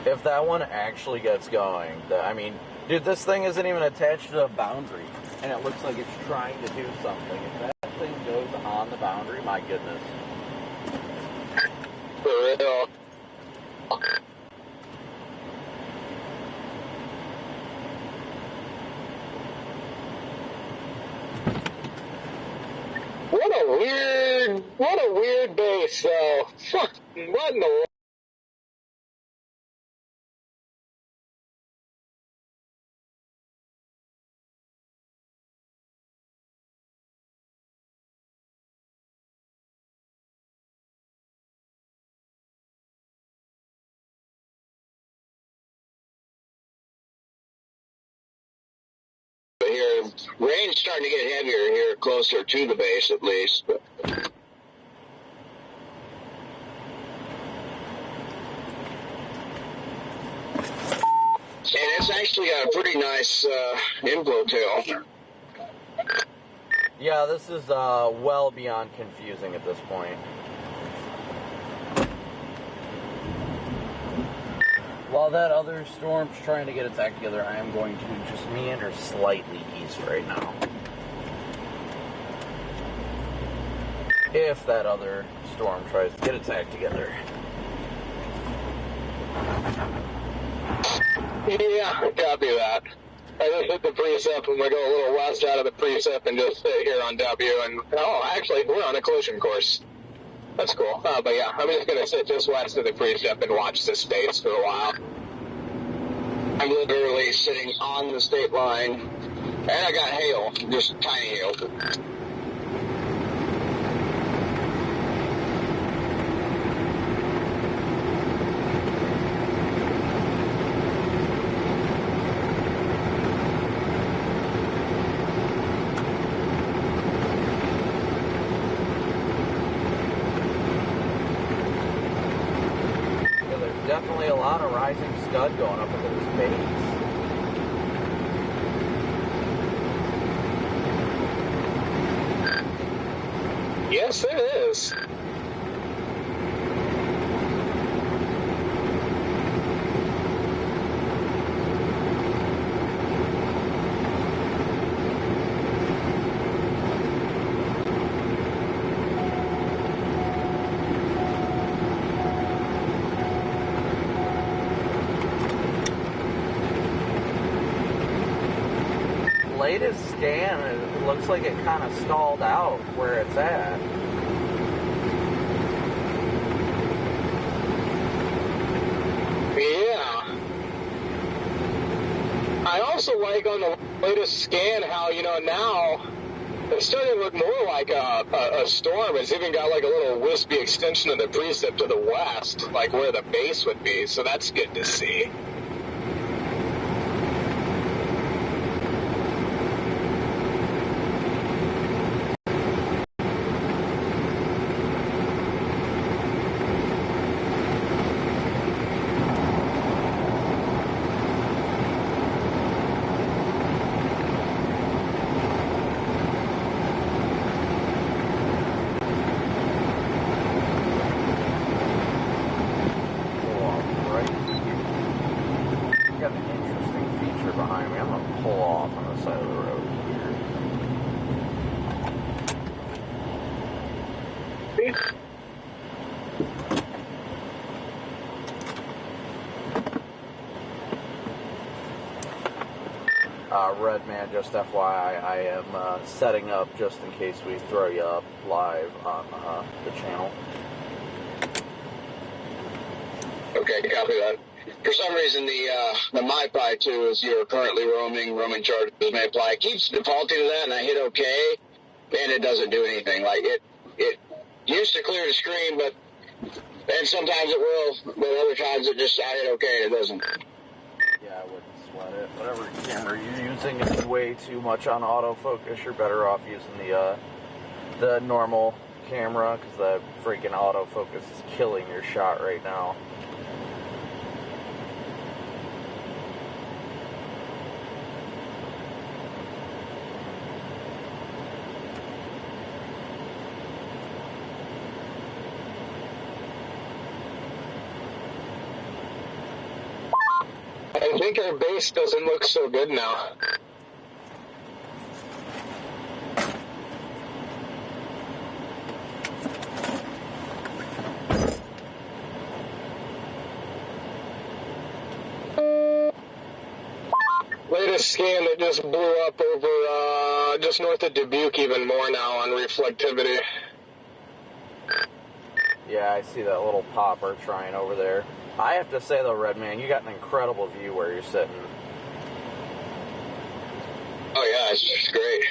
If that one actually gets going, I mean, dude, this thing isn't even attached to a boundary, and it looks like it's trying to do something. If that thing goes on the boundary, my goodness. For real. What a weird base, though. What in the bit here. Rain's starting to get heavier here, closer to the base at least. But. And it's actually got a pretty nice inflow tail. Yeah, this is well beyond confusing at this point. While that other storm's trying to get its act together, I am going to just meander slightly east right now. If that other storm tries to get its act together. Yeah, copy that. I just hit the precept and we go a little west out of the precept and just sit here on W. And actually, we're on a collision course. That's cool. But yeah, I'm just gonna sit just west of the precept and watch the states for a while. I'm literally sitting on the state line, and I got hail, just tiny hail. Definitely a lot of rising scud going up into this base. Yes, it is. Latest scan, it looks like it kind of stalled out where it's at. Yeah. I also like on the latest scan how, now it's starting to look more like a storm. It's even got like a little wispy extension of the precip to the west, like where the base would be. So that's good to see. Red Man, just FYI, I am setting up just in case we throw you up live on the channel. Okay, copy that. For some reason, the MyPy 2 is you're currently roaming charges may apply. It keeps defaulting to that, and I hit OK, and it doesn't do anything. Like, it used to clear the screen, and sometimes it will, but other times it just, I hit OK and it doesn't. Yeah, I wouldn't sweat it. Whatever camera you're using is way too much on autofocus. You're better off using the normal camera, because the freaking autofocus is killing your shot right now. I think our base doesn't look so good now. Latest scan that just blew up over just north of Dubuque even more now on reflectivity. Yeah, I see that little popper trying over there. I have to say though, Red Man, you got an incredible view where you're sitting. Oh yeah, it's just great.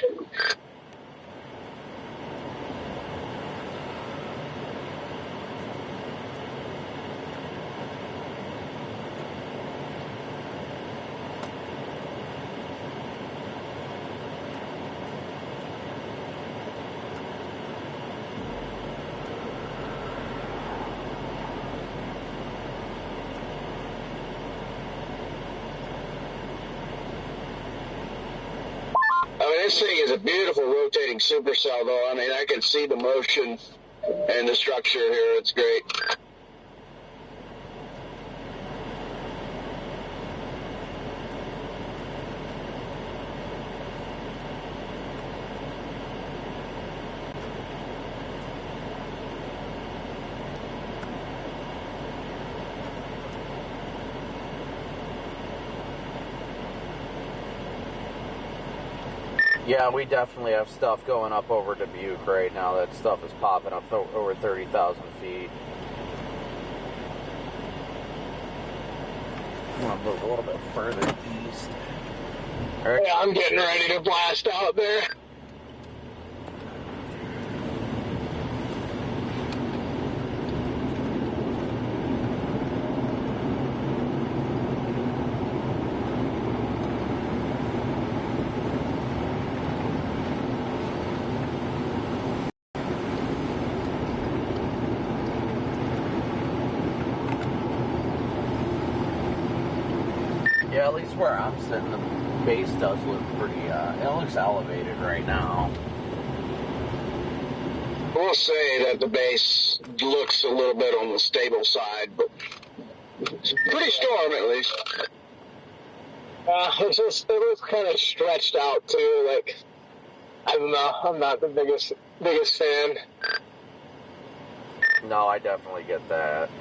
This thing is a beautiful rotating supercell, though. I mean, I can see the motion and the structure here. It's great. Yeah, we definitely have stuff going up over Dubuque right now. That stuff is popping up over 30,000 feet. I'm going to move a little bit further east. Eric? Yeah, I'm getting ready to blast out there. Yeah, at least where I'm sitting, the base does look pretty, it looks elevated right now. We'll say that the base looks a little bit on the stable side, but it's pretty storm at least. It was kind of stretched out too. Like, I don't know. I'm not the biggest fan. No, I definitely get that.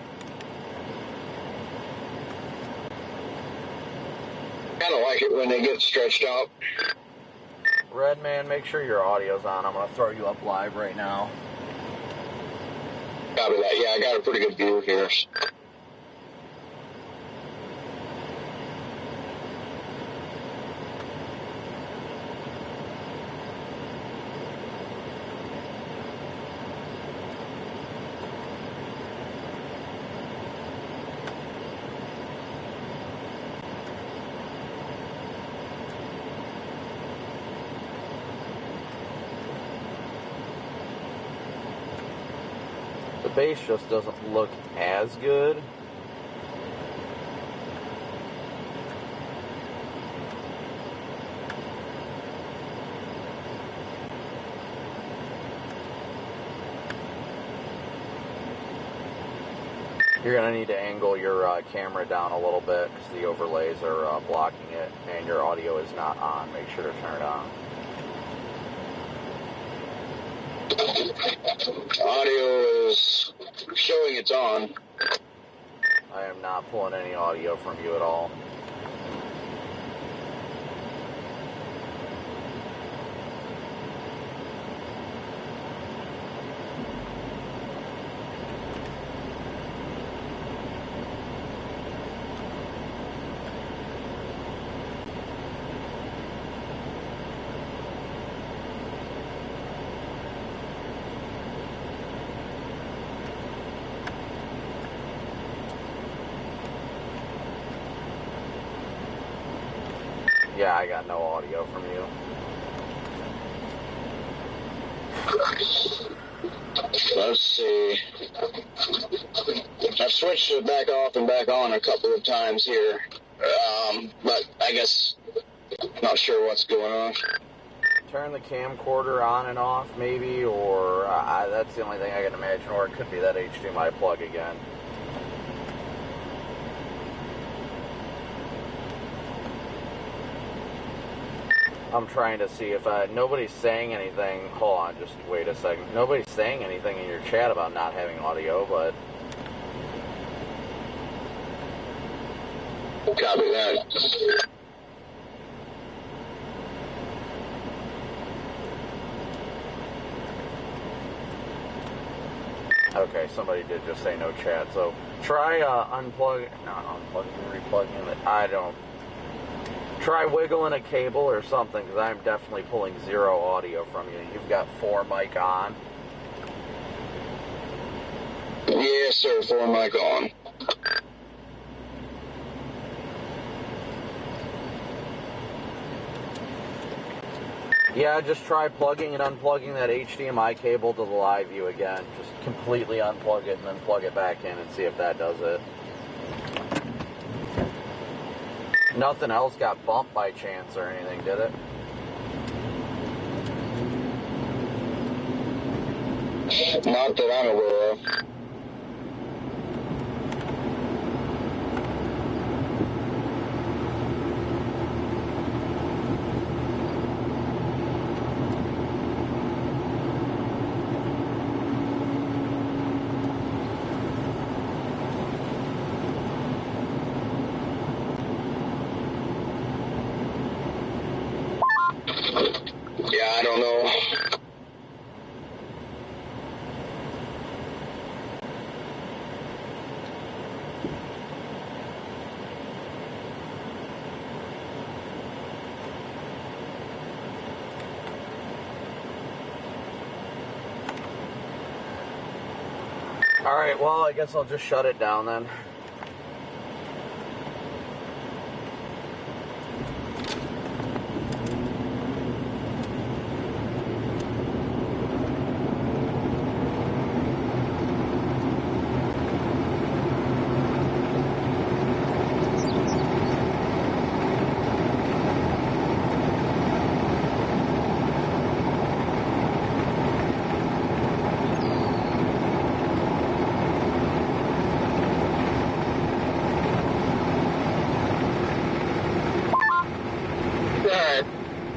Kind of like it when they get stretched out. Redman, make sure your audio's on. I'm going to throw you up live right now. Copy that. Yeah, I got a pretty good view here. The base just doesn't look as good. You're going to need to angle your camera down a little bit because the overlays are blocking it and your audio is not on. Make sure to turn it on. Audio is showing it's on. I am not pulling any audio from you at all. Yeah, I got no audio from you. Let's see. I've switched it back off and back on a couple of times here. But I guess not sure what's going on. Turn the camcorder on and off, maybe, or that's the only thing I can imagine, or it could be that HDMI plug again. I'm trying to see if nobody's saying anything. Hold on, just wait a second. Nobody's saying anything in your chat about not having audio, but Copy that. okay, somebody did just say no chat. So try unplugging, replugging it. I don't. Try wiggling a cable or something, because I'm definitely pulling zero audio from you. You've got 4 mic on. Yes, sir. 4 mic on. Yeah, just try plugging and unplugging that HDMI cable to the live view again. Just completely unplug it and then plug it back in and see if that does it. Nothing else got bumped by chance or anything, did it? Not that I'm aware of. Yeah, I don't know. Alright, well, I guess I'll just shut it down then.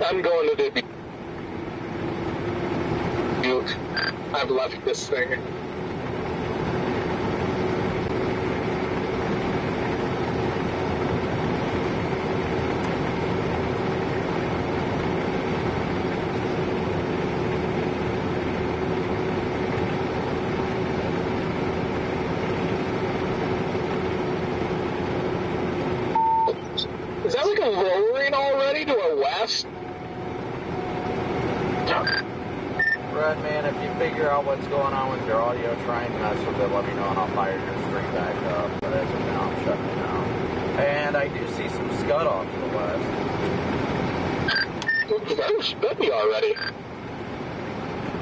I'm going to the Butte. I've left this thing. Is that like a lowering already to a west? Red man, if you figure out what's going on with your audio, try and mess with it, let me know and I'll fire your screen back up. But as of now, I'm shutting it down. And I do see some scud off to the west. That should be already.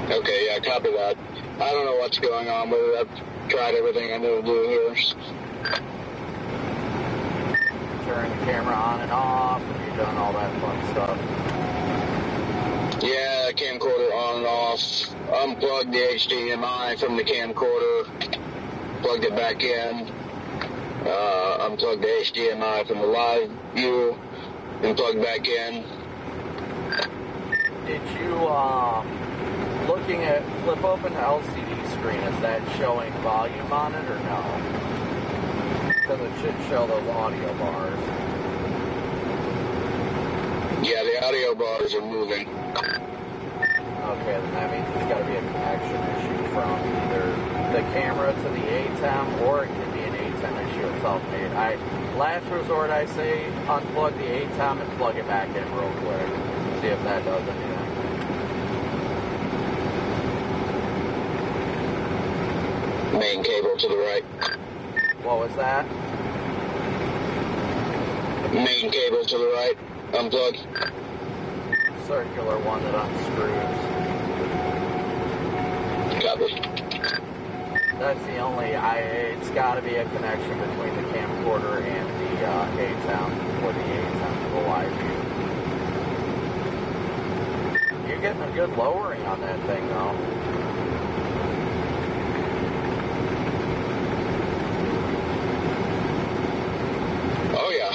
Okay, yeah, copy that. I don't know what's going on with it. I've tried everything I know to do here. Turn the camera on and off, and you've done all that fun stuff. Yeah, camcorder on and off. Unplugged the HDMI from the camcorder. Plugged it back in. Unplugged the HDMI from the live view. And plugged back in. Did you, looking at flip open the LCD screen, is that showing volume on it or no? Because it should show those audio bars. Yeah, the audio bars are moving. Okay, then that means there's got to be a connection issue from either the camera to the ATEM, or it could be an ATEM issue itself made. Last resort, I say unplug the ATEM and plug it back in real quick. See if that does anything. Main cable to the right. What was that? Main cable to the right. Unplug. Circular one that unscrews. Copy. That's the only, it's got to be a connection between the camcorder and the ATEM, or the ATEM to the live view. You're getting a good lowering on that thing, though. Oh, yeah.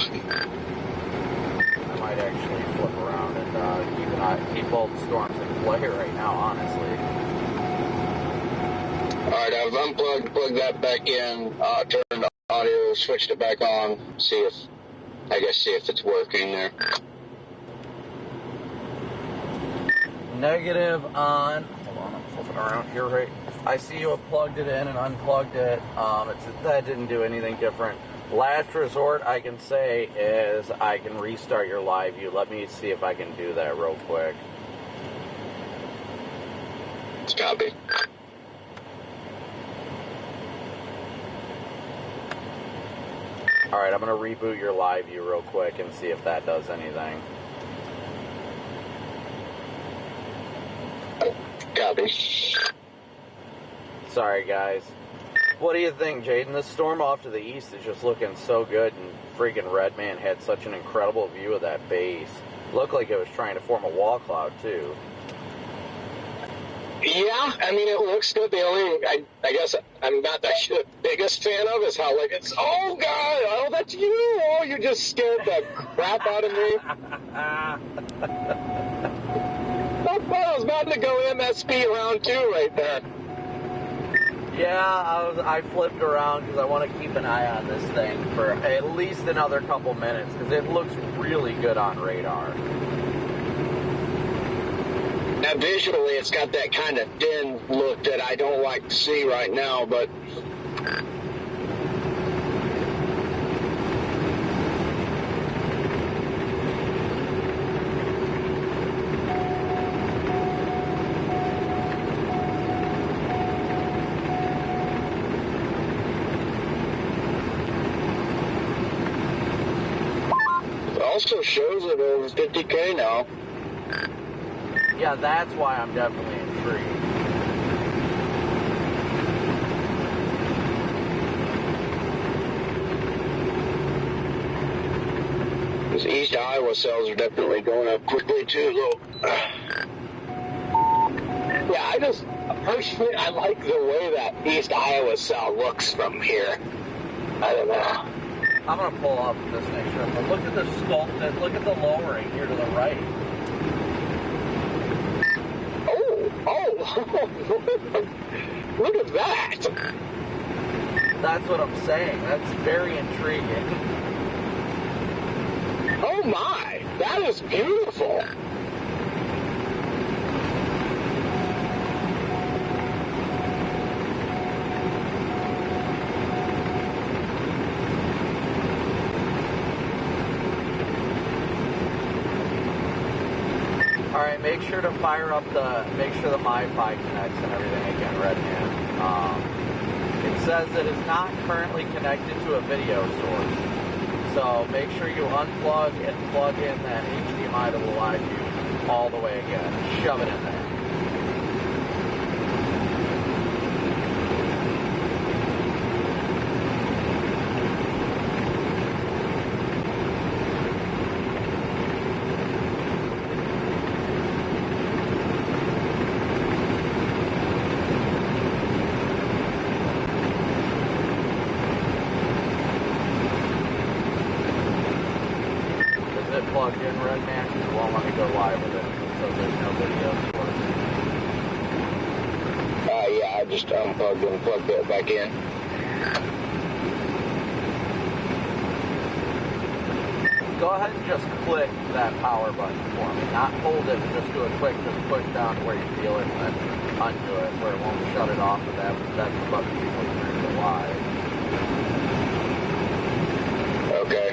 I might actually flip around and keep both storms in play right now, honestly. Alright, I've unplugged, plugged that back in, turned the audio, switched it back on, see if it's working there. Negative on, hold on, I'm flipping around here, right? I see you have plugged it in and unplugged it. That didn't do anything different. Last resort I can say is I can restart your live view. Let me see if I can do that real quick. Copy. Alright, I'm going to reboot your live view real quick and see if that does anything. Copy. Sorry, guys. What do you think, Jaden? This storm off to the east is just looking so good, and freaking Redman had such an incredible view of that base. Looked like it was trying to form a wall cloud, too. Yeah, I mean, it looks good. The only, I guess I'm not the biggest fan of is how, like, it's, oh, God, oh, that's you. Oh, you just scared the crap out of me. I was about to go MSP round 2 right there. Yeah, I flipped around because I want to keep an eye on this thing for at least another couple minutes because it looks really good on radar. Now, visually, it's got that kind of thin look that I don't like to see right now, but... It also shows it over 50K now. Yeah, that's why I'm definitely intrigued. Those East Iowa cells are definitely going up quickly too, though. Yeah, personally, I like the way that East Iowa cell looks from here. I don't know. I'm going to pull off this next trip, but look at the sculpt, look at the lowering here to the right. Look at that. That's what I'm saying. That's very intriguing. Oh my, that is beautiful. Alright, make sure to fire up make sure the MiFi connects and everything again, Redman. It says that it's not currently connected to a video source. So make sure you unplug and plug in that HDMI that will allow you all the way again. Shove it in there. Plugged in, Redman, because it won't let me go live with it, so there's no video source. Yeah, I just unplugged and plugged it back in. Go ahead and just click that power button for me. Not hold it, just do a quick, just push down to where you feel it, and then undo it, where it won't shut it off with that. That's the button usually turns it live. Okay.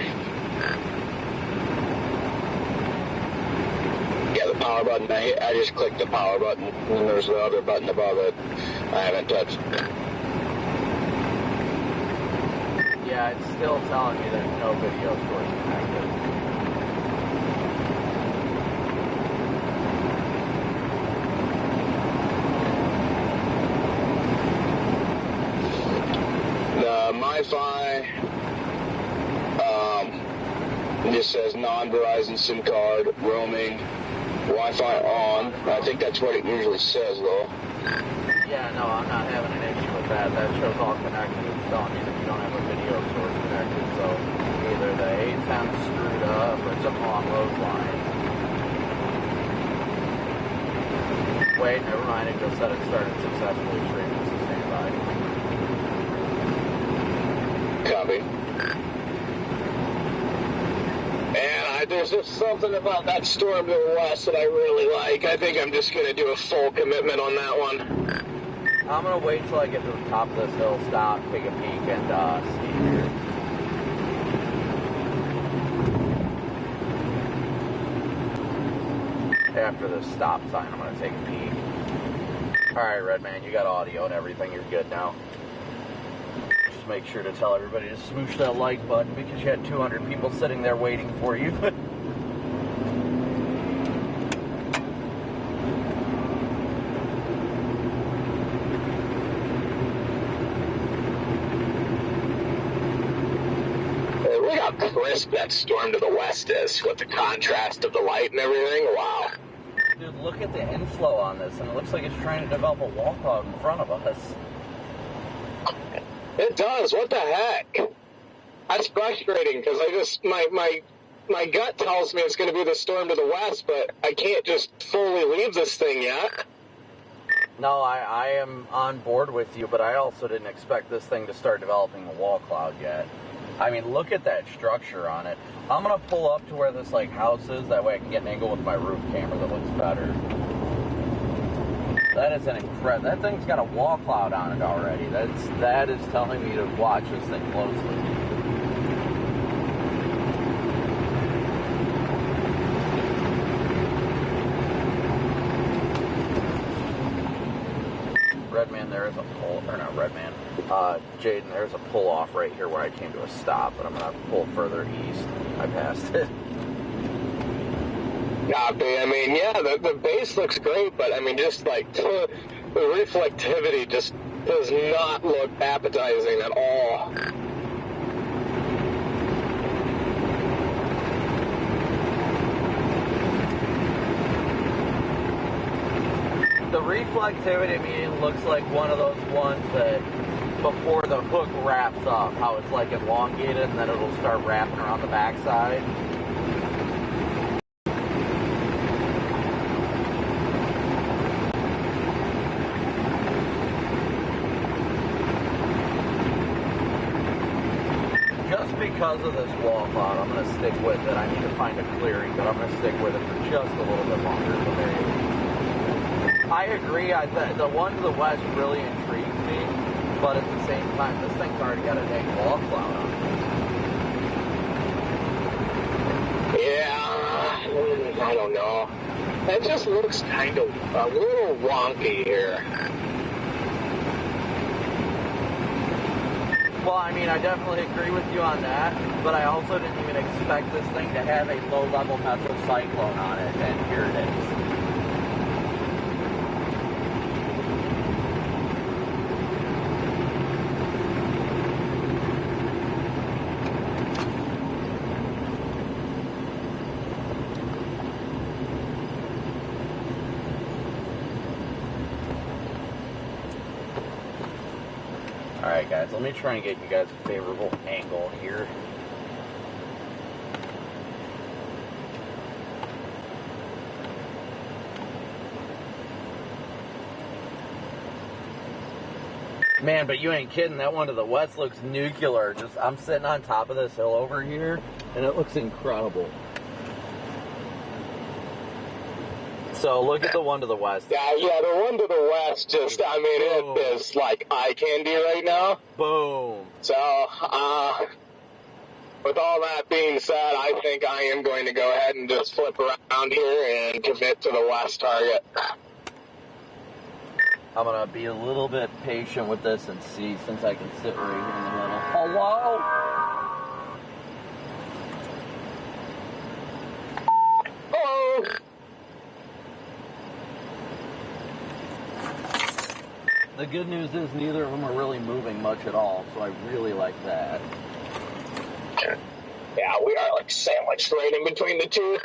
Yeah, the power button, I just clicked the power button, and then there's the other button above it I haven't touched. Yeah, it's still telling me there's no video source connected. The MiFi, it just says non-Verizon SIM card, roaming, Wi-Fi on. I think that's what it usually says, though. Yeah, no, I'm not having an issue with that. That shows all connected. It's telling me that you don't have a video source connected, so either the ATEM's screwed up or something along those lines. Wait, never mind. It just said it started successfully streaming, so stand by. Copy. And there's just something about that storm to the west that I really like. I think I'm just going to do a full commitment on that one. I'm going to wait till I get to the top of this hill, stop, take a peek, and see here. After this stop sign, I'm going to take a peek. Alright, Redman, you got audio and everything. You're good now. Just make sure to tell everybody to smoosh that like button because you had 200 people sitting there waiting for you. Look how crisp that storm to the west is with the contrast of the light and everything. Wow. Dude, look look at the inflow on this, and it looks like it's trying to develop a wall cloud in front of us. It does. What the heck? That's frustrating because my gut tells me it's going to be the storm to the west, but I can't just fully leave this thing yet. No, I am on board with you, but I also didn't expect this thing to start developing a wall cloud yet. I mean, look at that structure on it. I'm going to pull up to where this like house is, that way I can get an angle with my roof camera that looks better. That is an incredible, that thing's got a wall cloud on it already. That is telling me to watch this thing closely. Redman, there is a pull, or not Redman, Jaden, there's a pull off right here where I came to a stop, but I'm going to pull further east. I passed it. Copy. I mean, yeah, the base looks great, but I mean, just like the reflectivity just does not look appetizing at all. The reflectivity, I mean, it looks like one of those ones that before the hook wraps up, how it's like elongated and then it'll start wrapping around the backside. Just because of this wall cloud, I'm going to stick with it. I need to find a clearing, but I'm going to stick with it for just a little bit longer at the very least. I agree. The one to the west really intrigues me, but at the same time, this thing's already got a dang wall cloud on it. Yeah, I don't know. That just looks kind of a little wonky here. Well, I mean, I definitely agree with you on that, but I also didn't even expect this thing to have a low-level metrocyclone on it, and here it is. Alright guys, let me try and get you guys a favorable angle here. Man, but you ain't kidding, that one to the west looks nuclear. I'm sitting on top of this hill over here, and it looks incredible. So look at the one to the west. Yeah, the one to the west just, I mean, Boom. It is like eye candy right now. Boom. So, with all that being said, I think I am going to go ahead and just flip around here and commit to the west target. I'm going to be a little bit patient with this and see, since I can sit right here in the middle. Hello? Hello! The good news is neither of them are really moving much at all, so I really like that. Yeah, we are like sandwiched right in between the two.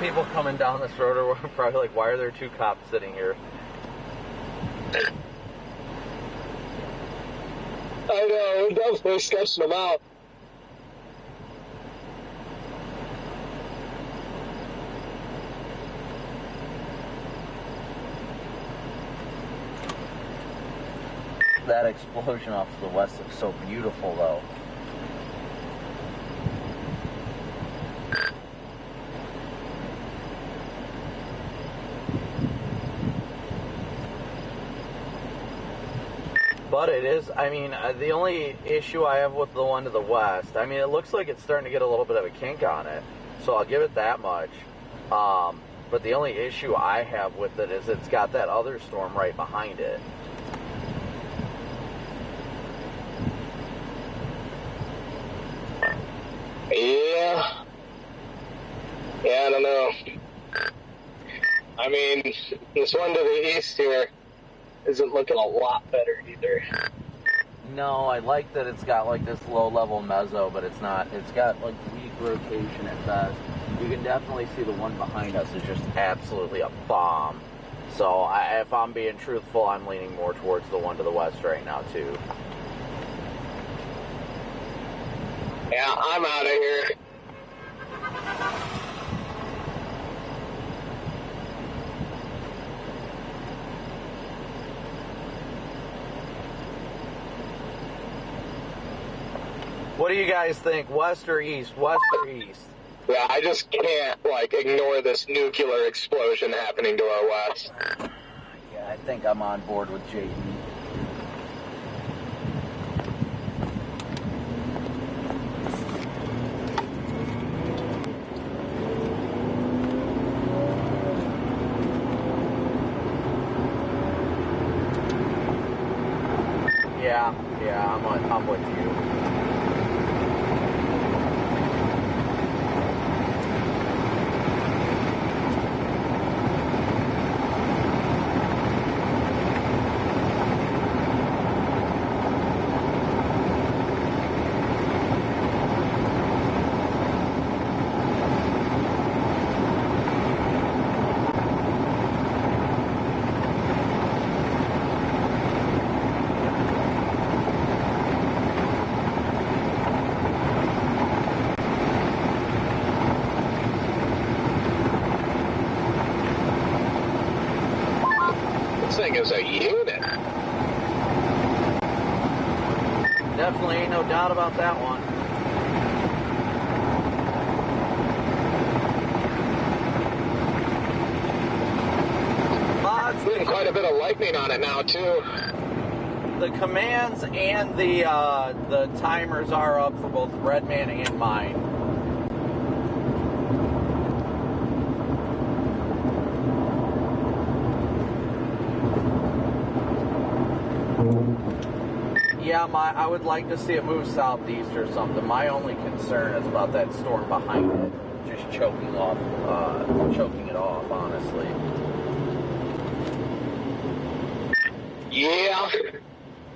People coming down this road are probably like, why are there two cops sitting here? I know, we're definitely sketching them out. That explosion off to the west looks so beautiful, though. But it is, I mean, the only issue I have with the one to the west, I mean, it looks like it's starting to get a little bit of a kink on it, so I'll give it that much. But the only issue I have with it is it's got that other storm right behind it. mean, this one to the east here isn't looking a lot better either. No, I like that it's got like this low-level mezzo, but it's not. It's got like weak rotation at best. You can definitely see the one behind us is just absolutely a bomb. So if I'm being truthful, I'm leaning more towards the one to the west right now too. Yeah, I'm out of here. What do you guys think? West or east? West or east? Yeah, I just can't, like, ignore this nuclear explosion happening to our west. Yeah, I think I'm on board with JD. Yeah, I'm with you. This thing is a unit. Definitely ain't no doubt about that one. Getting quite a bit of lightning on it now too. The commands and the timers are up for both Redman and mine. Yeah, I would like to see it move southeast or something. My only concern is about that storm behind it, just choking it off, honestly. Yeah,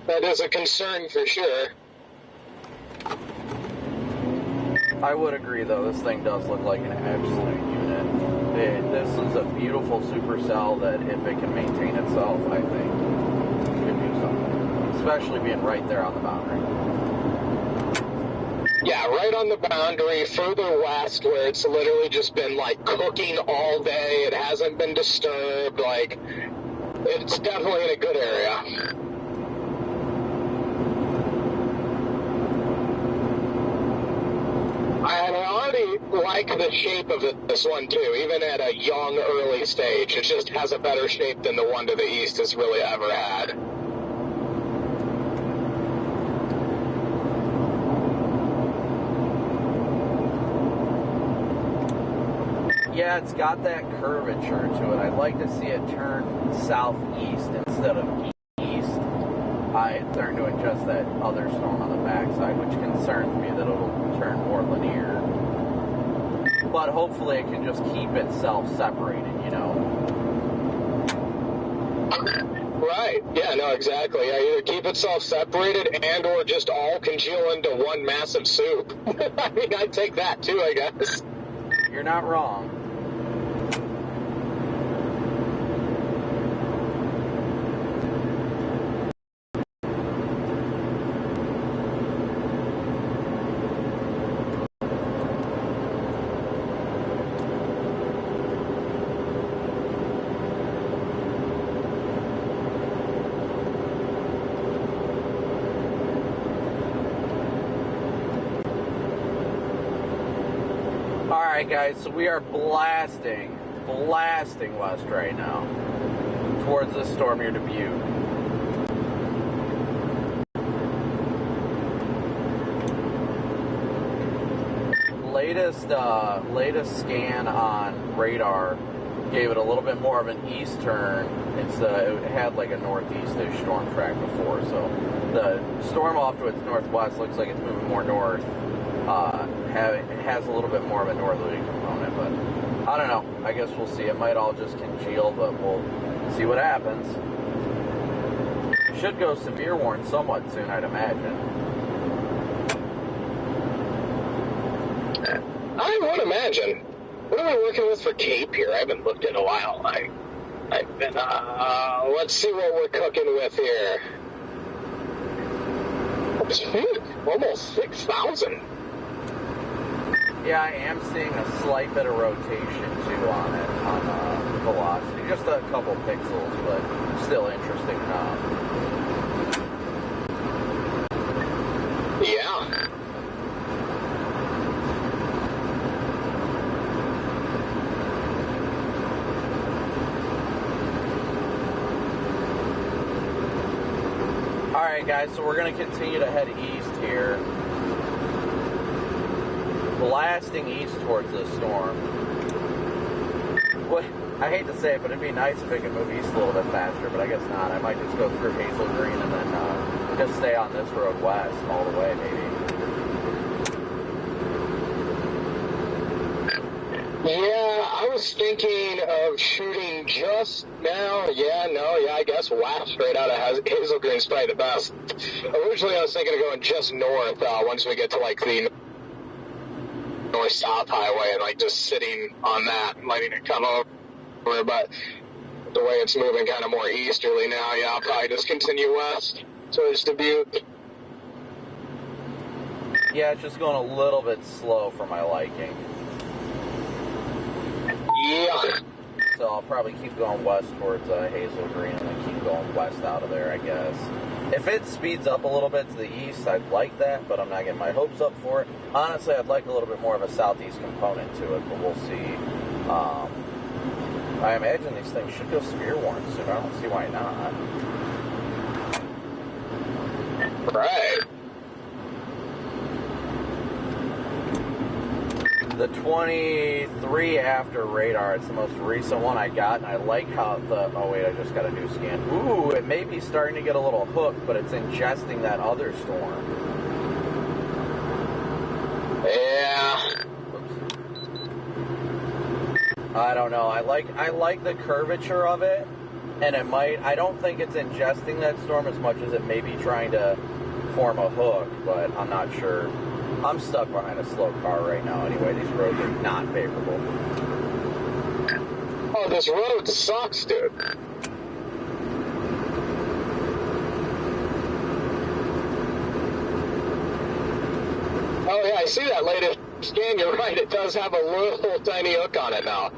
that is a concern for sure. I would agree, though. This thing does look like an absolute unit. This is a beautiful supercell that, if it can maintain itself, I think it can do something. Especially being right there on the boundary. Yeah, right on the boundary, further west, where it's literally just been, like, cooking all day. It hasn't been disturbed, like... It's definitely in a good area. I already like the shape of this one too, even at a young, early stage. It just has a better shape than the one to the east has really ever had. Yeah, it's got that curvature to it. I'd like to see it turn southeast instead of east. They're doing just that other storm on the backside, which concerns me that it'll turn more linear. But hopefully it can just keep itself separated, you know? Right. Yeah, no, exactly. Yeah, either keep itself separated and or just all congeal into one massive soup. I mean, I'd take that too, I guess. You're not wrong. Alright guys, so we are blasting west right now towards this storm near Dubuque. Latest scan on radar gave it a little bit more of an east turn. It had like a northeast-ish storm track before, so the storm off to its northwest looks like it's moving more north. It has a little bit more of a northerly component, but I don't know. I guess we'll see. It might all just congeal, but we'll see what happens. Should go severe warning somewhat soon, I'd imagine. I would imagine. What am I working with for Cape here? I haven't looked in a while. I've been, let's see what we're cooking with here. Almost 6,000. Yeah, I am seeing a slight bit of rotation too on it, on velocity. Just a couple pixels, but still interesting enough. Yeah. Alright guys, so we're going to continue to head east here. Blasting east towards this storm. What, I hate to say it, but it'd be nice if it could move east a little bit faster, but I guess not. I might just go through Hazel Green and then just stay on this road west all the way, maybe. Yeah, I was thinking of shooting just now. I guess west straight out of Hazel Green's probably the best. Originally, I was thinking of going just north once we get to like the north-south highway and like just sitting on that and letting it come over. But the way it's moving kind of more easterly now, yeah, I'll probably just continue west towards Dubuque. Yeah, it's just going a little bit slow for my liking. Yeah. So I'll probably keep going west towards Hazel Green and then keep going west out of there, I guess. If it speeds up a little bit to the east, I'd like that, but I'm not getting my hopes up for it. Honestly, I'd like a little bit more of a southeast component to it, but we'll see. I imagine these things should go severe warning soon. I don't see why not. Right. The 23 after radar, it's the most recent one I got, and I like how oh wait, I just got a new scan. Ooh, it may be starting to get a little hooked, but it's ingesting that other storm. Yeah. I don't know. I like the curvature of it, and it might, I don't think it's ingesting that storm as much as it may be trying to form a hook, but I'm not sure. I'm stuck behind a slow car right now anyway. These roads are not favorable. Oh, this road sucks, dude. Oh, yeah, I see that latest scan. You're right. It does have a little tiny hook on it now.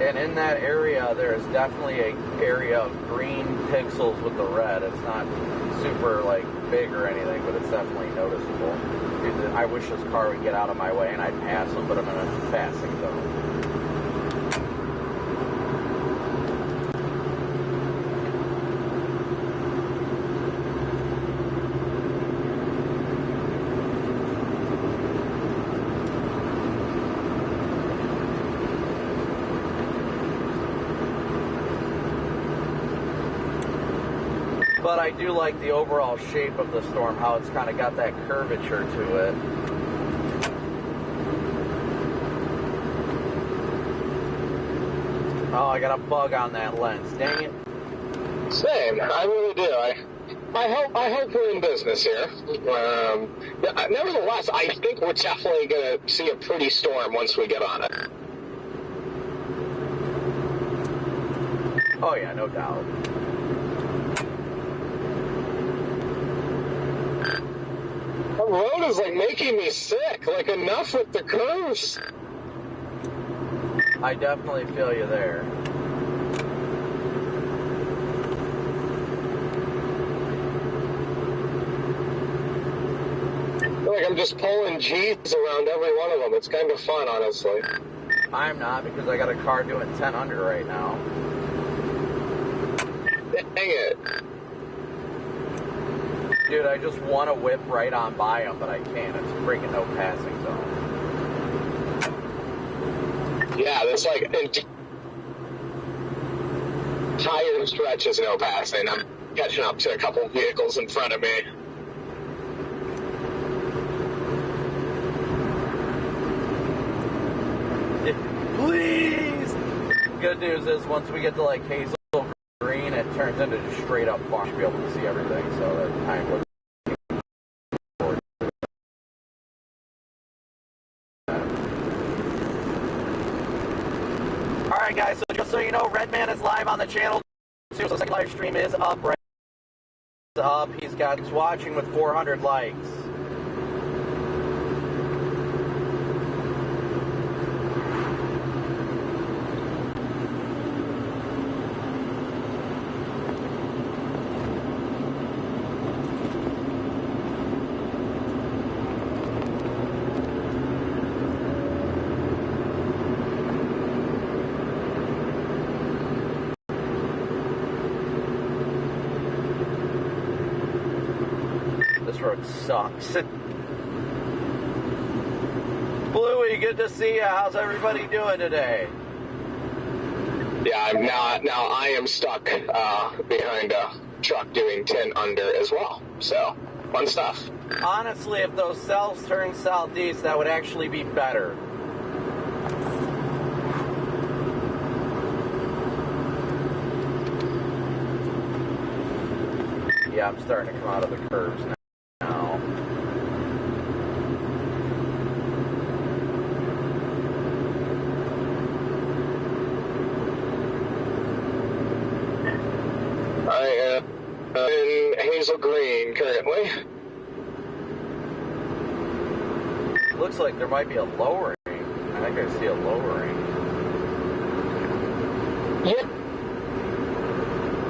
And in that area, there is definitely an area of green pixels with the red. It's not super, like, big or anything, but it's definitely noticeable. Dude, I wish this car would get out of my way and I'd pass them, but I'm in a passing zone. But I do like the overall shape of the storm, how it's kind of got that curvature to it. Oh, I got a bug on that lens. Dang it. Same. I really do. I hope we're in business here. Nevertheless, I think we're definitely going to see a pretty storm once we get on it. Oh yeah, no doubt. The road is like making me sick. Like, enough with the curves. I definitely feel you there. I feel like I'm just pulling G's around every one of them. It's kind of fun, honestly. I'm not, because I got a car doing 10 under right now. Dang it. Dude, I just want to whip right on by him, but I can't. It's freaking no passing zone. Yeah, there's like entire stretches no passing. I'm catching up to a couple of vehicles in front of me. good news is once we get to like hazel green, it turns into just straight up farm to be able to see everything. So that time looks. All right, guys. So just so you know, Redman is live on the channel. So the second live stream is up. Right up. He's watching with 400 likes. Road sucks. Bluey, good to see you. How's everybody doing today? Yeah, I'm now I am stuck behind a truck doing 10 under as well. So, fun stuff. Honestly, if those cells turn southeast, that would actually be better. Yeah, I'm starting to come out of the curves now. I am in hazel green currently. Looks like there might be a lowering. I think I see a lowering. Yep.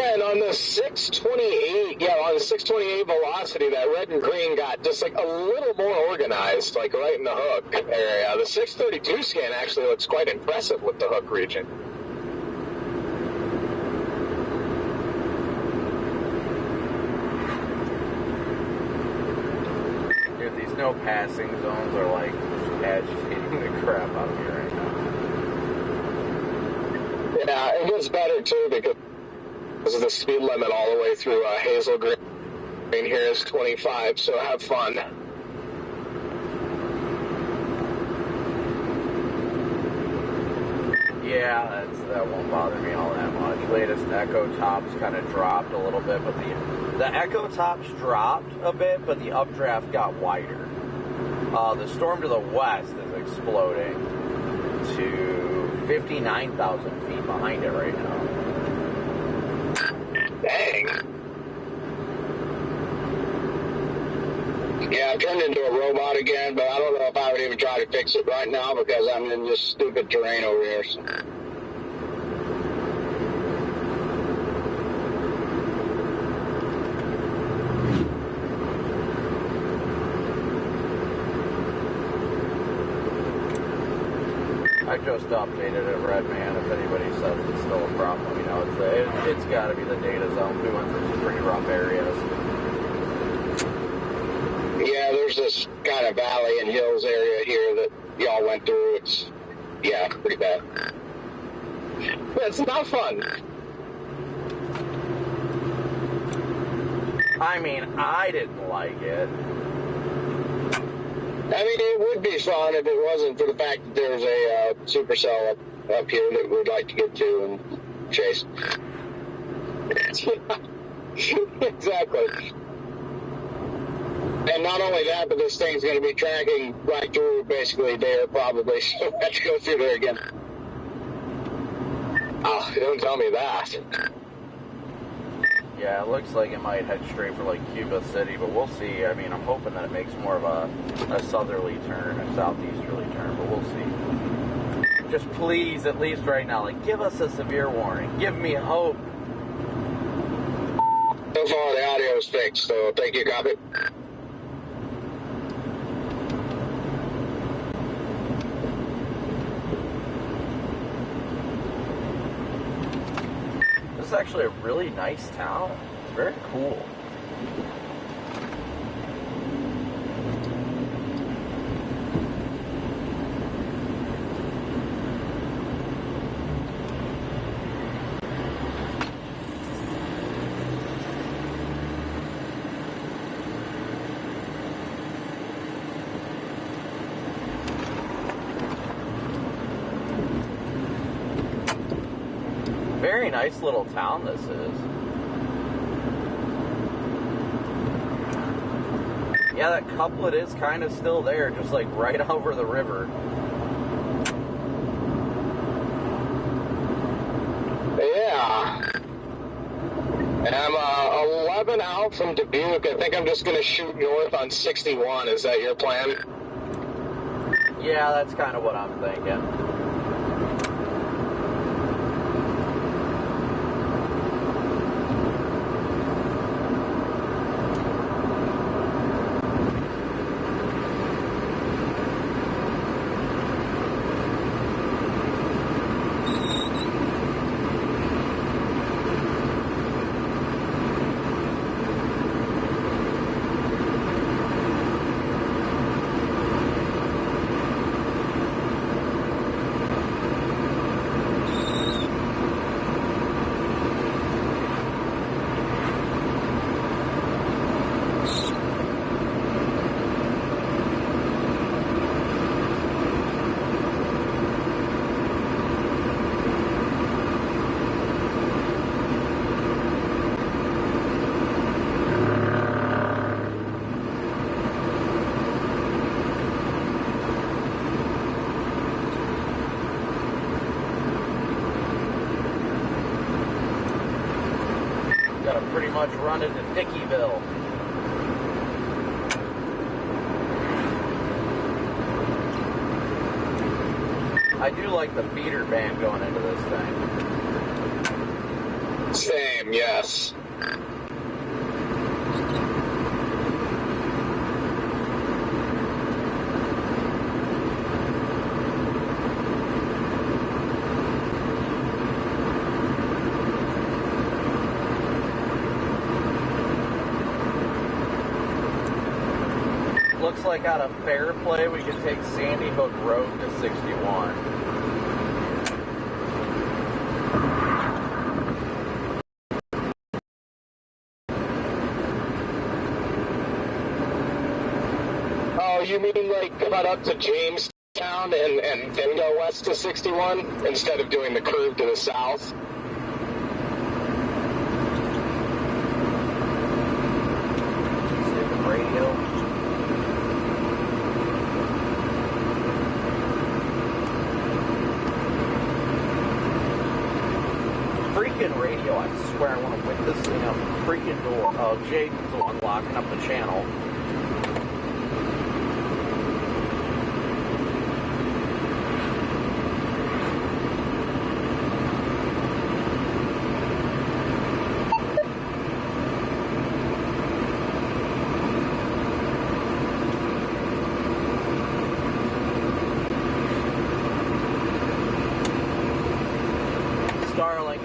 And on the 628, on the 628 velocity, that red and green got just like a little more organized, like right in the hook area. The 632 scan actually looks quite impressive with the hook region. Dude, these no passing zones are like agitating the crap out of me right now. Yeah, it gets better too because the speed limit all the way through hazel green here is 25, so have fun. Yeah, that won't bother me all that much. Latest echo tops kind of dropped a little bit, but the echo tops dropped a bit, but the updraft got wider. The storm to the west is exploding to 59,000 feet behind it right now. Dang. Yeah, I turned into a robot again, but I don't know if I would even try to fix it right now because I'm in this stupid terrain over here. So. I just updated it, Redman. If anybody says it's still a problem, you know, it's got to be the data zone. We went through some pretty rough areas. Yeah, there's this kind of valley and hills area here that y'all went through. It's, pretty bad. But it's not fun. I mean, I didn't like it. I mean, it would be fun if it wasn't for the fact that there's a supercell up here that we'd like to get to and chase. Exactly. And not only that, but this thing's going to be tracking right through basically there probably, so I have to go through there again. Oh, don't tell me that. Yeah, it looks like it might head straight for like Cuba City, but we'll see. I mean, I'm hoping that it makes more of a southerly turn, a southeasterly turn, but we'll see. Just please, at least right now, like, give us a severe warning. Give me hope. So far, the audio is fixed, so thank you, Copic. This is actually a really nice town. It's very cool. very nice little town this is. Yeah, that couplet is kind of still there, just like right over the river. Yeah. And I'm 11 out from Dubuque. I think I'm just going to shoot north on 61. Is that your plan? Yeah, that's kind of what I'm thinking. Pretty much run into Dickeyville. I do like the feeder band going into this thing. Same, yes. Looks like out of fair play, we could take Sandy Hook Road to 61. Oh, you mean like cut up to Jamestown and then go west to 61 instead of doing the curve to the south? Radio. Freaking radio, I swear I want to whip this thing up. Freaking door. Oh, Jaden's the one locking up the channel.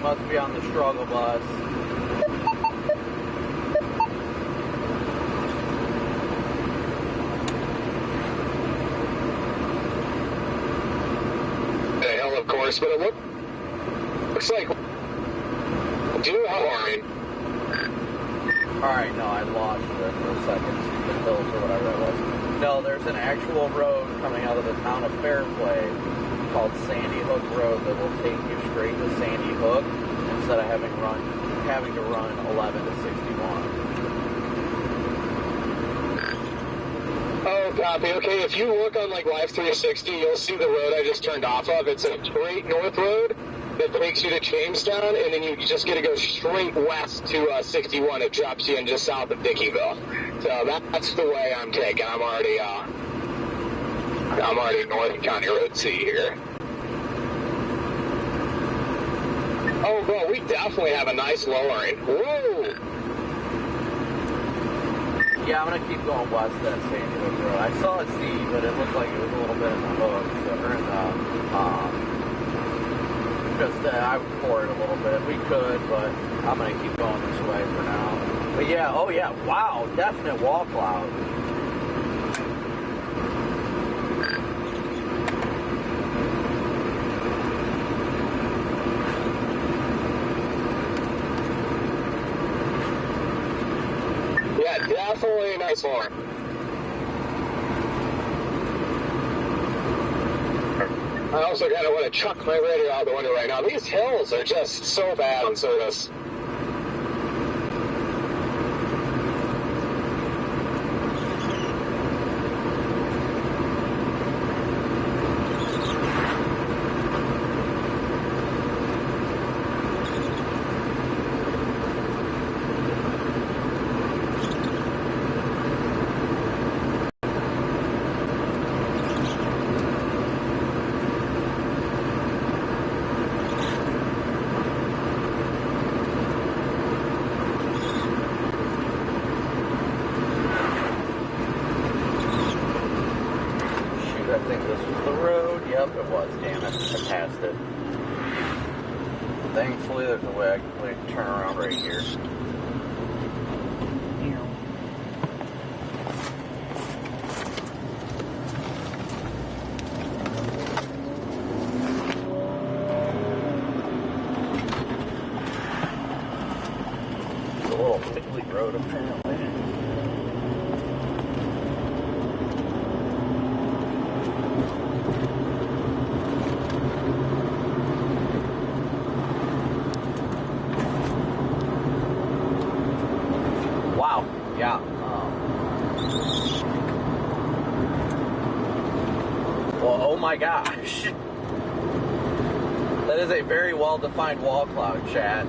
Must be on the struggle bus. The hell, of course, but it looks like do horn. Alright, no, I lost it for a second. The hills or whatever that was. No, there's an actual road coming out of the town of Fairplay called Sandy Hook Road that will take you straight to Sandy Hook instead of having to run 11 to 61. Oh, copy. Okay, if you look on like Live 360, you'll see the road I just turned off of. It's a straight north road that takes you to Jamestown, and then you just get to go straight west to 61. It drops you in just south of Dickeyville. So that's the way I'm taking. I'm already north of County Road C here. Oh, bro, we definitely have a nice lowering. Whoa! Yeah, I'm gonna keep going west at Sandy Hook Road. I saw it see, but it looked like it was a little bit in the hook, or in the, I would pour it a little bit. We could, but I'm gonna keep going this way for now. But yeah, oh yeah, wow, definite wall cloud. Definitely a nice one. I also kind of want to chuck my radio out the window right now. These hills are just so bad on service. I think this was the road. Yep, it was. Damn it. I passed it. Thankfully, there's a way I can turn around right here. It's a little fiddly road, apparently. Yeah. Well, oh my gosh. That is a very well-defined wall cloud, chat.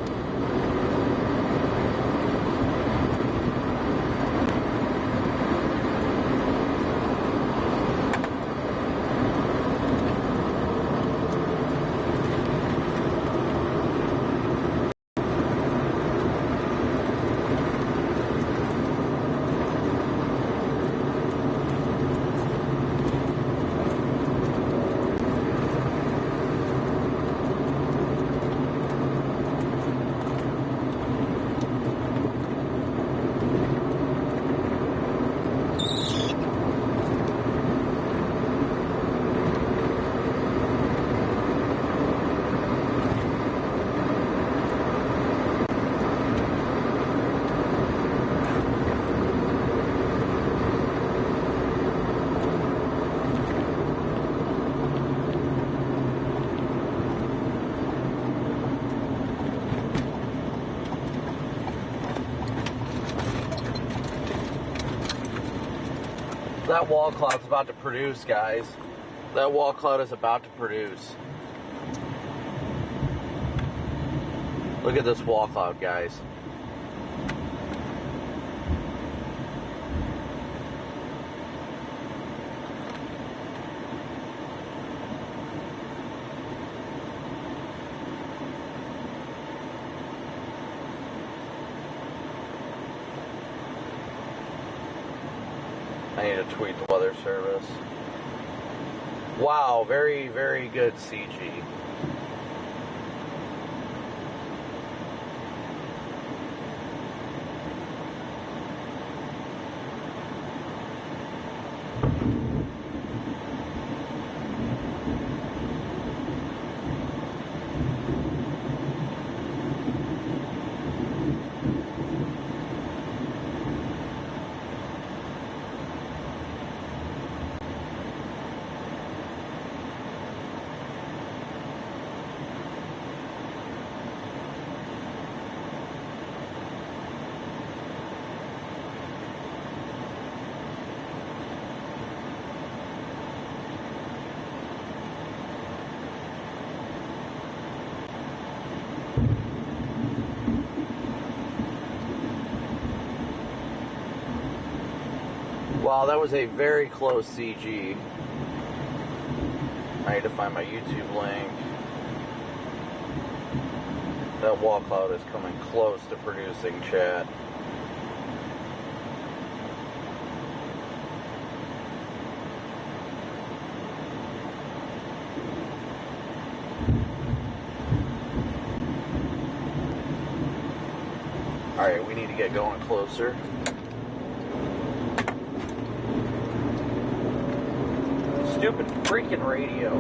That wall cloud's about to produce, guys. That wall cloud is about to produce. Look at this wall cloud, guys. I need to tweet the weather service. Wow, very, very good CG. Wow, that was a very close CG. I need to find my YouTube link. That wall cloud is coming close to producing, chat. Alright, we need to get going closer. Stupid freaking radio.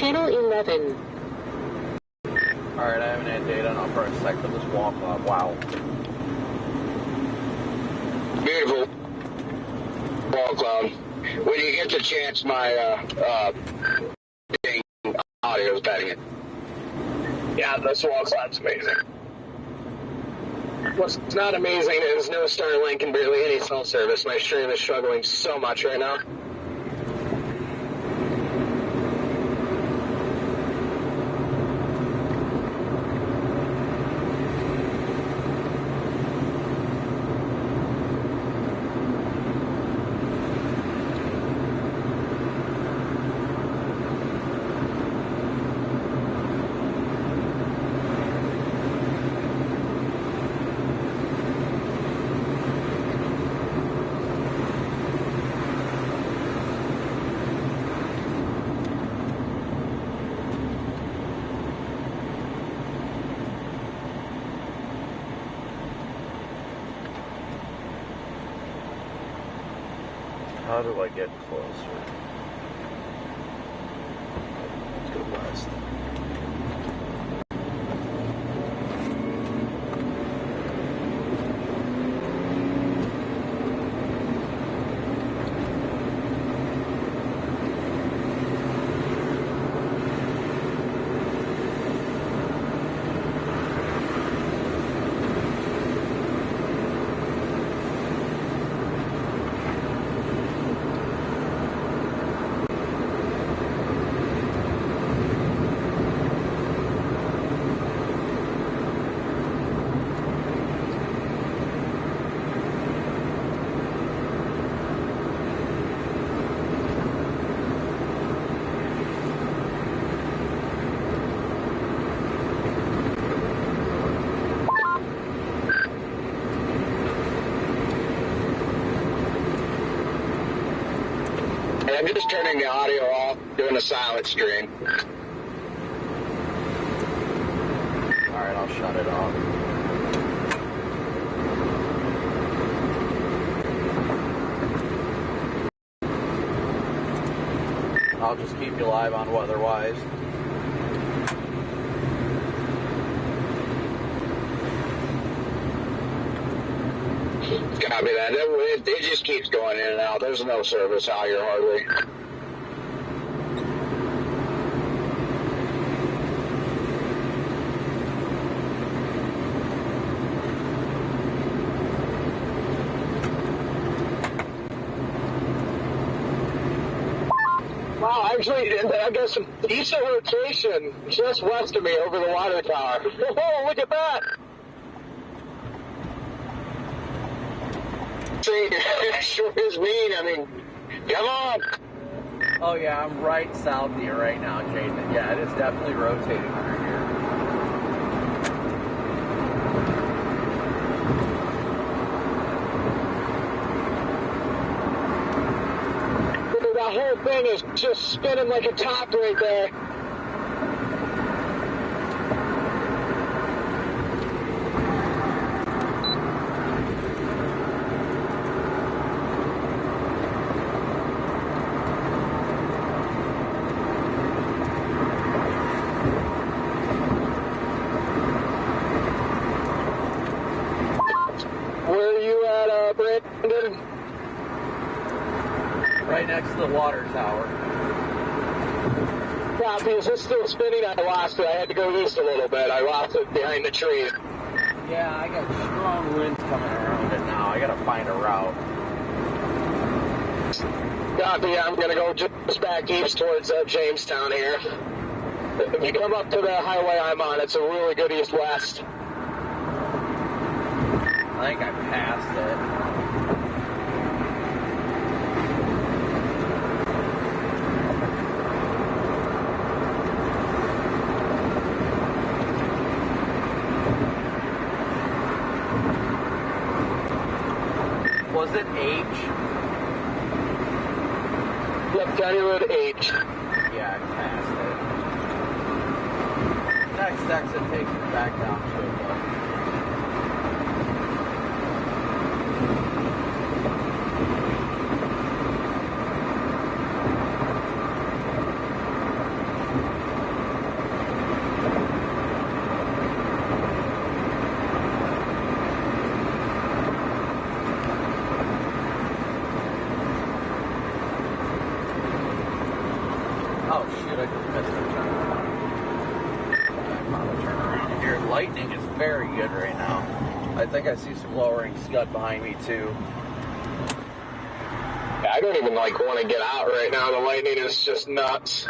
Channel 11. Alright, I haven't had data in upper sec for this wall cloud. Wow. Beautiful wall cloud. When you get the chance, my audio is batting it. Yeah, this wall cloud's amazing. What's not amazing is no Starlink and barely any cell service. My stream is struggling so much right now. How do I get closer? Let's go west. I'm just turning the audio off, doing a silent stream. Alright, I'll shut it off. I'll just keep you live on Weatherwise. Copy that. It just keeps going in and out. There's no service out here hardly. Wow, actually, I got some decent rotation just west of me over the water tower. Oh, look at that! See, sure is mean. I mean, come on. Oh yeah, I'm right south of you right now, Jaden. Yeah, it is definitely rotating under here. That whole thing is just spinning like a top right there. Where are you at, Brandon? Right next to the water tower. Copy. Is this still spinning? I lost it. I had to go east a little bit. I lost it behind the tree. Yeah, I got strong winds coming around it now. I gotta find a route. Copy. I'm going to go just back east towards Jamestown here. If you come up to the highway I'm on, it's a really good east-west. I think I passed it. Was it H? Yep, County Road H. Yeah, I passed it. Next exit takes me back down to it, though. Oh shit, I just missed a turnaround. I found a turnaround here. Lightning is very good right now. I think I see some lowering scud behind me too. Yeah, I don't even like want to get out right now. The lightning is just nuts.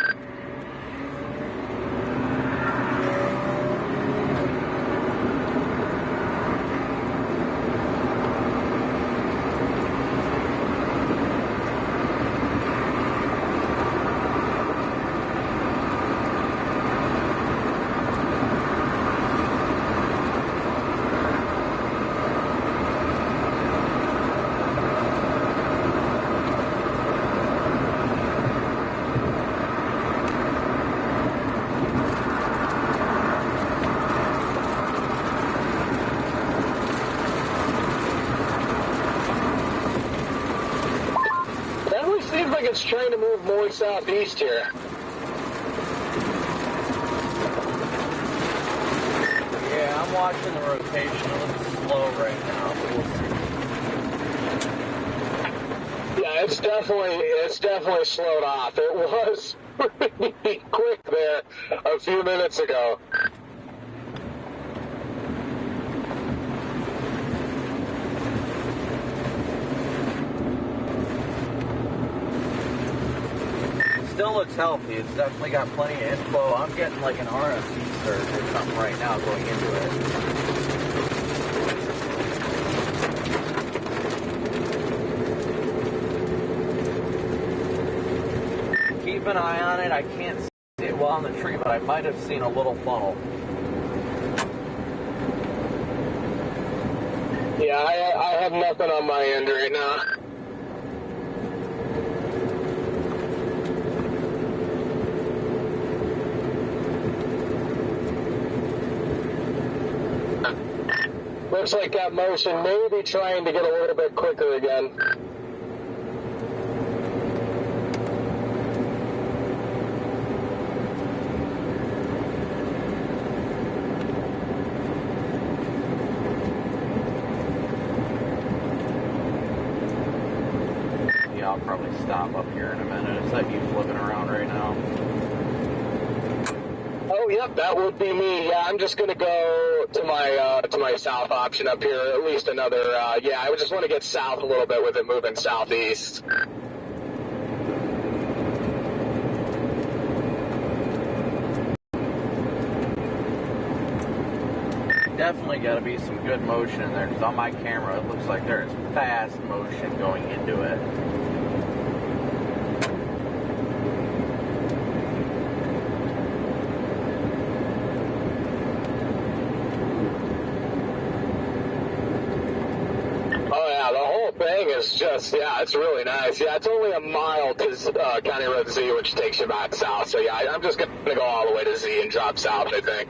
It's trying to move more southeast here. Yeah, I'm watching the rotation. It looks slow right now. Yeah, it's definitely slowed off. It was pretty quick there a few minutes ago. Still looks healthy. It's definitely got plenty of info. I'm getting like an RFC surge or something right now going into it. Keep an eye on it. I can't see it well on the tree, but I might have seen a little funnel. Yeah, I have nothing on my end right now. Looks like that motion may be trying to get a little bit quicker again. Yeah, I'll probably stop up here in a minute. Is that you flipping around right now? Oh, yep, that would be me. Yeah, I'm just gonna go to my south option up here. At least another. Yeah, I would just want to get south a little bit with it moving southeast. Definitely got to be some good motion in there, because on my camera it looks like there's fast motion going into it. Is just, yeah, it's really nice. Yeah, it's only a mile to County Road Z, which takes you back south. So yeah, I'm just going to go all the way to Z and drop south, I think.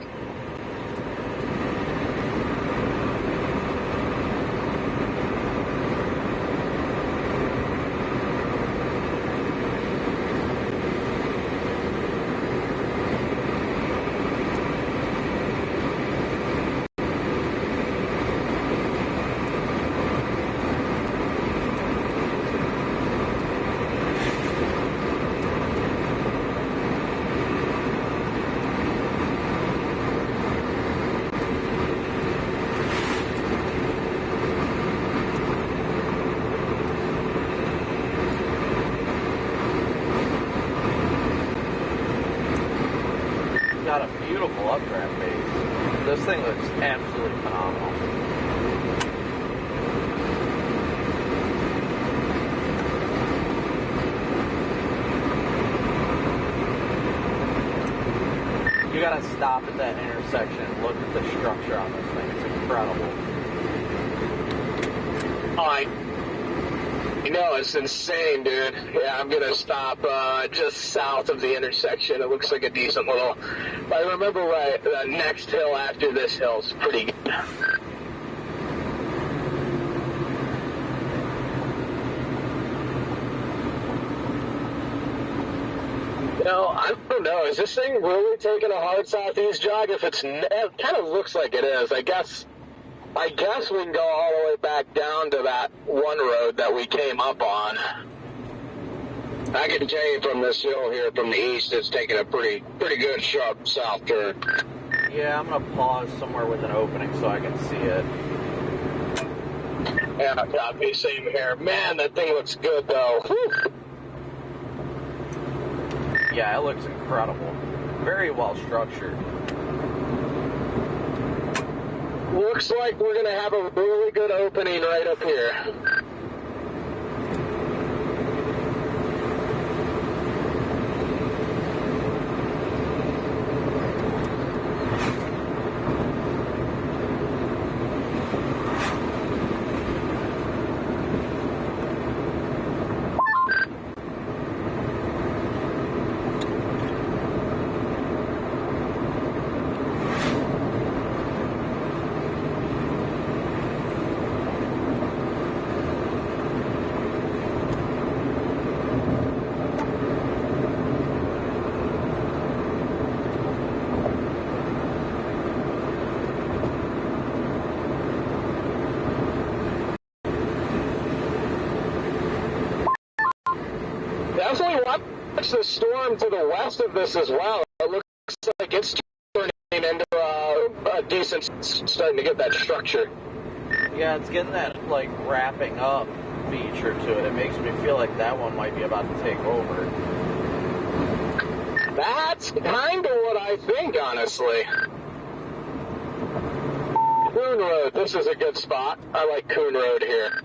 Got a beautiful updraft base. This thing looks absolutely phenomenal. You gotta stop at that intersection and look at the structure on this thing. It's incredible. You know, it's insane, dude. Yeah, I'm gonna stop just south of the intersection. It looks like a decent little. If I remember right, the next hill after this hill is pretty good. You know, I don't know. Is this thing really taking a hard southeast jog? If it kind of looks like it is. I guess we can go all the way back down to that one road that we came up on. I can tell you from this hill here from the east, it's taking a pretty good sharp south turn. Yeah, I'm gonna pause somewhere with an opening so I can see it. Yeah, copy. Same here. Man, that thing looks good though. Whew. Yeah, it looks incredible. Very well structured. Looks like we're gonna have a really good opening right up here. Definitely watch the storm to the west of this as well. It looks like it's turning into a decent, starting to get that structure. Yeah, it's getting that, like, wrapping up feature to it. It makes me feel like that one might be about to take over. That's kind of what I think, honestly. Coon Road, this is a good spot. I like Coon Road here.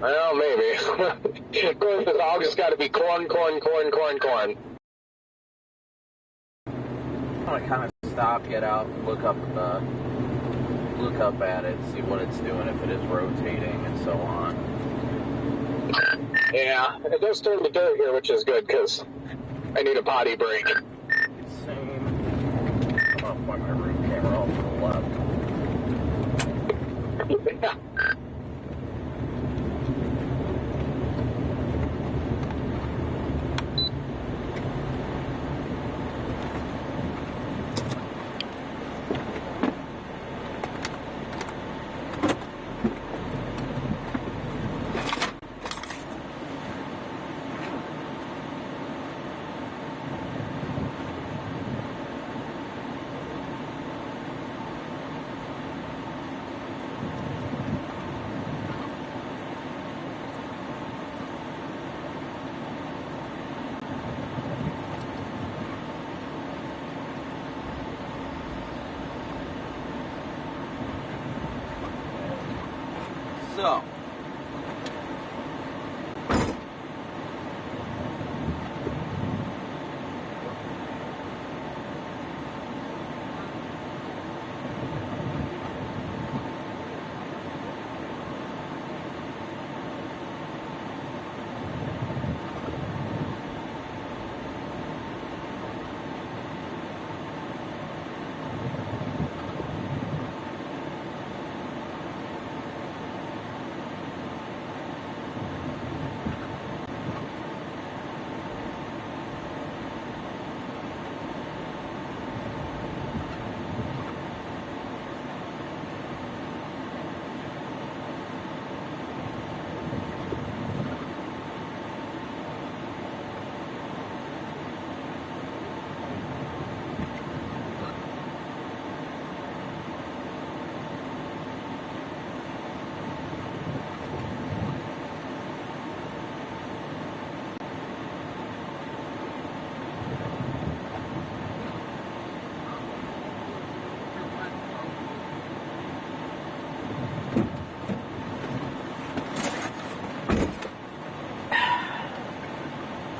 Well, maybe. Of course, it's all just got to be corn. I'm gonna kind of stop, get out, and look up at it, see what it's doing, if it is rotating, and so on. Yeah, it does turn to dirt here, which is good, because I need a potty break. Same. I'm gonna point my rear camera off to the left. Yeah. So,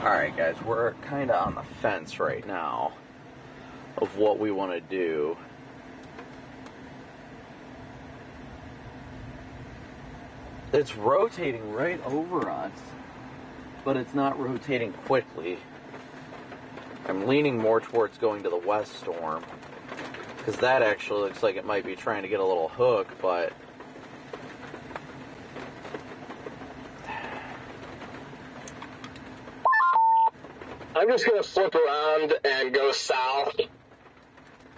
alright guys, we're kind of on the fence right now of what we want to do. It's rotating right over us, but it's not rotating quickly. I'm leaning more towards going to the west storm, because that actually looks like it might be trying to get a little hook, but I'm just going to flip around and go south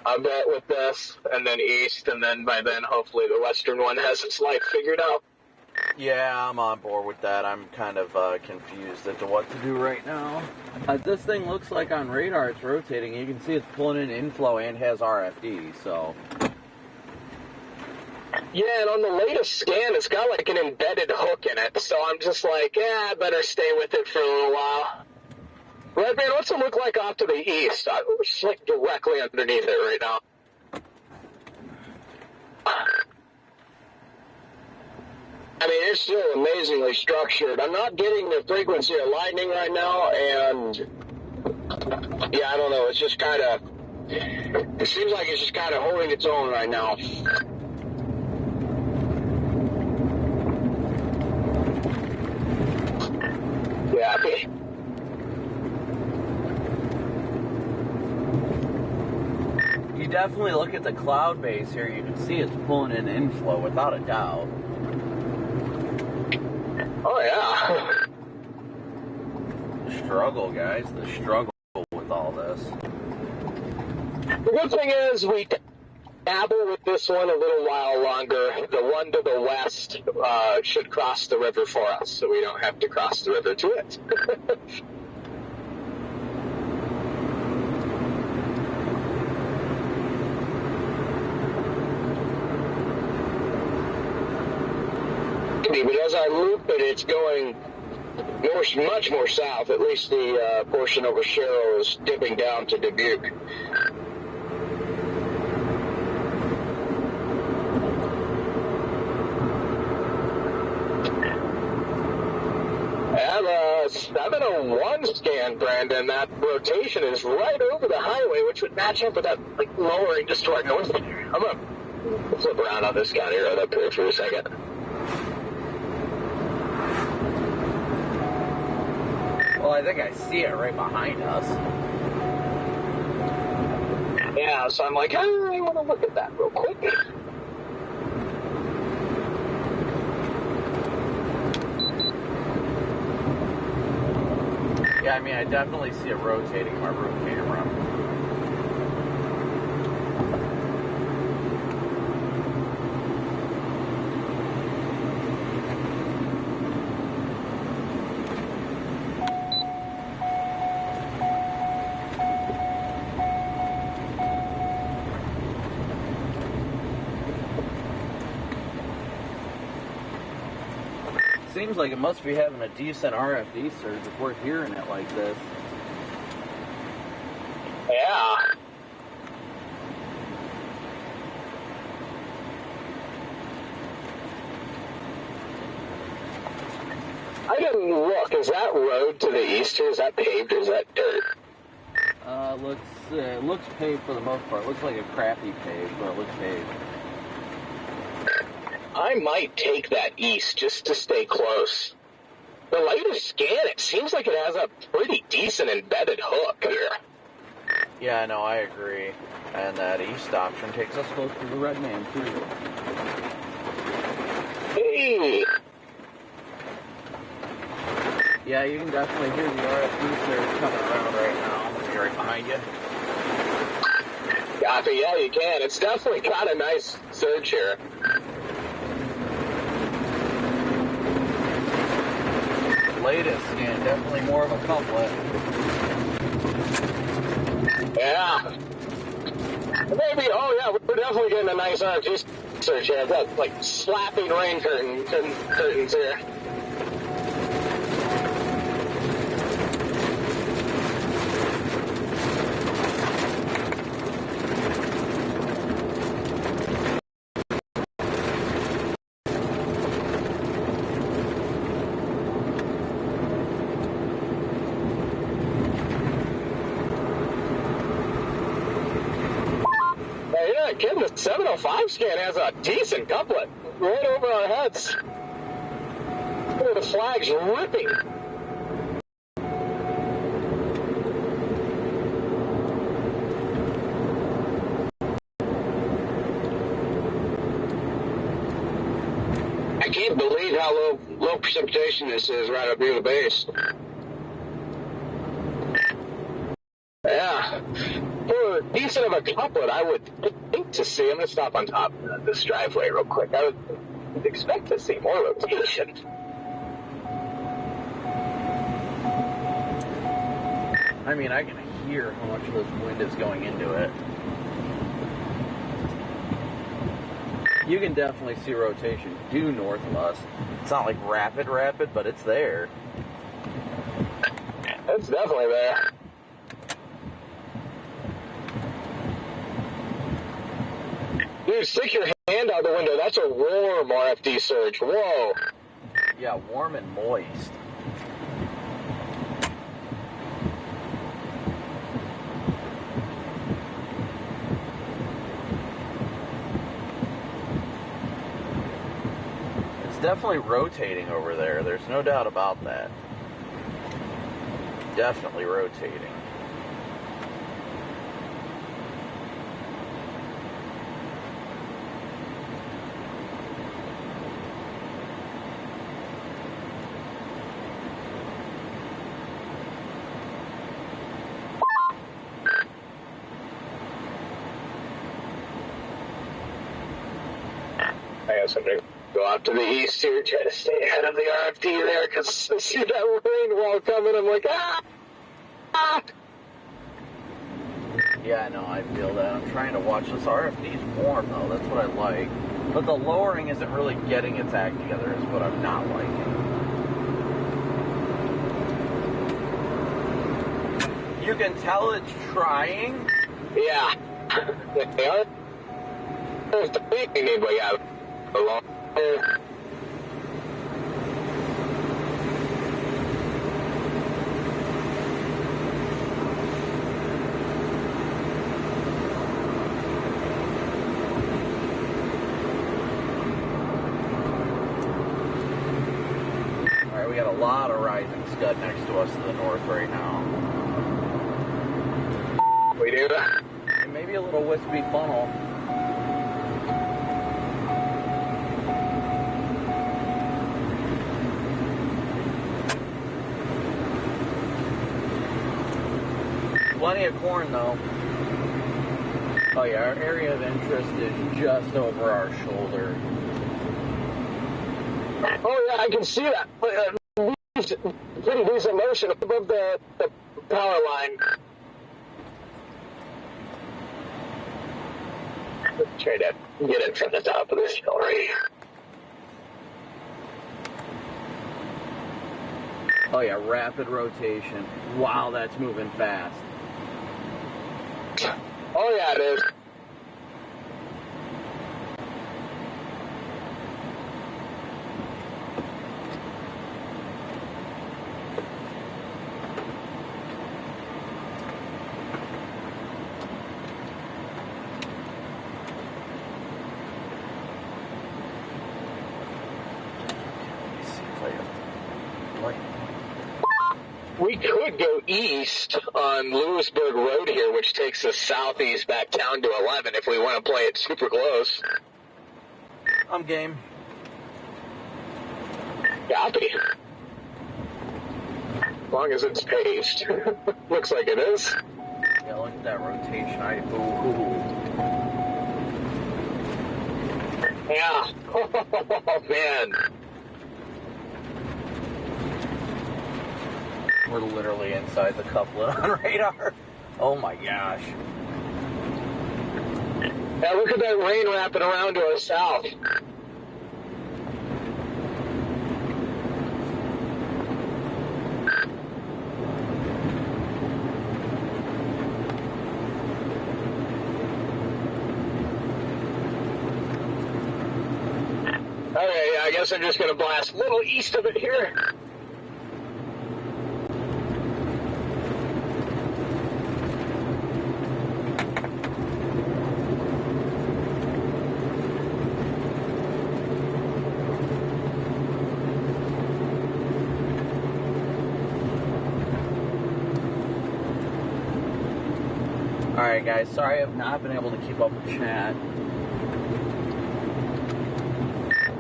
a bit with this, and then east, and then by then hopefully the western one has its life figured out. Yeah, I'm on board with that. I'm kind of confused as to what to do right now. This thing looks like on radar it's rotating. You can see it's pulling in inflow and has RFD, so... Yeah, and on the latest scan, it's got like an embedded hook in it, so I'm just like, yeah, I better stay with it for a little while. Right, man, what's it look like off to the east? I'm just like directly underneath it right now. I mean, it's still amazingly structured. I'm not getting the frequency of lightning right now, and yeah, I don't know, it's just kind of, it seems like it's just kind of holding its own right now. Yeah, you definitely look at the cloud base here, you can see it's pulling in inflow without a doubt. Oh, yeah. The struggle, guys, the struggle with all this. The good thing is we dabble with this one a little while longer. The one to the west should cross the river for us, so we don't have to cross the river to it. But as I loop it, it's going much more south. At least the portion over Sherrill is dipping down to Dubuque. At 701 scan, Brandon, that rotation is right over the highway, which would match up with that like lowering just to our north. I'm going to flip around on this guy here up here for a second. Well, I think I see it right behind us. Yeah, so I'm like, I really want to look at that real quick. Yeah, I mean, I definitely see it rotating my room camera. Seems like it must be having a decent RFD surge if we're hearing it like this. Yeah. I didn't look. Is that road to the east or is that paved or is that dirt? It looks paved for the most part. It looks like a crappy pave, but it looks paved. I might take that east just to stay close. The latest scan, it seems like it has a pretty decent embedded hook here. Yeah, no, I agree. And that east option takes us close to the red man, too. Hey! Yeah, you can definitely hear the RFD surge coming around right now. I'll be right behind you. Copy, yeah, you can. It's definitely got a nice surge here. Latest scan, definitely more of a couplet. Yeah. Maybe, oh yeah, we're definitely getting a nice RFD surge here. I've got like slapping rain curtains here. Again, the 705 scan has a decent couplet right over our heads. Look at the flags ripping. I can't believe how low precipitation this is right up near the base. Yeah. for decent of a couplet, I would think to see. I'm going to stop on top of this driveway real quick. I would expect to see more rotation. I mean, I can hear how much of this wind is going into it. You can definitely see rotation due north of us. It's not like rapid, but it's there. It's definitely there. Dude, stick your hand out the window. That's a warm RFD surge. Whoa. Yeah, warm and moist. It's definitely rotating over there. There's no doubt about that. Definitely rotating. I guess I'm going to go out to the east here, try to stay ahead of the RFD there, because I see that rain wall coming. I'm like, ah! Yeah, no, I feel that. I'm trying to watch this. RFD's warm, though. That's what I like. But the lowering isn't really getting its act together, is what I'm not liking. You can tell it's trying. Yeah. They are. There's the big need we have. Along there. Alright, we got a lot of rising scud next to us to the north right now. We do. And maybe a little wispy funnel. Plenty of corn, though. Oh yeah, our area of interest is just over our shoulder. Oh yeah, I can see that. Pretty decent motion above the power line. Let's try to get it from the top of this hill right here. Oh yeah, rapid rotation. Wow, that's moving fast. Oh yeah, it is. We could go east on Lewisburg Road here, which takes us southeast back down to 11 if we want to play it super close. I'm game. Copy. As long as it's paved. Looks like it is. Yeah, look at that rotation. Yeah. Oh, man. We're literally inside the couplet on radar. Oh my gosh. Yeah, look at that rain wrapping around to our south. Okay, I guess I'm just going to blast a little east of it here. Alright guys, sorry I've not been able to keep up with chat.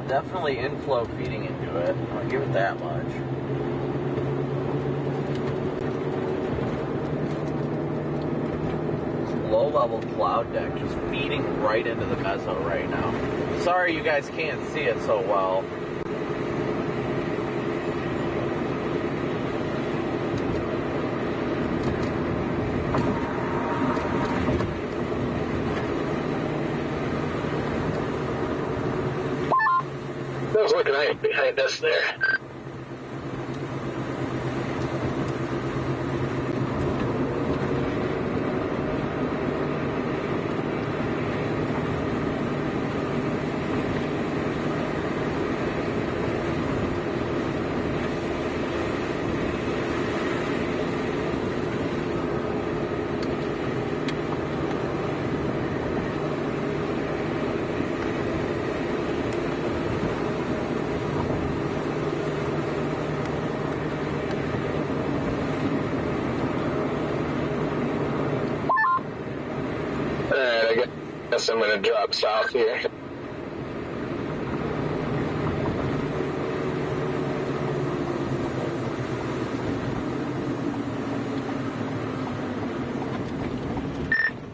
Definitely inflow feeding into it. I'll give it that much. It's low low-level cloud deck just feeding right into the mezzo right now. Sorry you guys can't see it so well. I was looking right behind us there. I guess I'm going to drop south here.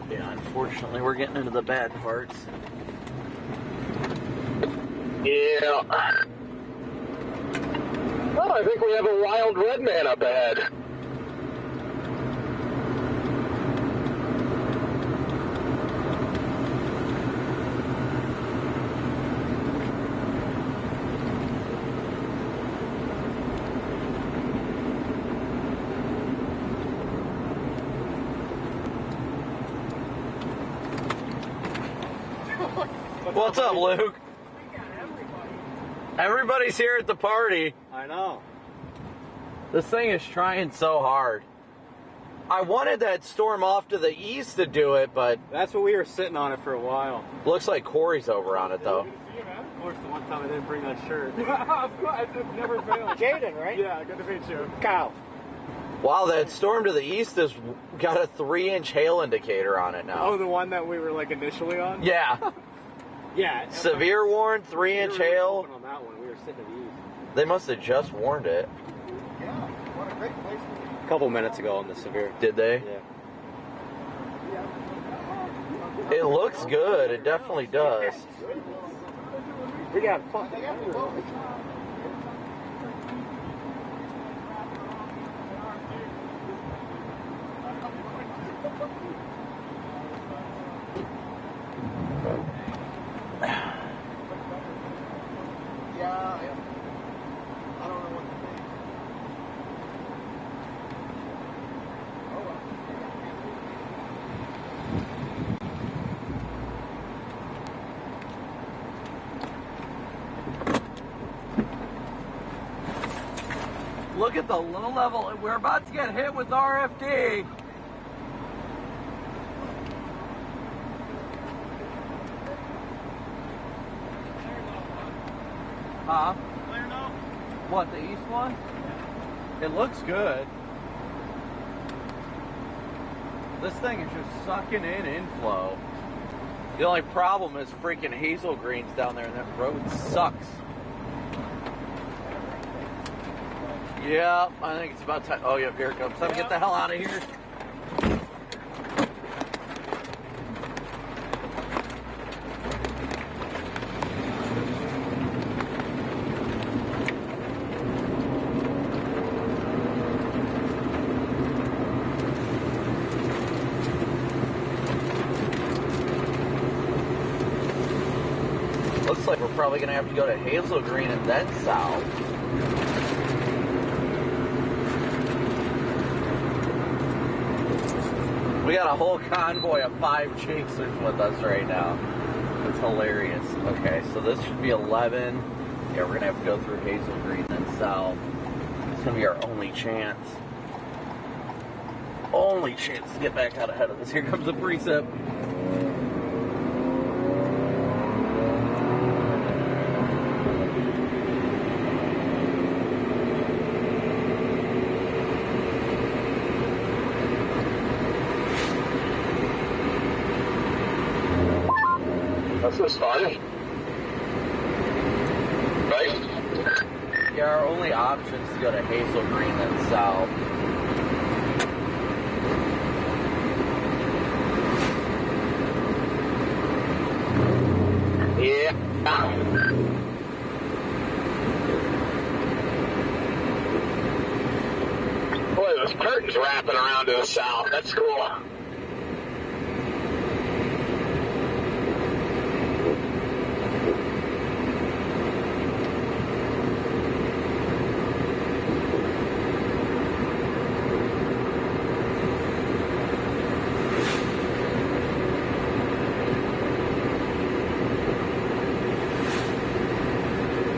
Yeah, unfortunately, we're getting into the bad parts. Yeah. Oh, I think we have a wild red man up ahead. What's up, Luke? Everybody's here at the party. I know. This thing is trying so hard. I wanted that storm off to the east to do it, but That's what we were sitting on it for a while. looks like Corey's over on it, though. Of course, the one time I didn't bring that shirt. Of course, it never fails. Jaden, right? Yeah, good to meet you. Kyle. Wow, that storm to the east has got a 3-inch hail indicator on it now. Oh, the one that we were like initially on? Yeah. Yeah. Severe warned, 3-inch hail. On that one, we were sitting at ease. They must have just warned it. Yeah, what a great place to be. A couple minutes ago on the severe. Did they? Yeah. It looks good. It definitely does. We got fun. Yeah, I don't know what to think. Oh well. Look at the low level. We're about to get hit with RFD. Huh? Clear now? What, the east one? It looks good. This thing is just sucking in inflow. The only problem is freaking hazel greens down there, and that road sucks. Yeah, I think it's about time. Oh, yeah, here it comes. Time to get the hell out of here. Looks like we're probably going to have to go to Hazel Green and then south. We got a whole convoy of 5 chasers with us right now. It's hilarious. Okay, so this should be 11. Yeah, we're going to have to go through Hazel Green and south. It's going to be our only chance. Only chance to get back out ahead of this. Here comes the precip. This is fun. Right? Yeah, our only option is to go to Hazel Green and south. keeps wrapping around to the south. That's cool.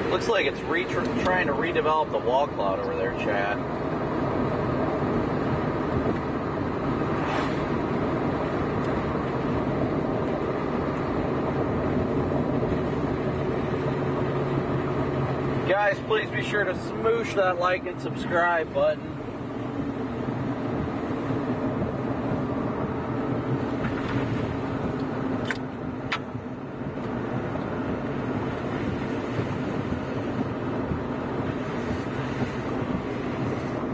Looks like it's trying to redevelop the wall cloud over there, Chad. Guys, please be sure to smoosh that like and subscribe button.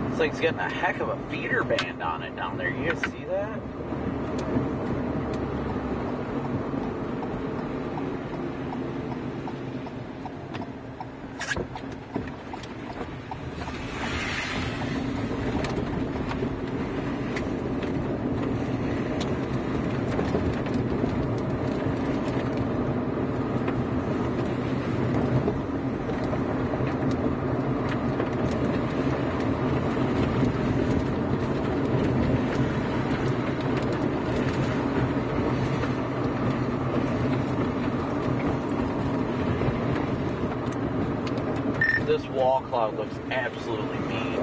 This thing's getting a heck of a feeder band on it down there. You guys see that? This wall cloud looks absolutely mean.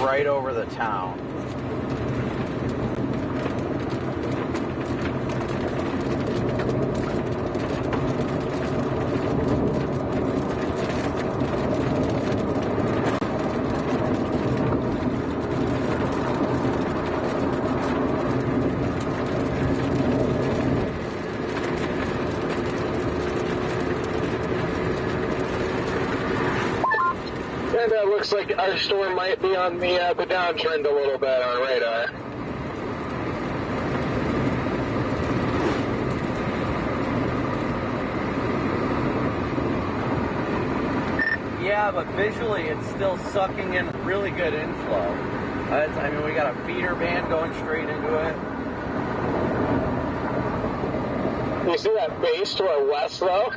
Right over the town. And it looks like our storm might be on the downtrend a little bit on radar. Yeah, but visually it's still sucking in really good inflow. I mean, we got a feeder band going straight into it. You see that base to our west, though?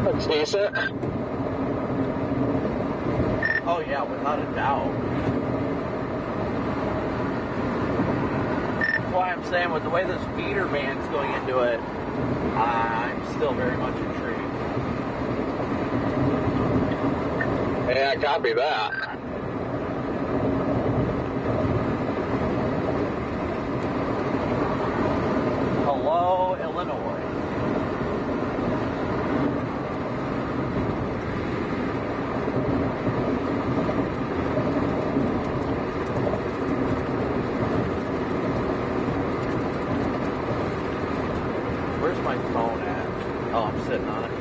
Looks decent. Oh yeah, without a doubt. That's why I'm saying with the way this feeder band's going into it, I'm still very much intrigued. Yeah, copy that. Hello, Illinois. Where's my phone at? Oh, I'm sitting on it.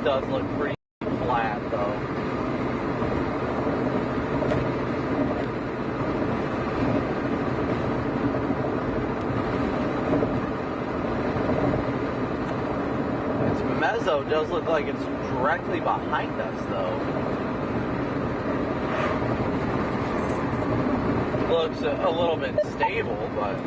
Does look pretty flat though. Its mezzo does look like it's directly behind us though. Looks a little bit stable, but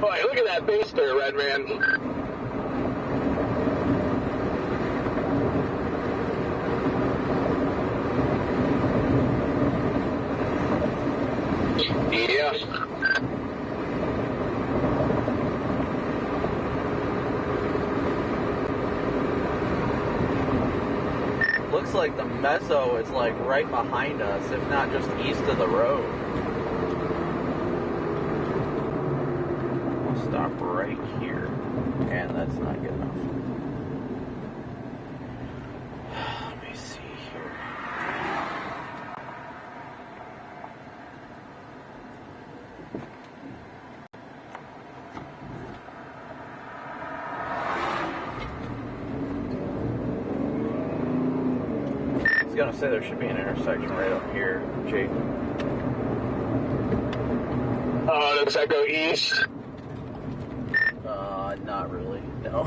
Boy, look at that base there, Red Man. Yeah. Looks like the mezzo is like right behind us, if not just east of the road. I'll stop right here. And that's not good enough. Let me see here. I was gonna say there should be an intersection right up here, Jake. Does that go east? Not really, no.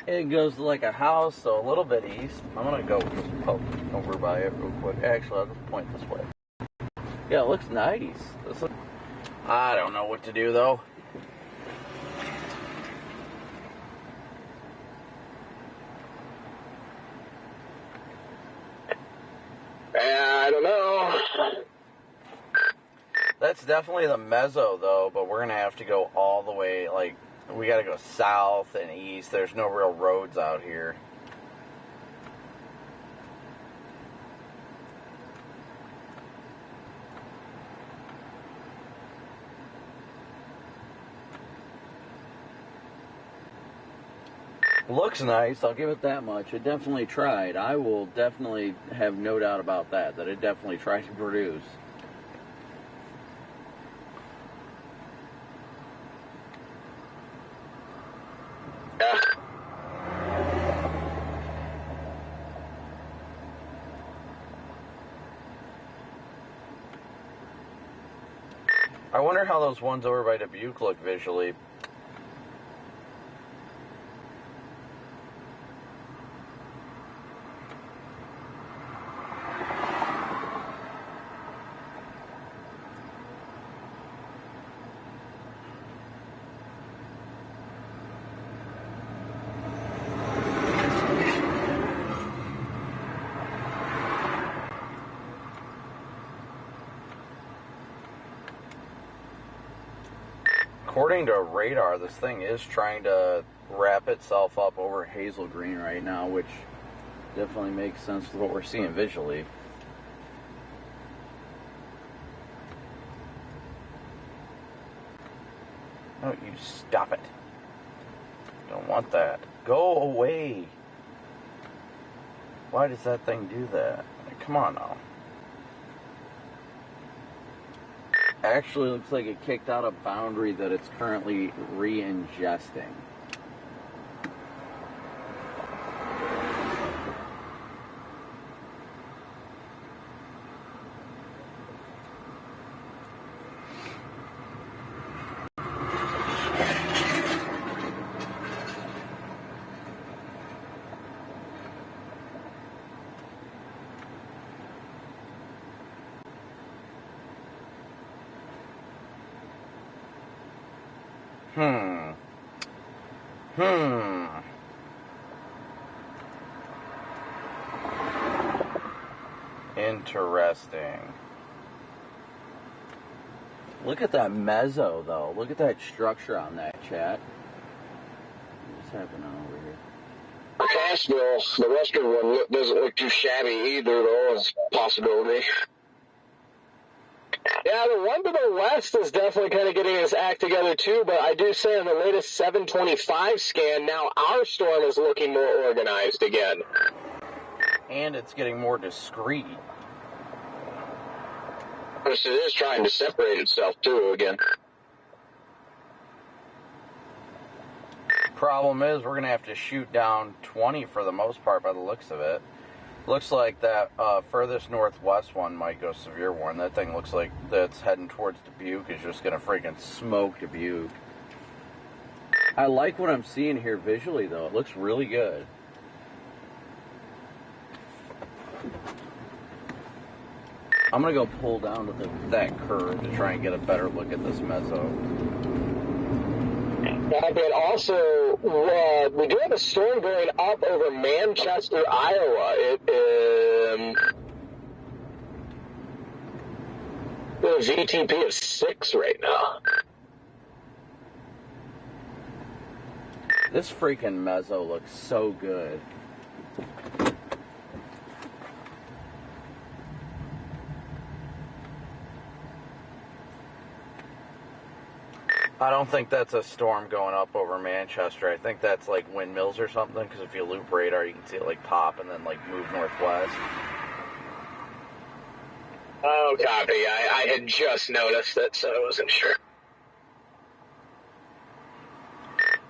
It goes to like a house, so a little bit east. I'm gonna go just poke over by it real quick. Actually, I'll just point this way. Yeah, it looks nice. I don't know what to do though. I don't know. That's definitely the mezzo though, but we're gonna have to go all the way, like, we gotta go south and east. There's no real roads out here. Looks nice, I'll give it that much. It definitely tried. I will definitely have no doubt about that it definitely tried to produce. Yeah. I wonder how those ones over by Dubuque look visually. According to radar, this thing is trying to wrap itself up over Hazel Green right now, which definitely makes sense with what we're seeing visually. No, you stop it. Don't want that. Go away. Why does that thing do that? Like, come on now. Actually looks like it kicked out a boundary that it's currently re-ingesting. Interesting. Look at that mezzo, though. Look at that structure on that, chat. What's happening over here? Cassville, the western one doesn't look too shabby either, though. It's a possibility. Yeah, the one to the west is definitely kind of getting his act together too, but I do say on the latest 725 scan, now our storm is looking more organized again. And it's getting more discreet. It is trying to separate itself too again. Problem is, we're going to have to shoot down 20 for the most part by the looks of it. Looks like that furthest northwest one might go severe one. That thing looks like that's heading towards Dubuque is just going to freaking smoke Dubuque. I like what I'm seeing here visually, though. It looks really good. I'm going to go pull down to that curve to try and get a better look at this mezzo. But also, we do have a storm going up over Manchester, Iowa. The VTP is 6 right now. This freaking mezzo looks so good. I don't think that's a storm going up over Manchester. I think that's like windmills or something, because if you loop radar, you can see it like pop and then like move northwest. Oh, copy. I had just noticed it, so I wasn't sure.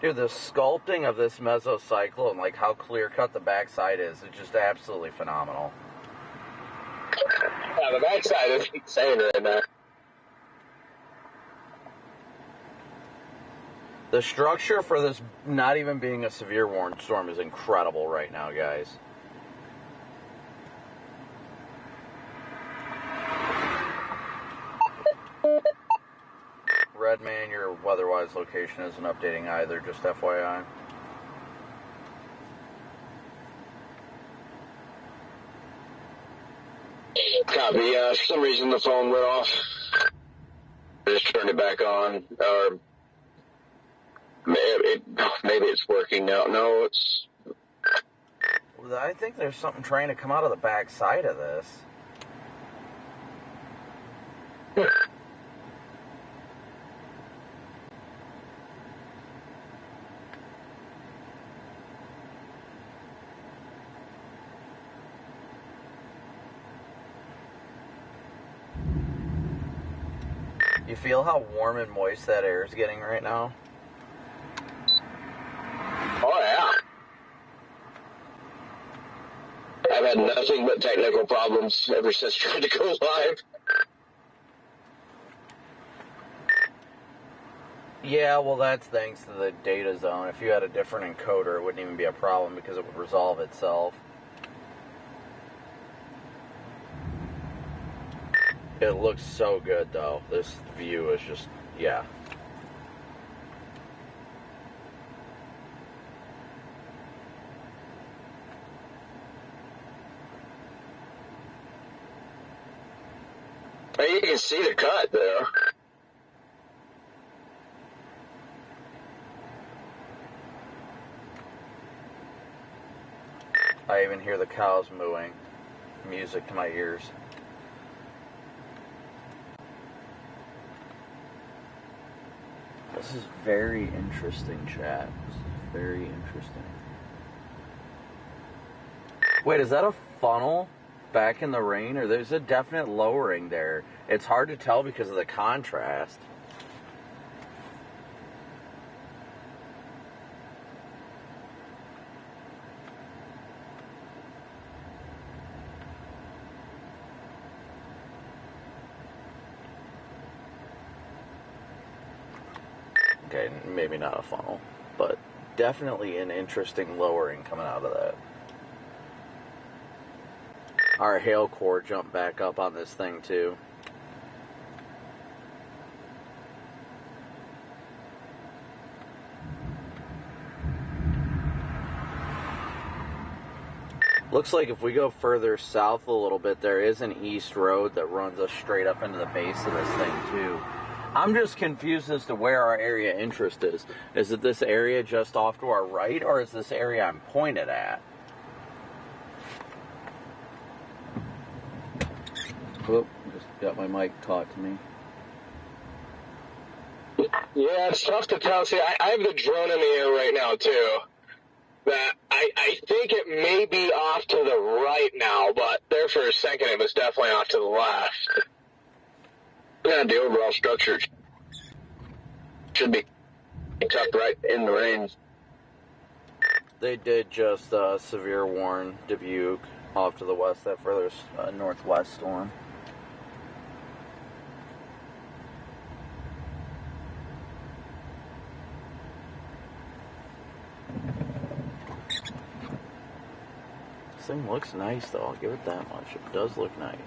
Dude, the sculpting of this mesocycle and like how clear-cut the backside is just absolutely phenomenal. Yeah, the backside is insane right now. The structure for this not even being a severe warning storm is incredible right now, guys. Redman, your weather-wise location isn't updating either, just FYI. Copy. For some reason the phone went off. Just turned it back on. Or maybe it's working now. No, it's... I think there's something trying to come out of the back side of this. You feel how warm and moist that air is getting right now? Oh, yeah. I've had nothing but technical problems ever since trying to go live. Yeah, well, that's thanks to the data zone. If you had a different encoder, it wouldn't even be a problem because it would resolve itself. It looks so good, though. This view is just, yeah. You can see the cut there. I even hear the cows mooing. Music to my ears. This is very interesting, chat. This is very interesting. Wait, is that a funnel back in the rain? Or there's a definite lowering there. It's hard to tell because of the contrast. Okay, maybe not a funnel, but definitely an interesting lowering coming out of that. Our hail core jumped back up on this thing too. Looks like if we go further south a little bit, there is an east road that runs us straight up into the base of this thing too. I'm just confused as to where our area of interest is. Is it this area just off to our right, or is this area I'm pointed at? Whoop, just got my mic caught to me. Yeah, it's tough to tell. See, I have the drone in the air right now, too. That I think it may be off to the right now, but there for a second it was definitely off to the left. Yeah, the overall structure should be tucked right in the range. They did just severe warn Dubuque off to the west, that further northwest storm. This thing looks nice, though. I'll give it that much. It does look nice.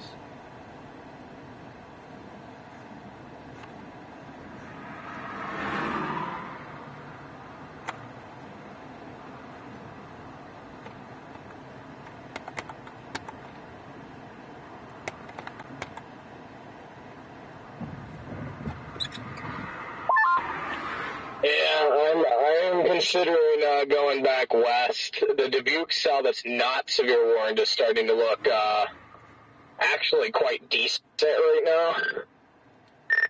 considering going back west. The Dubuque cell that's not severe warned is starting to look actually quite decent right now.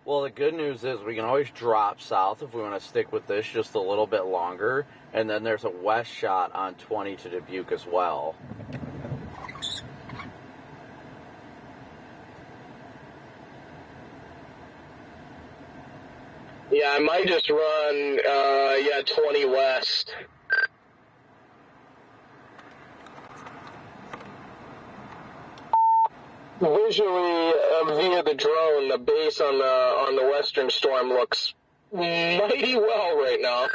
Well, the good news is we can always drop south if we want to stick with this just a little bit longer, and then there's a west shot on 20 to Dubuque as well. Yeah, I might just run 20 west. Visually, via the drone, the base on the western storm looks mighty well right now.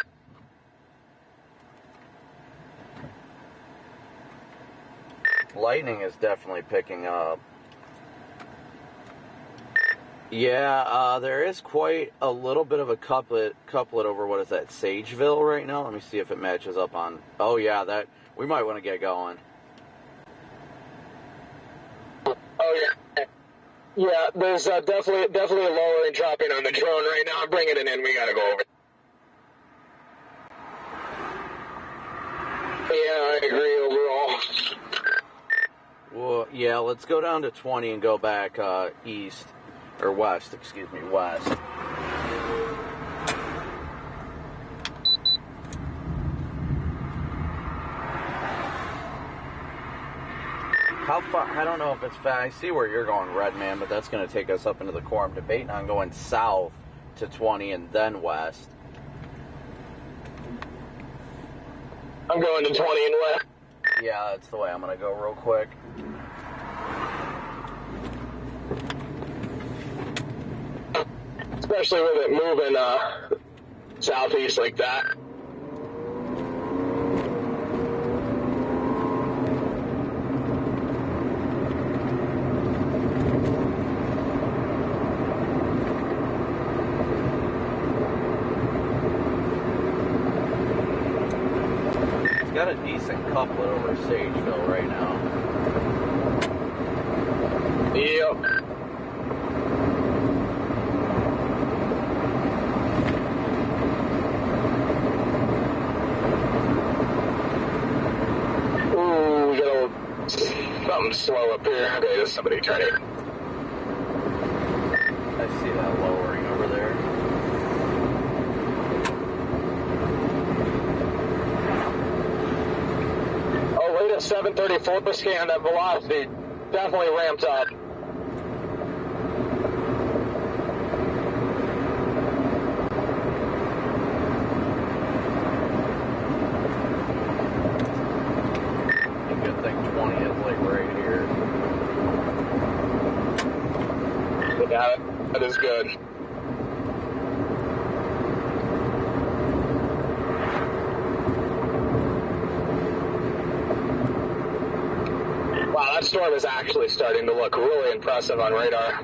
Lightning is definitely picking up. Yeah, there is quite a little bit of a couplet over, what is that, Sageville right now? Let me see if it matches up on... Oh, yeah, that we might want to get going. Oh, yeah. Yeah, there's definitely a lowering dropping on the drone right now. I'm bringing it in. We got to go over. Yeah, I agree overall. Well, yeah, let's go down to 20 and go back east. Or west, excuse me, west. How far? I don't know if it's fast. I see where you're going, Redman, but that's going to take us up into the core. I'm debating on going south to 20 and then west. I'm going to 20 and west. Yeah, that's the way I'm going to go real quick. Especially with it moving southeast like that. It's got a decent couplet over Sageville right now. Yep. Something slow up here. Okay, there's somebody turning. I see that lowering over there. Oh, wait a 734 scan. That velocity definitely ramped up. Good thing 20 is like right here. Yeah, that is good. Wow, that storm is actually starting to look really impressive on radar.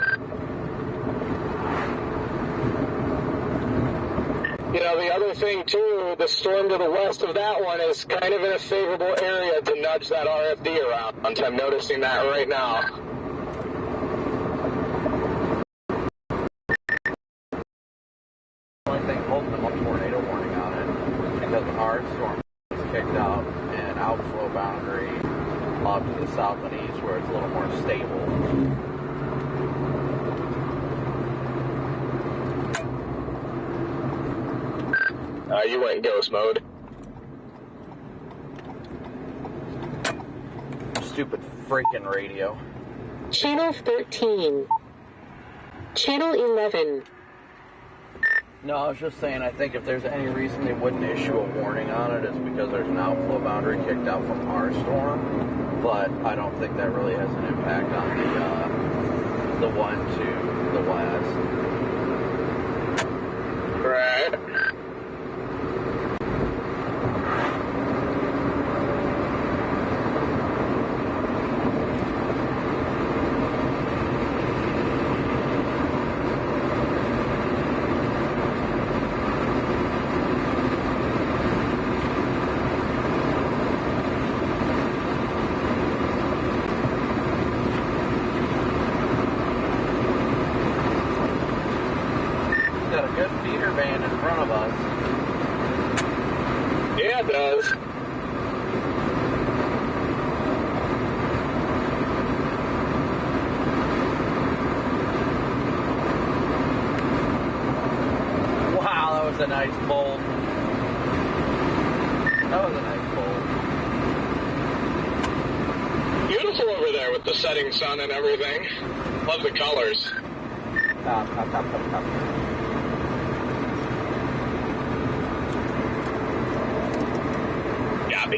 You know, the other thing, too, the storm to the west of that one is kind of in a favorable area to nudge that RFD around. I'm noticing that right now. The only thing holding them up tornado warning on it is because our storm is kicked out and outflow boundary up to the south and east where it's a little more stable. You went ghost mode. Stupid freaking radio. Channel 13. Channel 11. No, I was just saying, I think if there's any reason they wouldn't issue a warning on it, it's because there's an outflow boundary kicked out from our storm. But I don't think that really has an impact on the one to the west. Right. Got a good feeder band in front of us. Yeah, it does. Wow, that was a nice bolt. That was a nice bolt. Beautiful over there with the setting sun and everything. Love the colors. Top. Gabby.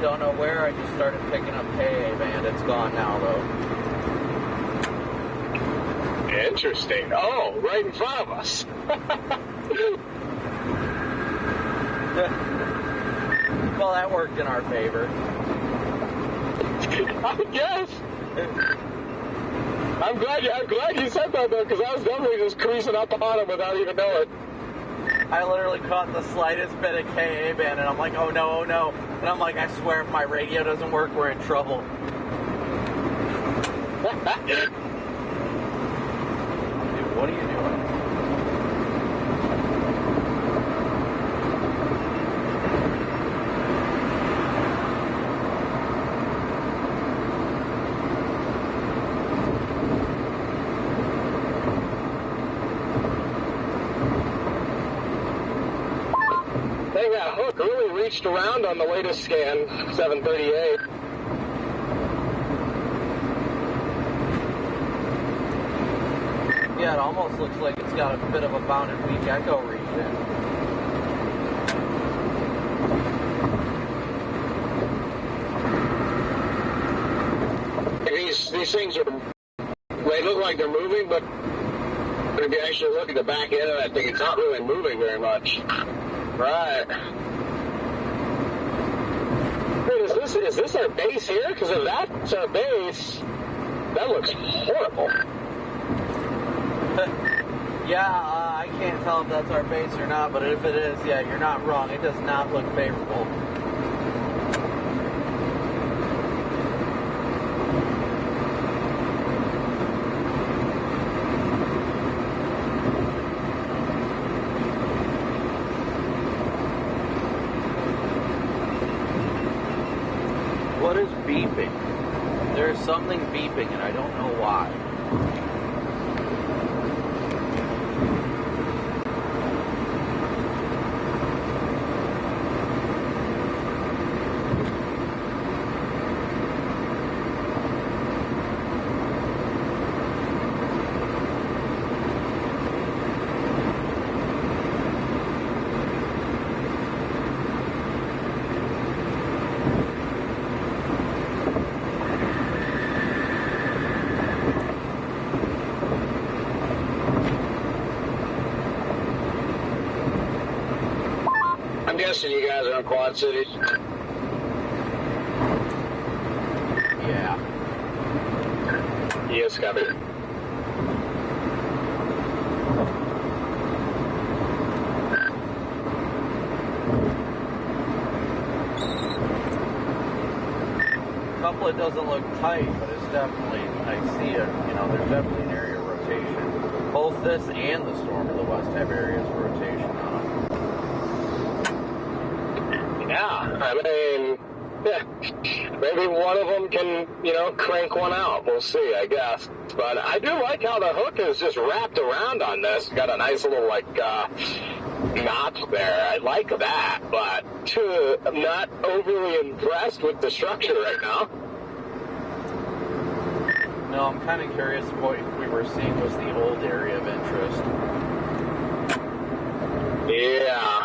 Don't know where, I just started picking up KA band. It's gone now, though. Interesting. Oh, right in front of us. Well, that worked in our favor. I guess. I'm glad you said that, though, because I was definitely just cruising up on him without even knowing. I literally caught the slightest bit of KA band, and I'm like, oh no. And I'm like, I swear if my radio doesn't work, we're in trouble. Dude, what are you doing? I think that hook really reached around on the latest scan, 738. Yeah, it almost looks like it's got a bit of a bounded weak echo region. These things are, they look like they're moving, but if you actually look at the back end of that thing, it's not really moving very much. Right. Wait, is this our base here? Because if that's our base, that looks horrible. Yeah, I can't tell if that's our base or not, but if it is, yeah, you're not wrong. It does not look favorable. What is beeping? There is something beeping, and I don't know why. I'm guessing you guys are in Quad Cities. Yeah. Yes, copy. Couple, it doesn't look tight, but it's definitely, I see it, there's definitely an area of rotation. Both this and the Storm of the West have areas of rotation on them. Yeah, I mean, yeah, maybe one of them can, crank one out. We'll see, I guess. But I do like how the hook is just wrapped around on this. Got a nice little, notch there. I like that, but I'm not overly impressed with the structure right now. No, I'm kind of curious what we were seeing was the old area of interest. Yeah.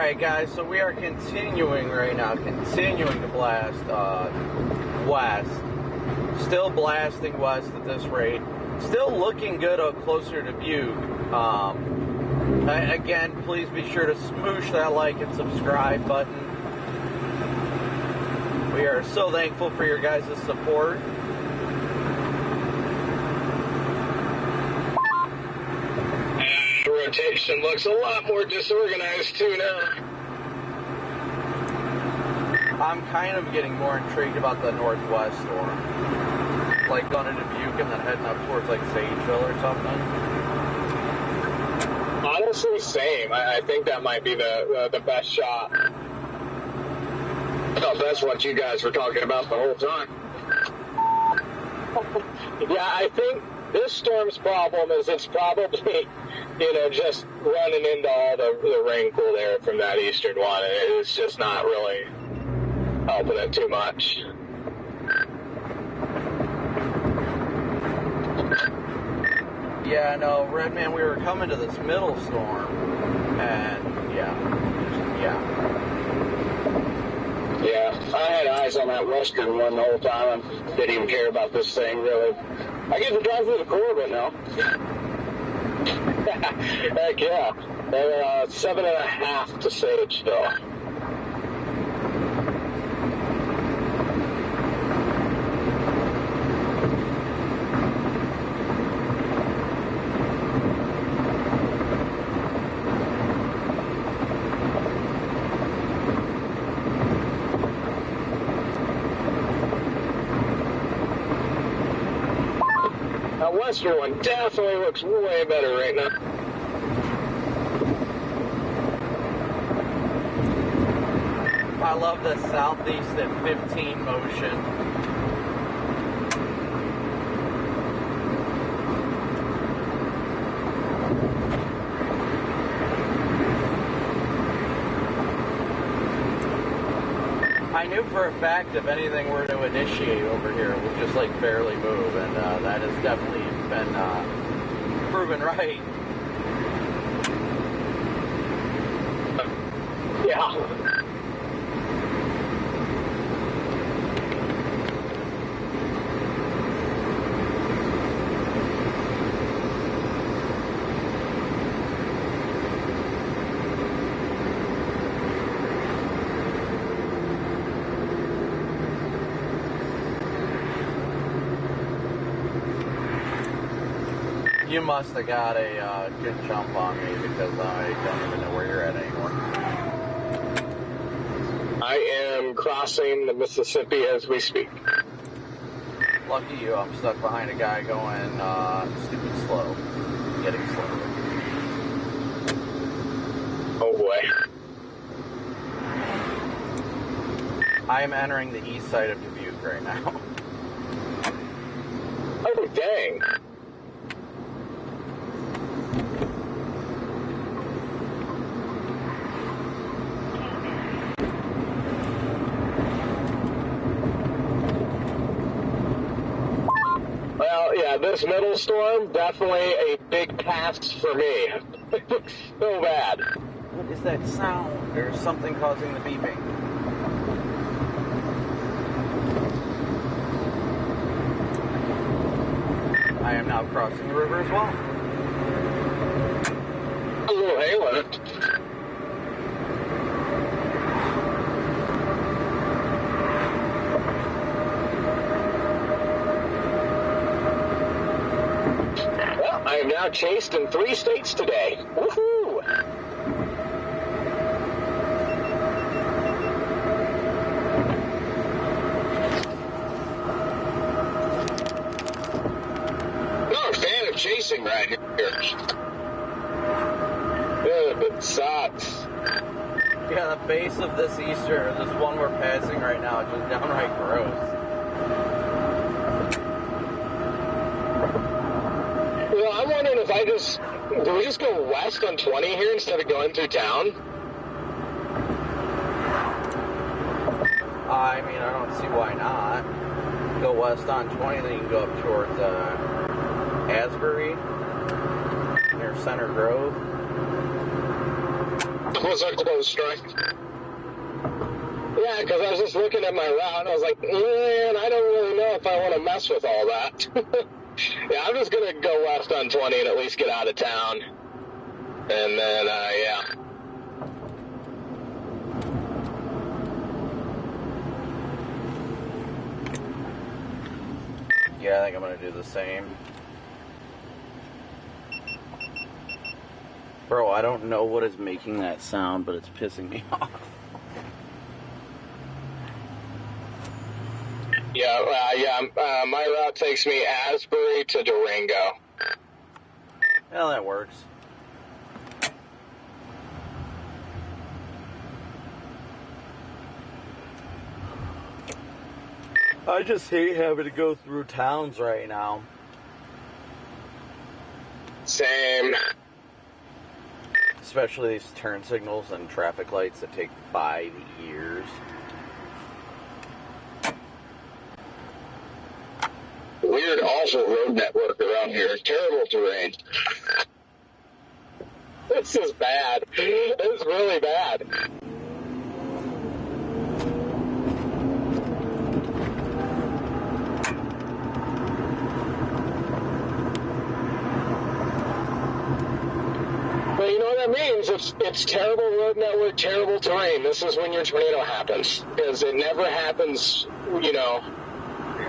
Alright guys, so we are continuing right now, continuing to blast west. Still blasting west at this rate. Still looking good up closer to Butte. Again, please be sure to smoosh that like and subscribe button. We are so thankful for your guys' support. The rotation looks a lot more disorganized too now. I'm kind of getting more intrigued about the northwest storm. Like going into Butte and then heading up towards like Sageville or something. Honestly, same. I think that might be the best shot. I thought that's what you guys were talking about the whole time. Yeah, I think this storm's problem is it's probably, just running into all the rain-cooled air from that eastern one. It's just not really helping it too much. Yeah, no, Redman, we were coming to this middle storm, and yeah. Yeah, I had eyes on that western one the whole time. I didn't even care about this thing, really. I get to drive through the Corbett now. Heck yeah. They're 7.5 to Sageville. That western one definitely looks way better right now. I love the southeast at 15 motion. I knew for a fact if anything were to initiate over here, it would just like barely move, and that has definitely been proven right. Yeah. You must have got a good jump on me because I don't even know where you're at anymore. I am crossing the Mississippi as we speak. Lucky you, I'm stuck behind a guy going stupid slow. Getting slower. Oh boy. I am entering the east side of Dubuque right now. Oh dang. Well, yeah, this middle storm, definitely a big pass for me. So bad. What is that sound? There's something causing the beeping. I am now crossing the river as well. A little hail in it. Well, I am now chased in 3 states today. Woohoo! Not a fan of chasing right here. It sucks. Yeah, the base of this Easter, this one we're passing right now, is just downright gross. Well, I'm wondering if do we just go west on 20 here instead of going through town? I mean, I don't see why not. Go west on 20, then you can go up towards Asbury, near Center Grove. Was a close strike. Yeah, because I was just looking at my route, and I was like, man, I don't really know if I want to mess with all that. Yeah, I'm just going to go west on 20 and at least get out of town. And then, yeah. Yeah, I think I'm going to do the same. Bro, I don't know what is making that sound, but it's pissing me off. Yeah, my route takes me Asbury to Durango. Well, that works. I just hate having to go through towns right now. Same. Especially these turn signals and traffic lights that take 5 years. Weird, awful road network around here. Terrible terrain. This is bad. This is really bad. Well, you know what that means? It's terrible road network, terrible terrain. This is when your tornado happens. Because it never happens, you know,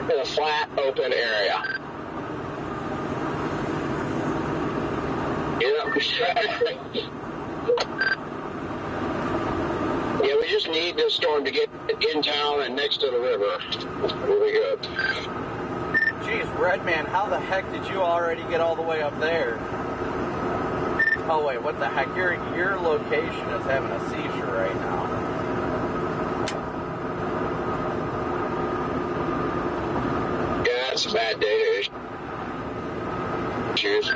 in a flat, open area. Yeah, we just need this storm to get in town and next to the river. We'll be good. Jeez, Redman, how the heck did you already get all the way up there? Oh wait, what the heck? Your location is having a seizure right now. Yeah, it's a bad day to choose.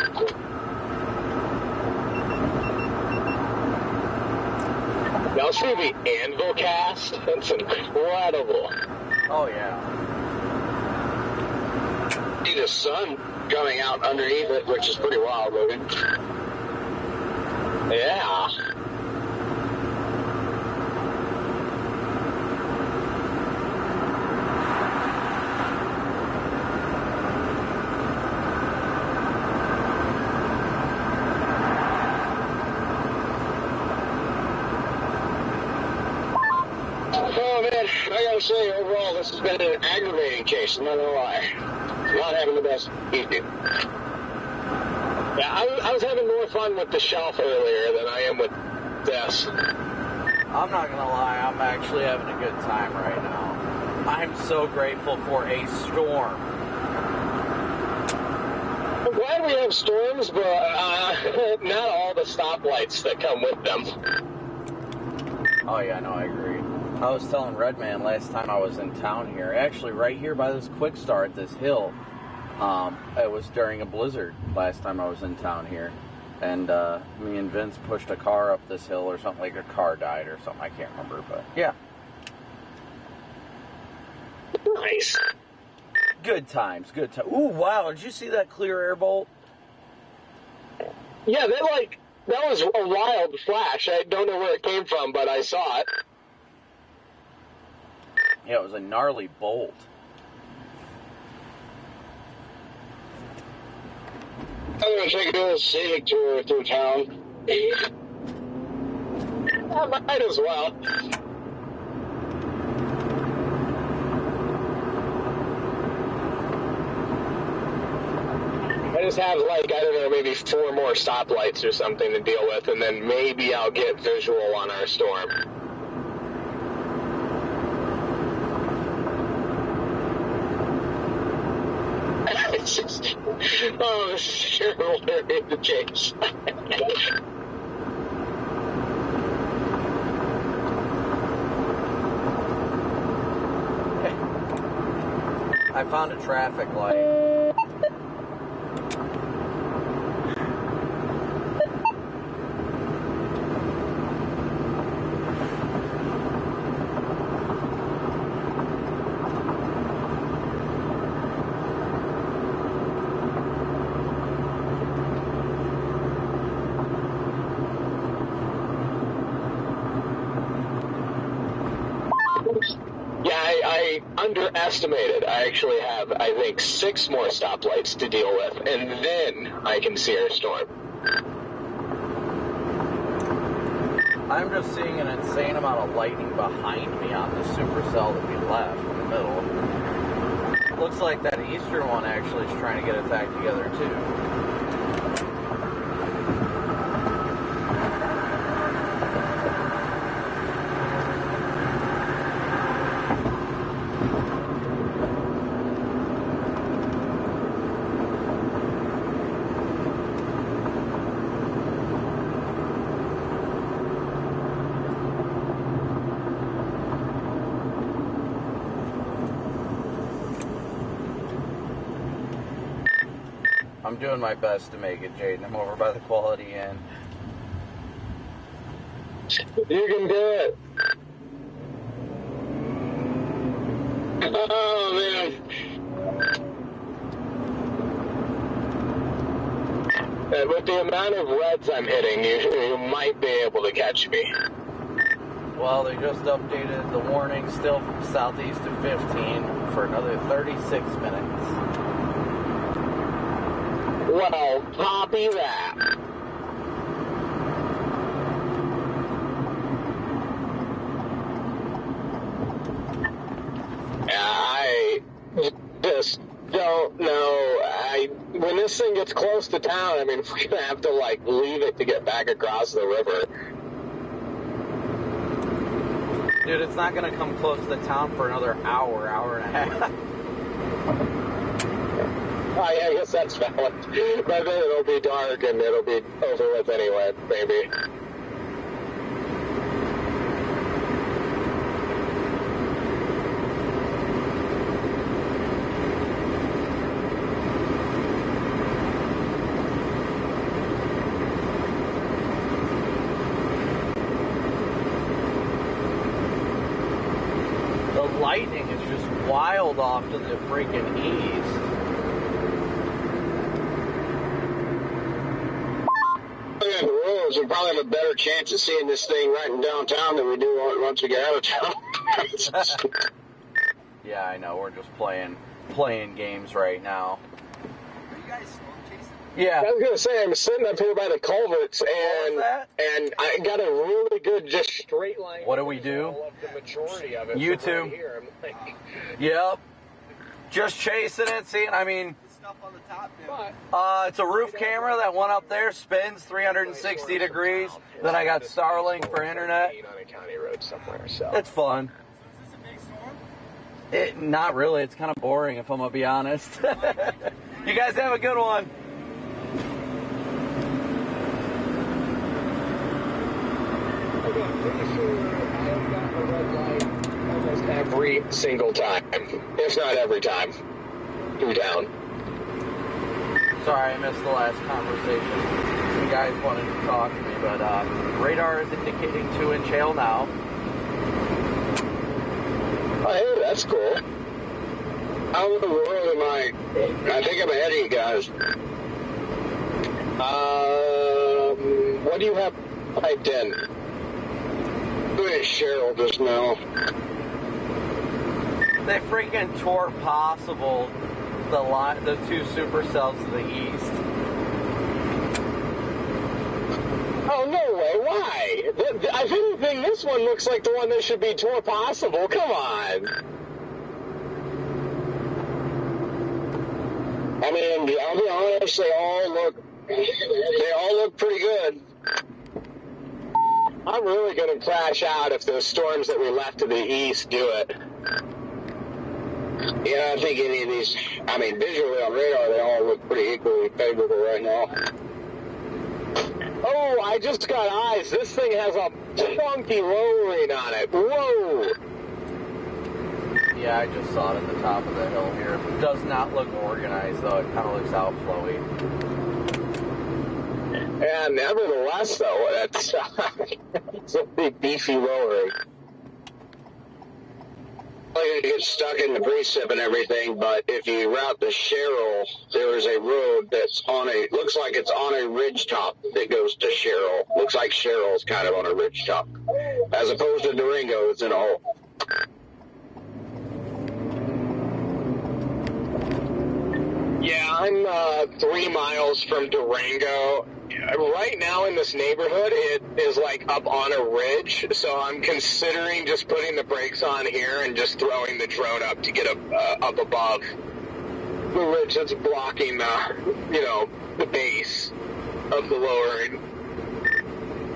Y'all see the anvil cast? That's incredible. Oh yeah. See the sun coming out underneath it, which is pretty wild looking. Yeah. Oh man, I gotta say, overall, this has been an aggravating case, I'm not gonna lie. Not having the best evening. Yeah, I was having more fun with the shelf earlier than I am with this. I'm not gonna lie, I'm actually having a good time right now. I'm so grateful for a storm. I'm glad we have storms, but not all the stoplights that come with them. Oh yeah, no, I agree. I was telling Redman last time I was in town here, actually right here by this quick start, this hill. It was during a blizzard last time I was in town here. And me and Vince pushed a car up this hill or something, like a car died or something, I can't remember, but yeah. Nice. Good times, good times. Ooh, wow, did you see that clear air bolt? Yeah, that was a wild flash. I don't know where it came from, but I saw it. Yeah, it was a gnarly bolt. I'm going to take a little scenic tour through town. I might as well. I just have, like, I don't know, maybe 4 more stoplights or something to deal with, and then maybe I'll get visual on our storm. It's just, oh, this is terrible area to chase. I found a traffic light. underestimated. I actually have, I think, 6 more stoplights to deal with, and then I can see our storm. I'm just seeing an insane amount of lightning behind me on the supercell that we left in the middle. Looks like that eastern one actually is trying to get its act together too. I'm doing my best to make it, Jaden. I'm over by the Quality Inn. You can do it. Oh, man. And with the amount of reds I'm hitting, you might be able to catch me. Well, they just updated the warning still from southeast of 15 for another 36 minutes. Well, copy that. I just don't know. When this thing gets close to town, I mean, we're gonna have to like leave it to get back across the river. Dude, it's not gonna come close to town for another hour and a half. Oh, yeah, I guess that's valid. By then it'll be dark and it'll be over with anyway, maybe. The lightning is just wild off to the freaking east. The roads, we probably have a better chance of seeing this thing right in downtown than we do once we get out of town. Yeah, I know. We're just playing games right now. Are you guys storm chasing? Yeah. I was gonna say, I'm sitting up here by the culverts, and I got a really good just straight line. What do we do? The majority of it. YouTube. Right here. I'm like, Yep. Just chasing it, seeing. I mean, The stuff on the top there. it's a roof camera. That one up there spins 360 degrees. Then I got Starlink for internet. on a county road somewhere. So It's fun. So is this a big storm? Not really. It's kind of boring, if I'm gonna be honest. You guys have a good one. Okay, I'm pretty sure I've got a red light almost every single time, if not every time. You're down. Sorry, I missed the last conversation. You guys wanted to talk to me, but radar is indicating 2-inch hail now. Oh, hey, that's cool. How in the world am I think I'm ahead of you guys. What do you have piped in? Doing Cheryl just now. They freaking tore possible the 2 supercells to the east. Oh, no way. Why? If anything, this one looks like the one that should be tore possible. Come on. I mean, I'll be honest, they all look pretty good. I'm really going to crash out if those storms that we left to the east do it. Yeah, I think any of these, I mean, visually on radar, they all look pretty equally favorable right now. Oh, I just got eyes. This thing has a funky lowering on it. Whoa. Yeah, I just saw it at the top of the hill here. It does not look organized, though. It kind of looks outflowy. And nevertheless, though, it's a big beefy lowering. Well, you get stuck in the precip and everything, but if you route to Cheryl, there is a road that's looks like it's on a ridge top that goes to Cheryl. Looks like Cheryl's kind of on a ridge top. As opposed to Durango, it's in a hole. I'm 3 miles from Durango. Right now in this neighborhood, it is like up on a ridge, so I'm considering just putting the brakes on here and just throwing the drone up to get up above the ridge that's blocking the base of the lowering.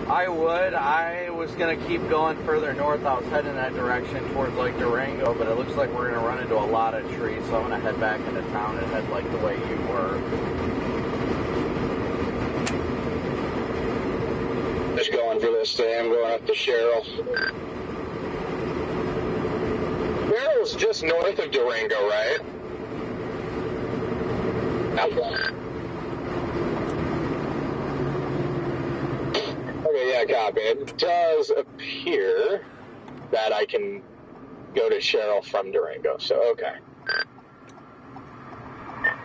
I was going to keep going further north. I was heading that direction towards like Durango, but it looks like we're going to run into a lot of trees, so I'm going to head back into town and head like the way you were. Just going for this today. I'm going up to Sherrill. Sherrill's just north of Durango, right? Okay, yeah, copy. It does appear that I can go to Sherrill from Durango, so okay.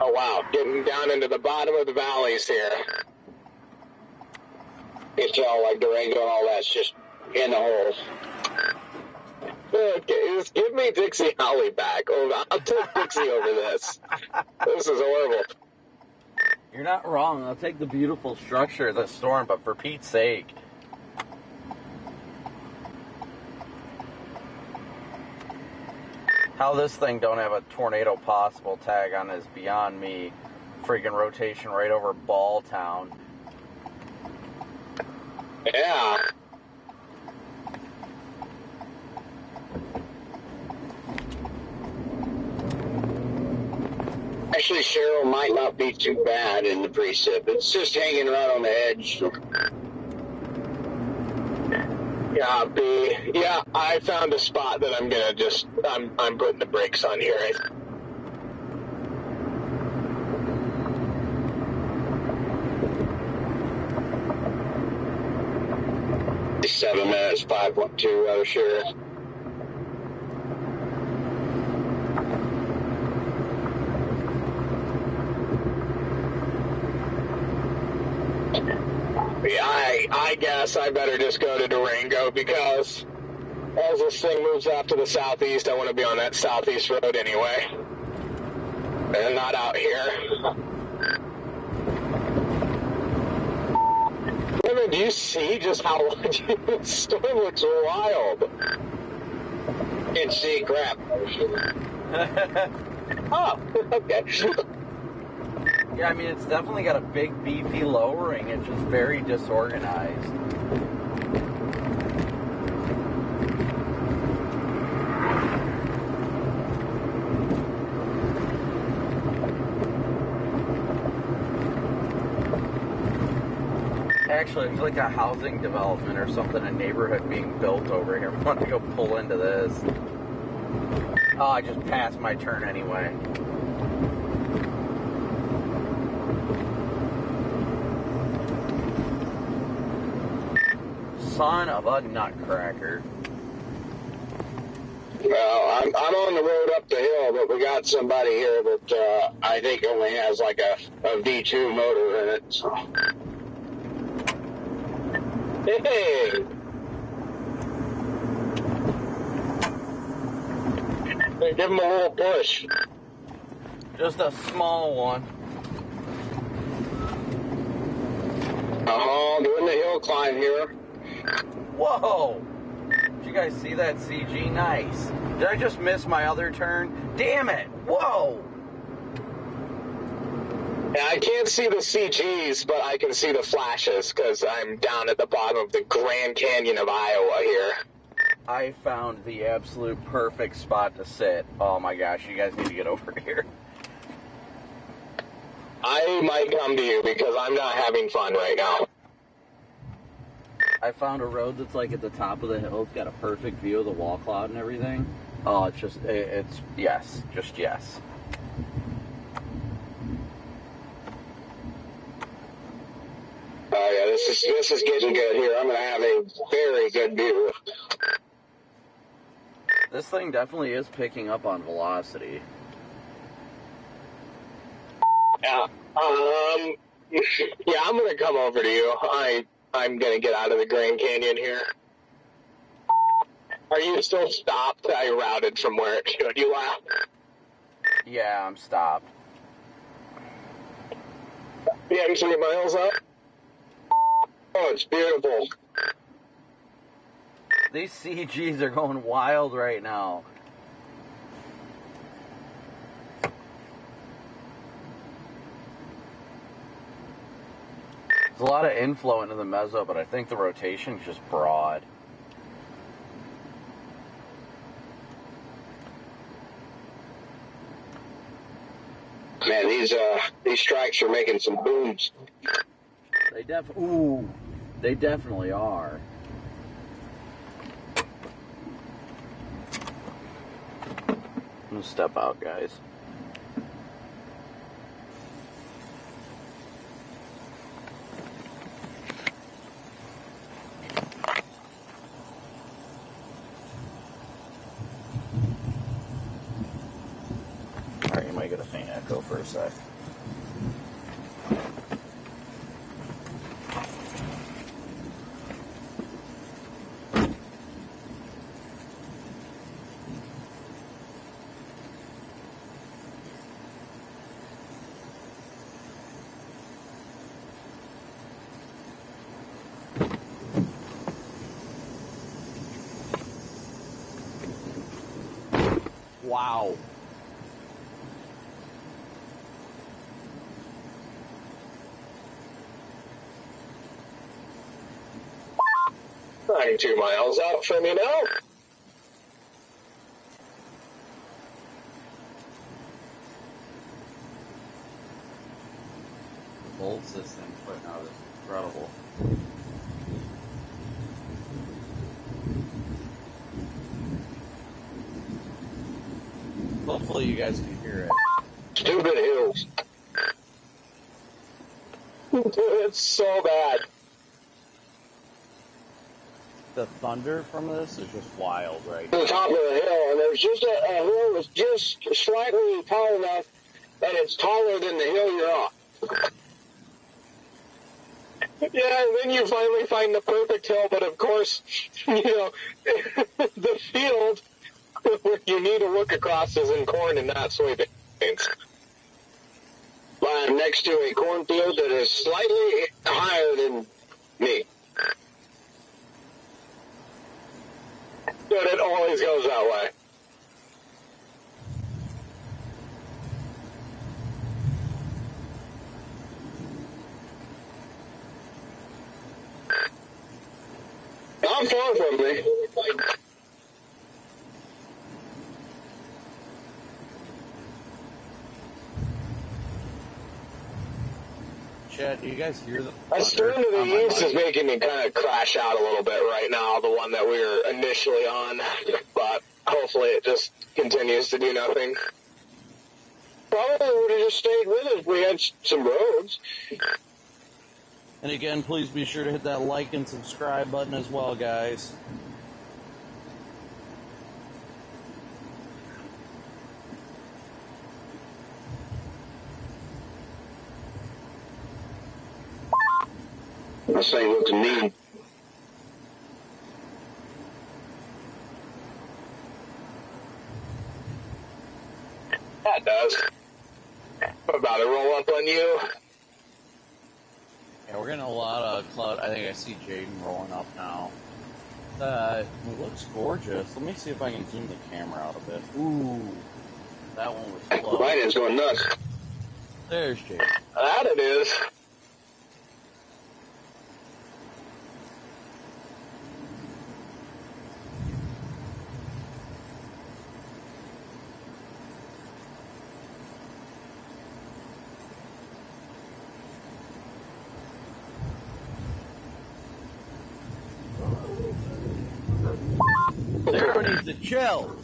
Oh, wow. Getting down into the bottom of the valleys here. It's all like Durango and all that's just in the holes. Okay, just give me Dixie Holly back. Oh, I'll take Dixie over this. This is horrible. You're not wrong. I'll take the beautiful structure of the storm, but for Pete's sake. How this thing don't have a tornado possible tag on is beyond me. Freaking rotation right over Ball Town. Yeah. Actually, Sherrill might not be too bad in the precip. It's just hanging right on the edge. Yeah, I found a spot that I'm gonna I'm putting the brakes on here. 7 minutes, 5.2, rather sure. Yeah, I guess I better just go to Durango because as this thing moves off to the southeast, I want to be on that southeast road anyway. And not out here. Women, do you see just how the storm looks wild? Can't see crap. Oh, okay. Yeah, I mean, it's definitely got a big, beefy lowering. It's just very disorganized. Actually, it's like a housing development or something, a neighborhood being built over here. I want to go pull into this. Oh, I just passed my turn anyway. Son of a nutcracker. Well, I'm on the road up the hill, but we got somebody here that I think only has like a V2 motor in it. So. Hey! Give him a little push. Just a small one. Doing the hill climb here. Whoa! Did you guys see that CG? Nice. Did I just miss my other turn? Damn it! Whoa! Yeah, I can't see the CGs, but I can see the flashes because I'm down at the bottom of the Grand Canyon of Iowa here. I found the absolute perfect spot to sit. Oh my gosh, you guys need to get over here. I might come to you because I'm not having fun right now. I found a road that's like at the top of the hill. It's got a perfect view of the wall cloud and everything. Oh, it's yes, just yes. Oh yeah, this is getting good here. I'm gonna have a very good view. This thing definitely is picking up on velocity. Yeah. Yeah, I'm gonna come over to you. I'm gonna get out of the Grand Canyon here. Are you still stopped? I routed from where it showed you last. Yeah, I'm stopped. Yeah, I'm 3 miles up. Oh, it's beautiful. These CGs are going wild right now. There's a lot of inflow into the mezzo, but I think the rotation's just broad. Man, these strikes are making some booms. They definitely are. I'm gonna step out, guys. Alright, you might get a faint echo for a sec. Wow. I'm 2 miles out from you now. The volts this thing's putting out is incredible. Hopefully you guys can hear it. Stupid hills. It's so bad. The thunder from this is just wild right To now. the top of the hill, and there's just a hill that's just slightly tall enough that it's taller than the hill you're on. Yeah, and then you finally find the perfect hill, but of course, the field where you need to look across is in corn and not soybeans. I'm next to a cornfield that is slightly higher than me. But it always goes that way. Not far from me. Chad, do you guys hear the That stern to the on my east mic? is making me kind of crash out a little bit right now, the one that we were initially on, but hopefully it just continues to do nothing. Probably would have just stayed with us if we had some roads. And again, please be sure to hit that like and subscribe button as well, guys. This thing looks neat. That does. I'm about to roll up on you. Yeah, we're getting a lot of cloud. I think I see Jaden rolling up now. It looks gorgeous. Let me see if I can zoom the camera out a bit. Ooh, that one was close. Mine is going nuts. There's Jaden. That it is. Everybody needs to chill.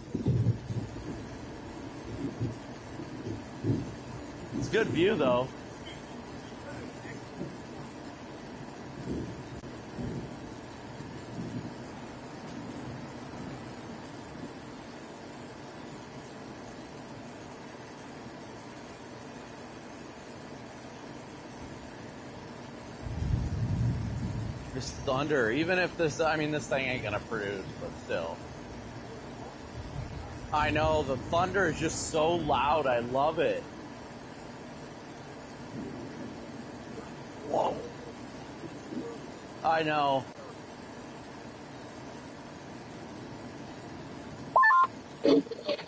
It's a good view, though. This thunder, even if this thing ain't gonna produce, but still. I know, the thunder is just so loud, I love it. Whoa. I know.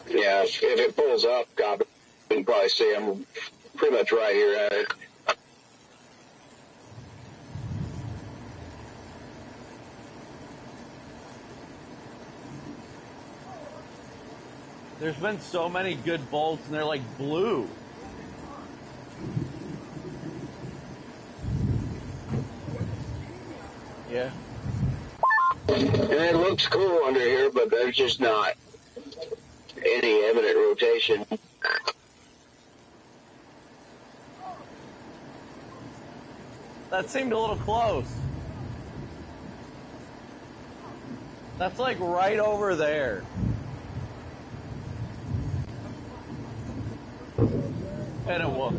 Yeah, if it pulls up, God, you can probably see I'm pretty much right here at it. There's been so many good bolts, and they're like blue. Yeah. And it looks cool under here, but there's just not any evident rotation. That seemed a little close. That's like right over there. And it will.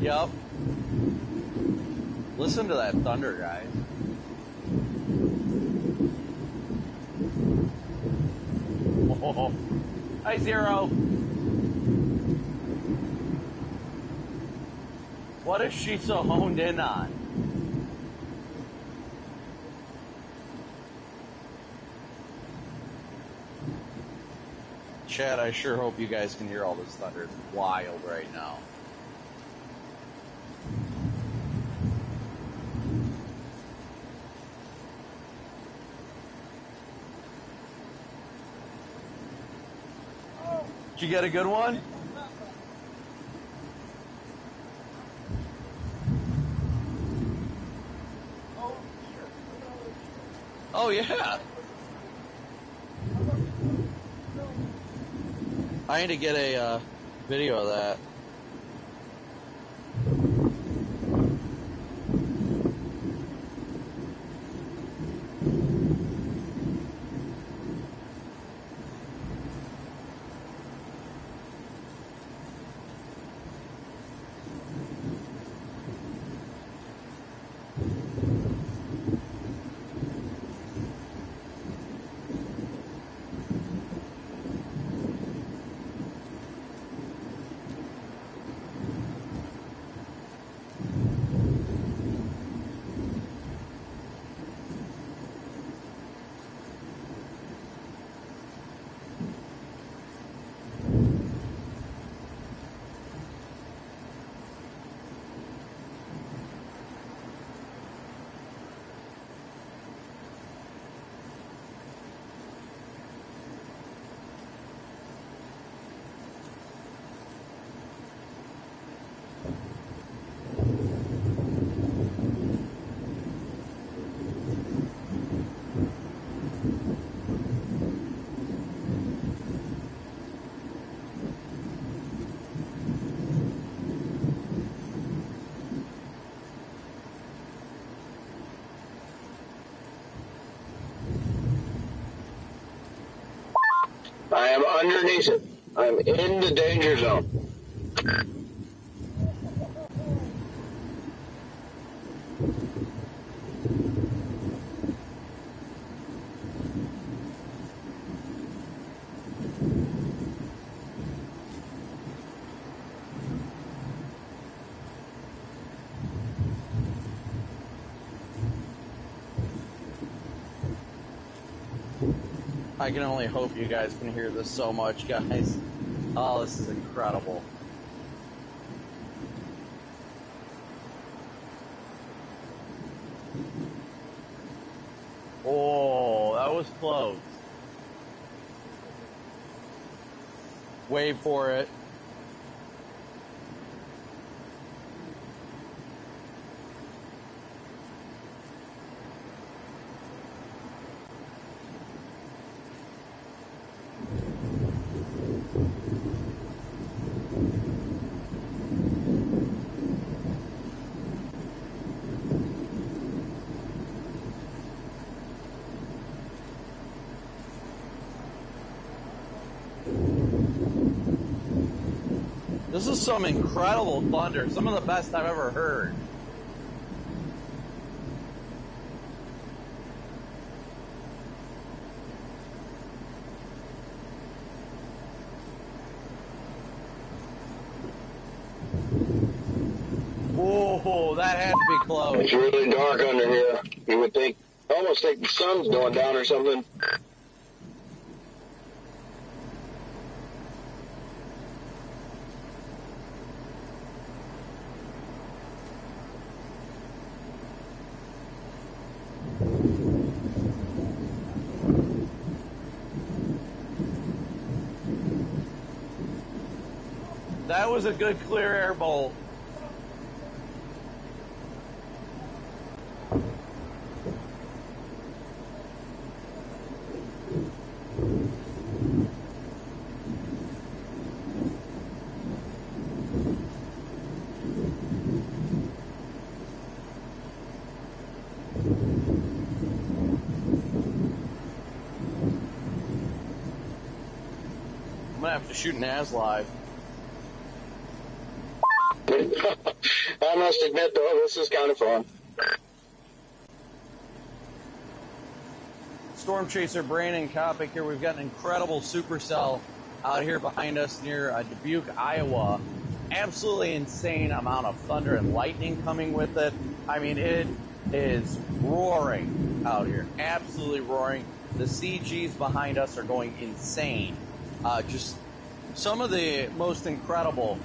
Yup. Listen to that thunder, guys. Oh. Hi, Zero. What is she so honed in on? Chad, I sure hope you guys can hear all this thunder. It's wild right now. Did you get a good one? Oh, yeah. I need to get a video of that. I am underneath it. I'm in the danger zone. I can only hope you guys can hear this so much, guys. Oh, this is incredible. Oh, that was close. Wait for it. This is some incredible thunder, some of the best I've ever heard. Whoa. Oh, that had to be close. It's really dark under here. You would think, almost think the sun's going down or something. That was a good clear air bolt. I'm gonna have to shoot an as live. I must admit, though, this is kind of fun. Storm Chaser Brandon Copic here. We've got an incredible supercell out here behind us near Dubuque, Iowa. Absolutely insane amount of thunder and lightning coming with it. I mean, it is roaring out here. Absolutely roaring. The CGs behind us are going insane. Just some of the most incredible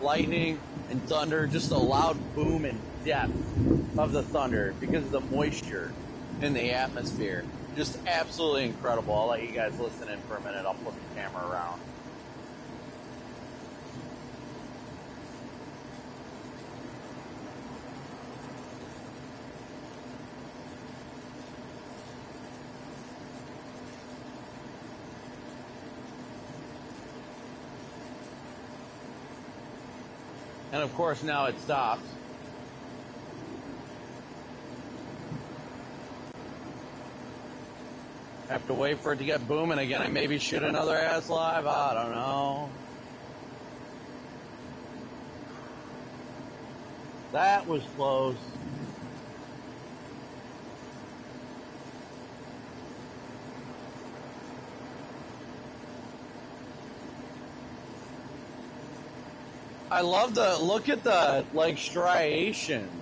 lightning and thunder, just a loud boom and depth of the thunder because of the moisture in the atmosphere. Just absolutely incredible. I'll let you guys listen in for a minute. I'll flip the camera around. And of course now it stops. Have to wait for it to get booming again and maybe shoot another ass live. I don't know. That was close. I love the look at the like striations.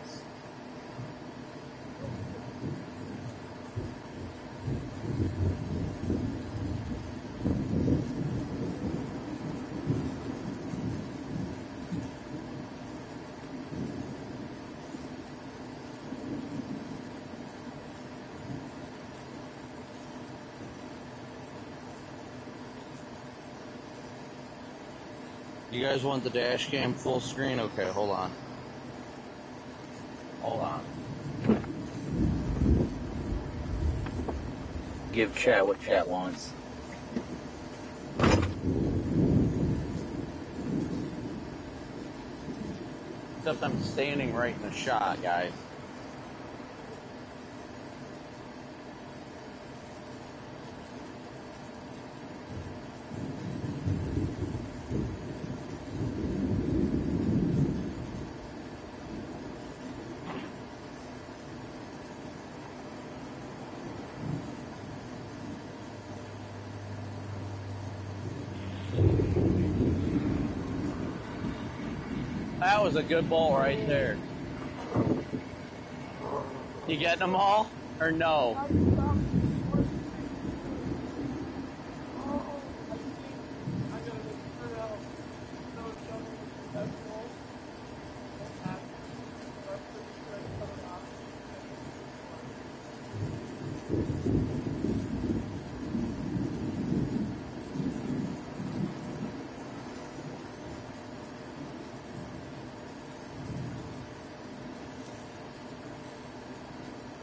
You guys want the dash cam full screen? Okay, hold on. Hold on. Give chat what chat wants. Except I'm standing right in the shot, guys. That was a good ball right there. You getting them all? Or no?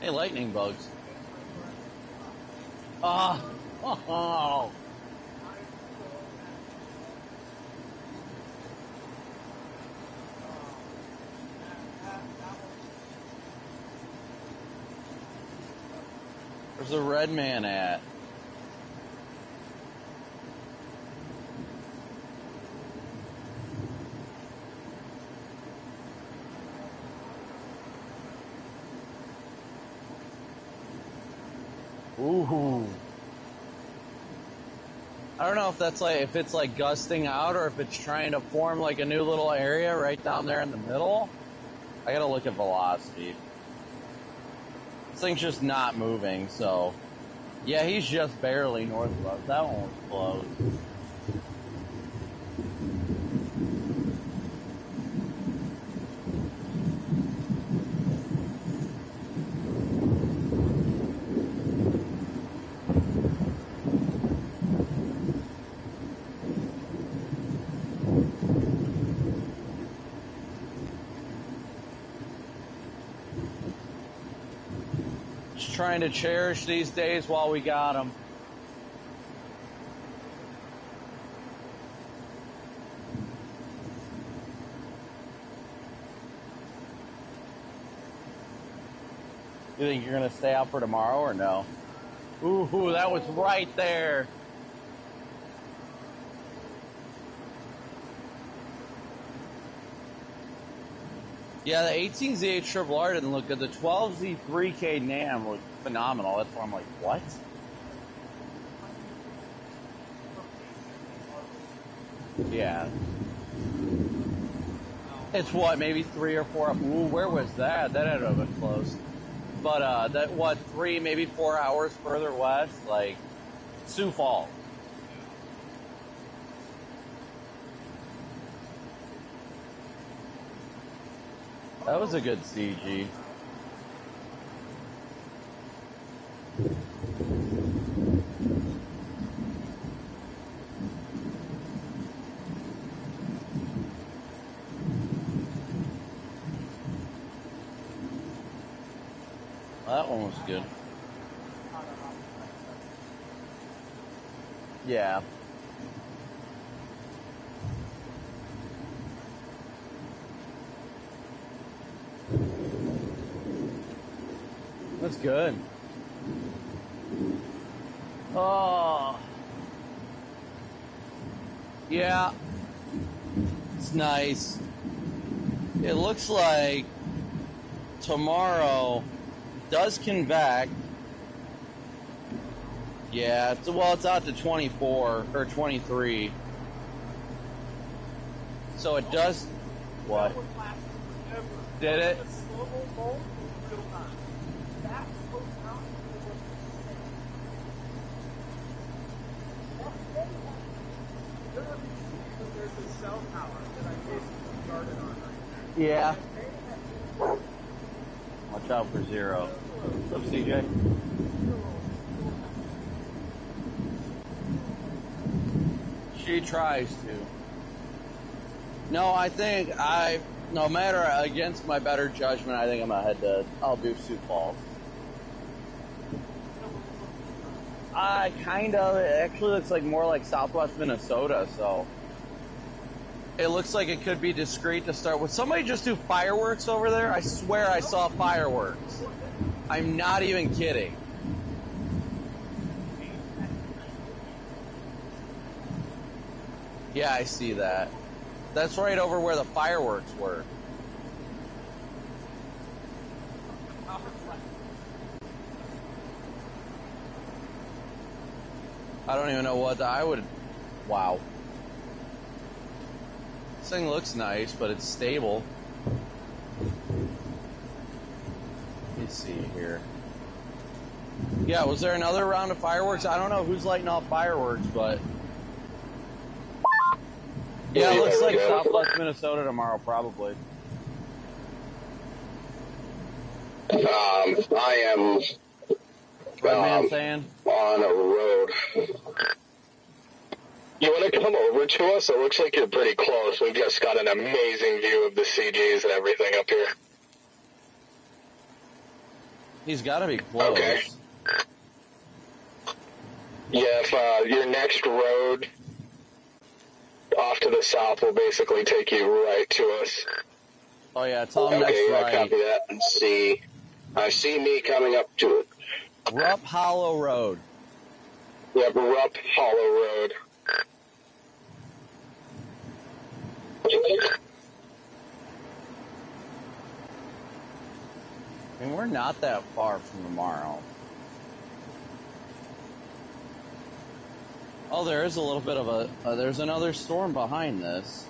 Hey, lightning bugs. Oh. Where's the red man at? Ooh. I don't know if that's like, if it's like gusting out or if it's trying to form like a new little area right down there in the middle. I gotta look at velocity. This thing's just not moving, so... Yeah, he's just barely north of us. That one was close. Trying to cherish these days while we got them. You think you're gonna stay out for tomorrow or no? Ooh, that was right there. Yeah, the 18Z8 Triple R didn't look good. The 12Z3K NAM looked phenomenal. That's why I'm like, what? Yeah. It's what, maybe 3 or 4 up. Ooh, where was that? That had to have been close. But, that, what, 3, maybe 4 hours further west? Like, Sioux Falls. That was a good CG. That one was good. Yeah. That's good. Oh. Yeah. It's nice. It looks like tomorrow does convect. Yeah, it's out to 24 or 23. So it does. What? Did it? Yeah. Watch out for zero. What's up, CJ? She tries to. No, I think no matter against my better judgment, I think I'm gonna I'll do Sioux Falls. Kind of. It actually looks like more like Southwest Minnesota, so. It looks like it could be discreet to start. Would somebody just do fireworks over there? I swear I saw fireworks. I'm not even kidding. Yeah, I see that. That's right over where the fireworks were. I don't even know what I would... Wow. This thing looks nice, but it's stable. Let me see here. Yeah, was there another round of fireworks? I don't know who's lighting off fireworks, but... Yeah, it looks like Southwest Minnesota tomorrow, probably. I am Redman saying? on a road. You want to come over to us? It looks like you're pretty close. We've just got an amazing view of the CGs and everything up here. He's got to be close. Okay. Yeah, if your next road off to the south will basically take you right to us. Oh yeah, tell him next right. Okay, copy that. And I see me coming up to it. Rupp Hollow Road. Yep, Rupp Hollow Road. I mean, we're not that far from tomorrow. Oh, there is a little bit of there's another storm behind this.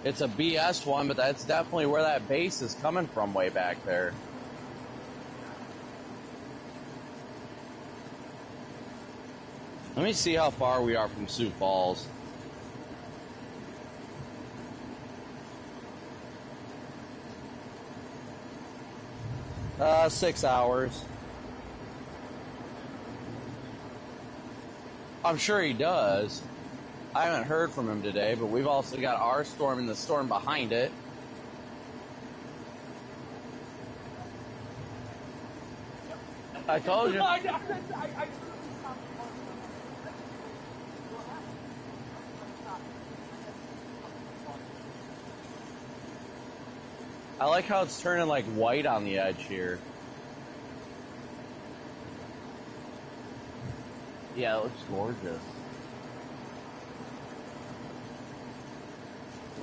It's a BS one, but that's definitely where that base is coming from, way back there. Let me see how far we are from Sioux Falls. Uh, 6 hours. I'm sure he does. I haven't heard from him today, but we've also got our storm and the storm behind it. I told you. I like how it's turning like white on the edge here. Yeah, it looks gorgeous.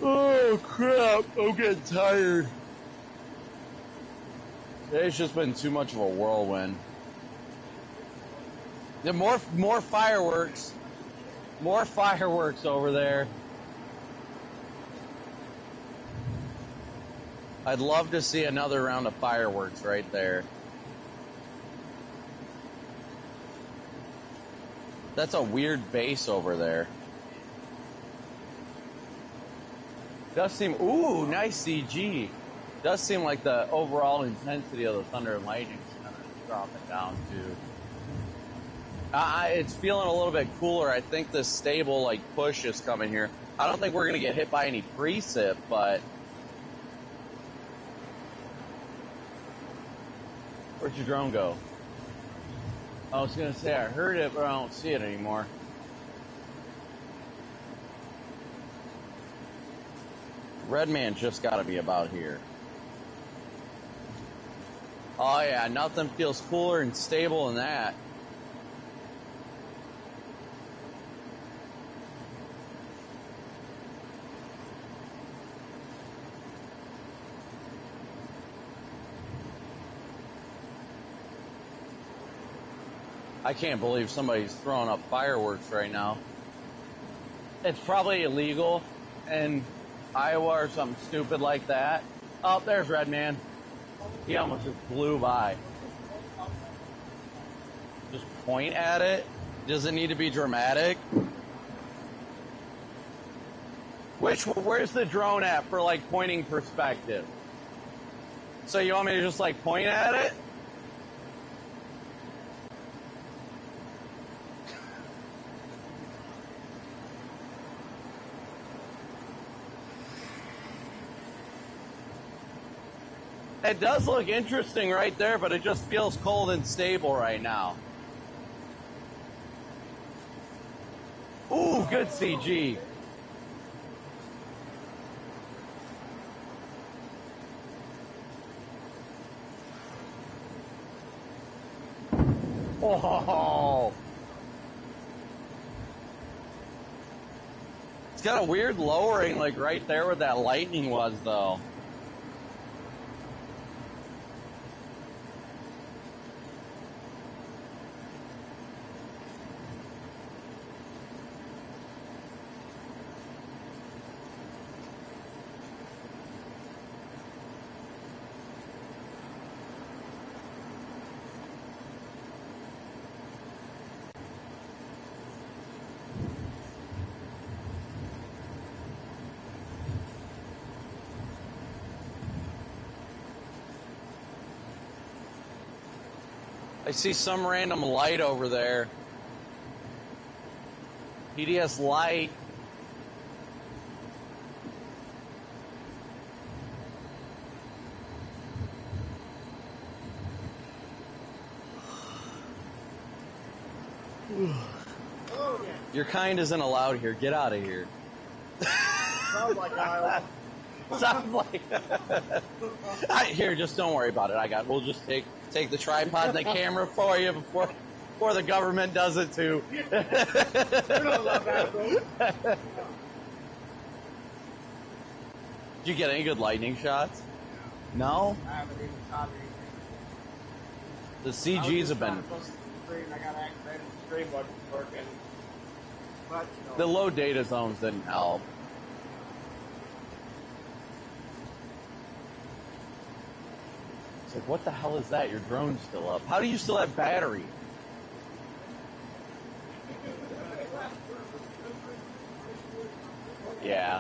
Oh crap, I'm getting tired. It's just been too much of a whirlwind. The more fireworks. More fireworks over there. I'd love to see another round of fireworks right there. That's a weird base over there. Does seem, ooh, nice CG. Does seem like the overall intensity of the thunder and lightning is kind of dropping down too. It's feeling a little bit cooler. I think this stable like push is coming here. I don't think we're gonna get hit by any precip, but where'd your drone go? I was gonna say I heard it, but I don't see it anymore. Redman just got to be about here. Oh yeah, nothing feels cooler and stable than that. I can't believe somebody's throwing up fireworks right now. It's probably illegal in Iowa or something stupid like that. Oh, there's Redman. He almost just blew by. Just point at it. Does it need to be dramatic? Where's the drone at for like pointing perspective? So you want me to just like point at it? It does look interesting right there, but it just feels cold and stable right now. Ooh, good CG. Oh. It's got a weird lowering like right there where that lightning was though. I see some random light over there. PDS light. Your kind isn't allowed here. Get out of here. Sounds like Iowa. Sounds like. Here, just don't worry about it. We'll just take the tripod and the camera for you before the government does it too. You don't love that, bro. Did you get any good lightning shots? No? I haven't even shot anything. The CGs have been. I got activated. The stream wasn't working. But, The low data zones didn't help. It's like, what the hell is that? Your drone's still up. How do you still have battery? Yeah.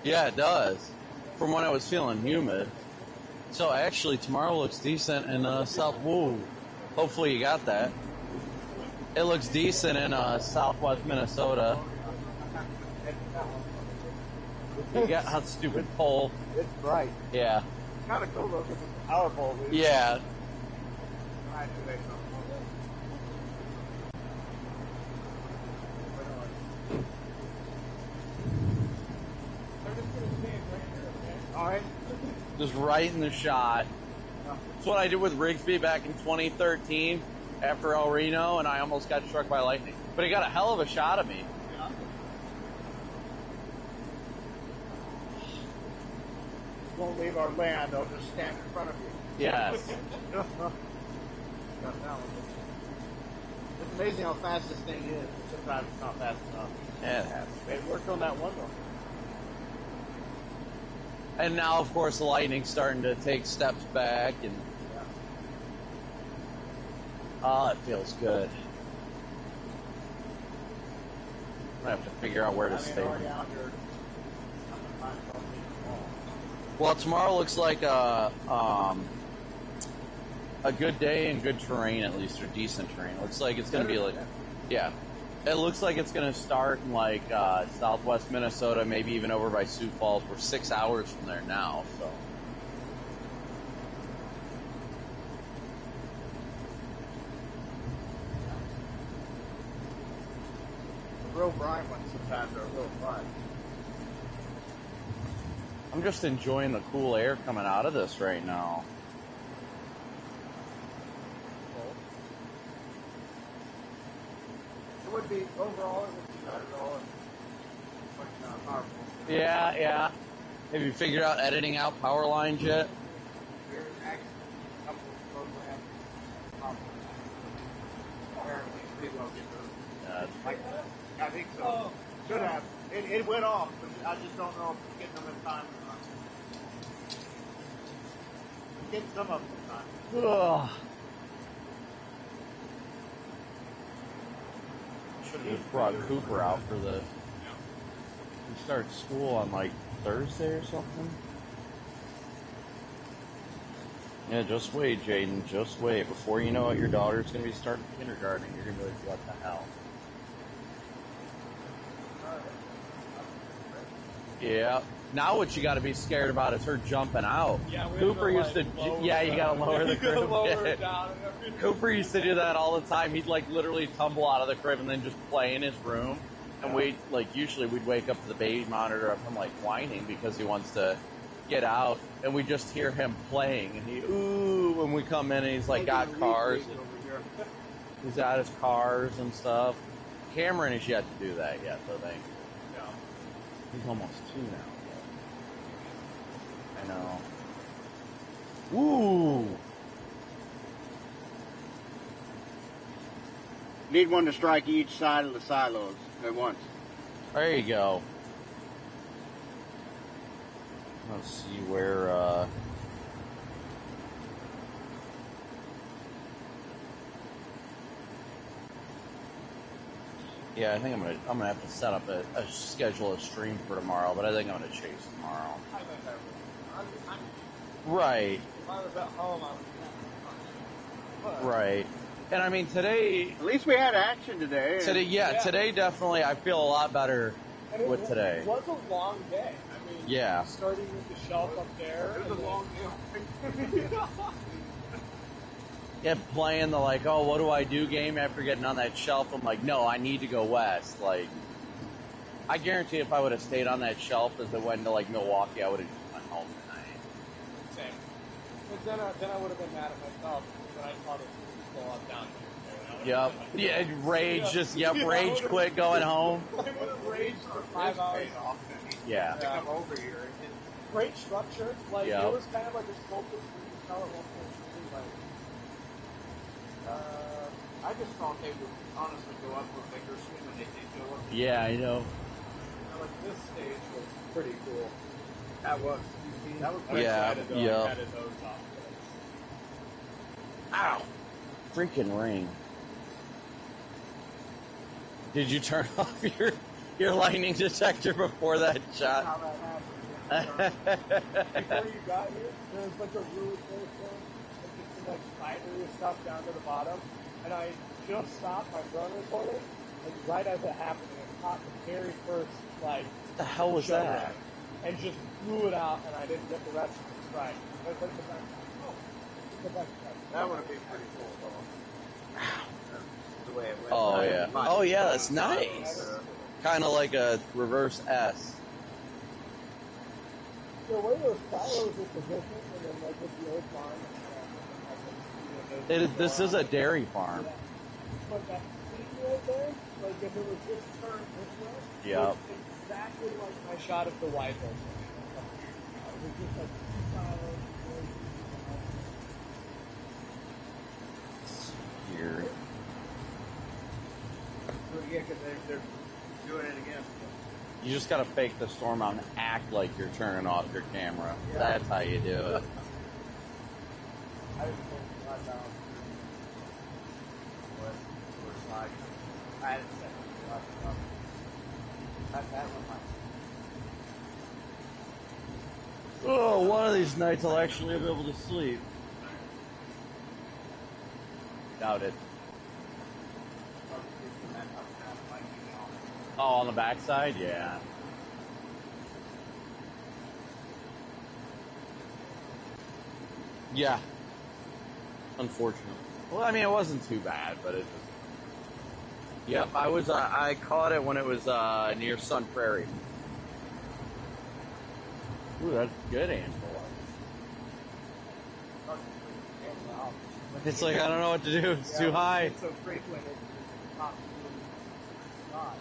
Yeah, it does. From when I was feeling humid. So actually, tomorrow looks decent in South. Whoa! Hopefully you got that. It looks decent in Southwest Minnesota. You got how stupid pole. It's bright. Yeah. Kind of cool though, because it's a power pole. Dude. Yeah. Alright. Just right in the shot. That's what I did with Rigsby back in 2013 after El Reno, and I almost got struck by lightning. But he got a hell of a shot of me. Yeah. Won't leave our land, they'll just stand in front of you. Yes. It's amazing how fast this thing is. Sometimes it's not fast enough. Yeah, it has. It worked on that one though. And now, of course, the lightning's starting to take steps back, and oh, it feels good. I have to figure out where to stay. Well, tomorrow looks like a good day and good terrain, at least, or decent terrain. It looks like it's going to be like, yeah. It looks like it's going to start in like southwest Minnesota, maybe even over by Sioux Falls. We're 6 hours from there now, so. The real brine ones sometimes are a little fun. I'm just enjoying the cool air coming out of this right now. It would be, overall, it would be better though. But powerful. Yeah, yeah. Have you figured out editing out power lines yet? There's actually a couple of programs. Apparently, pretty well get those. I think so. Should have. It went off, but I just don't know if it's getting them in time or not. It's getting some of them in time. Ugh. Should have just brought Cooper out for this. We start school on like Thursday or something. Yeah, just wait, Jaden. Just wait. Before you know it, your daughter's going to be starting kindergarten. You're going to be like, what the hell? Yeah. Now what you got to be scared about is her jumping out. Yeah, Cooper used to. Yeah, you got to lower the crib. Lower it down. Cooper used to do that all the time. He'd like literally tumble out of the crib and then just play in his room. And usually we'd wake up to the baby monitor of him like whining because he wants to get out. And we just hear him playing. And he, ooh, when we come in and he's like got cars. He's got his cars and stuff. Cameron has yet to do that yet, though, I think. Yeah. He's almost 2 now. I know. Ooh. Need one to strike each side of the silos at once. There you go. Let's see where, yeah, I think I'm gonna have to set up schedule a stream for tomorrow, but I think I'm gonna chase tomorrow. Right. If I was at home, I would. Right. And I mean today. At least we had action today. Today, yeah, today definitely. I feel a lot better with today. It was a long day. I mean, yeah. Starting with the shelf up there. It was a long day. Yeah, playing the like, oh, what do I do game after getting on that shelf. I'm like, no, I need to go west. Like, I guarantee if I would have stayed on that shelf as I went to like Milwaukee, I would have just went home tonight. Same. then I would have been mad at myself when I saw the people up down there. Yep. Yeah, rage, just, rage quit going home. I would have raged for 5 hours. Yeah. To come over here. Great structure. Like, Yep. it was kind of like a sculpted tell at one point. Like, I just thought they would honestly go up for a bigger swing when they did go up. Yeah, I know. like, this stage was pretty cool. That was. That was Yeah, Excited, though, yeah. I had his nose off. Ow! Freaking ring. Did you turn off your lightning detector before that How shot? that happened. Before you got here, there was like a really cool thing, like just some like spidery stuff down to the bottom, and I just stopped my drone recorder, and right as it happened, it caught the very first like What the hell was shutter that? ring, and just blew it out, and I didn't get the rest of the strike. I was like, the back That would have been pretty cool, though. The way it went. Oh yeah. Oh yeah, that's nice. Kind of like a reverse S. The way those silos are positioned, and then like with the old barn, This is a dairy farm. But that thing right there, like if it was just turned this way, Yep. it's exactly like my shot of the white horse. It was just like two silos. Weird. Yeah, because they're doing it again. You just gotta fake the storm out and act like you're turning off your camera. Yeah. That's how you do it. I was thinking about We're sliding. I had it set up. That one might. Oh, one of these nights I'll actually be able to sleep. Doubt it. Oh, on the backside? Yeah. Yeah. Unfortunately. Well, I mean, it wasn't too bad, but it just... Yep, I caught it when it was, near Sun Prairie. Ooh, that's good anvil. It's like, I don't know what to do. It's too high. It's so frequent, it's not God.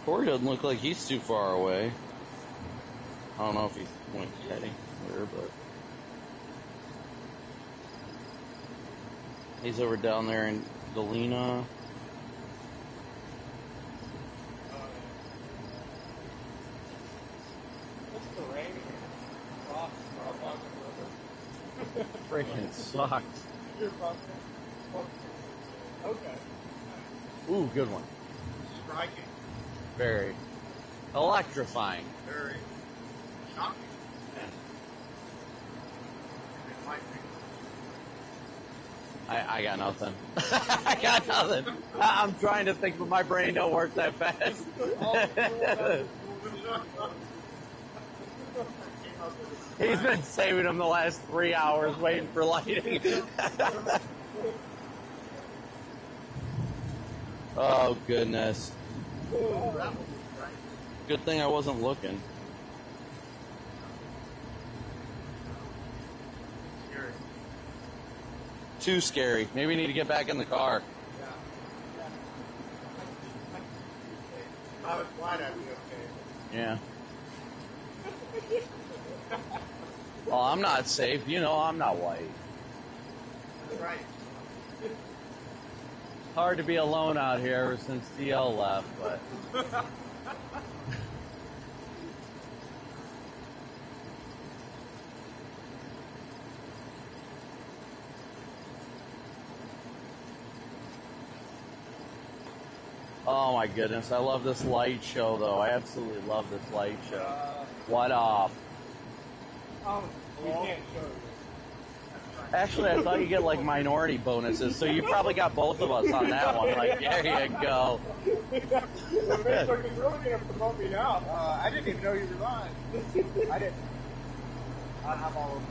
Corey doesn't look like he's too far away. I don't know if he's point heading there, but he's over down there in Galena. What's the rain here? Rocks are along the river. Freaking sucks. You're crossing? Okay. Ooh, good one. Striking. Very electrifying. Very shocking. It might be. I got nothing. I got nothing. I'm trying to think, but my brain don't work that fast. He's been saving them the last 3 hours waiting for lighting. Oh, goodness. Good thing I wasn't looking. Scary. Too scary. Maybe we need to get back in the car. I was glad I'd be okay. Yeah. Well, I'm not safe. You know, I'm not white. That's right. Hard to be alone out here ever since DL left, but... Oh my goodness, I love this light show though. I absolutely love this light show. What up? You can't show you. Actually, I thought you get like minority bonuses, so you probably got both of us on that one. Like, there you go. Facebook is really going to promote me now. I didn't even know you were on. I didn't. I'm all over the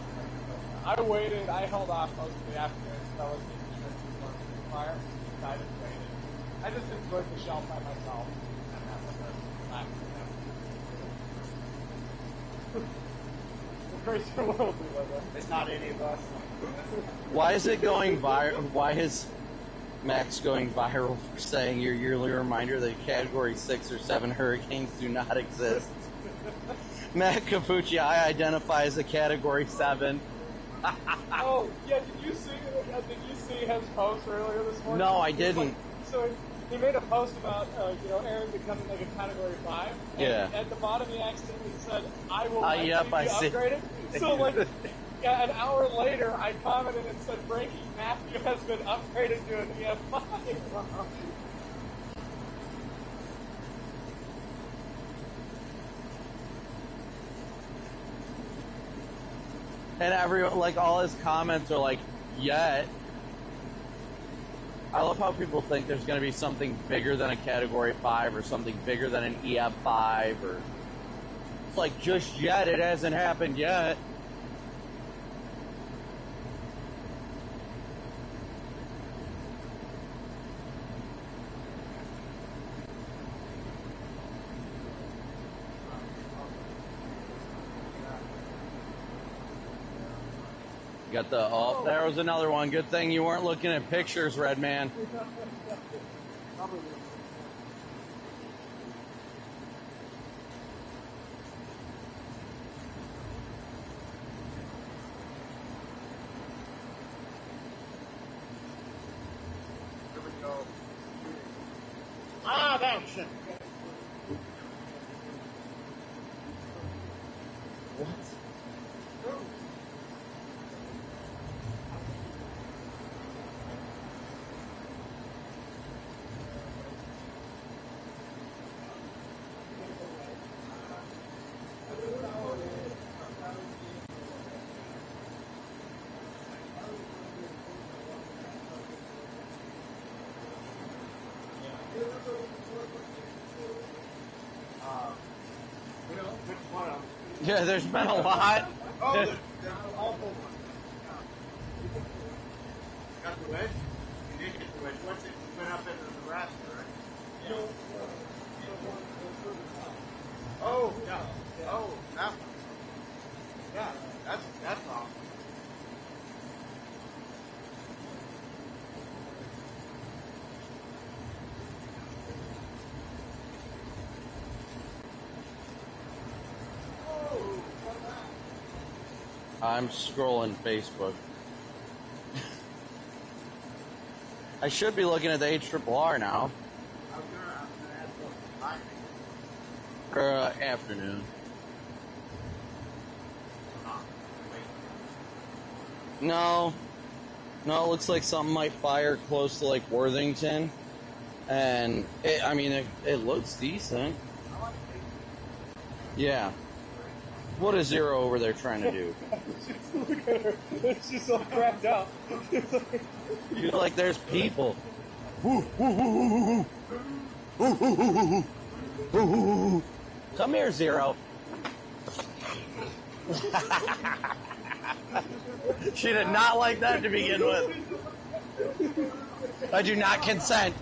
place. I waited. I held off most of the afternoon because I was making sure to run the fire. I just waited. I just enjoyed the shelf by myself. And that was a relaxing crazy world we live in. It's not any of us. Why is it going viral? Why is Max going viral for saying your yearly reminder that Category 6 or 7 hurricanes do not exist? Matt Capucci, I identify as a Category 7. Oh, yeah, did you see his post earlier this morning? No, I didn't. So he made a post about, Aaron becoming like a Category 5. And Yeah. at the bottom he accidentally said, I will Yep, be I see. upgraded. So like, yeah, an hour later I commented and said, breaking, Matthew has been upgraded to an EF5. And everyone, like, all his comments are like, yet. I love how people think there's going to be something bigger than a Category 5 or something bigger than an EF5 or... It's like, just yet, it hasn't happened yet. Got the, oh, there was another one. Good thing you weren't looking at pictures, Red Man. Here we go. Live action. Yeah, there's been a lot. Oh, there's awful one. Got the wedge? You did get the wedge. Once it went up into Nebraska, right? Oh, yeah. Oh, that one. Yeah, that's awesome. I'm scrolling Facebook. I should be looking at the HRRR now. Afternoon. No, it looks like something might fire close to like Worthington, and it looks decent. Yeah. What is Zero over there trying to do? Look at her. It's just all cracked out. You're like, there's people. Come here, Zero. She did not like that to begin with. I do not consent.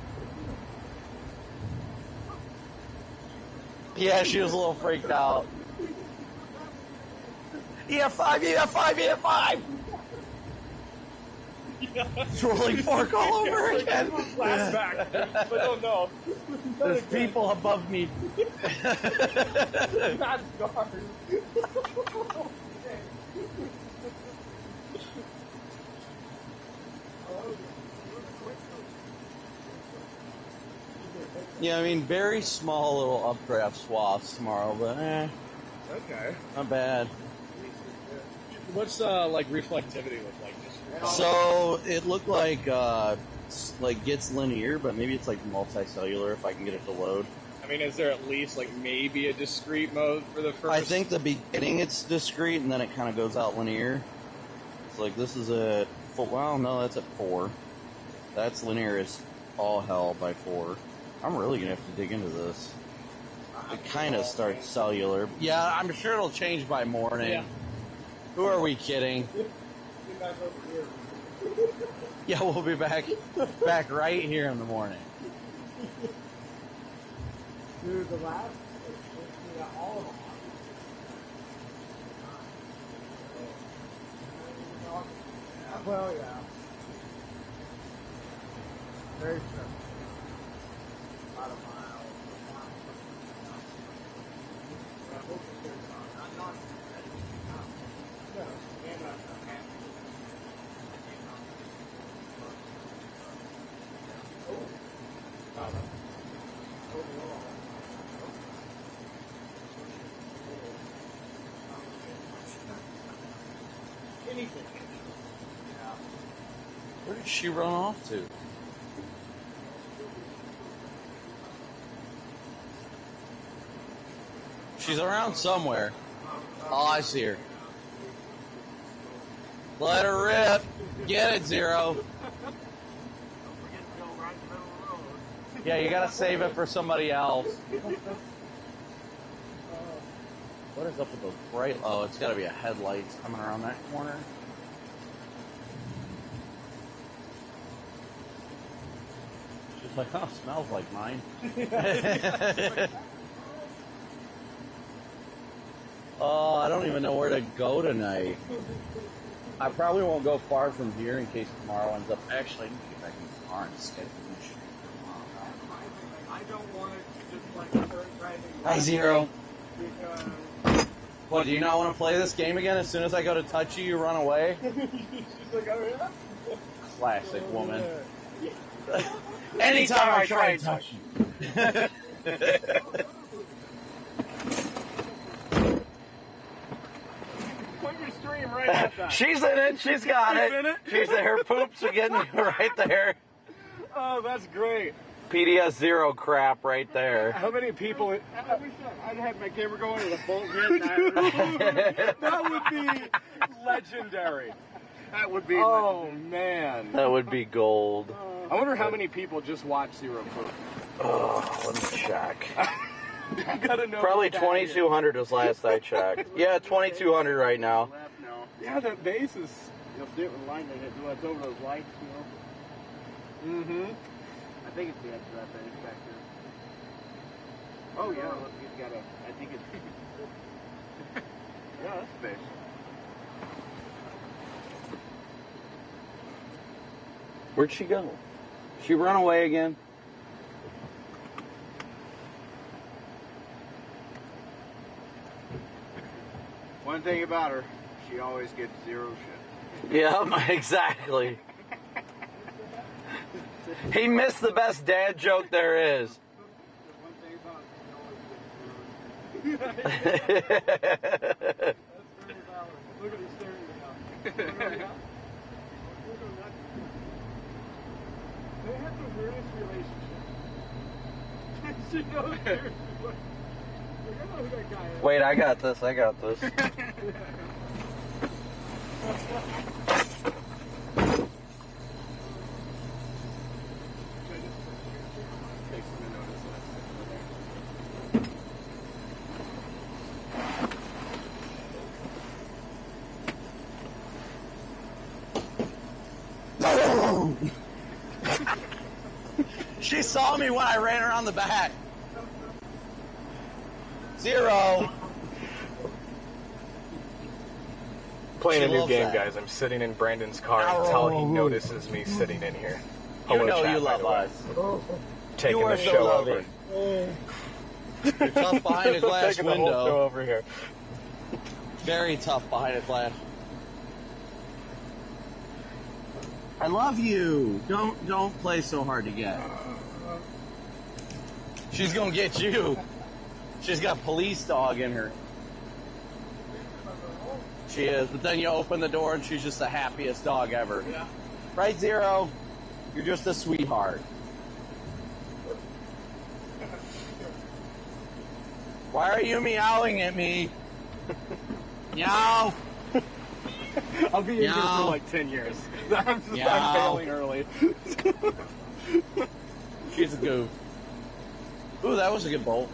Yeah, she was a little freaked out. EF5, EF5, EF5! It's rolling fork all over again. Flashback. But oh no. There's people above me. Not dark. Yeah, I mean, very small little updraft swaths tomorrow, but Okay. not bad. What's like reflectivity look like? So it looked like gets linear, but maybe it's like multicellular if I can get it to load. I mean, is there at least like maybe a discrete mode for the first? I think the beginning it's discrete and then it kind of goes out linear. It's like this is at well, no, that's at 4. That's linear as all hell by 4. I'm really gonna have to dig into this. It kind of starts cellular. Yeah, I'm sure it'll change by morning. Yeah. Who are we kidding? Yeah, we'll be back right here in the morning. Dude, the last, all of them. Well, yeah. Very true. A lot of miles. I hope that there's not no, and I'm happy. Anything. Yeah. Where did she run off to? She's around somewhere. Oh, I see her. Let her rip. Get it, Zero. Yeah, you gotta save it for somebody else. What is up with those bright? Oh, it's gotta be a headlights coming around that corner. She's like, oh, smells like mine. Oh, I don't even know where to go tonight. I probably won't go far from here in case tomorrow ends up. Actually, I need to get back in the car and schedule this shit. I don't want it to just like start driving. Hi, Zero. Because What, do you not want to play this game again? As soon as I go to touch you, you run away? she's like, oh yeah? Classic woman. Anytime I try and touch you. Put your stream right at that. She's in it. She's got She's it. in it? She's in. Her poops are getting right there. Oh, that's great. PDS Zero crap right there. How many people? I wish I'd had my camera going with a bolt hit. That would be legendary. That would be. Oh man. That would be gold. I wonder how many people just watch Zero Poop. Oh, let me check. I gotta know. Probably what that 2,200 was last I checked. Yeah, 2,200 right now. Yeah, that base is. You'll see it with the line they hit. It's over those lights, you know. Mm-hmm. I think it's the edge of that base back there. Oh yeah, look, he's got a. I think it's. Yeah, that's the base. Where'd she go? She run away again? One thing about her, she always gets zero shit. Yeah, exactly. He missed the best dad joke there is. One thing about her, she always gets zero shit. That's very valid. Look at the steering wheel. They have the weirdest relationship. She knows her. She's like, I know who that guy is. Wait, I got this. I got this. She saw me when I ran around the back. Zero. Playing a She new loves game, that. guys. I'm sitting in Brandon's car until he notices me sitting in here. You Hello, know chat, you by love the way. us. Taking You are the so show loving. over. You're tough behind a glass Taking the whole show window. over here. Very tough behind a glass. I love you. Don't play so hard to get. She's gonna get you. She's got police dog in her. She is, but then you open the door and she's just the happiest dog ever. Yeah. Right, Zero? You're just a sweetheart. Why are you meowing at me? Meow. I'll be in here Meow. for like 10 years. I'm Meow. failing early. She's a goof. Ooh, that was a good bolt.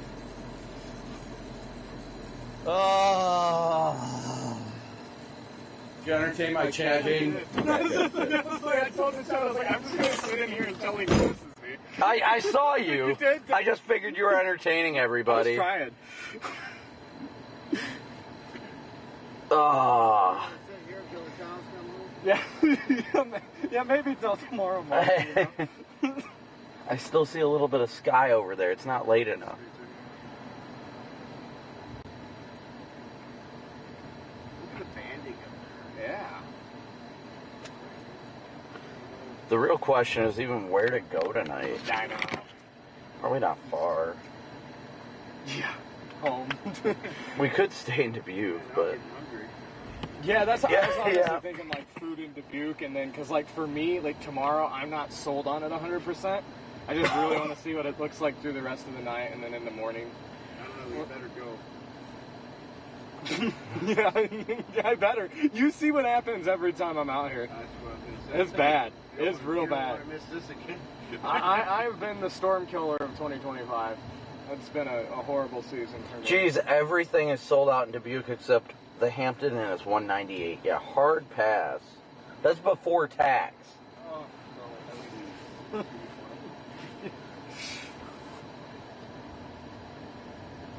Oh. Did you entertain my chanting? I told the show, I was like, I'm just going to sit in here until he notices me. I saw you. You did? I just figured you were entertaining everybody. I was trying. Ah. Yeah, yeah, maybe till tomorrow morning. You know? I still see a little bit of sky over there. It's not late enough. Look at the banding up there. Yeah. The real question is even where to go tonight. I know. Probably not far. Yeah. Home. We could stay in Dubuque, but... Yeah, that's what I was honestly Yeah. thinking, like, food in Dubuque, and then, because, like, for me, like, tomorrow, I'm not sold on it 100%. I just really want to see what it looks like through the rest of the night, and then in the morning. I don't know, we better go. Yeah, I better. You see what happens every time I'm out here. That's what I was going to say. It's bad. It's You real don't bad. want to miss this again. I've been the storm killer of 2025. It's been a horrible season for me. Geez, everything is sold out in Dubuque except the Hampton and it's $198. Yeah, hard pass. That's before tax. Oh, no.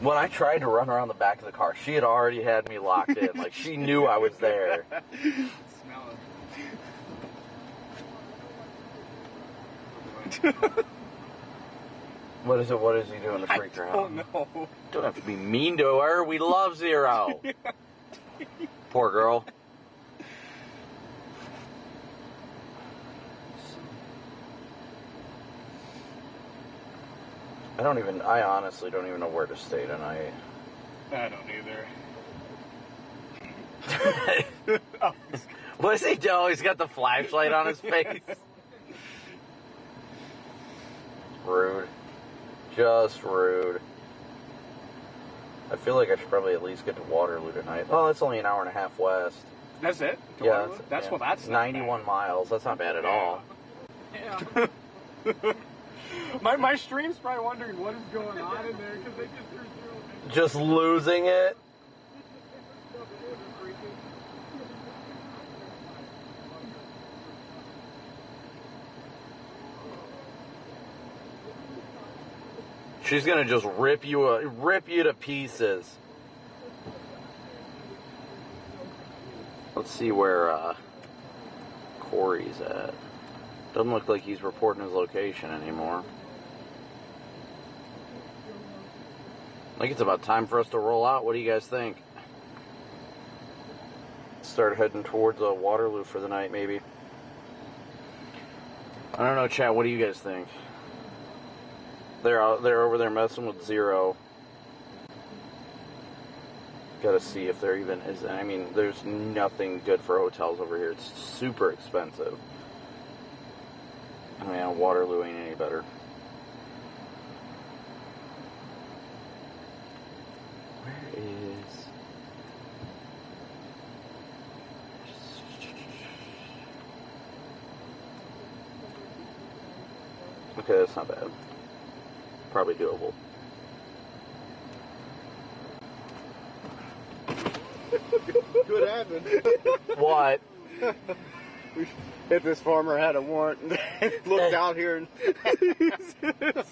When I tried to run around the back of the car, she had already had me locked in. Like, she knew I was there. Smell What is it? What is he doing to freak her out? Oh, no. Don't have to be mean to her. We love Zero. Poor girl. I honestly don't even know where to stay tonight. I don't either. What's he doing? He's got the flashlight on his face. Rude. Just rude. I feel like I should probably at least get to Waterloo tonight. Oh, that's only an hour and a half west. That's it? Yeah, That's what that's 91 miles. That's not bad at all. Yeah. my stream's probably wondering what is going on in there because they just threw zero. Just losing it. She's gonna just rip you to pieces. Let's see where Corey's at. Doesn't look like he's reporting his location anymore. I think it's about time for us to roll out. What do you guys think? Start heading towards Waterloo for the night, maybe. I don't know, chat. What do you guys think? They're over there messing with Zero. Gotta see if there even is. I mean, there's nothing good for hotels over here. It's super expensive. I mean, Waterloo ain't any better. Where is... Okay, that's not bad. Probably doable. Good happened. What? If this farmer had a warrant and looked out here and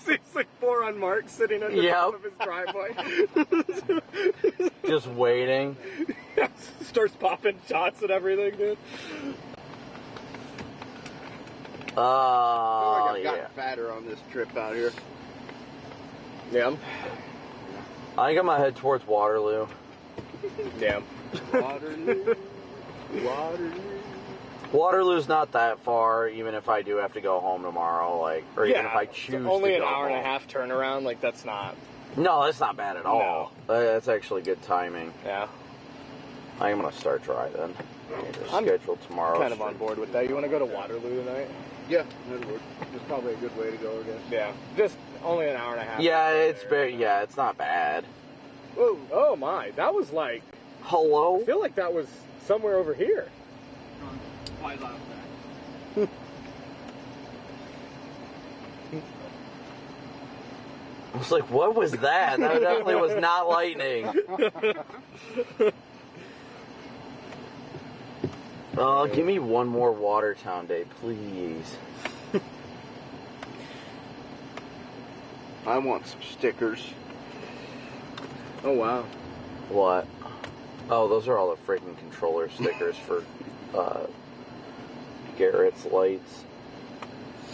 Seems like 4 unmarked sitting at the top of his driveway. Just waiting. Starts popping shots and everything, dude. I feel like I've Yeah. gotten fatter on this trip out here. Yeah. I think I'm gonna head towards Waterloo. Yeah. Waterloo. Waterloo. Waterloo's not that far, even if I do have to go home tomorrow, like, or even if I choose only to an go hour home. and a half turnaround, like that's not. No, that's not bad at all. That's actually good timing. Yeah. I'm gonna start driving. I'm Schedule tomorrow. Kind of on board with that. You want to go to Waterloo tonight? Yeah, that'll work. It's probably a good way to go, I guess. Yeah. Just only an hour and a half. Yeah, it's very. Yeah, it's not bad. Whoa. Oh my, that was like. Hello. I feel like that was somewhere over here. Flies out back. I was like, what was that? That definitely was not lightning. Give me one more Watertown day, please. I want some stickers. Oh wow. What? Oh, those are all the freaking controller stickers for Garrett's lights.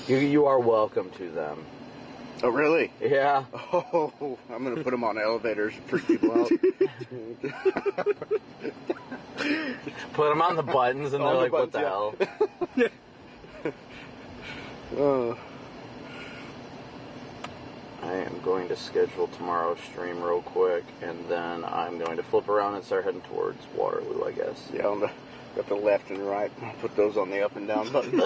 You are welcome to them. Oh, really? Yeah. Oh, I'm going to put them on elevators and freak people out. Put them on the buttons and they're like, what the hell? I am going to schedule tomorrow's stream real quick, and then I'm going to flip around and start heading towards Waterloo, I guess. Yeah, got the left and right. I'll put those on the up and down buttons.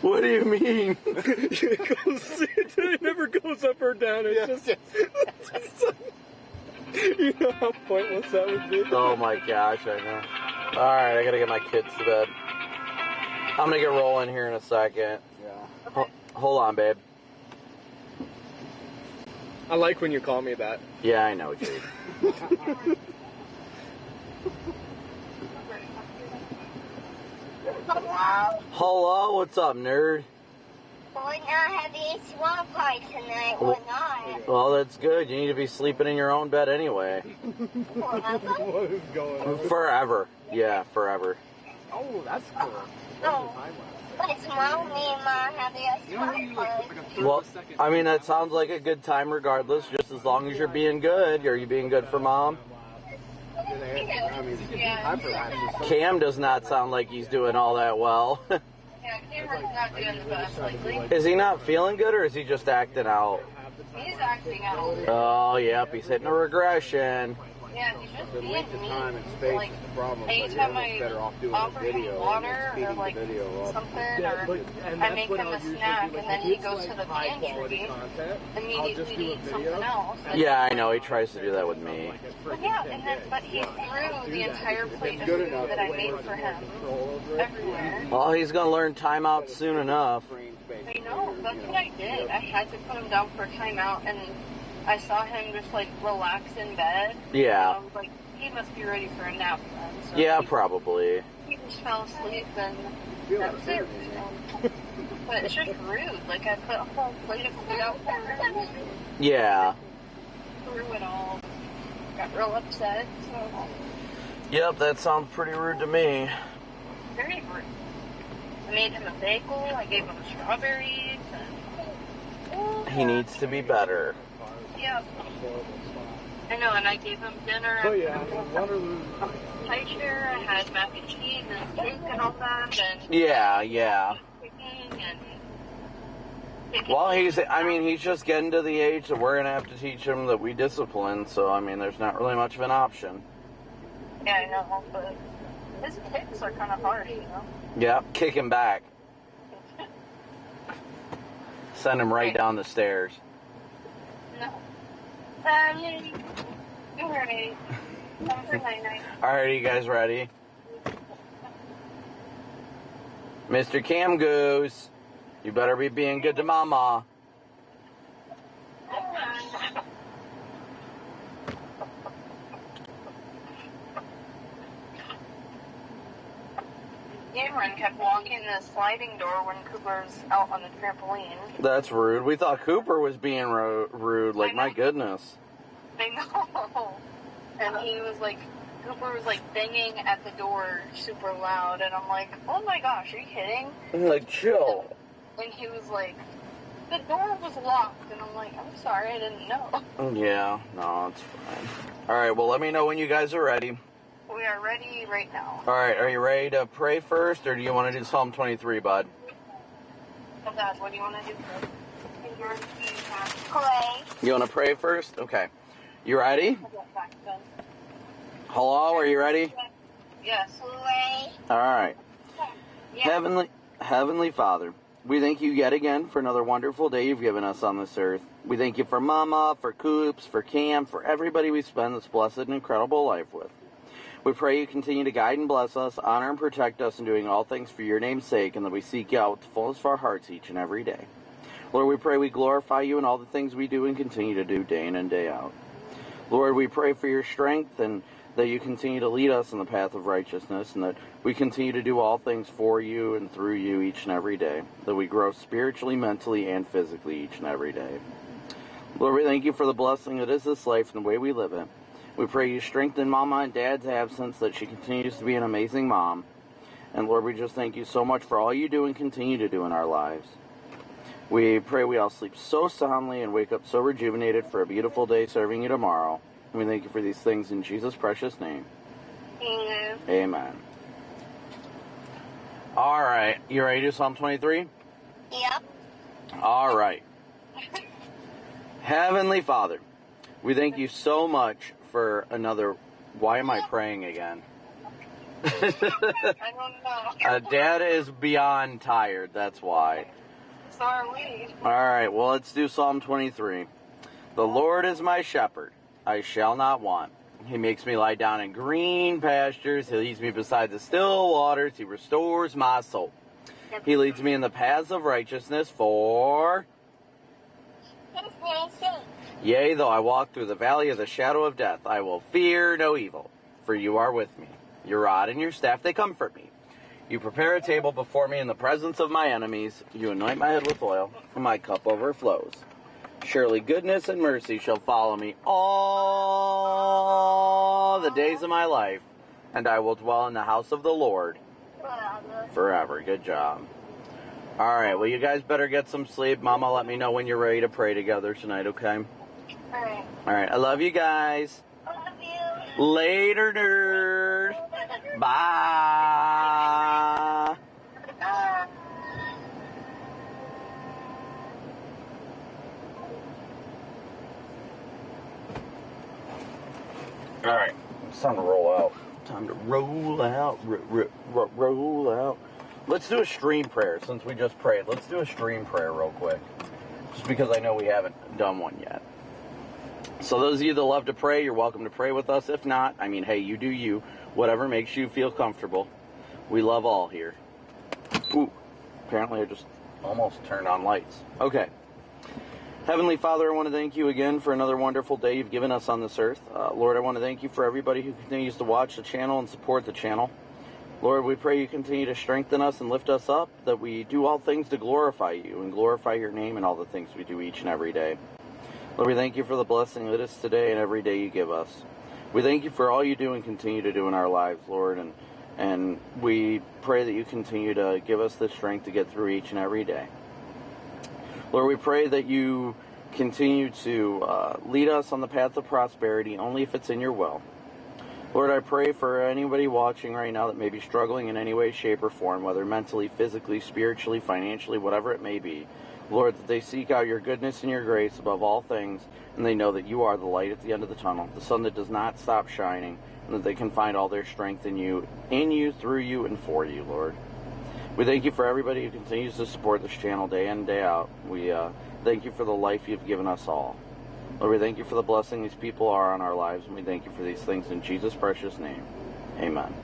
What do you mean? It never goes up or down. It's just you know how pointless that would be. Oh my gosh, I know. Alright, I gotta get my kids to bed. I'm gonna get rolling here in a second. Yeah. Hold on, babe. I like when you call me that. Yeah, I know, Jade. Hello, what's up, nerd? We're not having a swamp party tonight. We're not. Well, that's good. You need to be sleeping in your own bed anyway. What is going on? Forever. Yeah, forever. Oh, that's cool. No. But tomorrow me and Mom having a swamp party. Well, I mean, that sounds like a good time regardless, just as long as you're being good. Are you being good for Mom? Cam does not sound like he's doing all that well. Yeah, Cameron's not doing the best lately. Is he not feeling good, or is he just acting out? He's acting out. Oh, yep, he's hitting a regression. Yeah, he's just The being length of time and mean. space Like, is the problem. anytime But you're almost better off doing offer a him video water and or like speeding the video up. something, or I make him a snack, and then he goes to the pantry, immediately to eat something else. Yeah, I know, he tries to do that with me. But yeah, and then, but he threw the entire plate of food that I made for him everywhere. Well, he's going to learn timeout soon enough. I know, that's what I did. I had to put him down for a timeout, and I saw him just like relax in bed. Yeah. And I was like, he must be ready for a nap then. So Yeah, probably. he just fell asleep, and that's it. But it's just rude. Like, I put a whole plate of food out for him. Yeah. Threw it all. Got real upset. So Yep, that sounds pretty rude to me. very rude. I made him a bagel. I gave him strawberries. And He needs to be better. yeah. I know, and I gave him dinner. Oh yeah, Waterloo. High chair. I had mac and cheese and steak and all that, and Yeah, yeah. cooking and. Well, he's just getting to the age that we're going to have to teach him that we discipline, so, I mean, there's not really much of an option. Yeah, I know, but his kicks are kind of hard, you know? Yeah, kick him back. Send him right down the stairs. No. You're right. Time for night-night. Alright, are you guys ready? Mr. Cam Goose, you better be being good to Mama. Cameron kept walking the sliding door when Cooper's out on the trampoline. That's rude. We thought Cooper was being rude. Like, my goodness. I know. And he was like, Cooper was like banging at the door super loud, and I'm like, oh my gosh, are you kidding? Like, chill. And he was like, the door was locked, and I'm like, I'm sorry, I didn't know. Yeah, no, it's fine. Alright, well, let me know when you guys are ready. We are ready right now. Alright, are you ready to pray first, or do you want to do Psalm 23, bud? Oh, Dad, what do you want to do first? Pray. You want to pray first? Okay. You ready? Hello, are you ready? Yes. Pray. Alright. Yeah. Heavenly Father, we thank you yet again for another wonderful day you've given us on this earth. We thank you for Mama, for Coops, for Cam, for everybody we spend this blessed and incredible life with. We pray you continue to guide and bless us, honor and protect us in doing all things for your name's sake, and that we seek you out with the fullness of our hearts each and every day. Lord, we pray we glorify you in all the things we do and continue to do day in and day out. Lord, we pray for your strength and that you continue to lead us in the path of righteousness, and that we continue to do all things for you and through you each and every day, that we grow spiritually, mentally, and physically each and every day. Lord, we thank you for the blessing that is this life and the way we live it. We pray you strengthen Mama in Dad's absence, that she continues to be an amazing mom. And Lord, we just thank you so much for all you do and continue to do in our lives. We pray we all sleep so soundly and wake up so rejuvenated for a beautiful day serving you tomorrow. And we thank you for these things in Jesus' precious name. Amen. Amen. All right. You ready to do Psalm 23? Yep. All right. Heavenly Father, we thank you so much for another... Why am I praying again? I don't know. Dad is beyond tired, that's why. So are we. All right, well, let's do Psalm 23. The Lord is my shepherd, I shall not want. He makes me lie down in green pastures. He leads me beside the still waters. He restores my soul. He leads me in the paths of righteousness for... Yea, though I walk through the valley of the shadow of death, I will fear no evil, for you are with me. Your rod and your staff, they comfort me. You prepare a table before me in the presence of my enemies. You anoint my head with oil, and my cup overflows. Surely goodness and mercy shall follow me all the days of my life, and I will dwell in the house of the Lord forever. Good job. All right, well, you guys better get some sleep. Mama, let me know when you're ready to pray together tonight, okay? Alright. All right, I love you guys. Love you. Later, nerd. Bye. All right, it's time to roll out. Time to roll out, roll out. Let's do a stream prayer since we just prayed. Let's do a stream prayer real quick, just because I know we haven't done one yet. So those of you that love to pray, you're welcome to pray with us. If not, I mean, hey, you do you. Whatever makes you feel comfortable. We love all here. Ooh, apparently I just almost turned on lights. Okay. Heavenly Father, I want to thank you again for another wonderful day you've given us on this earth. Lord, I want to thank you for everybody who continues to watch the channel and support the channel. Lord, we pray you continue to strengthen us and lift us up, that we do all things to glorify you and glorify your name in all the things we do each and every day. Lord, we thank you for the blessing that is today and every day you give us. We thank you for all you do and continue to do in our lives, Lord, and we pray that you continue to give us the strength to get through each and every day. Lord, we pray that you continue to lead us on the path of prosperity only if it's in your will. Lord, I pray for anybody watching right now that may be struggling in any way, shape, or form, whether mentally, physically, spiritually, financially, whatever it may be. Lord, that they seek out your goodness and your grace above all things, and they know that you are the light at the end of the tunnel, the sun that does not stop shining, and that they can find all their strength in you, through you, and for you, Lord. We thank you for everybody who continues to support this channel day in and day out. We thank you for the life you've given us all. Lord, we thank you for the blessing these people are on our lives, and we thank you for these things in Jesus' precious name. Amen.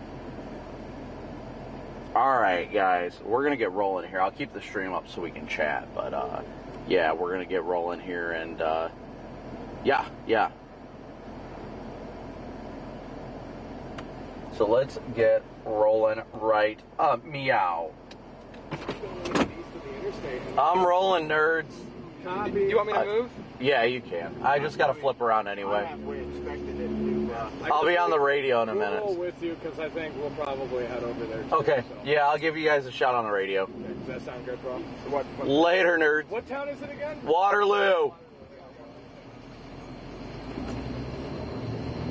All right, guys, we're going to get rolling here. I'll keep the stream up so we can chat, but, yeah, we're going to get rolling here, and, yeah. So let's get rolling right up. Meow. I'm rolling, nerds. Do you want me to move? Yeah, you can. I just got to flip around anyway. I'll be on the radio in a minute. We'll roll with you because I think we'll probably head over there too. Okay. So. Yeah, I'll give you guys a shout on the radio. Okay. Does that sound good, bro? What Later, nerds. What town is it again? Waterloo.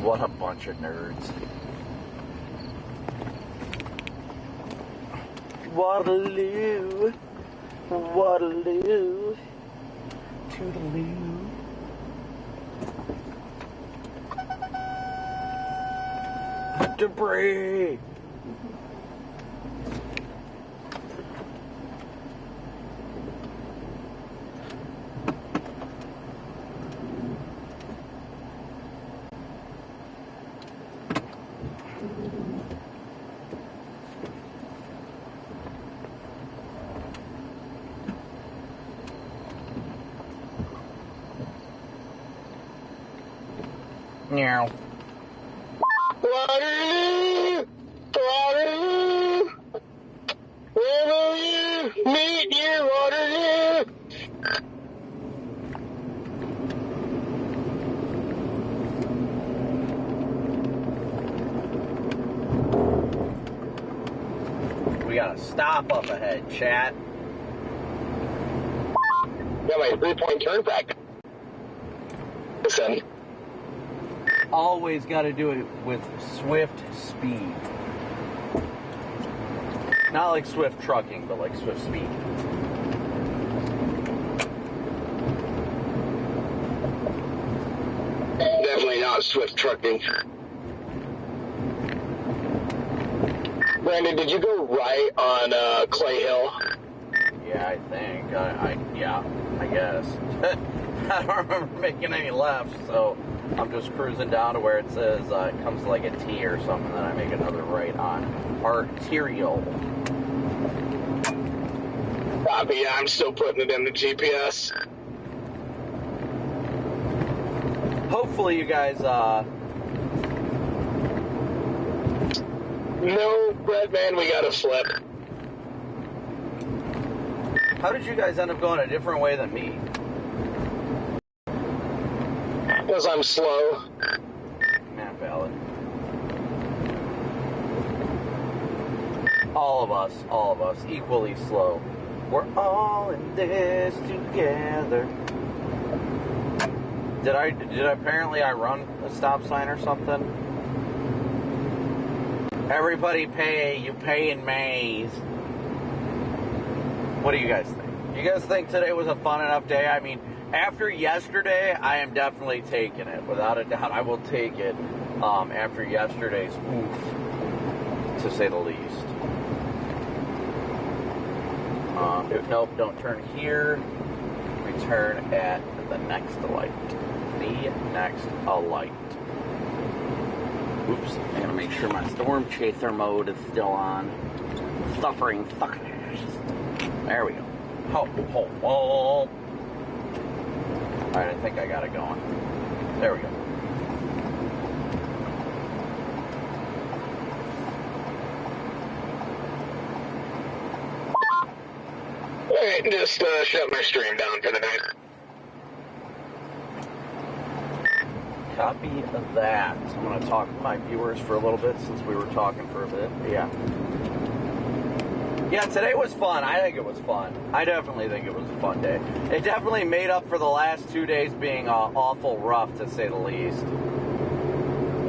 What a bunch of nerds. Waterloo. Waterloo. Toodaloo. Debris. Meow. Waterloo! Waterloo! Where will you meet dear Waterloo? We got a stop up ahead, chat. Got my 3-point turn back. Listen. Always got to do it with swift speed. Not like swift trucking, but like swift speed. Definitely not swift trucking. Brandon, did you go right on Clay Hill? Yeah, I think. Yeah, I guess. I don't remember making any lefts, so I'm just cruising down to where it says it comes to like a T or something, then I make another right on Arterial. Copy, yeah, I'm still putting it in the GPS. Hopefully you guys, No, Redman, we got a flip. How did you guys end up going a different way than me? Because I'm slow. Not valid. All of us, equally slow. We're all in this together. Did apparently I run a stop sign or something? Everybody pay, you pay in Mays. What do you guys think? You guys think today was a fun enough day? I mean, after yesterday, I am definitely taking it. Without a doubt, I will take it after yesterday's oof, to say the least. Nope, don't turn here. We turn at the next light. The next light. Oops, I gotta make sure my storm chaser mode is still on. Suffering fuckers. There we go. Ho, ho, ho. Alright, I think I got it going. There we go. Alright, just shut my stream down for the night. Copy of that. I'm going to talk to my viewers for a little bit since we were talking for a bit. Yeah. Yeah, today was fun. I think it was fun. I definitely think it was a fun day. It definitely made up for the last 2 days being awful rough, to say the least.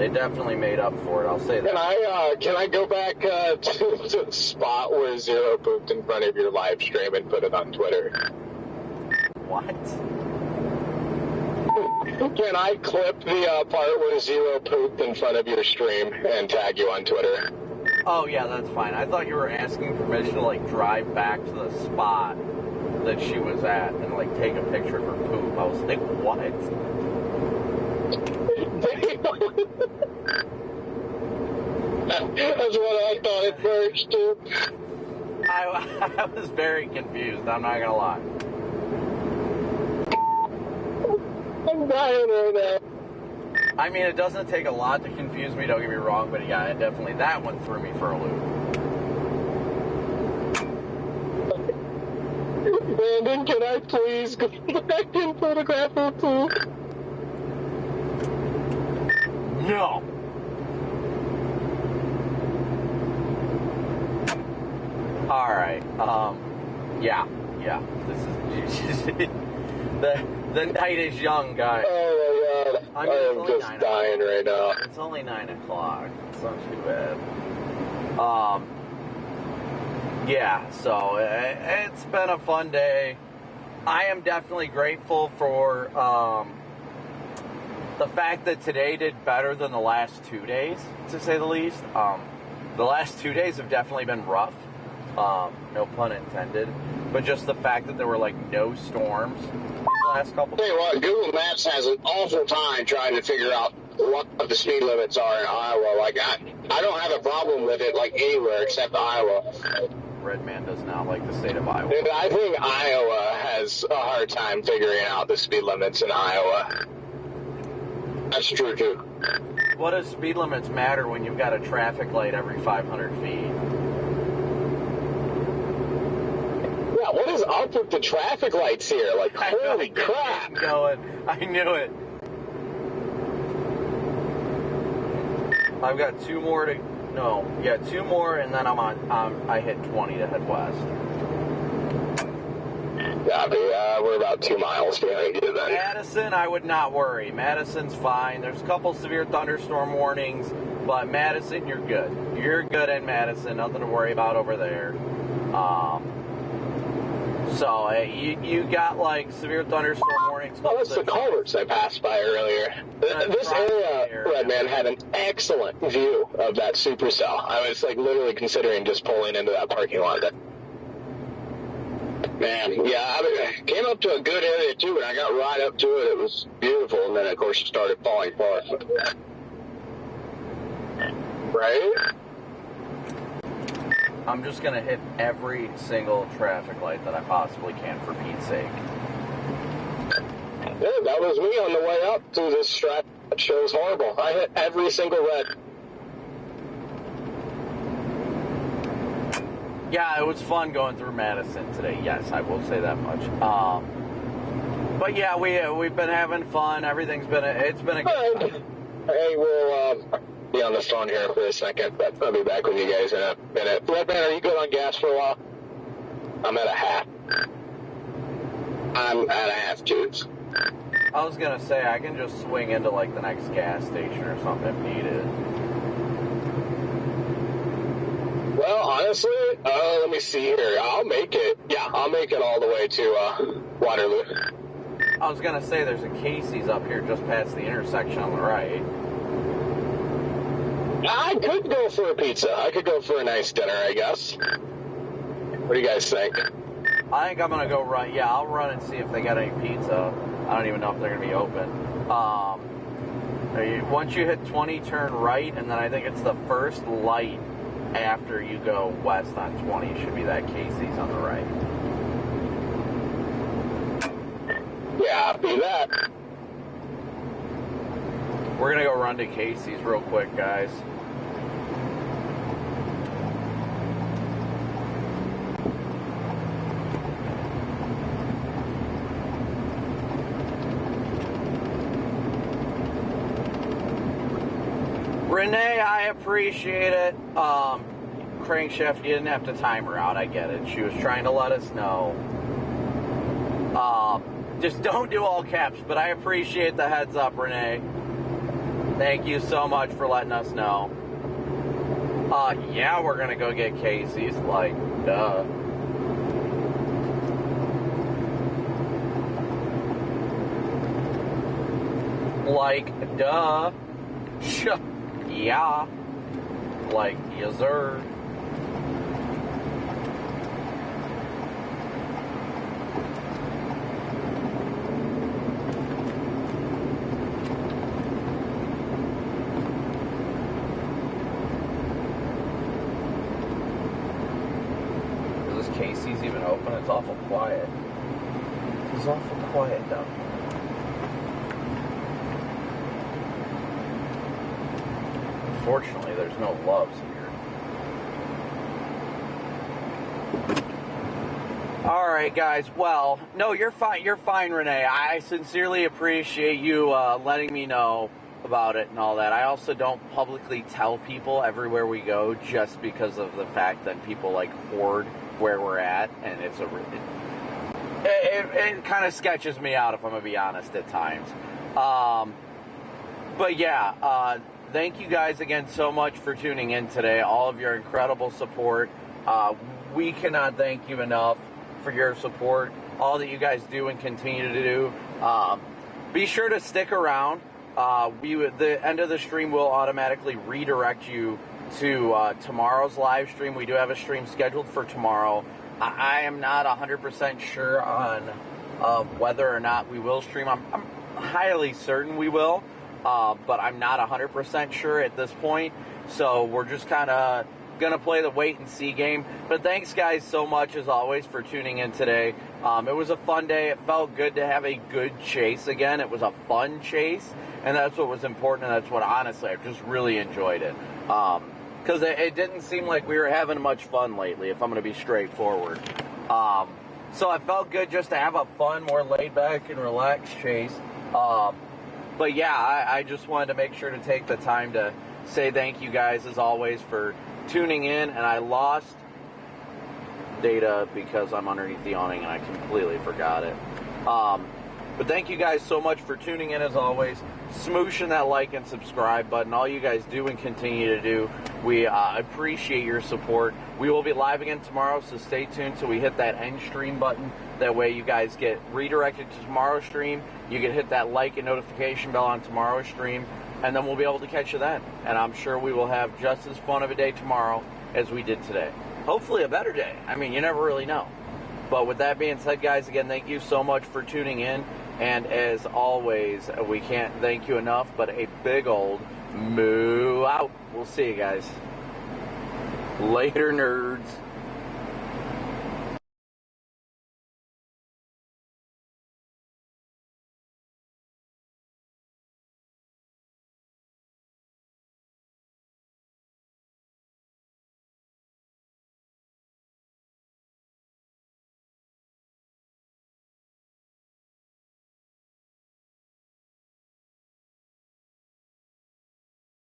It definitely made up for it, I'll say that. Can I go back to the spot where Zero pooped in front of your live stream and put it on Twitter? What? Can I clip the part where Zero pooped in front of your stream and tag you on Twitter? Oh, yeah, that's fine. I thought you were asking permission to, like, drive back to the spot that she was at and, like, take a picture of her poop. I was like, what? That's what I thought at first, too. I was very confused, I'm not gonna lie. I'm dying right now. I mean, it doesn't take a lot to confuse me, don't get me wrong, but yeah, it definitely, that one threw me for a loop. Brandon, can I please go back and photograph her poop? No! Alright, yeah, this is, the night is young, guys. Oh my god, I mean, am just dying right now. It's only 9 o'clock, it's not too bad. Yeah, so it's been a fun day. I am definitely grateful for the fact that today did better than the last 2 days, to say the least. The last 2 days have definitely been rough, no pun intended, but just the fact that there were like no storms these last couple Tell you what, Google Maps has an awful time trying to figure out what the speed limits are in Iowa. Like, I don't have a problem with it, like, anywhere except Iowa. Redman does not like the state of Iowa. And I think Iowa has a hard time figuring out the speed limits in Iowa. That's true, too. What does speed limits matter when you've got a traffic light every 500 feet? Yeah, what is up with the traffic lights here? Like, holy crap. I knew it. I've got 2 more to no, yeah, 2 more, and then I hit 20 to head west. Yeah, we're about 2 miles behind you then. Madison, I would not worry. Madison's fine. There's a couple severe thunderstorm warnings, but Madison, you're good. You're good in Madison. Nothing to worry about over there. So you got like severe thunderstorm warnings. Oh, that's the culverts I passed by earlier. This area, Redman, had an excellent view of that supercell. I was like literally considering just pulling into that parking lot. Man, yeah, I came up to a good area too, and I got right up to it. It was beautiful, and then of course it started falling apart. Right? I'm just gonna hit every single traffic light that I possibly can for Pete's sake. Yeah, that was me on the way up to this stretch. It was horrible. I hit every single red. Yeah, it was fun going through Madison today. Yes, I will say that much. But yeah, we've been having fun. Everything's been it's been a good time. Hey, we'll be on the phone here for a second, but I'll be back with you guys in a minute. Redman, are you good on gas for a while? I'm at a half. I'm at a half tubes. I was gonna say I can just swing into like the next gas station or something if needed. Well, honestly, let me see here. I'll make it. Yeah, I'll make it all the way to Waterloo. I was gonna say there's a Casey's up here just past the intersection on the right. I could go for a pizza. I could go for a nice dinner, I guess. What do you guys think? I think I'm gonna go run. Yeah, I'll run and see if they got any pizza. I don't even know if they're gonna be open. Once you hit 20, turn right, and then I think it's the first light after you go west on 20 should be that Casey's on the right. Yeah, be that. We're gonna go run to Casey's real quick, guys. Renee, I appreciate it. Crankshaft, you didn't have to time her out. I get it. She was trying to let us know. Just don't do all caps, but I appreciate the heads up, Renee. Thank you so much for letting us know. Yeah, we're gonna go get Casey's, like, duh. Like, duh. Yeah. Like, yes, sir. Is this Casey's even open? It's awful quiet. It's awful quiet down here. Unfortunately, there's no loves here. All right, guys. Well, no, you're fine. You're fine, Renee. I sincerely appreciate you letting me know about it and all that. I also don't publicly tell people everywhere we go just because of the fact that people like hoard where we're at, and it kind of sketches me out, if I'm gonna be honest, at times. But yeah. Thank you guys again so much for tuning in today. All of your incredible support. We cannot thank you enough for your support. All that you guys do and continue to do. Be sure to stick around. The end of the stream will automatically redirect you to tomorrow's live stream. We do have a stream scheduled for tomorrow. I am not 100% sure on whether or not we will stream. I'm highly certain we will. But I'm not 100% sure at this point, so we're just kind of going to play the wait-and-see game. But thanks, guys, so much, as always, for tuning in today. It was a fun day. It felt good to have a good chase again. It was a fun chase, and that's what was important, and that's what, honestly, I just really enjoyed it. Because it didn't seem like we were having much fun lately, if I'm going to be straightforward. So it felt good just to have a fun, more laid-back and relaxed chase. But yeah, I just wanted to make sure to take the time to say thank you guys as always for tuning in. And I lost data because I'm underneath the awning and I completely forgot it. But thank you guys so much for tuning in as always. Smooshing that like and subscribe button. All you guys do and continue to do. We appreciate your support. We will be live again tomorrow, so stay tuned till we hit that end stream button. That way you guys get redirected to tomorrow's stream. You can hit that like and notification bell on tomorrow's stream, and then we'll be able to catch you then. And I'm sure we will have just as fun of a day tomorrow as we did today. Hopefully a better day. I mean, you never really know. But with that being said, guys, again, thank you so much for tuning in. And as always, we can't thank you enough, but a big old moo out. We'll see you guys. Later, nerds.